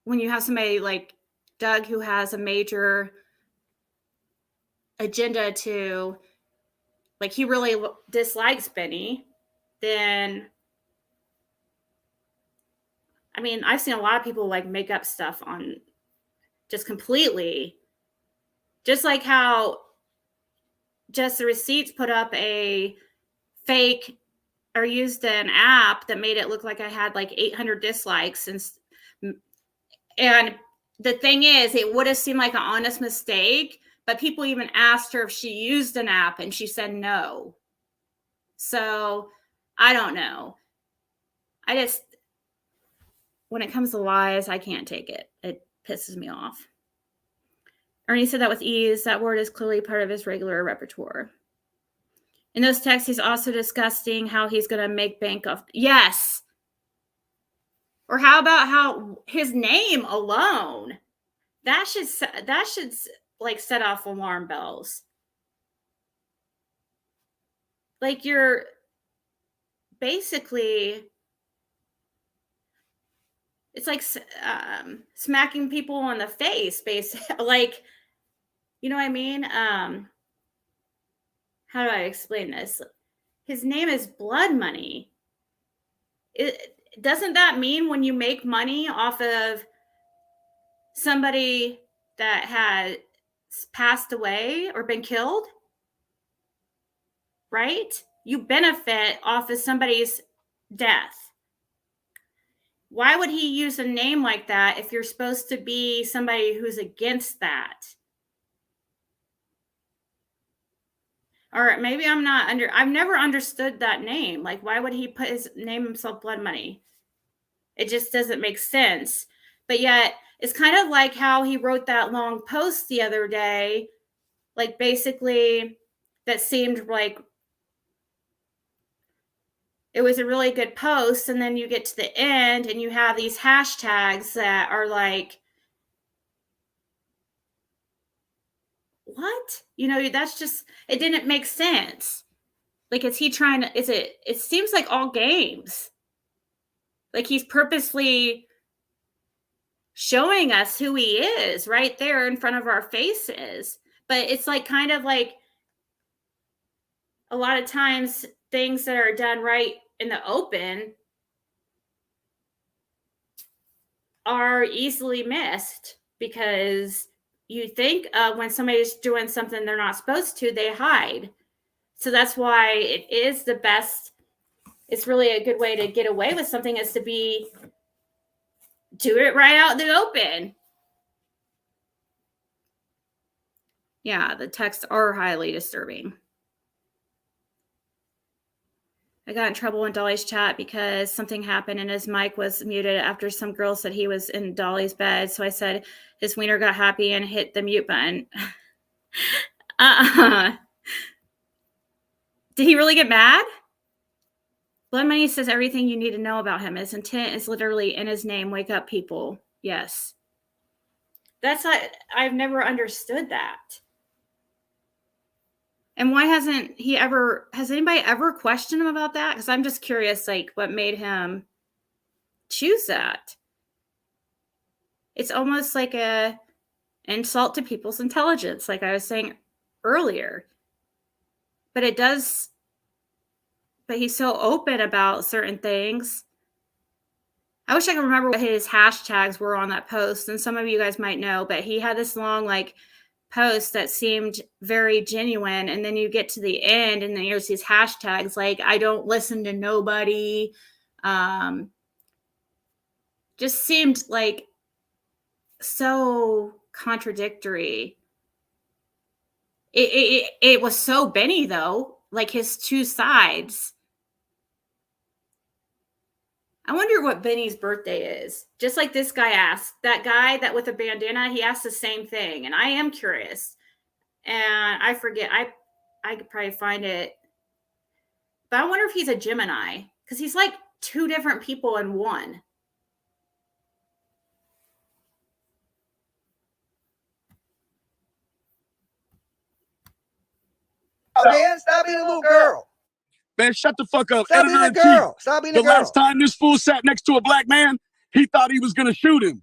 when you have somebody like Doug who has a major agenda to, like, he really dislikes Benny, then, I mean, I've seen a lot of people like make up stuff on just completely, just like how Just the Receipts put up a fake or used an app that made it look like I had like 800 dislikes, and And the thing is, it would have seemed like an honest mistake, but people even asked her if she used an app and she said no. So I don't know. When it comes to lies, I can't take it. It pisses me off. Ernie said that with ease. That word is clearly part of his regular repertoire. In those texts, he's also discussing how he's going to make bank off. Yes. Or how about how his name alone, that should like set off alarm bells. Like you're basically, it's like smacking people on the face, basically. Like, you know what I mean? How do I explain this? His name is Blood Money. Doesn't that mean when you make money off of somebody that has passed away or been killed, right? You benefit off of somebody's death. Why would he use a name like that if you're supposed to be somebody who's against that? Or maybe I've never understood that name. Like, why would he name himself Blood Money? It just doesn't make sense. But yet, it's kind of like how he wrote that long post the other day, like basically that seemed like it was a really good post. And then you get to the end and you have these hashtags that are like, what? You know, that's just, it didn't make sense. Like, it seems like all games. Like he's purposely showing us who he is right there in front of our faces. But it's like kind of like a lot of times things that are done right in the open are easily missed because you think when somebody's doing something they're not supposed to, they hide. So that's why it is the best. It's really a good way to get away with something is to do it right out in the open. Yeah, the texts are highly disturbing. I got in trouble in Dolly's chat because something happened and his mic was muted after some girl said he was in Dolly's bed. So I said his wiener got happy and hit the mute button. Did he really get mad? Blood Money says everything you need to know about him. His intent is literally in his name. Wake up, people. Yes. I've never understood that. And why has anybody ever questioned him about that? Because I'm just curious, like, what made him choose that? It's almost like a insult to people's intelligence, like I was saying earlier. But he's so open about certain things. I wish I could remember what his hashtags were on that post, and some of you guys might know, but he had this long, like, post that seemed very genuine, and then you get to the end and then there's these hashtags like I don't listen to nobody. Just seemed like so contradictory. It was so Benny though, like his two sides. I wonder what Benny's birthday is. Just like this guy asked, that guy that with a bandana, he asked the same thing. And I am curious. And I forget, I could probably find it. But I wonder if he's a Gemini. Because he's like two different people in one. Man, stop being a little girl. Man, shut the fuck up. Stop being a girl. Stop being a girl. The last time this fool sat next to a black man, he thought he was going to shoot him.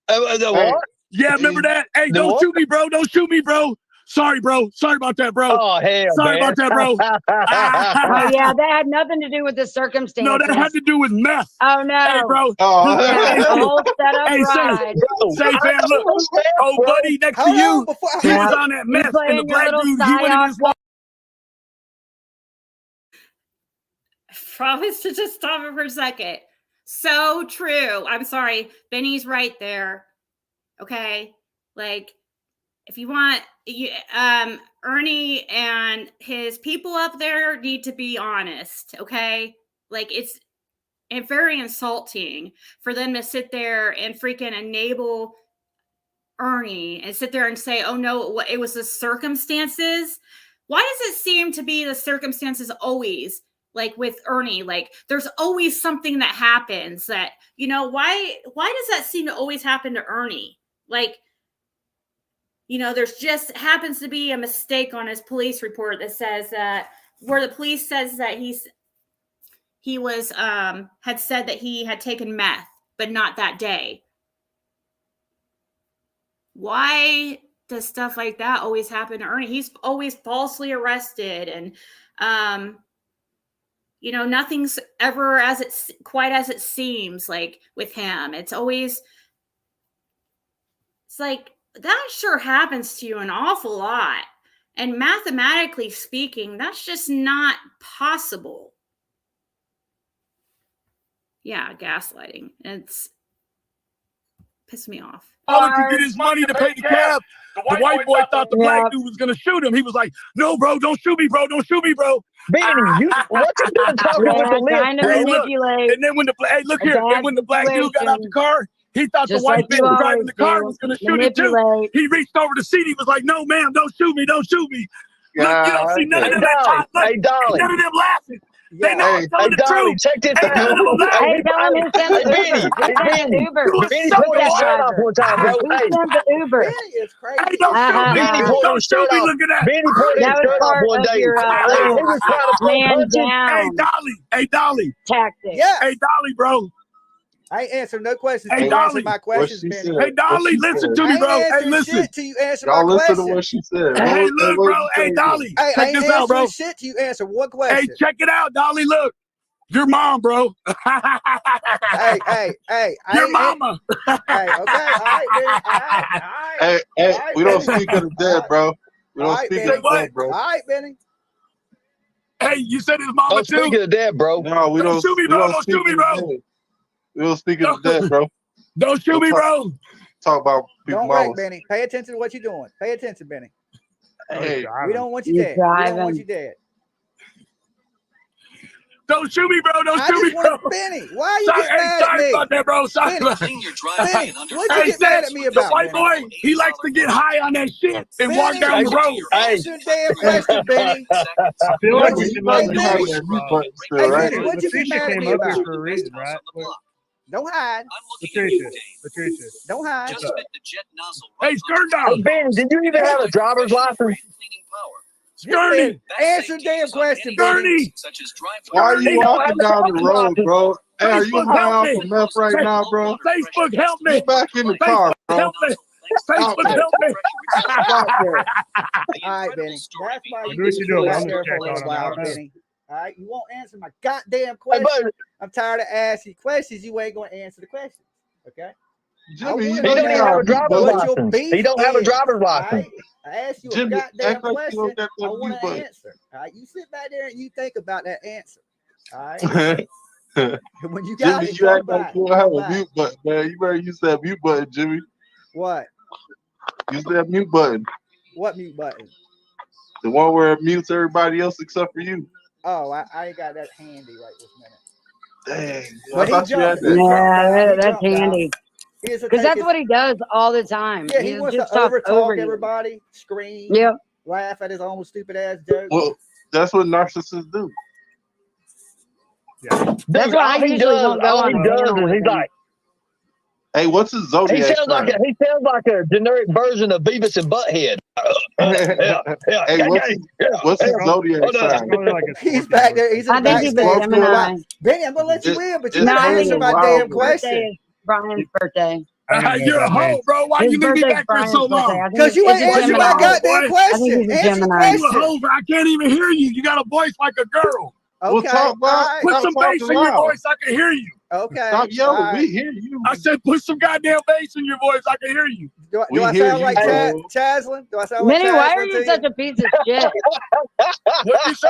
What? Yeah, remember that? Hey, don't shoot me, bro. Don't shoot me, bro. Sorry, bro. Sorry about that, bro. Oh, hell, Sorry about that, bro. Oh, yeah, that had nothing to do with the circumstances. No, that had to do with meth. Oh, no. Hey, bro. Yeah, the whole setup ride. Say, fam, look. Oh, buddy, next to you, he was on that meth, and the black dude, he went in his wallet. Promise to just stop it for a second. So true. I'm sorry. Benny's right there. Okay, like if you want, Ernie and his people up there need to be honest. Okay, like it's very insulting for them to sit there and freaking enable Ernie and sit there and say, "Oh no, it was the circumstances." Why does it seem to be the circumstances always? Like with Ernie, like there's always something that happens that, why does that seem to always happen to Ernie? Like, there's just happens to be a mistake on his police report that says that where the police says that he was had said that he had taken meth, but not that day. Why does stuff like that always happen to Ernie? He's always falsely arrested, and nothing's ever quite as it seems. Like with him, it's like that sure happens to you an awful lot. And mathematically speaking, that's just not possible. Yeah, gaslighting. It's pissed me off. Father could get his money to pay the cab. The white boy thought the black dude was gonna shoot him. He was like, "No, bro, don't shoot me, bro. Don't shoot me, bro." Benny, what you doing talking with the trying to lip, bro? manipulate. And then when the black dude got out the car, he thought the Just white like you bitch driving always the car do. was gonna shoot him too. Manipulate. He reached over the seat. He was like, "No, ma'am, don't shoot me, don't shoot me." Look, you don't see none of them. Hey, Dolly. None of them laughing. They know I'm Hey, telling the Dolly, truth. check this Ain't none of them out. laughing. Hey, tell him who sent the Benny, Uber. Who sent the Uber? Benny suck pulled his that shirt off one time, bro. Who Hey, sent the Uber? Benny is crazy. Hey, don't shoot me. Benny pulled Don't his shoot shirt me. off. Look at that. Benny pulled his That was shirt off part one of day. your Hey, he was trying to pull man punches. Hey, down Dolly. Hey, Dolly. tactic. Yeah. Hey, Dolly, bro. I ain't answer no questions. Hey, You Dolly. answer my questions, she Benny. said. Hey, Dolly, listen to I me, ain't bro. Hey, answering listen. shit till you answer my Y'all listen to question. what she said. Hey, What look, was bro. you Hey, saying? Dolly. Hey, I Check ain't this out, bro. answering shit till you answer one Hey, question. check it out, Dolly. Look. Your mom, bro. Hey, Your mama. Hey, okay, all right, Benny. All right. Hey, All right, we don't Benny. speak of the dead, bro. We All don't right, speak of Benny. the dead, bro. All right, Benny. Hey, you said his mama Don't too? speak of the dead, bro. No, we Don't don't. shoot me, We bro. don't Don't speak shoot me, of the bro. dead. We don't speak of the dead, bro. Don't shoot me, bro. Talk about people Don't wreck, mamas. Benny. Pay attention to what you're doing. Pay attention, Benny. Hey, We don't want you He's dead. We don't want driving. you dead. Don't shoot me, bro. Don't I shoot me, just want bro. Benny. Why are you Sorry, getting mad at sorry me? about that, bro. Sorry Benny, about Benny, what'd you Hey, get mad at me the about, white Benny? boy, he likes to get high on that shit and walk Benny, down the road. answer the damn question, Benny. I feel like we Hey, should let you have Benny. that mute button still, Hey, right? Benny, what'd you get Letitia mad at came me up here about? for a reason, right? Don't hide. Patricia. Don't hide. Hey, skirt Hey, down. Benny, did you even have a driver's license? Skirty. Answer the damn question, Benny. Skirty. Why are you He don't have walking a down the driver's road, license. bro? Hey, are you Facebook, high help off me. of meth right now, bro? Facebook, help me. Get back in the car, Facebook, bro. help me. Stop Facebook, that. help me. Stop there. All right, Benny. That's why you Do what you do. out I'm there just for a checking little on while, him. Benny. All right, you won't answer my goddamn Hey, question. but I'm tired of asking you questions. You ain't going to answer the questions. Okay? Jimmy, you he know don't you even have got a a mute driver's button. What your license. beef He don't have a is. driver's All license. right? I asked you a Jimmy, goddamn act like you question. don't got I that want mute an button. answer. All right? You sit back there and you think about that answer. All right? When you got Jimmy, it, you come act like back. you don't have Come a back. mute button, man. You better use that mute button, Jimmy. What? Use that mute button. What mute button? The one where it mutes everybody else except for you. Oh, I ain't got that handy right this minute. Dang. But I he thought you had jumped. He that. jumped out. Yeah, He that's jumped out. handy. He is to Because take that's his, what he does all the time. yeah, he wants to just talks over over talk you. everybody, scream, Yep. laugh at his own stupid ass jokes. Well, that's what narcissists do. That's Dude, why I all he usually does, don't go all on he a does panel is with he's him. like, Hey, what's his he zodiac sounds like sign? a generic version of Beavis and Butthead. Yeah, Hey, what's his zodiac sign? He's back there. He's in I the think he's a backstage. Gemini. Wow. Benny, I'm gonna let you in, but you It's No, gotta I think answer it's my Brian's damn his birthday question. is Brian's birthday. You're a hoe, bro. Why His you leave me birthday's back here Brian's so birthday. long? I think Because you it's ain't a answering Gemini. my goddamn I think question. he's a Answer the Gemini. You a question. hoe, bro. I can't even hear you. You got a voice like a girl. We'll Okay. talk All about right. Put stop some bass talking in your loud. voice. I can hear you. Okay. Stop yelling. All right. We hear you. I said put some goddamn bass in your voice. I can hear you. Do We I hear sound you, like bro. Chaslin? Do I sound like Minnie, why are Chaslin you to such you? a piece of shit? What'd you say?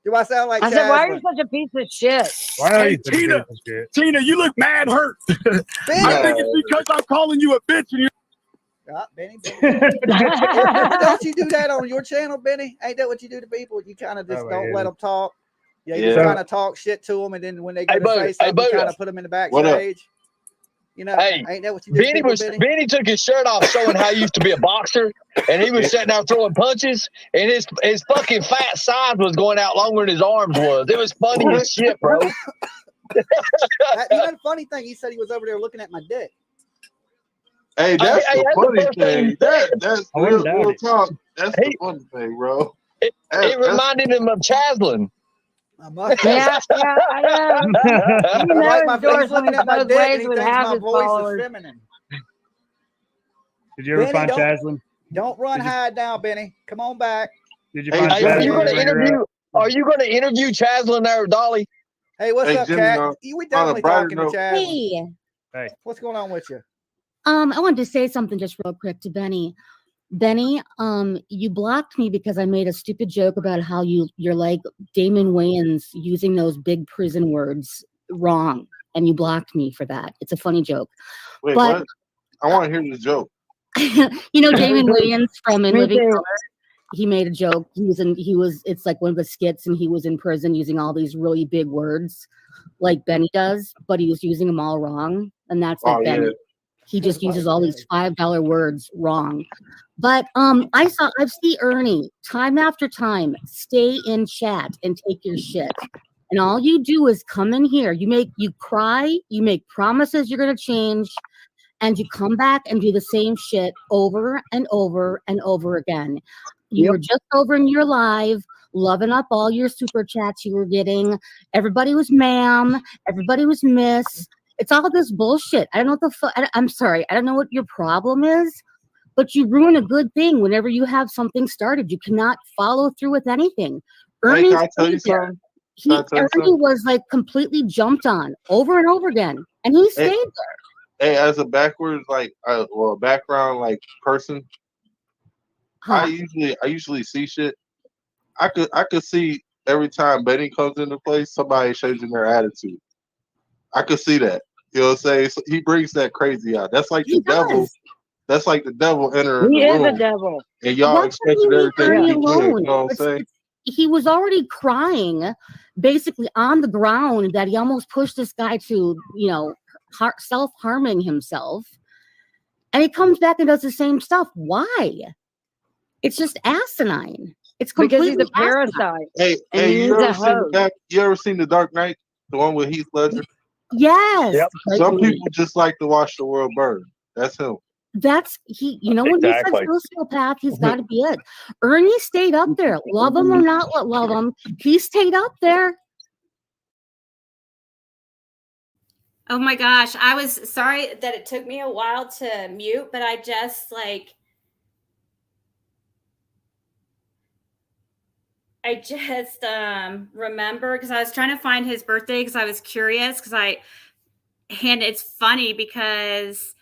Do I sound like I said, why are you Chaslin? such a piece of shit? Why are Hey, you Tina, you look mad hurt. I Benny, think it's because I'm calling you a bitch and you're Benny. Don't you do that on your channel, Benny? Ain't that what you do to people? You kind of just don't let them talk. Yeah, you kind of talk shit to them, and then when they go to say something, you kind of put them in the backstage. You know, ain't that what you do to people, Benny? Benny took his shirt off showing how he used to be a boxer, and he was sitting there throwing punches, and his fucking fat side was going out longer than his arms was. It was funny as shit, bro. You know the funny thing, he said he was over there looking at my dick. Hey, that's the funny thing. That's real talk. That's the funny thing, bro. It reminded him of Chaslin. Yeah, I know. You know, Like he's looking at my dick ways and he would thinks have my his voice is followers. feminine. Did you ever Benny, find Chaslin? Don't run hide now, Benny. Come on back. Did you find Are you going to interview? Are you going to interview Chaslin there, Dolly? Hey, what's up, Jimmy, Cat? We definitely talking to Chad. Hey. What's going on with you? I wanted to say something just real quick to Benny. Benny, you blocked me because I made a stupid joke about how you're like Damon Wayans using those big prison words wrong, and you blocked me for that. It's a funny joke. Wait, but, what? I want to hear the joke. You know Damon Wayans from In Me Living too. Color? He made a joke. It's like one of the skits, and he was in prison using all these really big words like Benny does, but he was using them all wrong. And that's like Benny. Yeah. He just uses all these $5 words wrong. But I see Ernie time after time stay in chat and take your shit. And all you do is come in here. You cry, you make promises you're gonna change, and you come back and do the same shit over and over and over again. You were just over in your live, loving up all your super chats you were getting. Everybody was ma'am, everybody was miss. It's all this bullshit. I don't know what the fuck. I'm sorry. I don't know what your problem is, but you ruin a good thing whenever you have something started. You cannot follow through with anything. Ernie, Can I tell you something? Ernie was like completely jumped on over and over again, and he stayed there. Hey, as a backwards background person, I usually see shit. I could see every time Benny comes into place, somebody changing their attitude. I could see that. You know what I'm saying? So he brings that crazy out. That's like the devil. That's like the devil entering the room. He is a devil. And y'all expected everything to be good. You know what I'm saying? He was already crying, basically on the ground, that he almost pushed this guy to, self-harming himself. And he comes back and does the same stuff. Why? It's just asinine. It's completely because he's a parasite. Hey, you ever seen The Dark Knight? The one with Heath Ledger? Yes. Yep. Some people just like to watch the world burn. That's him. That's he. When he says sociopath, he's got to be it. Ernie stayed up there. Love him or not love him, he stayed up there. Oh my gosh. I was sorry that it took me a while to mute, but I just remember because I was trying to find his birthday because I was curious and it's funny because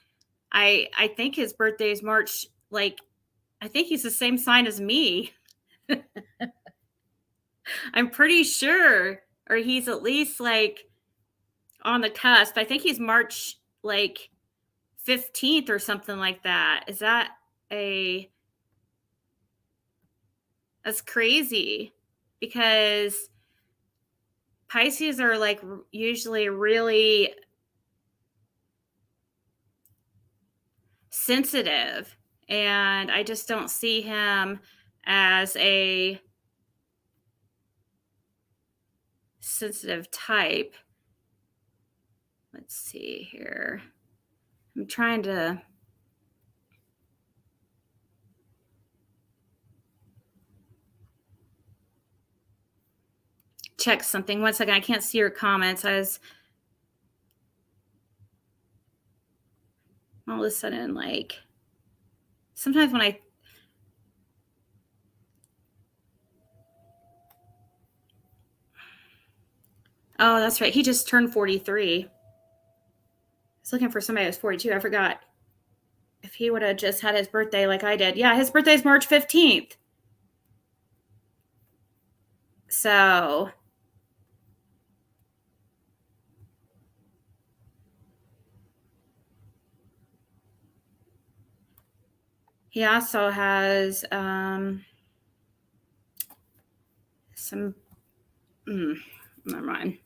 I think his birthday is March, I think he's the same sign as me. I'm pretty sure, or he's at least on the cusp. I think he's March 15th or something like that. Is that that's crazy because Pisces are usually really sensitive, and I just don't see him as a sensitive type. Let's see here. I'm trying to check something. 1 second. I can't see your comments. I was all of a sudden sometimes when oh, that's right. He just turned 43. I was looking for somebody who's 42. I forgot if he would have just had his birthday like I did. Yeah, his birthday is March 15th. So He also has some. Never mind.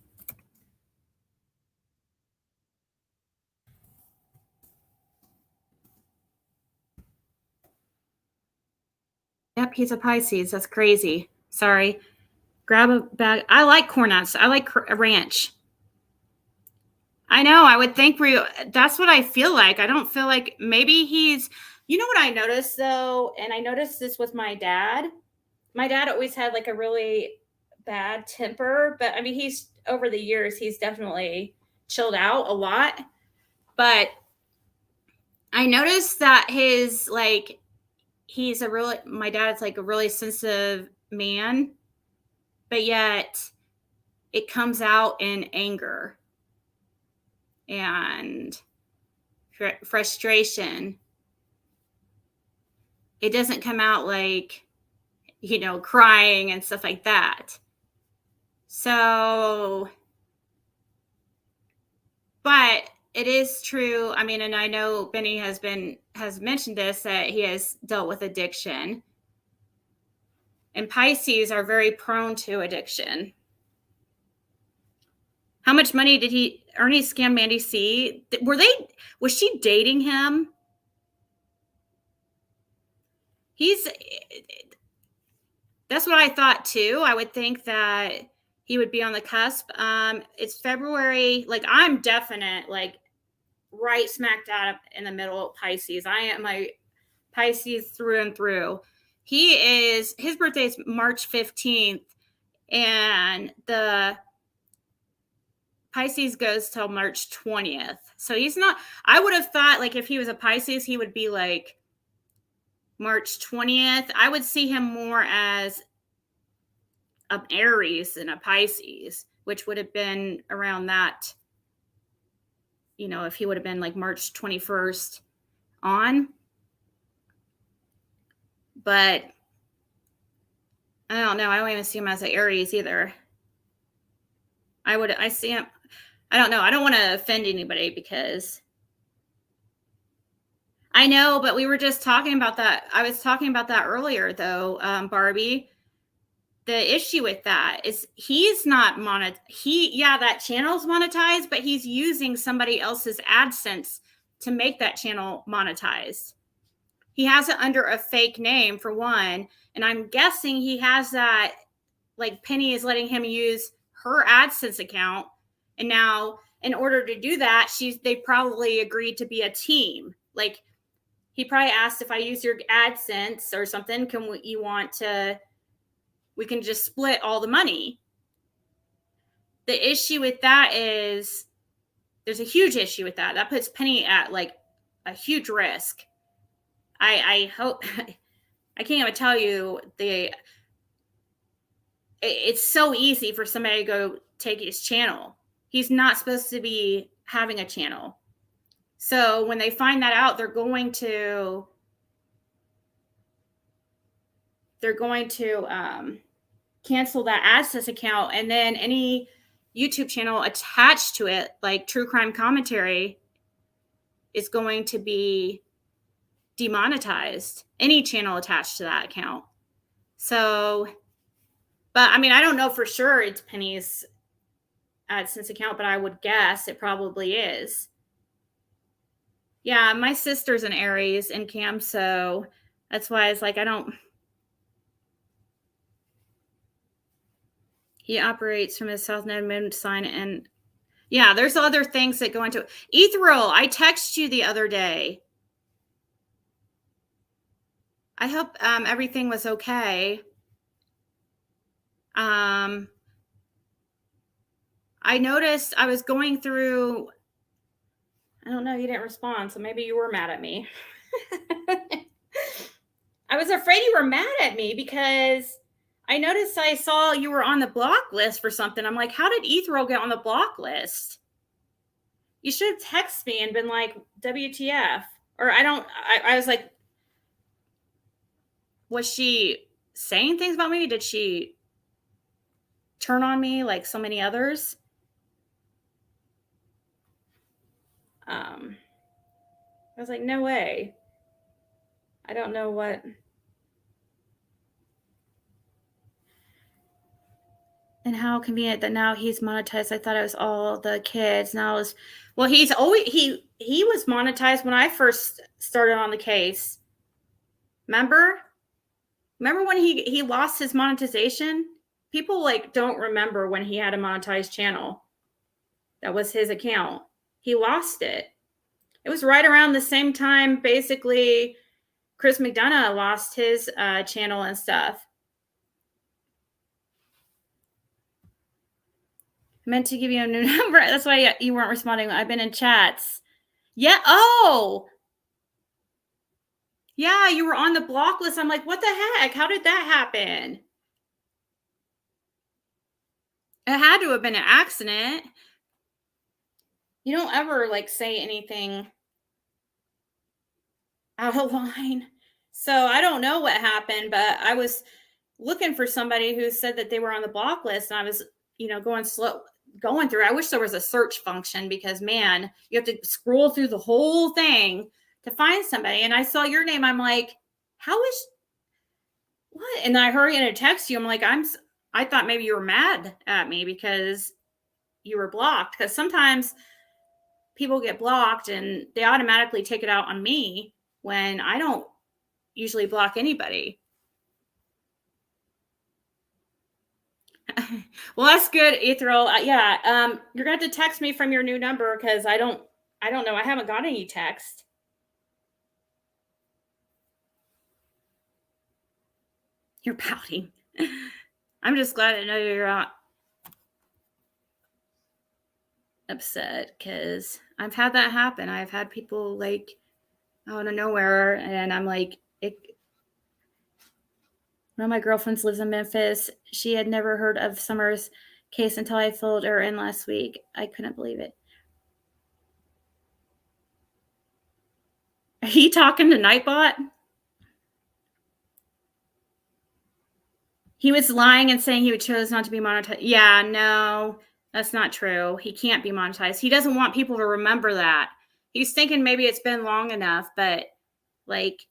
Yep, he's a Pisces. That's crazy. Sorry. Grab a bag. I like corn nuts. I like ranch. I know. I would think that's what I feel like. I don't feel like maybe he's. You know what I noticed though, and I noticed this with my dad. My dad always had like a really bad temper, but I mean, he's over the years, he's definitely chilled out a lot. But I noticed that my dad's like a really sensitive man, but yet it comes out in anger and frustration. It doesn't come out like, crying and stuff like that. So, but it is true. I mean, and I know Benny has mentioned this, that he has dealt with addiction. And Pisces are very prone to addiction. How much money did Ernie scam Mandy C? Was she dating him? That's what I thought too. I would think that he would be on the cusp. It's February. Like, I'm definite, like, right smack dab in the middle of Pisces. I am my Pisces through and through. His birthday is March 15th, and the Pisces goes till March 20th. So he's not, I would have thought, like, if he was a Pisces, he would be like March 20th. I would see him more as an Aries than a Pisces, which would have been around that, if he would have been like March 21st on. But I don't know. I don't even see him as an Aries either. I see him. I don't know. I don't want to offend anybody because I know, but we were just talking about that. I was talking about that earlier though, Barbie. The issue with that is he's not that channel's monetized, but he's using somebody else's AdSense to make that channel monetized. He has it under a fake name for one. And I'm guessing he has that, like, Penny is letting him use her AdSense account. And now in order to do that, they probably agreed to be a team. Like, he probably asked, if I use your AdSense or something, we can just split all the money. The issue with that is there's a huge issue with that. That puts Penny at like a huge risk. I hope I can't even tell you it's so easy for somebody to go take his channel. He's not supposed to be having a channel. So when they find that out, they're going to cancel that AdSense account, and then any YouTube channel attached to it, like True Crime Commentary, is going to be demonetized. Any channel attached to that account. So, but I mean, I don't know for sure it's Penny's AdSense account, but I would guess it probably is. Yeah, my sister's an Aries in Cam, so that's why it's like he operates from his South Node moon sign, and yeah, there's other things that go into it. Ethereal, I texted you the other day. I hope everything was okay. I noticed I was going through, I don't know, you didn't respond, so maybe you were mad at me. I was afraid you were mad at me because I noticed I saw you were on the block list for something. I'm like, how did Ethereal get on the block list? You should have texted me and been like, WTF. Or I was like, was she saying things about me? Did she turn on me like so many others? I was like, no way. I don't know what. And how convenient that now he's monetized. I thought it was all the kids. Now it's, well, he's always, he was monetized when I first started on the case. Remember when he lost his monetization? People like don't remember when he had a monetized channel. That was his account. He lost it. It was right around the same time, basically, Chris McDonough lost his channel and stuff. I meant to give you a new number. That's why you weren't responding. I've been in chats. Yeah. Oh. Yeah, you were on the block list. I'm like, what the heck? How did that happen? It had to have been an accident. You don't ever like say anything out of line. So I don't know what happened, but I was looking for somebody who said that they were on the block list, and I was, going through. I wish there was a search function because, man, you have to scroll through the whole thing to find somebody. And I saw your name. I'm like, what? And I hurry and text you. I'm like, I thought maybe you were mad at me because you were blocked. Because sometimes people get blocked and they automatically take it out on me when I don't usually block anybody. Well, that's good, Ethereal. Yeah, you're gonna have to text me from your new number because I don't know. I haven't got any text. You're pouting. I'm just glad to know you're not upset because I've had that happen. I've had people like out of nowhere, and I'm like, one of my girlfriends lives in Memphis. She had never heard of Summer's case until I filled her in last week. I couldn't believe it. Are you talking to Nightbot? He was lying and saying he chose not to be monetized. Yeah, no, that's not true. He can't be monetized. He doesn't want people to remember that. He's thinking maybe it's been long enough, but like,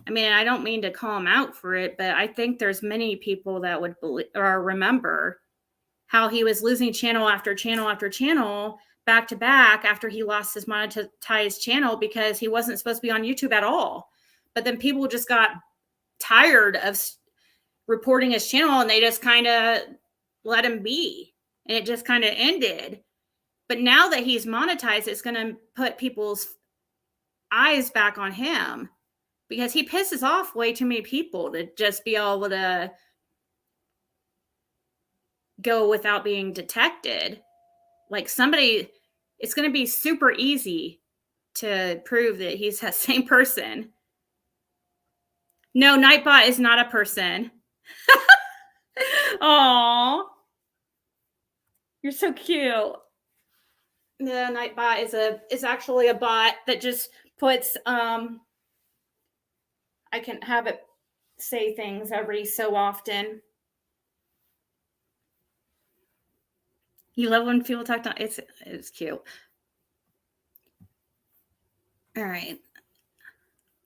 I mean, I don't mean to call him out for it, but I think there's many people that would believe or remember how he was losing channel after channel after channel back to back after he lost his monetized channel because he wasn't supposed to be on YouTube at all. But then people just got tired of reporting his channel and they just kind of let him be. And it just kind of ended. But now that he's monetized, it's going to put people's eyes back on him because he pisses off way too many people to just be able to go without being detected. Like somebody, it's going to be super easy to prove that he's the same person. No, Nightbot is not a person. Aw, you're so cute. The Nightbot is actually a bot that just puts I can have it say things every so often. You love when people talk to it's cute. All right.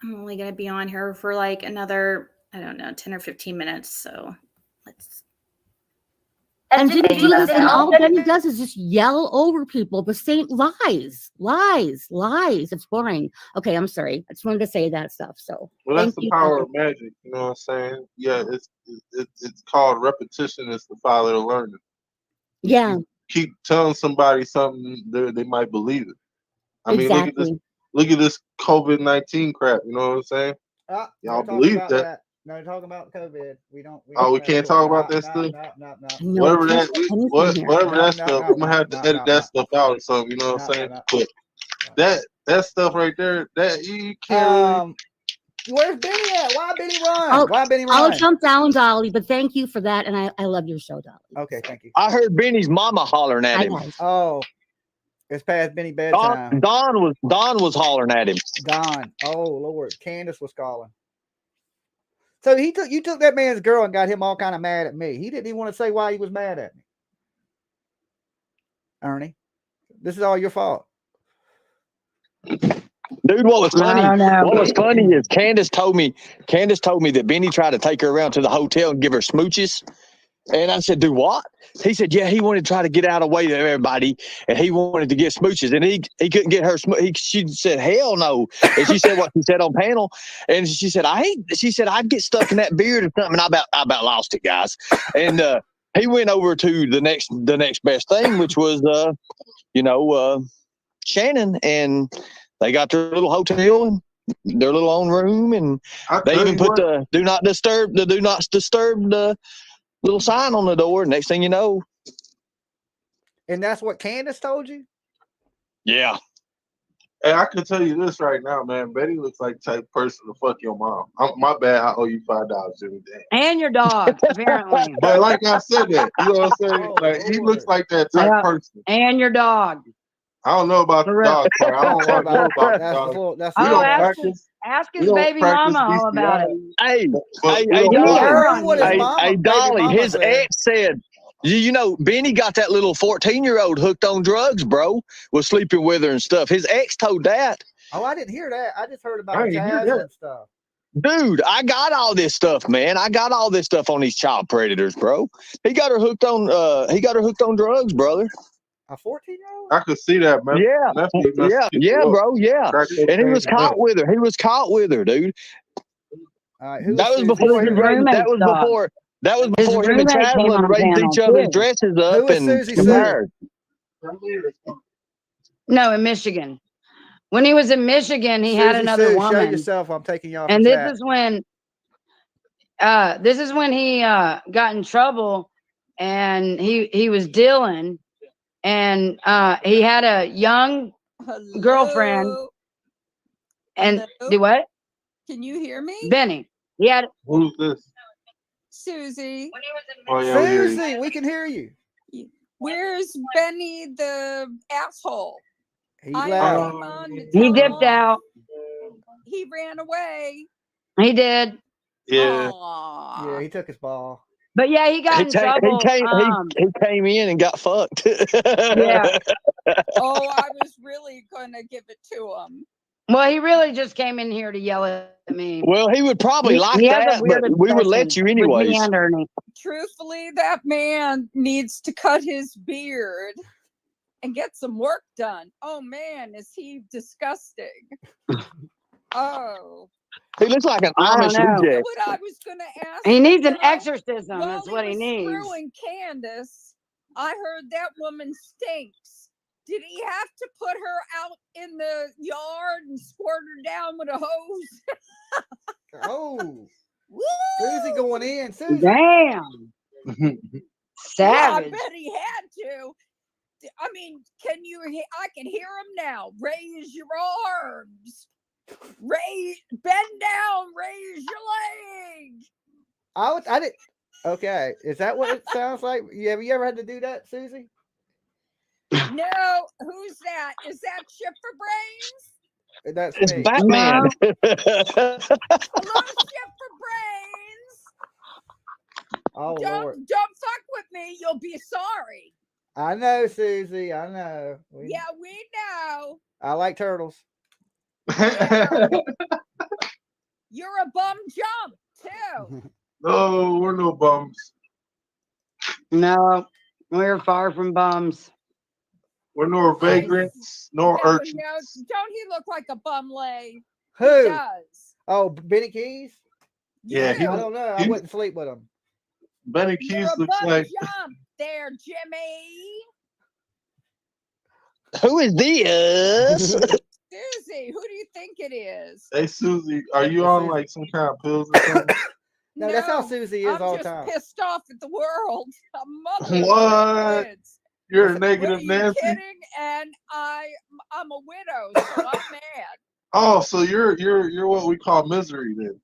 I'm only going to be on here for like another, I don't know, 10 or 15 minutes. So let's. And all Benny does is just yell over people, but saying lies. It's boring. Okay, I'm sorry. I just wanted to say that stuff. So, well, that's the power of magic. You know what I'm saying? Yeah, it's called repetition is the father of learning. Yeah. Keep telling somebody something, they might believe it. I mean, look at this COVID-19 crap. You know what I'm saying? Y'all believe that? No, we're talking about COVID. We can't talk about that stuff. No. Whatever that stuff, I'm gonna have to edit that stuff out or something. You know what I'm saying? But that stuff right there, that you can't. Where's Benny at? Why Benny run? Why Benny run? I'll jump down, Dolly, but thank you for that, and I love your show, Dolly. Okay, thank you. I heard Benny's mama hollering at him. Oh, it's past Benny bedtime. Don was hollering at him. Don. Oh Lord, Candace was calling. So you took that man's girl and got him all kind of mad at me. He didn't even want to say why he was mad at me. Ernie, this is all your fault. Dude, what was I funny? don't know. What was funny is Candace told me that Benny tried to take her around to the hotel and give her smooches. And I said, "Do what?" He said, "Yeah, he wanted to try to get out of the way of everybody, and he wanted to get smooches, and he couldn't get her. She said, "Hell no!" And she said what she said on panel, and she said, She said, "I'd get stuck in that beard or something." And I about lost it, guys. And he went over to the next best thing, which was Shannon, and they got their little hotel and their little own room, and they even put the do not disturb the little sign on the door. Next thing you know. And that's what Candace told you? Yeah. Hey, I can tell you this right now, man. Betty looks like the type of person to fuck your mom. My bad. I owe you $5, Jimmy. Damn. And your dog, apparently. But like I said that, you know what I'm saying? Like he looks like that type Yeah, person. and your dog. I don't know about the dog part. I don't want to know about the dog. We don't practice. Ask We his don't baby practice mama all about it. Hey, But we hey, don't Dolly. Dolly, his ex said, you know, Benny got that little 14-year-old hooked on drugs, bro, was sleeping with her and stuff. His ex told that. Oh, I didn't hear that. I just heard I about didn't hear Jazz that. and stuff. Dude, I got all this stuff, man. I got all this stuff on these child predators, bro. He got her hooked on drugs, brother. A 14-year-old? I could see that, man. Yeah, bro, yeah. Crack And he was cocaine caught up. with her. He was caught with her, dude. Who That was Susie? before he His raised, roommate that was dog. before that was His before him and roommate came Chaslin on raised panel each other's too. dresses up Who is and Susie Sue? married. No, in Michigan. When he was in Michigan, he had Susie another Sue, woman. show yourself. I'm taking you off And the this chat. is when he got in trouble, and he was dealing, and he had a young girlfriend. And do what? Can you hear me? Benny. He had. Who's this? Susie. Oh, yeah, we hear you. Susie, we can hear you. Where's Benny the asshole? He I left. came on to He tell dipped him out. he ran away. He did. Yeah. Yeah, he took his ball. But yeah, he got in trouble. He came in and got fucked. Yeah. Oh, I was really gonna give it to him. Well, he really just came in here to yell at me. Well, he would probably like he has a that, weird but we would let obsession you with anyways. meandering. Truthfully, that man needs to cut his beard and get some work done. Oh man, is he disgusting? Oh. He looks like an I Amish don't know. reject. What I was gonna ask. He needs an you know, exorcism. while That's what he needs. Screwing Candace, I heard that woman stinks. Did he have to put her out in the yard and squirt her down with a hose? Oh. Susie going in. Susie. Damn. Yeah, I Savage. bet he had to. I mean, can you? I can hear him now. Raise your arms. Bend down. Raise your leg. I did. Okay, is that what it sounds like? Have you ever had to do that, Susie? No, who's that? Is that Shifter Brains? That's It's me. Batman. Hello, Shifter Brains. Oh Lord. Don't fuck with me. You'll be sorry. I know, Susie. I know. Yeah, we know. I like turtles. You're a bum jump too. No, we're no bums. No, we're far from bums. We're nor vagrants, nor urchins. No, don't he look like a bum lay? Who? He does. Oh, Benny Keys? Yeah, I don't know. I wouldn't sleep with him. Benny Keys You're a looks bum like. jump there, Jimmy. Who is this? Susie, who do you think it is? Hey, Susie, are you on like some kind of pills or something? No, that's how Susie is I'm all the just time. pissed off at the world. A mother What? of kids. You're a negative Are you Nancy. kidding? And I'm a widow, so I'm mad. Oh, so you're what we call misery then.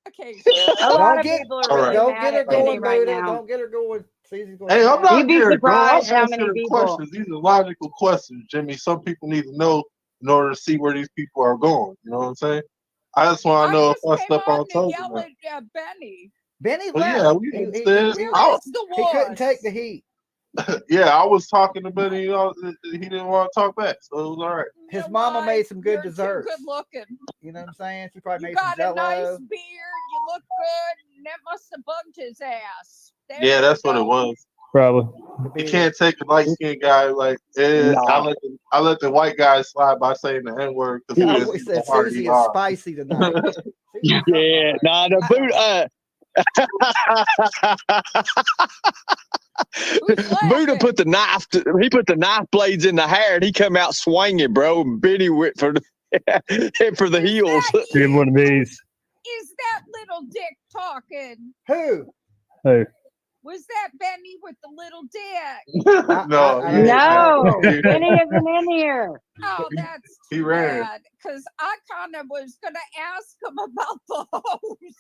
Okay. A lot Don't of get, people are All really right. don't mad get her at Benny going, right Buddha. now. Don't get her going. Susie's going. Hey, I'm not You'd be here, girl. I'm surprised how many answering people. questions. These are logical questions, Jimmy. Some people need to know in order to see where these people are going. You know what I'm saying? I just want to know if I step on toes or Yell not. at Benny. Benny Well, left. yeah, we understand. Where is the He couldn't was? take the heat. Yeah, I was talking to Benny. You know, he didn't want to talk back, so it was all right. His mama made some good You're too desserts. good looking. You know what I'm saying? She probably You made some got a nice Jell-O. beard. You look good. And that must have bugged his ass. There Yeah, you that's what it go. was. Probably. You can't take a light skinned guy like Nah. I let the white guy slide by saying the N word because I he always is said how hard Susie you is are. spicy tonight. Yeah, nah, the boot. Buddha put the knife. He put the knife blades in the hair, and he come out swinging, bro. And Benny went for the heels. Give one of these. Is that little dick talking? Who? Hey. Was that Benny with the little dick? No, No, Benny isn't in here. Oh, that's he too ran. bad. Because I kind of was going to ask him about the hose.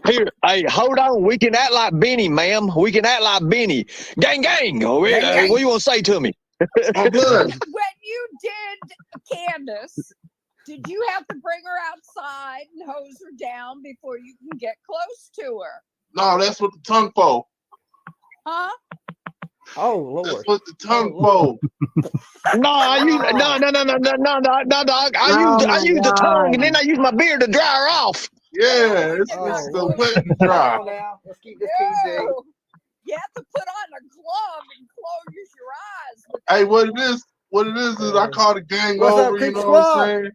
Here, hey, hold on. We can act like Benny, ma'am. We can act like Benny. Gang, gang. What do you want to say to me? I'm good. When you did Candace, did you have to bring her outside and hose her down before you can get close to her? No, that's what the tongue for. Huh? Oh Lord. That's what the tongue for. No, I use no, dog. I use the tongue, and then I use my beard to dry her off. Yeah, it's the wet and dry. Now, let's keep this PG. You have to put on a glove and close your eyes. Hey, what it is I call the gang What's up, over, you Creek know what Squad? I'm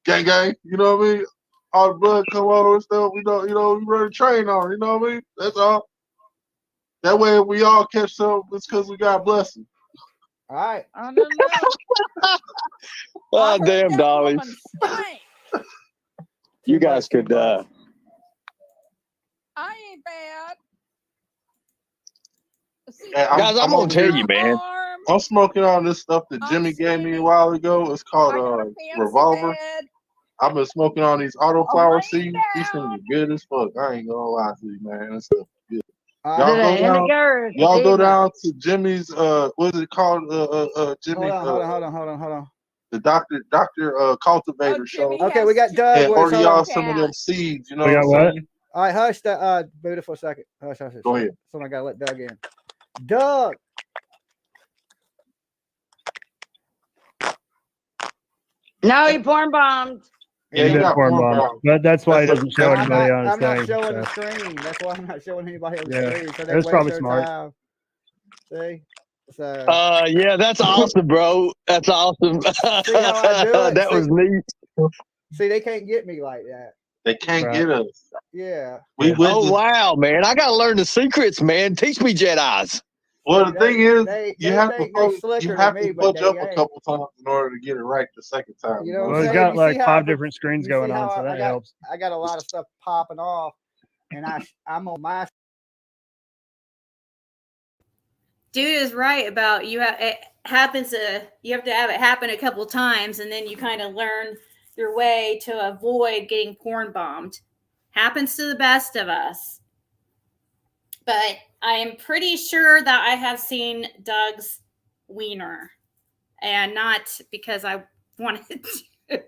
saying? gang, you know what I mean? All the blood come over and stuff, we run a train on, you know what I mean? That's all. That way if we all catch something, it's because we got blessing. All right. I don't know. Oh, damn, Dolly. You guys could. I ain't bad. See, Guys, I'm gonna tell you, man. I'm smoking on this stuff that Jimmy gave me a while ago. It's called Revolver. I've been smoking on these autoflower seeds. These things are good as fuck. I ain't gonna lie to you, man. This stuff is good. Y'all go down to Jimmy's what is it called? Jimmy Hold on. the Doctor Cultivator show. Okay, we got Doug. And with us. order Hold y'all on. some of them seeds, you know We got what I'm what? saying? All right, hush that Buddha for a second. Hush. Go ahead. Someone gotta let Doug in. Doug. No, he porn bombed. Yeah, you got porn bomb. But that's why he doesn't show anybody on his I'm not thing. showing the so. screen. That's why I'm not showing anybody on the Yeah, screen. So they that's waste probably their smart. time. See? So Yeah, that's awesome, bro. That's awesome. see how I do it? That was neat. See, they can't get me like that. They can't get us. Yeah. Oh wow, man! I gotta learn the secrets, man. Teach me, Jedi's. Well, the thing is, you have to fudge up a couple times in order to get it right the second time. You know what Well, I'm he's saying? got You like see how 5 I- different screens you going see on, how so that helps. I got a lot of stuff popping off, and I'm on my. Dude is right about you. It happens you have to have it happen a couple times, and then you kind of learn your way to avoid getting porn bombed. Happens to the best of us. But I am pretty sure that I have seen Doug's wiener, and not because I wanted to.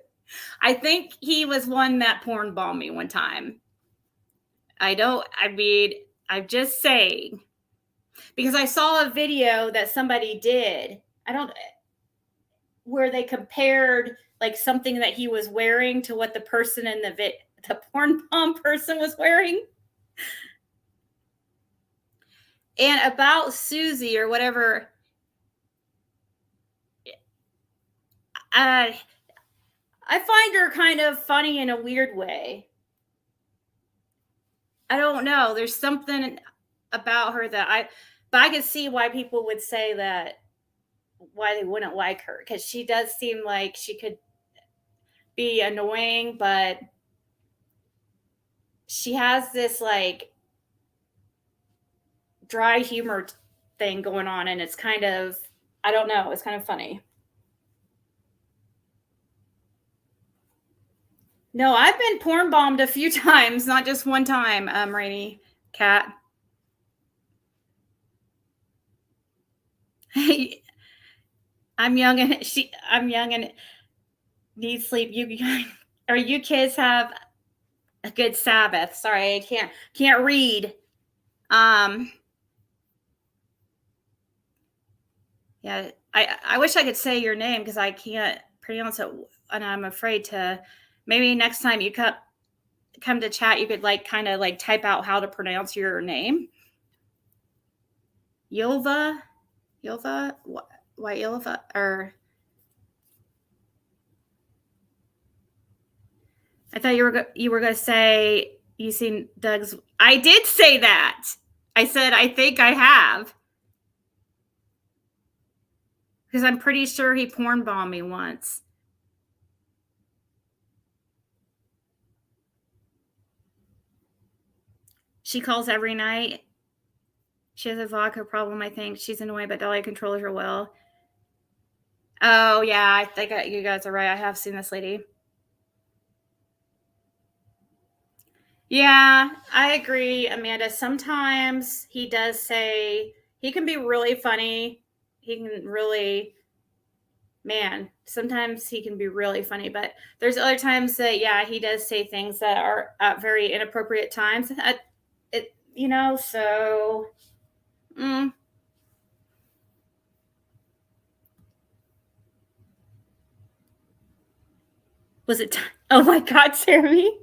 I think he was one that porn bombed me one time. I'm just saying. Because I saw a video that somebody did. Where they compared like something that he was wearing to what the person in the porn bomb person was wearing. And about Susie or whatever, I find her kind of funny in a weird way. I don't know. There's something about her but I could see why people would say that, why they wouldn't like her, because she does seem like she could be annoying, but she has this like dry humor thing going on, and it's kind of, I don't know, it's kind of funny. No, I've been porn bombed a few times, not just one time, Rainy Cat. I'm young and need sleep. You kids have a good Sabbath. Sorry, I can't read. Yeah, I wish I could say your name because I can't pronounce it, and I'm afraid to. Maybe next time you come to chat, you could like kind of like type out how to pronounce your name. Yilva, why Yilva? Or I thought you were going to say you seen Doug's. I did say that. I said I think I have. Because I'm pretty sure he porn bombed me once. She calls every night. She has a vodka problem, I think. She's annoying, but Dolly controls her well. Oh, yeah, I think you guys are right. I have seen this lady. Yeah, I agree, Amanda. Sometimes he does say, he can be really funny. He can really, man, sometimes he can be really funny, but there's other times that, yeah, he does say things that are at very inappropriate times. So, was it? Oh my God, Jeremy.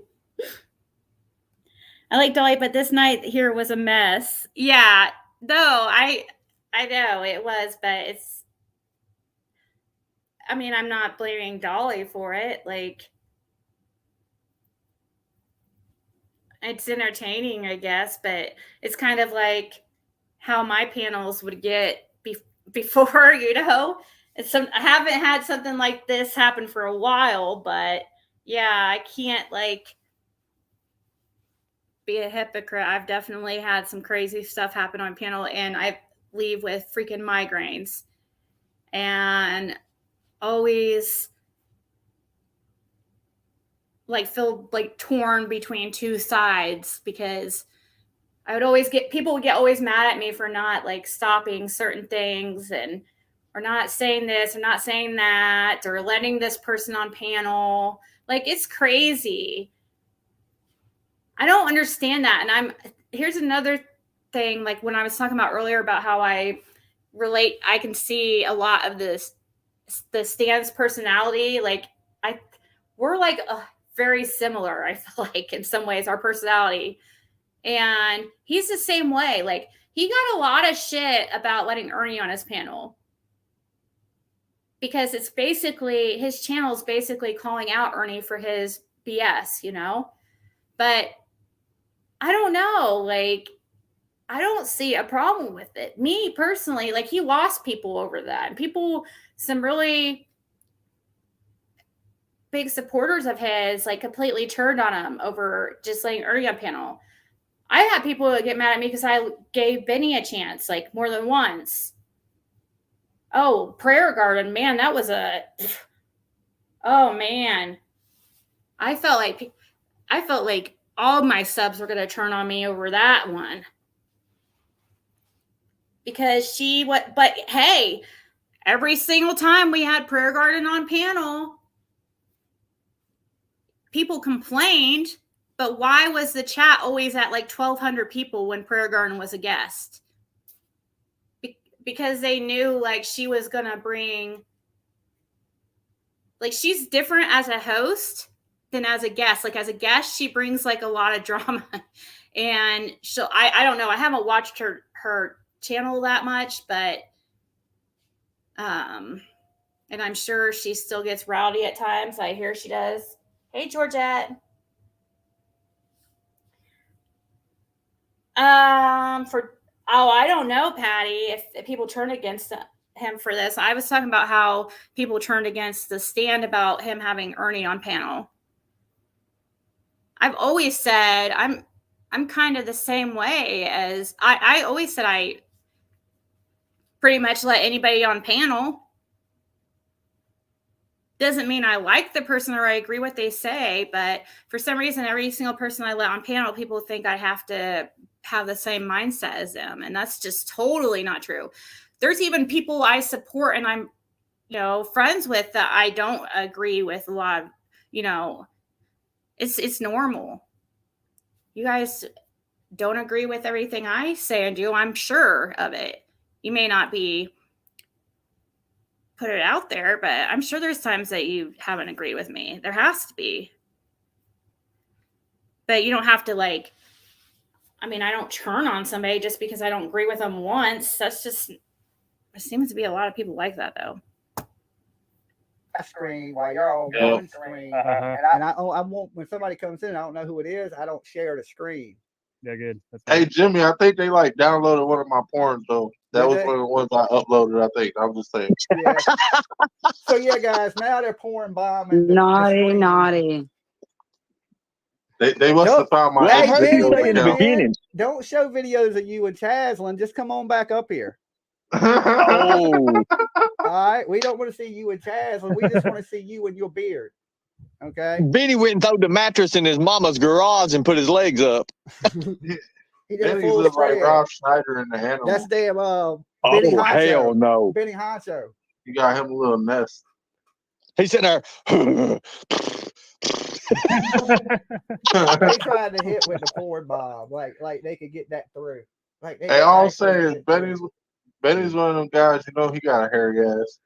I like Dolly, but this night here was a mess. Yeah, no, I know it was, but I'm not blaming Dolly for it. Like, it's entertaining, I guess, but it's kind of like how my panels would get before, I haven't had something like this happen for a while, but yeah, I can't like be a hypocrite. I've definitely had some crazy stuff happen on panel, and I leave with freaking migraines and always like feel like torn between two sides because I would always people would get always mad at me for not like stopping certain things or not saying this or not saying that or letting this person on panel. Like, it's crazy. I don't understand that. And here's another thing, like when I was talking about earlier about how I can see a lot of the Stan's personality. Like, we're like very similar, I feel like, in some ways, our personality. And he's the same way. Like, he got a lot of shit about letting Ernie on his panel because it's basically, his channel is basically calling out Ernie for his BS, But I don't know. Like, I don't see a problem with it. Me personally, like, he lost people over that. And some really big supporters of his, like, completely turned on him over just letting Ernie on panel. I had people that get mad at me because I gave Benny a chance, like, more than once. Oh, Prayer Garden, man, that was oh man. I felt like all my subs were gonna turn on me over that one. Because but hey, every single time we had Prayer Garden on panel, people complained, but why was the chat always at like 1,200 people when Prayer Garden was a guest? Because they knew like she was gonna bring, like, she's different as a host than as a guest. Like, as a guest, she brings like a lot of drama, and I don't know. I haven't watched her channel that much, but and I'm sure she still gets rowdy at times. I hear she does. Hey, Georgette. I don't know, Patty, if people turn against him for this. I was talking about how people turned against the stand about him having Ernie on panel. I've always said I'm kind of the same way as I always said I pretty much let anybody on panel. Doesn't mean I like the person or I agree what they say, but for some reason, every single person I let on panel, people think I have to have the same mindset as them. And that's just totally not true. There's even people I support and I'm, friends with that I don't agree with a lot of, it's normal. You guys don't agree with everything I say and do. I'm sure of it. You may not be put it out there, but I'm sure there's times that you haven't agreed with me. There has to be. But you don't have to like, I mean, I don't turn on somebody just because I don't agree with them once. That's just, it seems to be a lot of people like that though. Screen while you're on one screen, and I won't, when somebody comes in, I don't know who it is. I don't share the screen. Yeah, good. That's Hey good. Jimmy, I think they like downloaded one of my porns though. That Did was they? one of the ones I uploaded. I think. I'm just saying. Yeah. So yeah, guys, now they're pouring bombing. Naughty, naughty. They must have found my Well, I ex heard you videos say in the account. beginning. Don't show videos of you and Chaslin. Just come on back up here. Oh, All right. We don't want to see you and Chaslin. We just want to see you and your beard. Okay. Benny went and threw the mattress in his mama's garage and put his legs up. He did a Benny's full look like spread. Rob Schneider in the animal. That's damn Oh, Benny Honcho. hell no. Benny Honcho. You got him a little nest. He's sitting there. They tried to hit with the forward bomb, like they could get that through. Like they Hey, all I'm actually saying is get through. Benny's one of them guys. You know he got a hairy ass.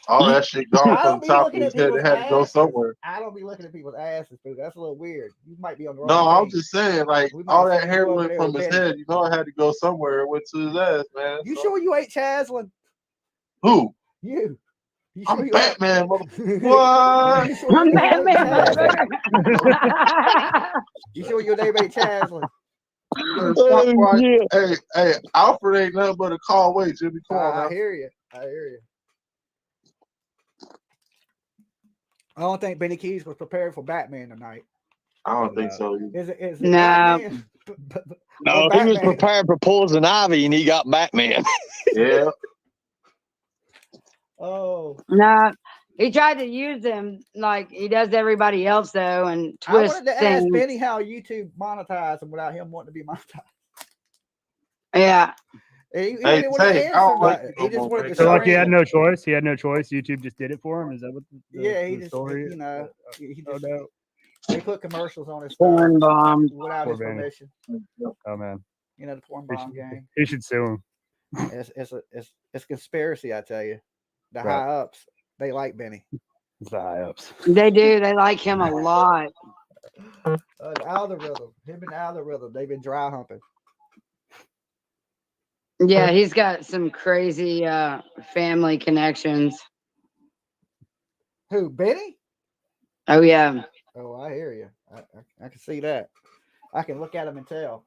All that shit gone I from don't the be top of looking his at head. people's It had to go asses. somewhere. I don't be looking at people's asses, dude. That's a little weird. You might be on the wrong No, I'm thing. just saying, like We might all send that you hair over went there from with his Benny. head. You know it had to go somewhere. It went to his ass, man. You So- sure you ain't Chaslin? Who? You. You I'm sure you Batman, motherfucker. What? You sure your I'm name ain't Batman, Chaslin? You sure your name ain't Chaslin? Stop right. Hey, Alfred ain't nothing but a call away, Jimmy. Come on I now. hear you. I hear you. I don't think Benny Keys was prepared for Batman tonight. I don't think so. Is it No. Batman? No, he was prepared for Poison Ivy and he got Batman. Yeah. Oh. No. He tried to use him like he does everybody else though, and I twist wanted to things. ask Benny how YouTube monetized him without him wanting to be monetized. Yeah. He Hey, didn't want to Tank, I answer don't like nothing. you He no just more, wanted man. to So like he had scream. no choice. He had no choice. YouTube just did it for him. Is that what Yeah, he the just, story is? you know, he Oh just, no. they put commercials on his stuff Porn bomb. without Poor his Benny. permission. Oh man. You know, the porn He bomb should, gang. he should sue him. It's conspiracy, I tell you. The Right. high ups, they like Benny. It's the high ups. They do. They like him a lot. The algorithm, him and the algorithm, they've been dry humping. Yeah, he's got some crazy family connections. Who, Benny? Oh yeah. Oh, I hear you. I can see that. I can look at him and tell.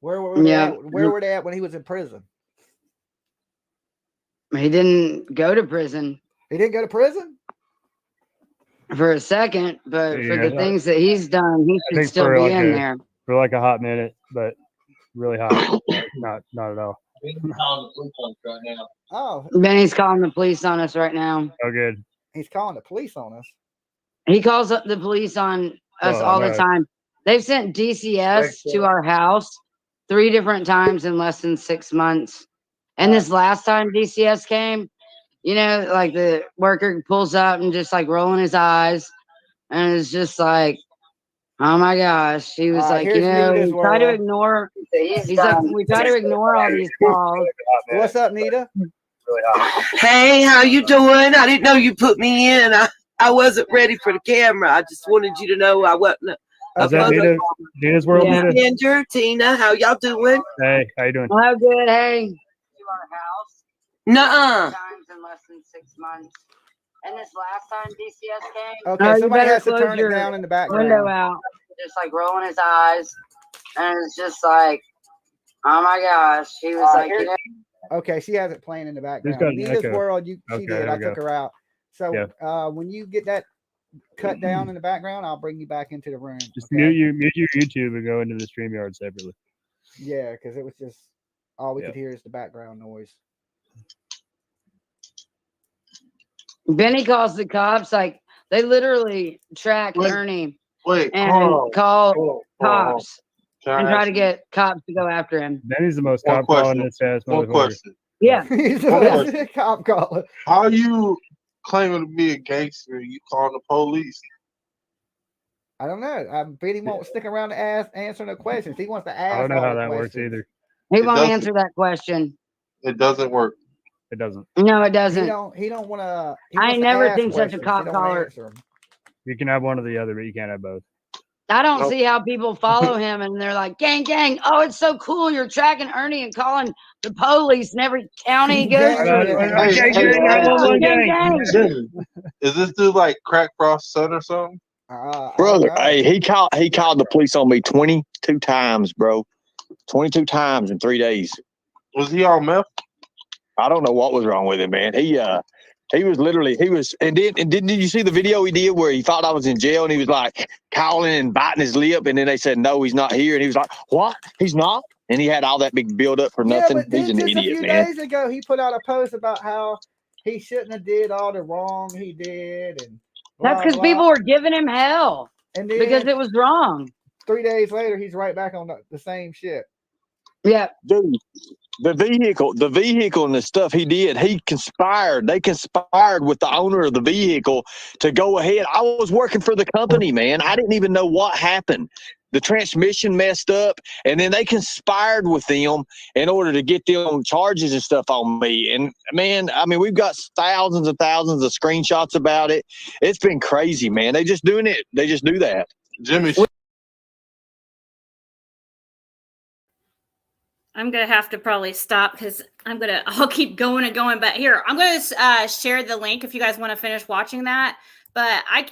Where were they Yeah. at? Where were they at when he was in prison? He didn't go to prison He didn't go to prison? for a second, but for Yeah, the things that he's done, he I should think still for be like in there. for like a hot minute, but really hot. not at all. Oh, Benny's calling the police on us right now. Oh good. he's calling the police on us. He calls up the police on us Well, all the no. time. They've sent DCS to our house 3 different times in less than 6 months. And this last time DCS came, you know, like the worker pulls up and just like rolling his eyes. And it's just like, oh my gosh. He was like, you here's know, Nita's we try to world. ignore. He's like, we try to ignore all these calls. What's up, Nita? Hey, how you doing? I didn't know you put me in. I wasn't ready for the camera. I just wanted you to know I wasn't. Is that Nita's world? Yeah. Nita? Ginger, Tina, how y'all doing? Hey, how you doing? Oh, good. Hey. Nuh-uh. Times in less than 6 months. And this last time DCS came, Okay, you somebody better has to close turn it your down in the window background. out. Just like rolling his eyes, and it's just like, oh my gosh, he was like, you know, Okay, she has it playing in the got background. an Nita's echo. world, she Okay, did. there I we took go. her out. So Yeah. when you get that cut down in the background, I'll bring you back into the room. Just okay? mute your YouTube and go into the StreamYard separately. Yeah, because it was just all we Yeah. could hear is the background noise. Benny calls the cops. Like they literally track Ernie and hold on. call cops Can I and try ask to you get cops to go after him. Benny's the most one cop calling question? this ass One motherfucker. question. Yeah. He's the One best question. cop caller. How you claiming to be a gangster? You calling the police? I don't know. Benny won't stick around to answer no questions. He wants to ask. I don't know all how the that works questions. either. He It won't doesn't- answer that question. It doesn't work. It doesn't. No, it He doesn't. don't want to. I ain't never seen such a cop collar. You can have one or the other, but you can't have both. I don't see how people follow him and they're like, gang, gang. Oh, it's so cool. You're tracking Ernie and calling the police in every county he goes to. Gang. Is this dude like Crack Frost's son or something? Brother, hey, he called the police on me 22 times, bro. 22 times in 3 days. Was he on meth? I don't know what was wrong with him, man. He was literally, and did you see the video he did where he thought I was in jail and he was like calling and biting his lip, and then they said, no, he's not here. And he was like, what? He's not? And he had all that big build up for nothing. Yeah, but He's an just idiot, a few man. days ago, he put out a post about how he shouldn't have did all the wrong he did. And that's because people were giving him hell and then, because it was wrong. 3 days later, he's right back on the same shit. Yeah. Dude, the vehicle and the stuff he did, they conspired with the owner of the vehicle to go ahead. I was working for the company, man. I didn't even know what happened. The transmission messed up, and then they conspired with them in order to get them charges and stuff on me. And man, I mean, we've got thousands and thousands of screenshots about it. It's been crazy, man. They just doing it. They just do that. Jimmy. I'm going to have to probably stop because I'll keep going and going. But here, I'm going to share the link if you guys want to finish watching that. But I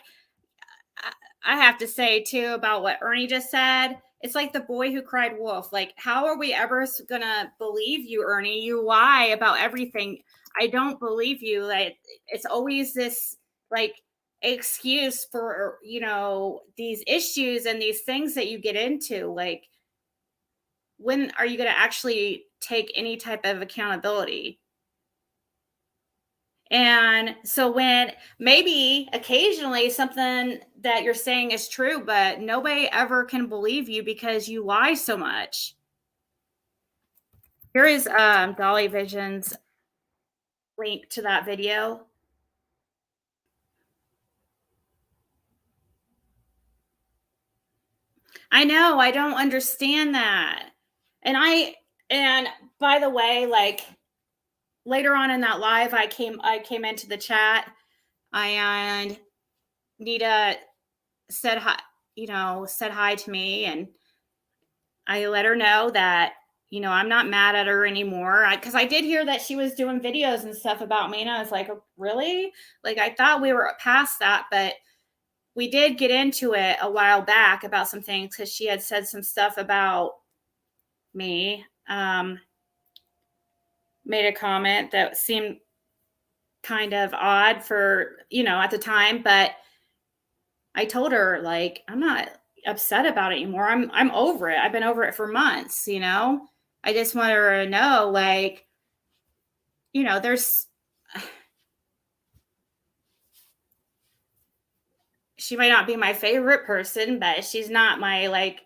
have to say, too, about what Ernie just said. It's like the boy who cried wolf. Like, how are we ever going to believe you, Ernie? You lie about everything. I don't believe you. Like, it's always this, like, excuse for, these issues and these things that you get into. Like, when are you going to actually take any type of accountability? And so when maybe occasionally something that you're saying is true, but nobody ever can believe you because you lie so much. Here is Dolly Vision's link to that video. I know, I don't understand that. And by the way, like later on in that live, I came into the chat and Nita said hi, said hi to me, and I let her know that, I'm not mad at her anymore. Because I did hear that she was doing videos and stuff about me, and I was like, oh, really? Like, I thought we were past that, but we did get into it a while back about some things because she had said some stuff about me. Made a comment that seemed kind of odd for, at the time, but I told her, like, I'm not upset about it anymore. I'm over it. I've been over it for months, I just want her to know, like, she might not be my favorite person, but she's not my, like,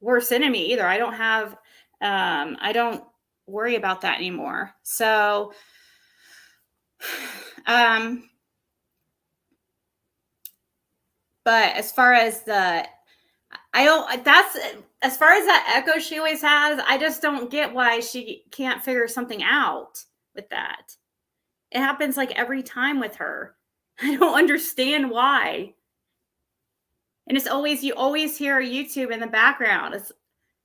worst enemy either. I don't worry about that anymore. So, but as far as as far as that echo she always has, I just don't get why she can't figure something out with that. It happens like every time with her. I don't understand why. And it's always, you always hear YouTube in the background. It's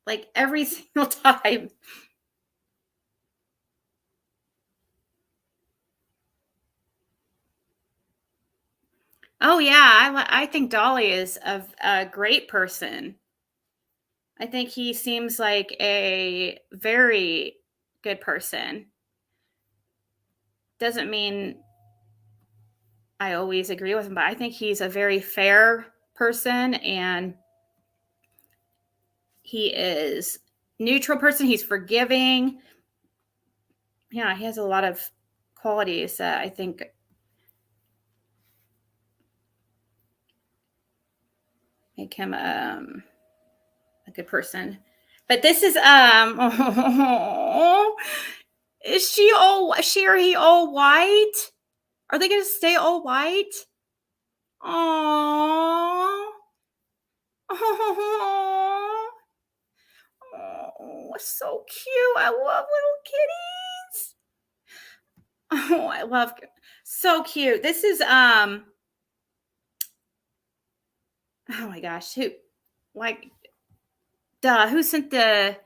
like every single time. Oh yeah, I think Dolly is a great person. I think he seems like a very good person. Doesn't mean I always agree with him, but I think he's a very fair person, and he is neutral person. He's forgiving. Yeah, he has a lot of qualities that I think make him a good person. But this is is she or he all white? Are they gonna stay all white? Aww. Oh, so cute. I love little kitties. Oh, I love, so cute. This is oh my gosh, who who sent the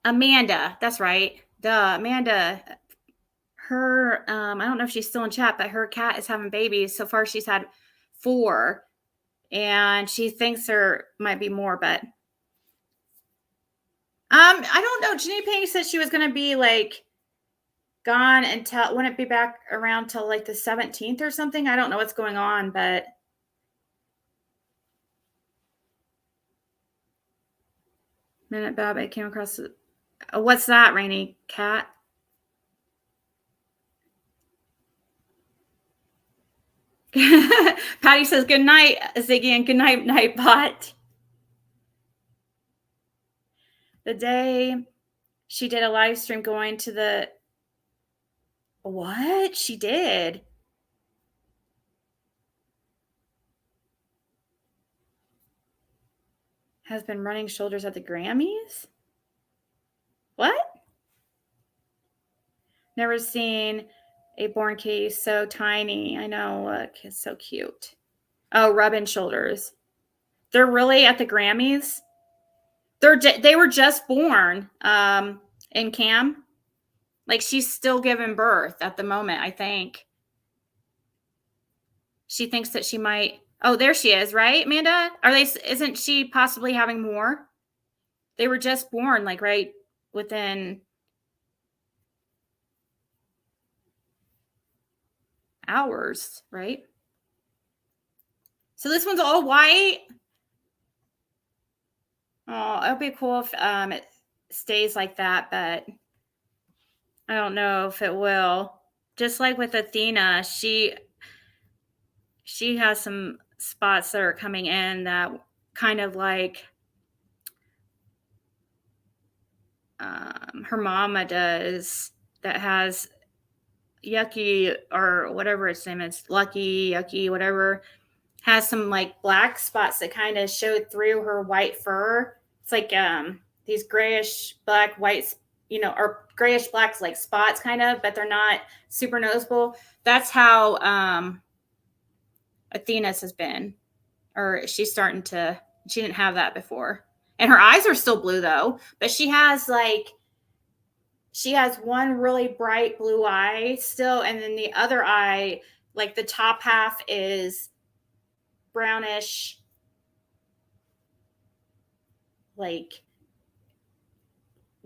Amanda? That's right. Amanda. Her I don't know if she's still in chat, but her cat is having babies. So far she's had 4 and she thinks there might be more, but I don't know. Janine Payne said she was going to be like gone until, wouldn't be back around till like the 17th or something. I don't know what's going on, but Minute Bob, I came across what's that, Rainy Cat? Patty says good night, Ziggy, and good night, Nightbot. The day she did a live stream going to the what? She did. Has been running shoulders at the Grammys? What? Never seen a born kitty so tiny. I know, look, it's so cute. Oh, rubbing shoulders. They're really at the Grammys. They were just born in Cam. Like she's still giving birth at the moment, I think. She thinks that she might. Oh, there she is, right, Amanda? Isn't she possibly having more? They were just born, like right within hours, right? So this one's all white. Oh, it'll be cool if it stays like that, but I don't know if it will. Just like with Athena, she has some spots that are coming in that kind of like her mama does, that has yucky or whatever its name is, yucky, whatever, has some like black spots that kind of show through her white fur. It's like these grayish black whites, or grayish blacks like spots kind of, but they're not super noticeable. That's how Athena's has been, or she's starting to. She didn't have that before, and her eyes are still blue though. But she has one really bright blue eye still, and then the other eye, like the top half, is brownish, like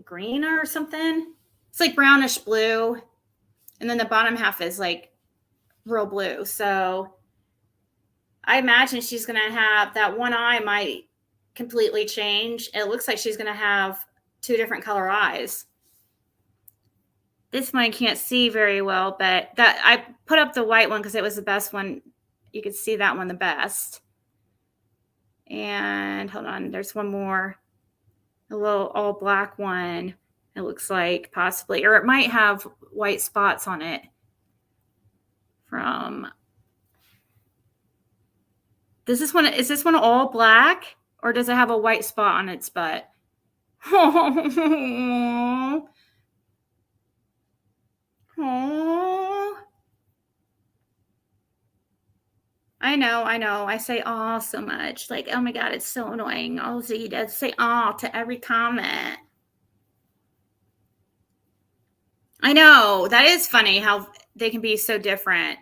green or something. It's like brownish blue, and then the bottom half is like real blue. So I imagine she's going to have that one eye might completely change. It looks like she's going to have 2 different color eyes. This one I can't see very well, but that I put up the white one because it was the best one. You could see that one the best. And hold on, there's one more, a little all black one. It looks like possibly, or it might have white spots on it is this one all black, or does it have a white spot on its butt? Oh, I know. I say "aw" so much. Like, oh my God, it's so annoying. Oh, Ziggy does say "aw" to every comment. I know. That is funny how they can be so different.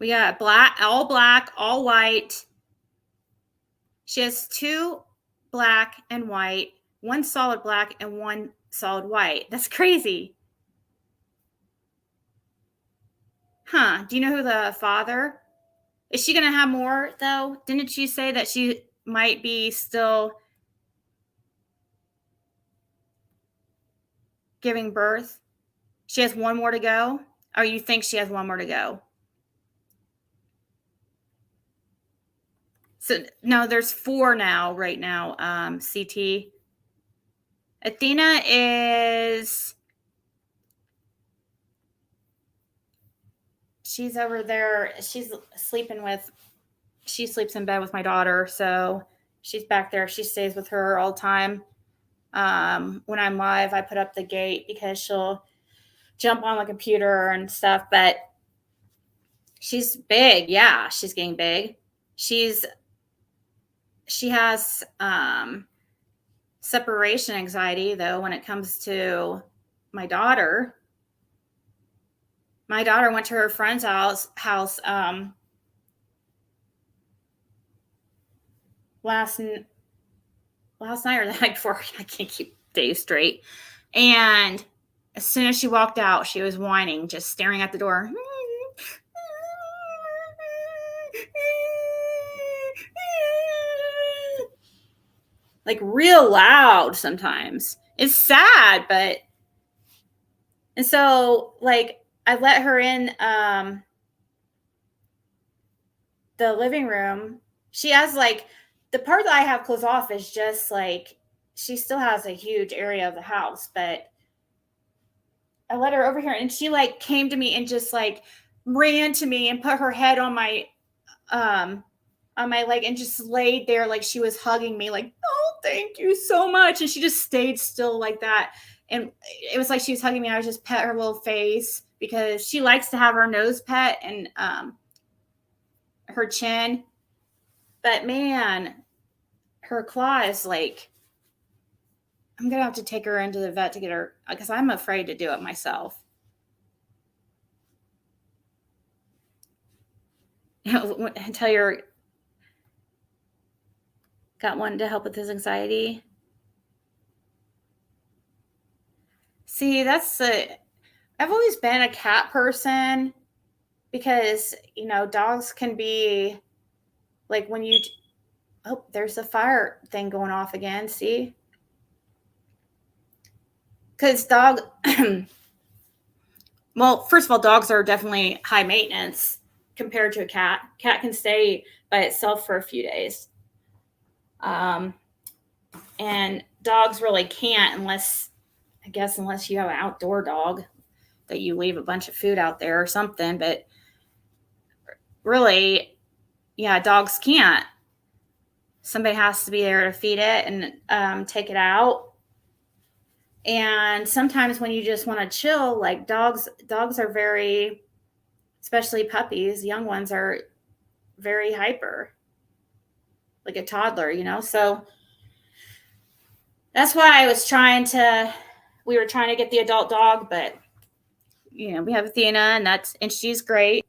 We got black, all white. She has 2 black and white, 1 solid black and 1 solid white. That's crazy. Huh. Do you know who the father? Is she going to have more, though? Didn't she say that she might be still giving birth? She has 1 more to go? Or you think she has 1 more to go? So, no, there's 4 now, right now, CT. Athena is... She's over there. She sleeps in bed with my daughter, so she's back there. She stays with her all the time. When I'm live, I put up the gate because she'll jump on the computer and stuff, but she's big. Yeah, she's getting big. She has separation anxiety, though, when it comes to my daughter. My daughter went to her friend's house last night or the night before. I can't keep days straight. And as soon as she walked out, she was whining, just staring at the door. Like real loud sometimes. It's sad, but and so like I let her in the living room. She has like the part that I have closed off is just like she still has a huge area of the house, but I let her over here and she like came to me and just like ran to me and put her head on my leg and just laid there like she was hugging me, like, oh, thank you so much. And she just stayed still like that. And it was like she was hugging me. I was just pet her little face because she likes to have her nose pet and her chin. But man, her claw is like, I'm going to have to take her into the vet to get her, because I'm afraid to do it myself. Until you're got one to help with his anxiety. See, I've always been a cat person because, you know, dogs can be like when you, oh, there's a fire thing going off again. See? Because well, first of all, dogs are definitely high maintenance compared to a cat. Cat can stay by itself for a few days. And dogs really can't unless you have an outdoor dog that you leave a bunch of food out there or something. But really, yeah, dogs can't. Somebody has to be there to feed it and take it out. And sometimes when you just want to chill, like dogs are very, especially puppies, young ones are very hyper, like a toddler, you know? So that's why we were trying to get the adult dog, but you know, we have Athena and she's great.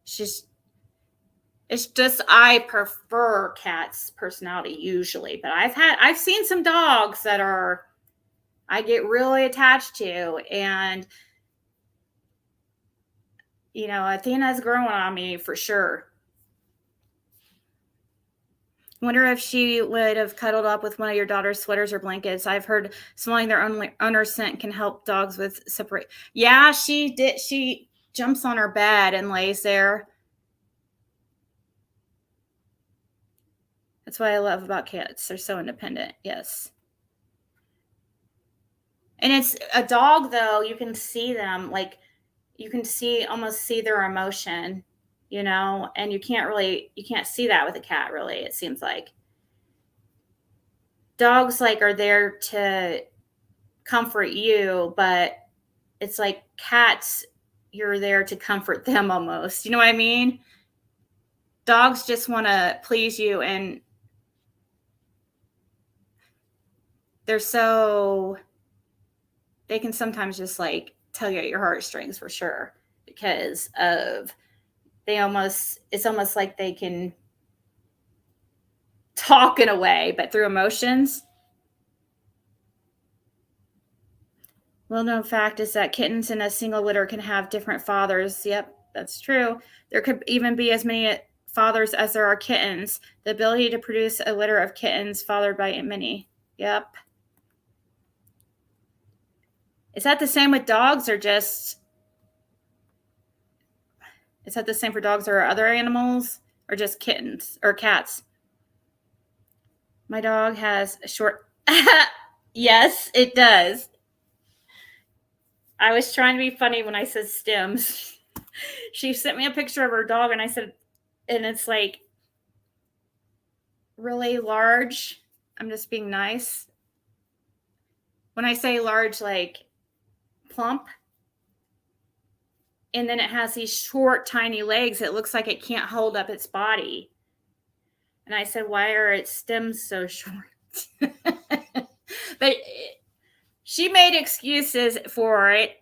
It's just I prefer cats' personality usually, but I've seen some dogs that I get really attached to, and you know, Athena's growing on me for sure. Wonder if she would have cuddled up with one of your daughter's sweaters or blankets. I've heard smelling their owner's scent can help dogs with separate. Yeah, she did. She jumps on her bed and lays there. That's what I love about cats. They're so independent. Yes. And it's a dog, though. You can see them, like you can almost see their emotion, you know, and you can't see that with a cat, really. It seems like dogs like are there to comfort you, but it's like cats, you're there to comfort them almost. You know what I mean? Dogs just want to please you, and they can sometimes just like tug at your heartstrings for sure, because of it's almost like they can talk in a way, but through emotions. Well-known fact is that kittens in a single litter can have different fathers. Yep, that's true. There could even be as many fathers as there are kittens. The ability to produce a litter of kittens fathered by many. Yep. Is that the same with dogs, or is that the same for dogs or other animals, or just kittens or cats? My dog has a short... Yes, it does. I was trying to be funny when I said stems. She sent me a picture of her dog, and I said, and it's like really large. I'm just being nice. When I say large, like plump, and then it has these short, tiny legs, it looks like it can't hold up its body. And I said, why are its stems so short? But she made excuses for it,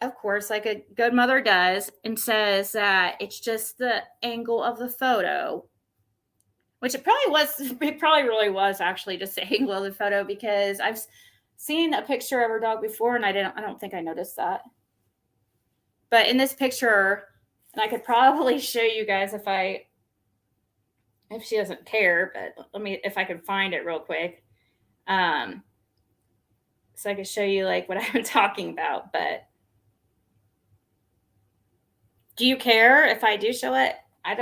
of course, like a good mother does, and says that it's just the angle of the photo, which it probably really was actually just the angle of the photo, because I've seen a picture of her dog before and I don't think I noticed that. But in this picture, and I could probably show you guys if she doesn't care, but if I can find it real quick. So I can show you like what I'm talking about. But do you care if I do show it? I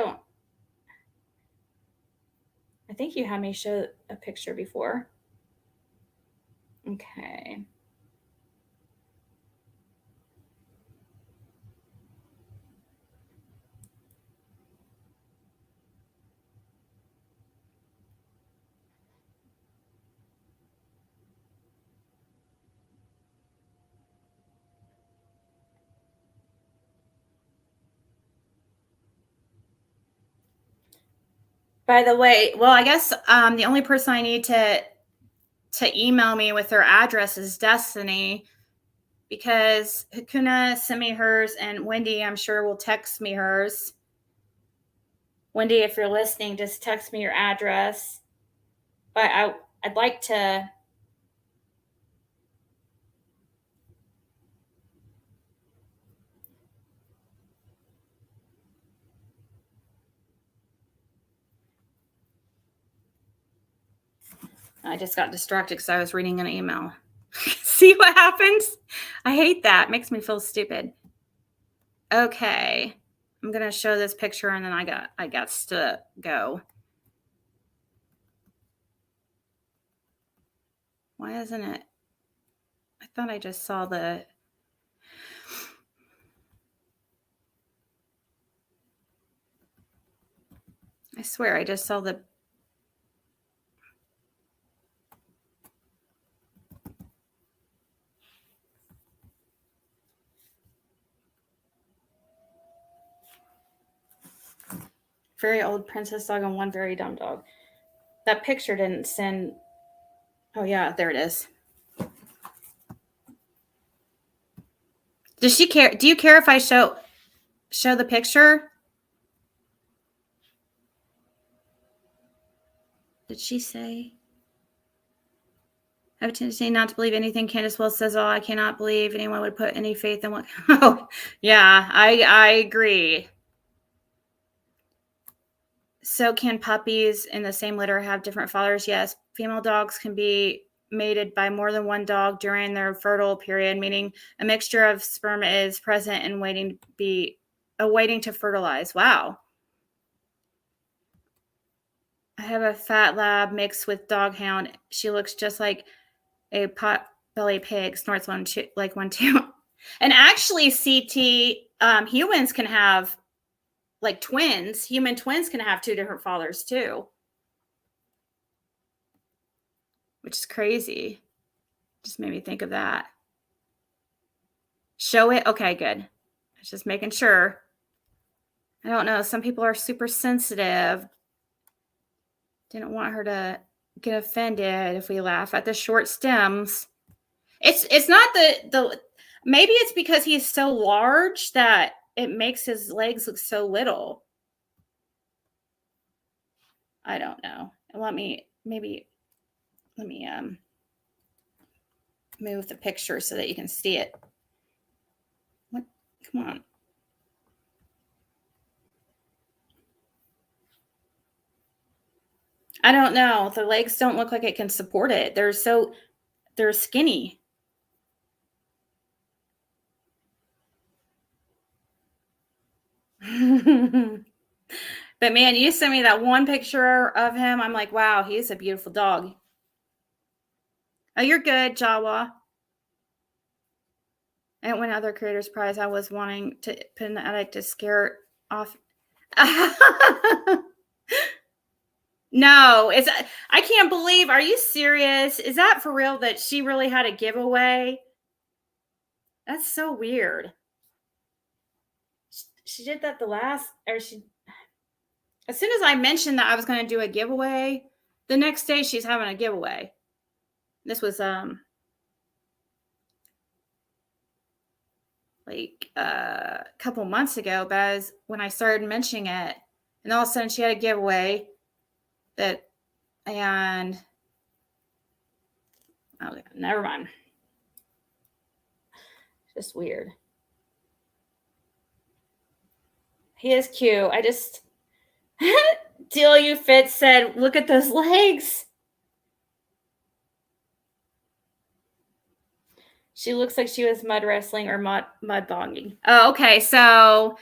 think you had me show a picture before. Okay. By the way, well, I guess the only person I need to email me with their address is Destiny, because Hakuna sent me hers, and Wendy, I'm sure, will text me hers. Wendy, if you're listening, just text me your address. But I'd like to. I just got distracted because I was reading an email. See what happens? I hate that. It makes me feel stupid. Okay. I'm going to show this picture and then I got to go. Why isn't it? I thought I just saw the... I swear I just saw the... Very old princess dog and one very dumb dog. That picture didn't send... Oh yeah, there it is. Does she care? Do you care if I show the picture? Did she say? I have a tendency not to believe anything Candace Wells says. Oh, I cannot believe anyone would put any faith in what... Oh, yeah, I agree. So can puppies in the same litter have different fathers? Yes. Female dogs can be mated by more than one dog during their fertile period, meaning a mixture of sperm is present and waiting to fertilize. Wow. I have a fat lab mixed with dog hound. She looks just like a pot belly pig, snorts one too. And actually, CT, humans can have like twins. Human twins can have two different fathers too, which is crazy. Just made me think of that. Show it. Okay, good. I was just making sure. I don't know. Some people are super sensitive. Didn't want her to get offended if we laugh at the short stems. It's not the maybe it's because he's so large that it makes his legs look so little. I don't know. Let me move the picture so that you can see it. What? Come on. I don't know. The legs don't look like it can support it. They're skinny. But man, you sent me that one picture of him. I'm like, wow, he's a beautiful dog. Oh, you're good, Jawa. And when other creators prize, I was wanting to put in the attic to scare off. No, I can't believe. Are you serious? Is that for real that she really had a giveaway? That's so weird. She did that as soon as I mentioned that I was going to do a giveaway, the next day she's having a giveaway. This was like a couple months ago, but as when I started mentioning it, and all of a sudden she had a giveaway and oh, never mind. Just weird. He is cute. I just Deal You Fit said, look at those legs. She looks like she was mud wrestling or mud bogging. Oh, okay. So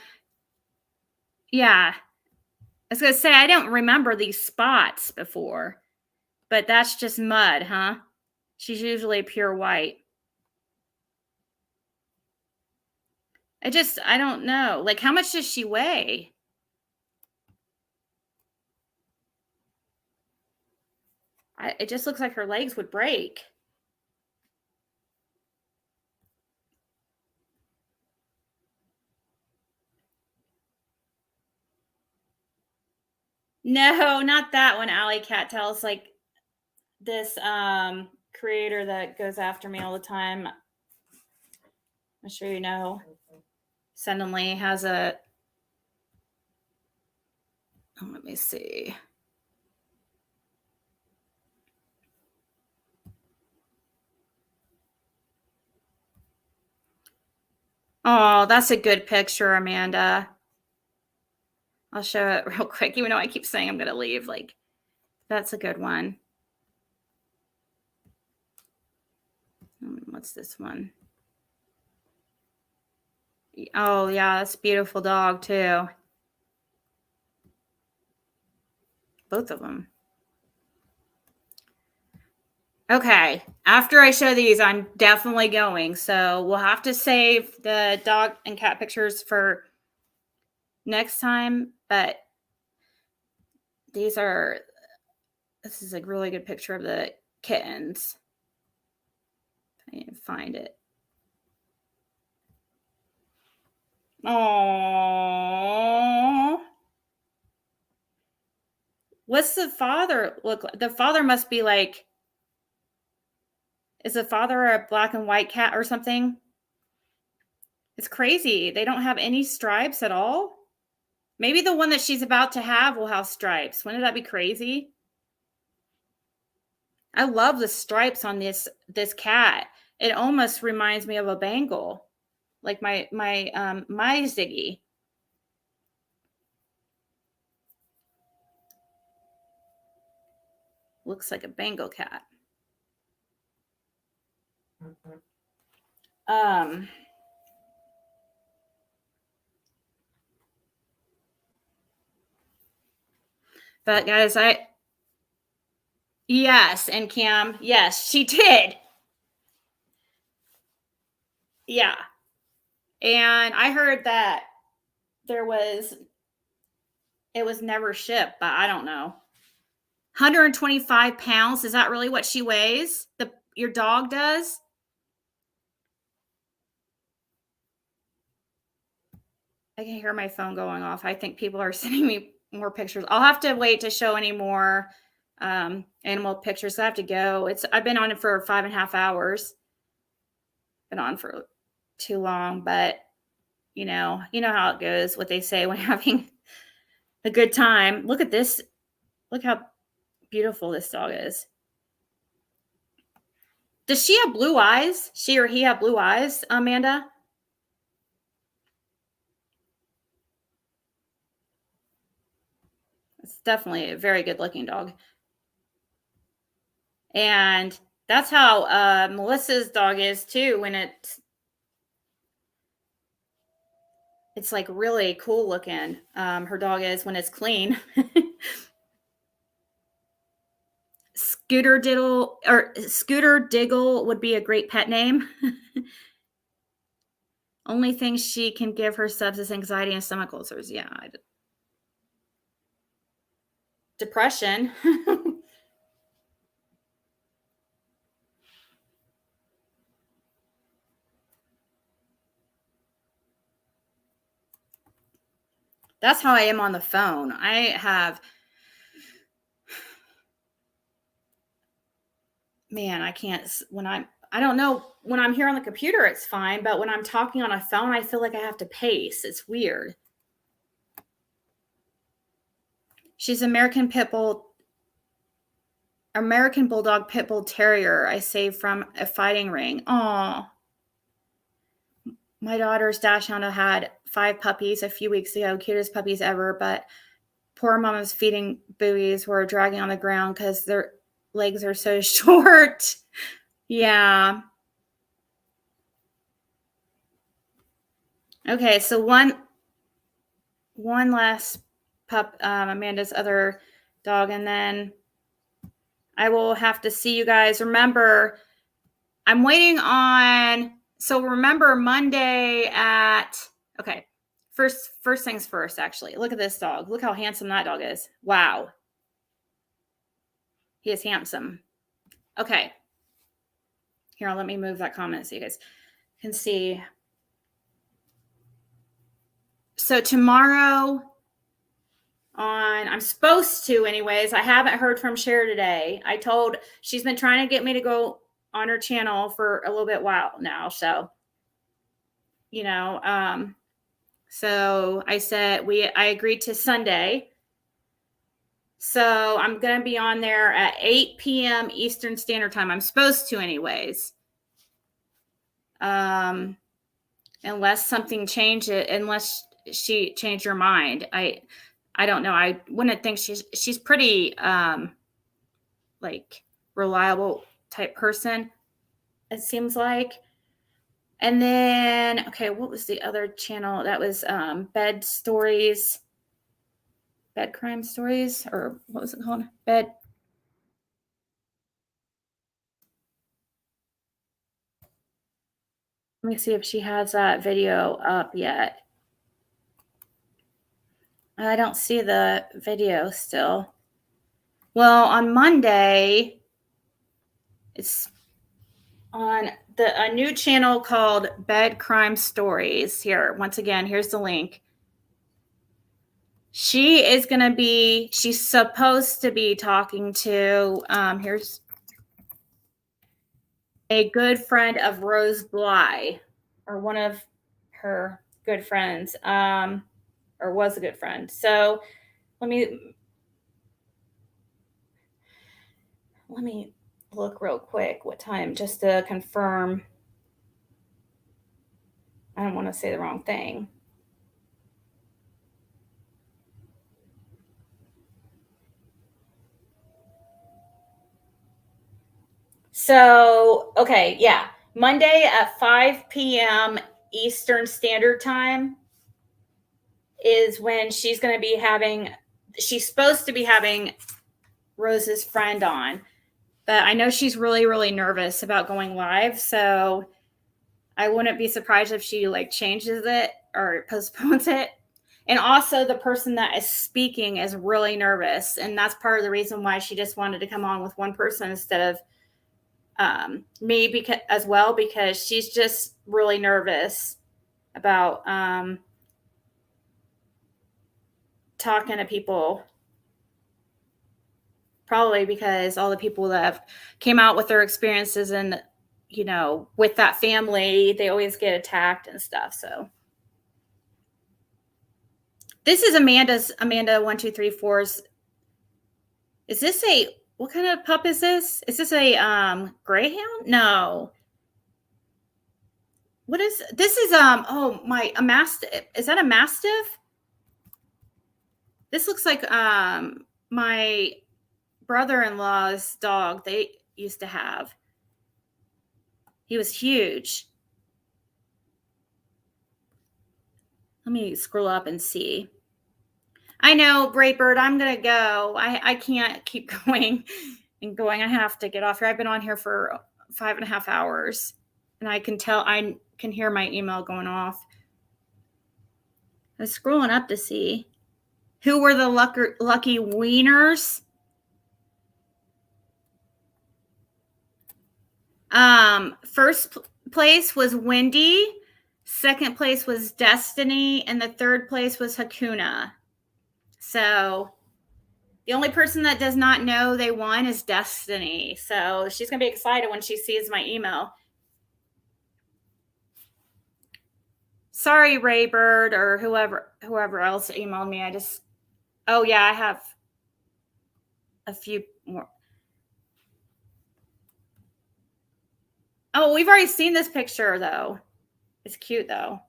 yeah. I was gonna say I don't remember these spots before, but that's just mud, huh? She's usually pure white. I don't know. Like, how much does she weigh? It just looks like her legs would break. No, not that one, Alley Cat tells. Like this creator that goes after me all the time. I'm sure you know. Suddenly has a. Oh, let me see. Oh, that's a good picture, Amanda. I'll show it real quick, even though I keep saying I'm going to leave. Like, that's a good one. What's this one? Oh, yeah, that's a beautiful dog, too. Both of them. Okay, after I show these, I'm definitely going. So we'll have to save the dog and cat pictures for next time. But this is a really good picture of the kittens. I need to find it. Aww. What's the father look like? The father must be like, is the father a black and white cat or something? It's crazy. They don't have any stripes at all. Maybe the one that she's about to have will have stripes. Wouldn't that be crazy? I love the stripes on this cat. It almost reminds me of a Bengal, like my Ziggy. Looks like a Bengal cat. But guys, yes, and Cam, yes, she did. Yeah. And I heard that it was never shipped, but I don't know. 125 pounds. Is that really what she weighs? Your dog does? I can hear my phone going off. I think people are sending me more pictures. I'll have to wait to show any more animal pictures. I have to go. I've been on it for 5.5 hours. Been on for too long, but you know how it goes. What they say when having a good time. Look at this. Look how beautiful this dog is. Does she have blue eyes? She or he have blue eyes, Amanda? It's definitely a very good looking dog. And that's how Melissa's dog is too, when it's like really cool looking. Her dog is when it's clean. Scooter Diggle would be a great pet name. Only thing she can give her subs is anxiety and stomach ulcers. Yeah. depression. That's how I am on the phone. I can't, I don't know, when I'm here on the computer, it's fine. But when I'm talking on a phone, I feel like I have to pace. It's weird. She's American Bulldog Pit Bull Terrier I saved from a fighting ring. Aw. My daughter's dachshund had 5 puppies a few weeks ago. Cutest puppies ever, but poor mama's feeding buoys were dragging on the ground because their legs are so short. Yeah. Okay, so one last pup, Amanda's other dog, and then I will have to see you guys. Remember, I'm waiting on, so remember Monday okay, first things first, actually. Look at this dog. Look how handsome that dog is. Wow. He is handsome. Okay. Here, let me move that comment so you guys can see. So tomorrow I'm supposed to anyways. I haven't heard from Cher today. She's been trying to get me to go on her channel for a little bit while now. So, so I said, I agreed to Sunday. So I'm going to be on there at 8 p.m. Eastern Standard Time. I'm supposed to anyways. Unless something changes, unless she changed her mind. I don't know. I wouldn't think she's pretty like reliable type person, it seems like. And then, okay, what was the other channel? That was Bed Crime Stories, or what was it called? Let me see if she has that video up yet. I don't see the video still. Well, on Monday, it's on a new channel called Bed Crime Stories. Here, once again, here's the link. She's supposed to be talking to, here's a good friend of Rose Bly, or one of her good friends, or was a good friend. So let me look real quick what time, just to confirm. I don't want to say the wrong thing. So, okay, yeah. Monday at 5 p.m. Eastern Standard Time is when she's supposed to be having Rose's friend on. But I know she's really, really nervous about going live. So I wouldn't be surprised if she changes it or postpones it. And also the person that is speaking is really nervous. And that's part of the reason why she just wanted to come on with one person instead of me, because she's just really nervous about talking to people, probably because all the people that have came out with their experiences and with that family, they always get attacked and stuff. So this is Amanda 1234's. Is this what kind of pup is this? Is this a greyhound? No. What is this? Is a mastiff. Is that a mastiff? This looks like my brother-in-law's dog they used to have. He was huge. Let me scroll up and see. I know, Braybird, I'm going to go. I can't keep going and going. I have to get off here. I've been on here for 5.5 hours, and I can hear my email going off. I was scrolling up to see. Who were the lucky wieners? First place was Wendy. Second place was Destiny. And the third place was Hakuna. So the only person that does not know they won is Destiny. So she's going to be excited when she sees my email. Sorry, Raybird, or whoever else emailed me. Oh yeah, I have a few more. Oh, we've already seen this picture though. It's cute though.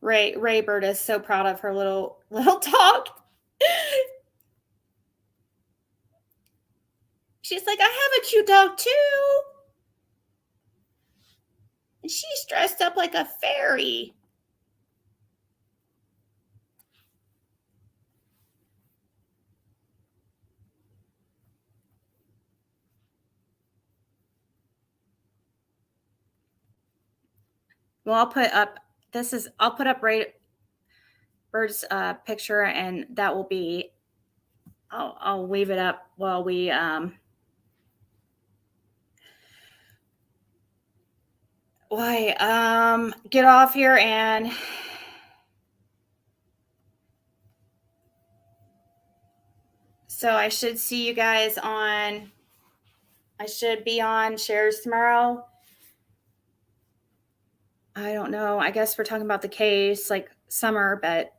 Raybird is so proud of her little dog. She's like, I have a cute dog too. And she's dressed up like a fairy. Well, I'll put up Bird's picture, and that will be, I'll weave it up while we get off here, and so I should see you guys I should be on Shares tomorrow. I don't know. I guess we're talking about the case, like Summer, but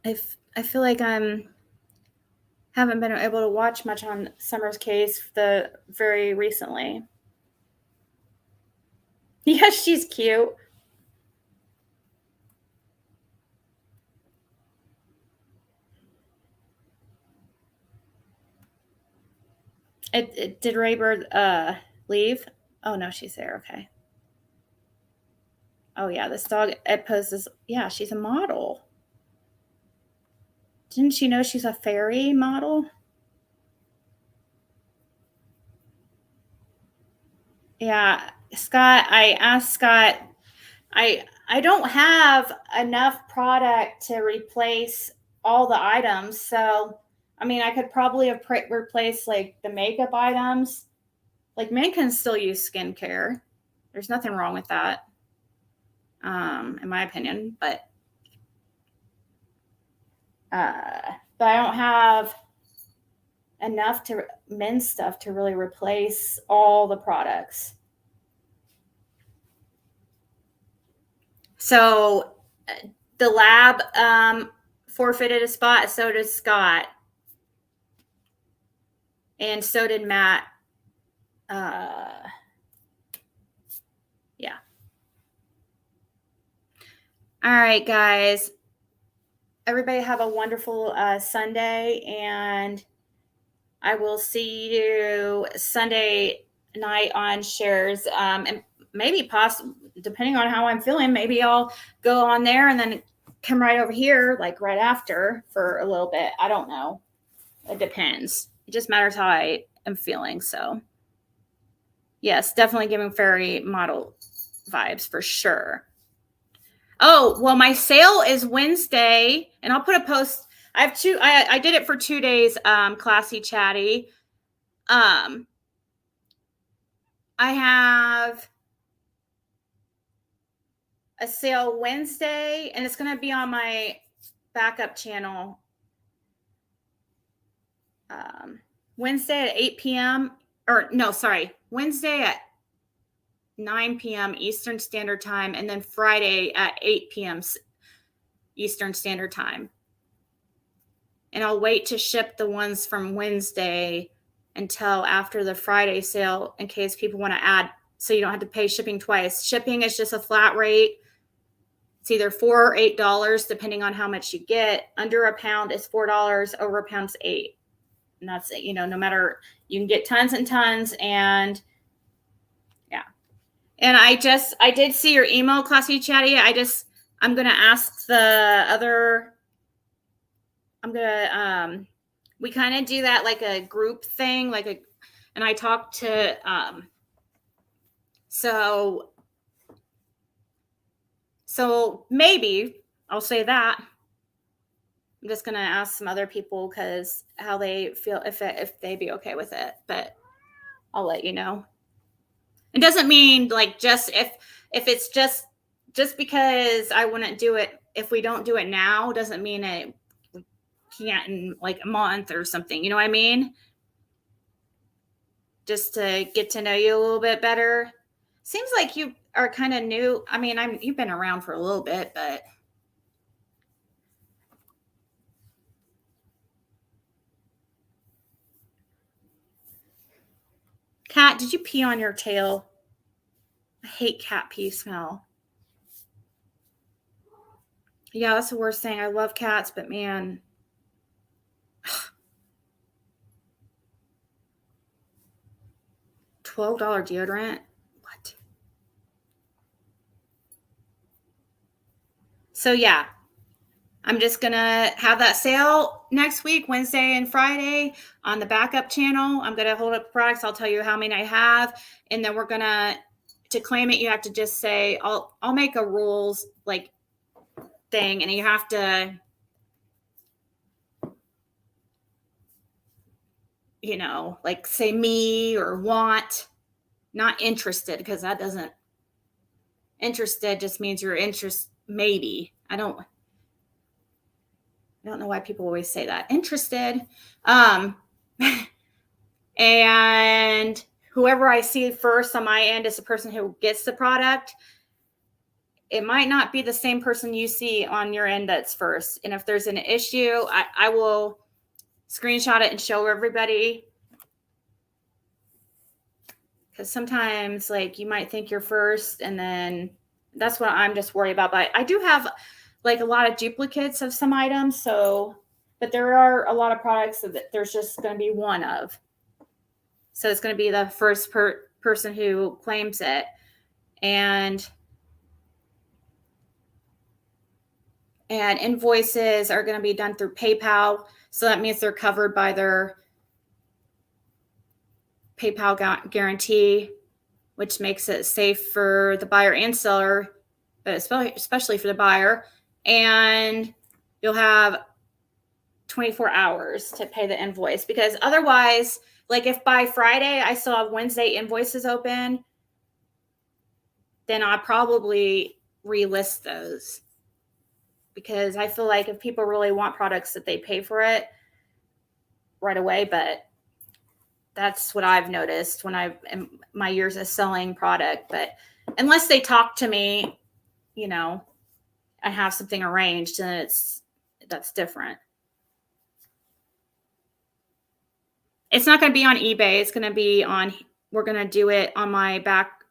I feel like haven't been able to watch much on Summer's case very recently. Yes, she's cute. Did Raybird leave? Oh no, she's there. Okay. Oh yeah, this dog, it poses. Yeah, she's a model. Didn't she know she's a fairy model? Yeah, Scott, I asked Scott, I don't have enough product to replace all the items. So, I mean, I could probably have replaced like the makeup items. Like men can still use skincare. There's nothing wrong with that, in my opinion. But I don't have enough men's stuff to really replace all the products. So the lab forfeited a spot. So did Scott. And so did Matt. Yeah. All right, guys. Everybody have a wonderful Sunday, and I will see you Sunday night on Shares. And maybe depending on how I'm feeling, maybe I'll go on there and then come right over here, like right after for a little bit. I don't know. It depends. It just matters how I am feeling. So yes, definitely giving fairy model vibes for sure. Oh, well, my sale is Wednesday, and I'll put a post. I have I did it for 2 days, Classy Chatty. I have a sale Wednesday, and it's going to be on my backup channel. Wednesday at 8 p.m. Wednesday at 9 p.m. Eastern Standard Time, and then Friday at 8 p.m. Eastern Standard Time. And I'll wait to ship the ones from Wednesday until after the Friday sale in case people want to add, so you don't have to pay shipping twice. Shipping is just a flat rate. It's either $4 or $8, depending on how much you get. Under a pound is $4, over a pound is $8. And that's it. No matter, you can get tons and tons, and yeah. And I did see your email, Classy Chatty. I'm going to ask the other, we kind of do that like a group thing, and I talked to, so So maybe I'll say that. I'm just gonna ask some other people because how they feel if they'd be okay with it, but I'll let you know. It doesn't mean like just if it's just because I wouldn't do it if we don't do it now doesn't mean it we can't in like a month or something. You know what I mean? Just to get to know you a little bit better. Seems like you are kind of new. I mean, you've been around for a little bit, but Cat, did you pee on your tail? I hate cat pee smell. Yeah, that's the worst thing. I love cats, but man. $12 deodorant? What? So yeah, I'm just going to have that sale next week, Wednesday and Friday on the backup channel. I'm going to hold up products. I'll tell you how many I have. And then we're going to claim it, you have to just say, I'll make a rules like thing. And you have to, you know, like say me or want, not interested, because that doesn't, interested just means you're interested. Maybe. I don't know why people always say that. Interested. And whoever I see first on my end is the person who gets the product. It might not be the same person you see on your end that's first. And if there's an issue, I will screenshot it and show everybody. Because sometimes like you might think you're first and then that's what I'm just worried about. But I do have like a lot of duplicates of some items. So, but there are a lot of products that there's just going to be one of. So it's going to be the first person who claims it. And invoices are going to be done through PayPal. So that means they're covered by their PayPal guarantee, which makes it safe for the buyer and seller, but especially for the buyer. And you'll have 24 hours to pay the invoice, because otherwise, like if by Friday I still have Wednesday invoices open, then I'll probably relist those, because I feel like if people really want products that they pay for it right away. But that's what I've noticed when in my years of selling product. But unless they talk to me, you know, and have something arranged, then that's different. It's not going to be on eBay. It's going to be on, we're going to do it on my back.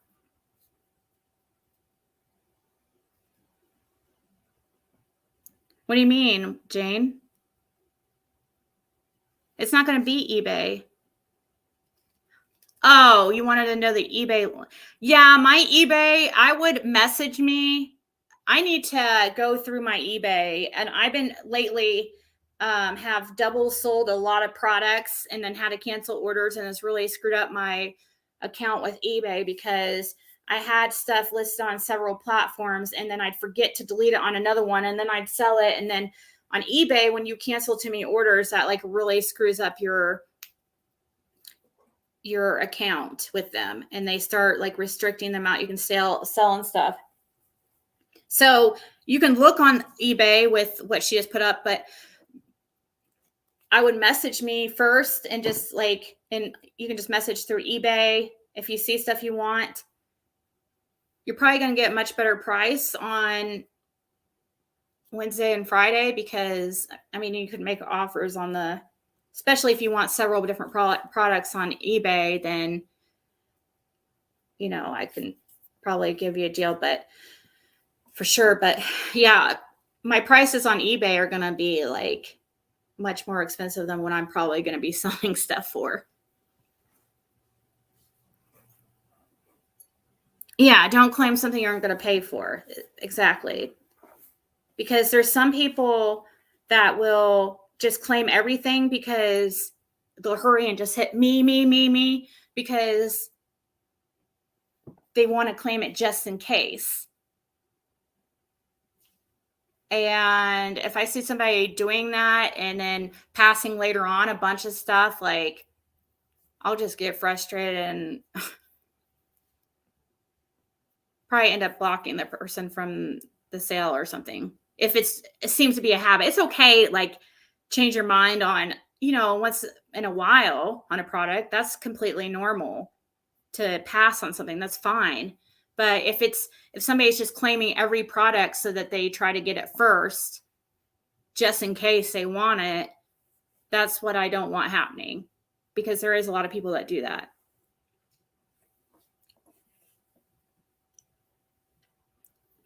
What do you mean, Jane? It's not going to be eBay. Oh, you wanted to know the eBay. Yeah, my eBay, I would message me. I need to go through my eBay, and I've been lately have double sold a lot of products and then had to cancel orders, and it's really screwed up my account with eBay because I had stuff listed on several platforms and then I'd forget to delete it on another one, and then I'd sell it. And then on eBay, when you cancel too many orders, that like really screws up your account with them, and they start like restricting the amount you can sell and stuff. So you can look on eBay with what she just put up, but I would message me first and just like, and you can just message through eBay. If you see stuff you want, you're probably going to get a much better price on Wednesday and Friday, because I mean, you could make offers on especially if you want several different products on eBay, then, you know, I can probably give you a deal, but for sure. But yeah, my prices on eBay are going to be like much more expensive than what I'm probably going to be selling stuff for. Yeah, don't claim something you aren't going to pay for. Exactly. Because there's some people that will just claim everything because they'll hurry and just hit me, because they want to claim it just in case. And if I see somebody doing that and then passing later on a bunch of stuff, like, I'll just get frustrated and probably end up blocking the person from the sale or something. If it seems to be a habit, it's okay. Like, change your mind on, once in a while on a product. That's completely normal to pass on something. That's fine. But if somebody's just claiming every product so that they try to get it first, just in case they want it, that's what I don't want happening, because there is a lot of people that do that.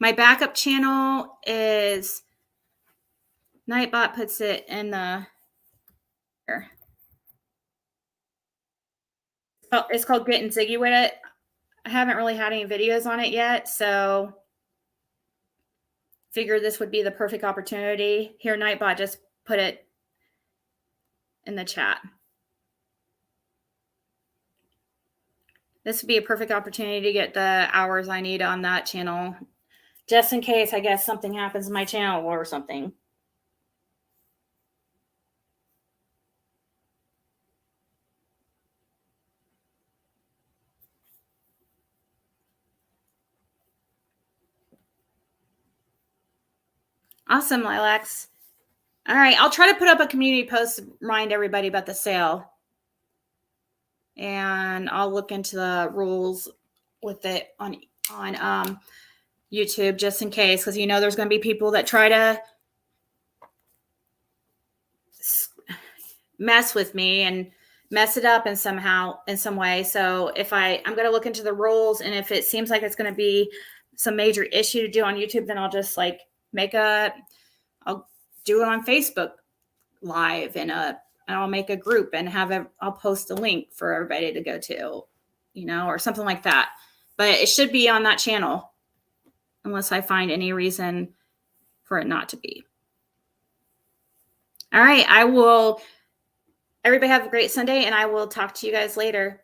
My backup channel is Nightbot puts it in the here. Oh, it's called Getting Ziggy with It. I haven't really had any videos on it yet, so figured this would be the perfect opportunity. Here, Nightbot just put it in the chat. This would be a perfect opportunity to get the hours I need on that channel, just in case, I guess, something happens to my channel or something. Awesome, Lilacs. All right, I'll try to put up a community post to remind everybody about the sale. And I'll look into the rules with it on YouTube, just in case, because there's going to be people that try to mess with me and mess it up in some way. So I'm going to look into the rules, and if it seems like it's going to be some major issue to do on YouTube, then I'll just like I'll do it on Facebook Live and I'll make a group and I'll post a link for everybody to go to, or something like that. But it should be on that channel unless I find any reason for it not to be. All right. Everybody have a great Sunday, and I will talk to you guys later.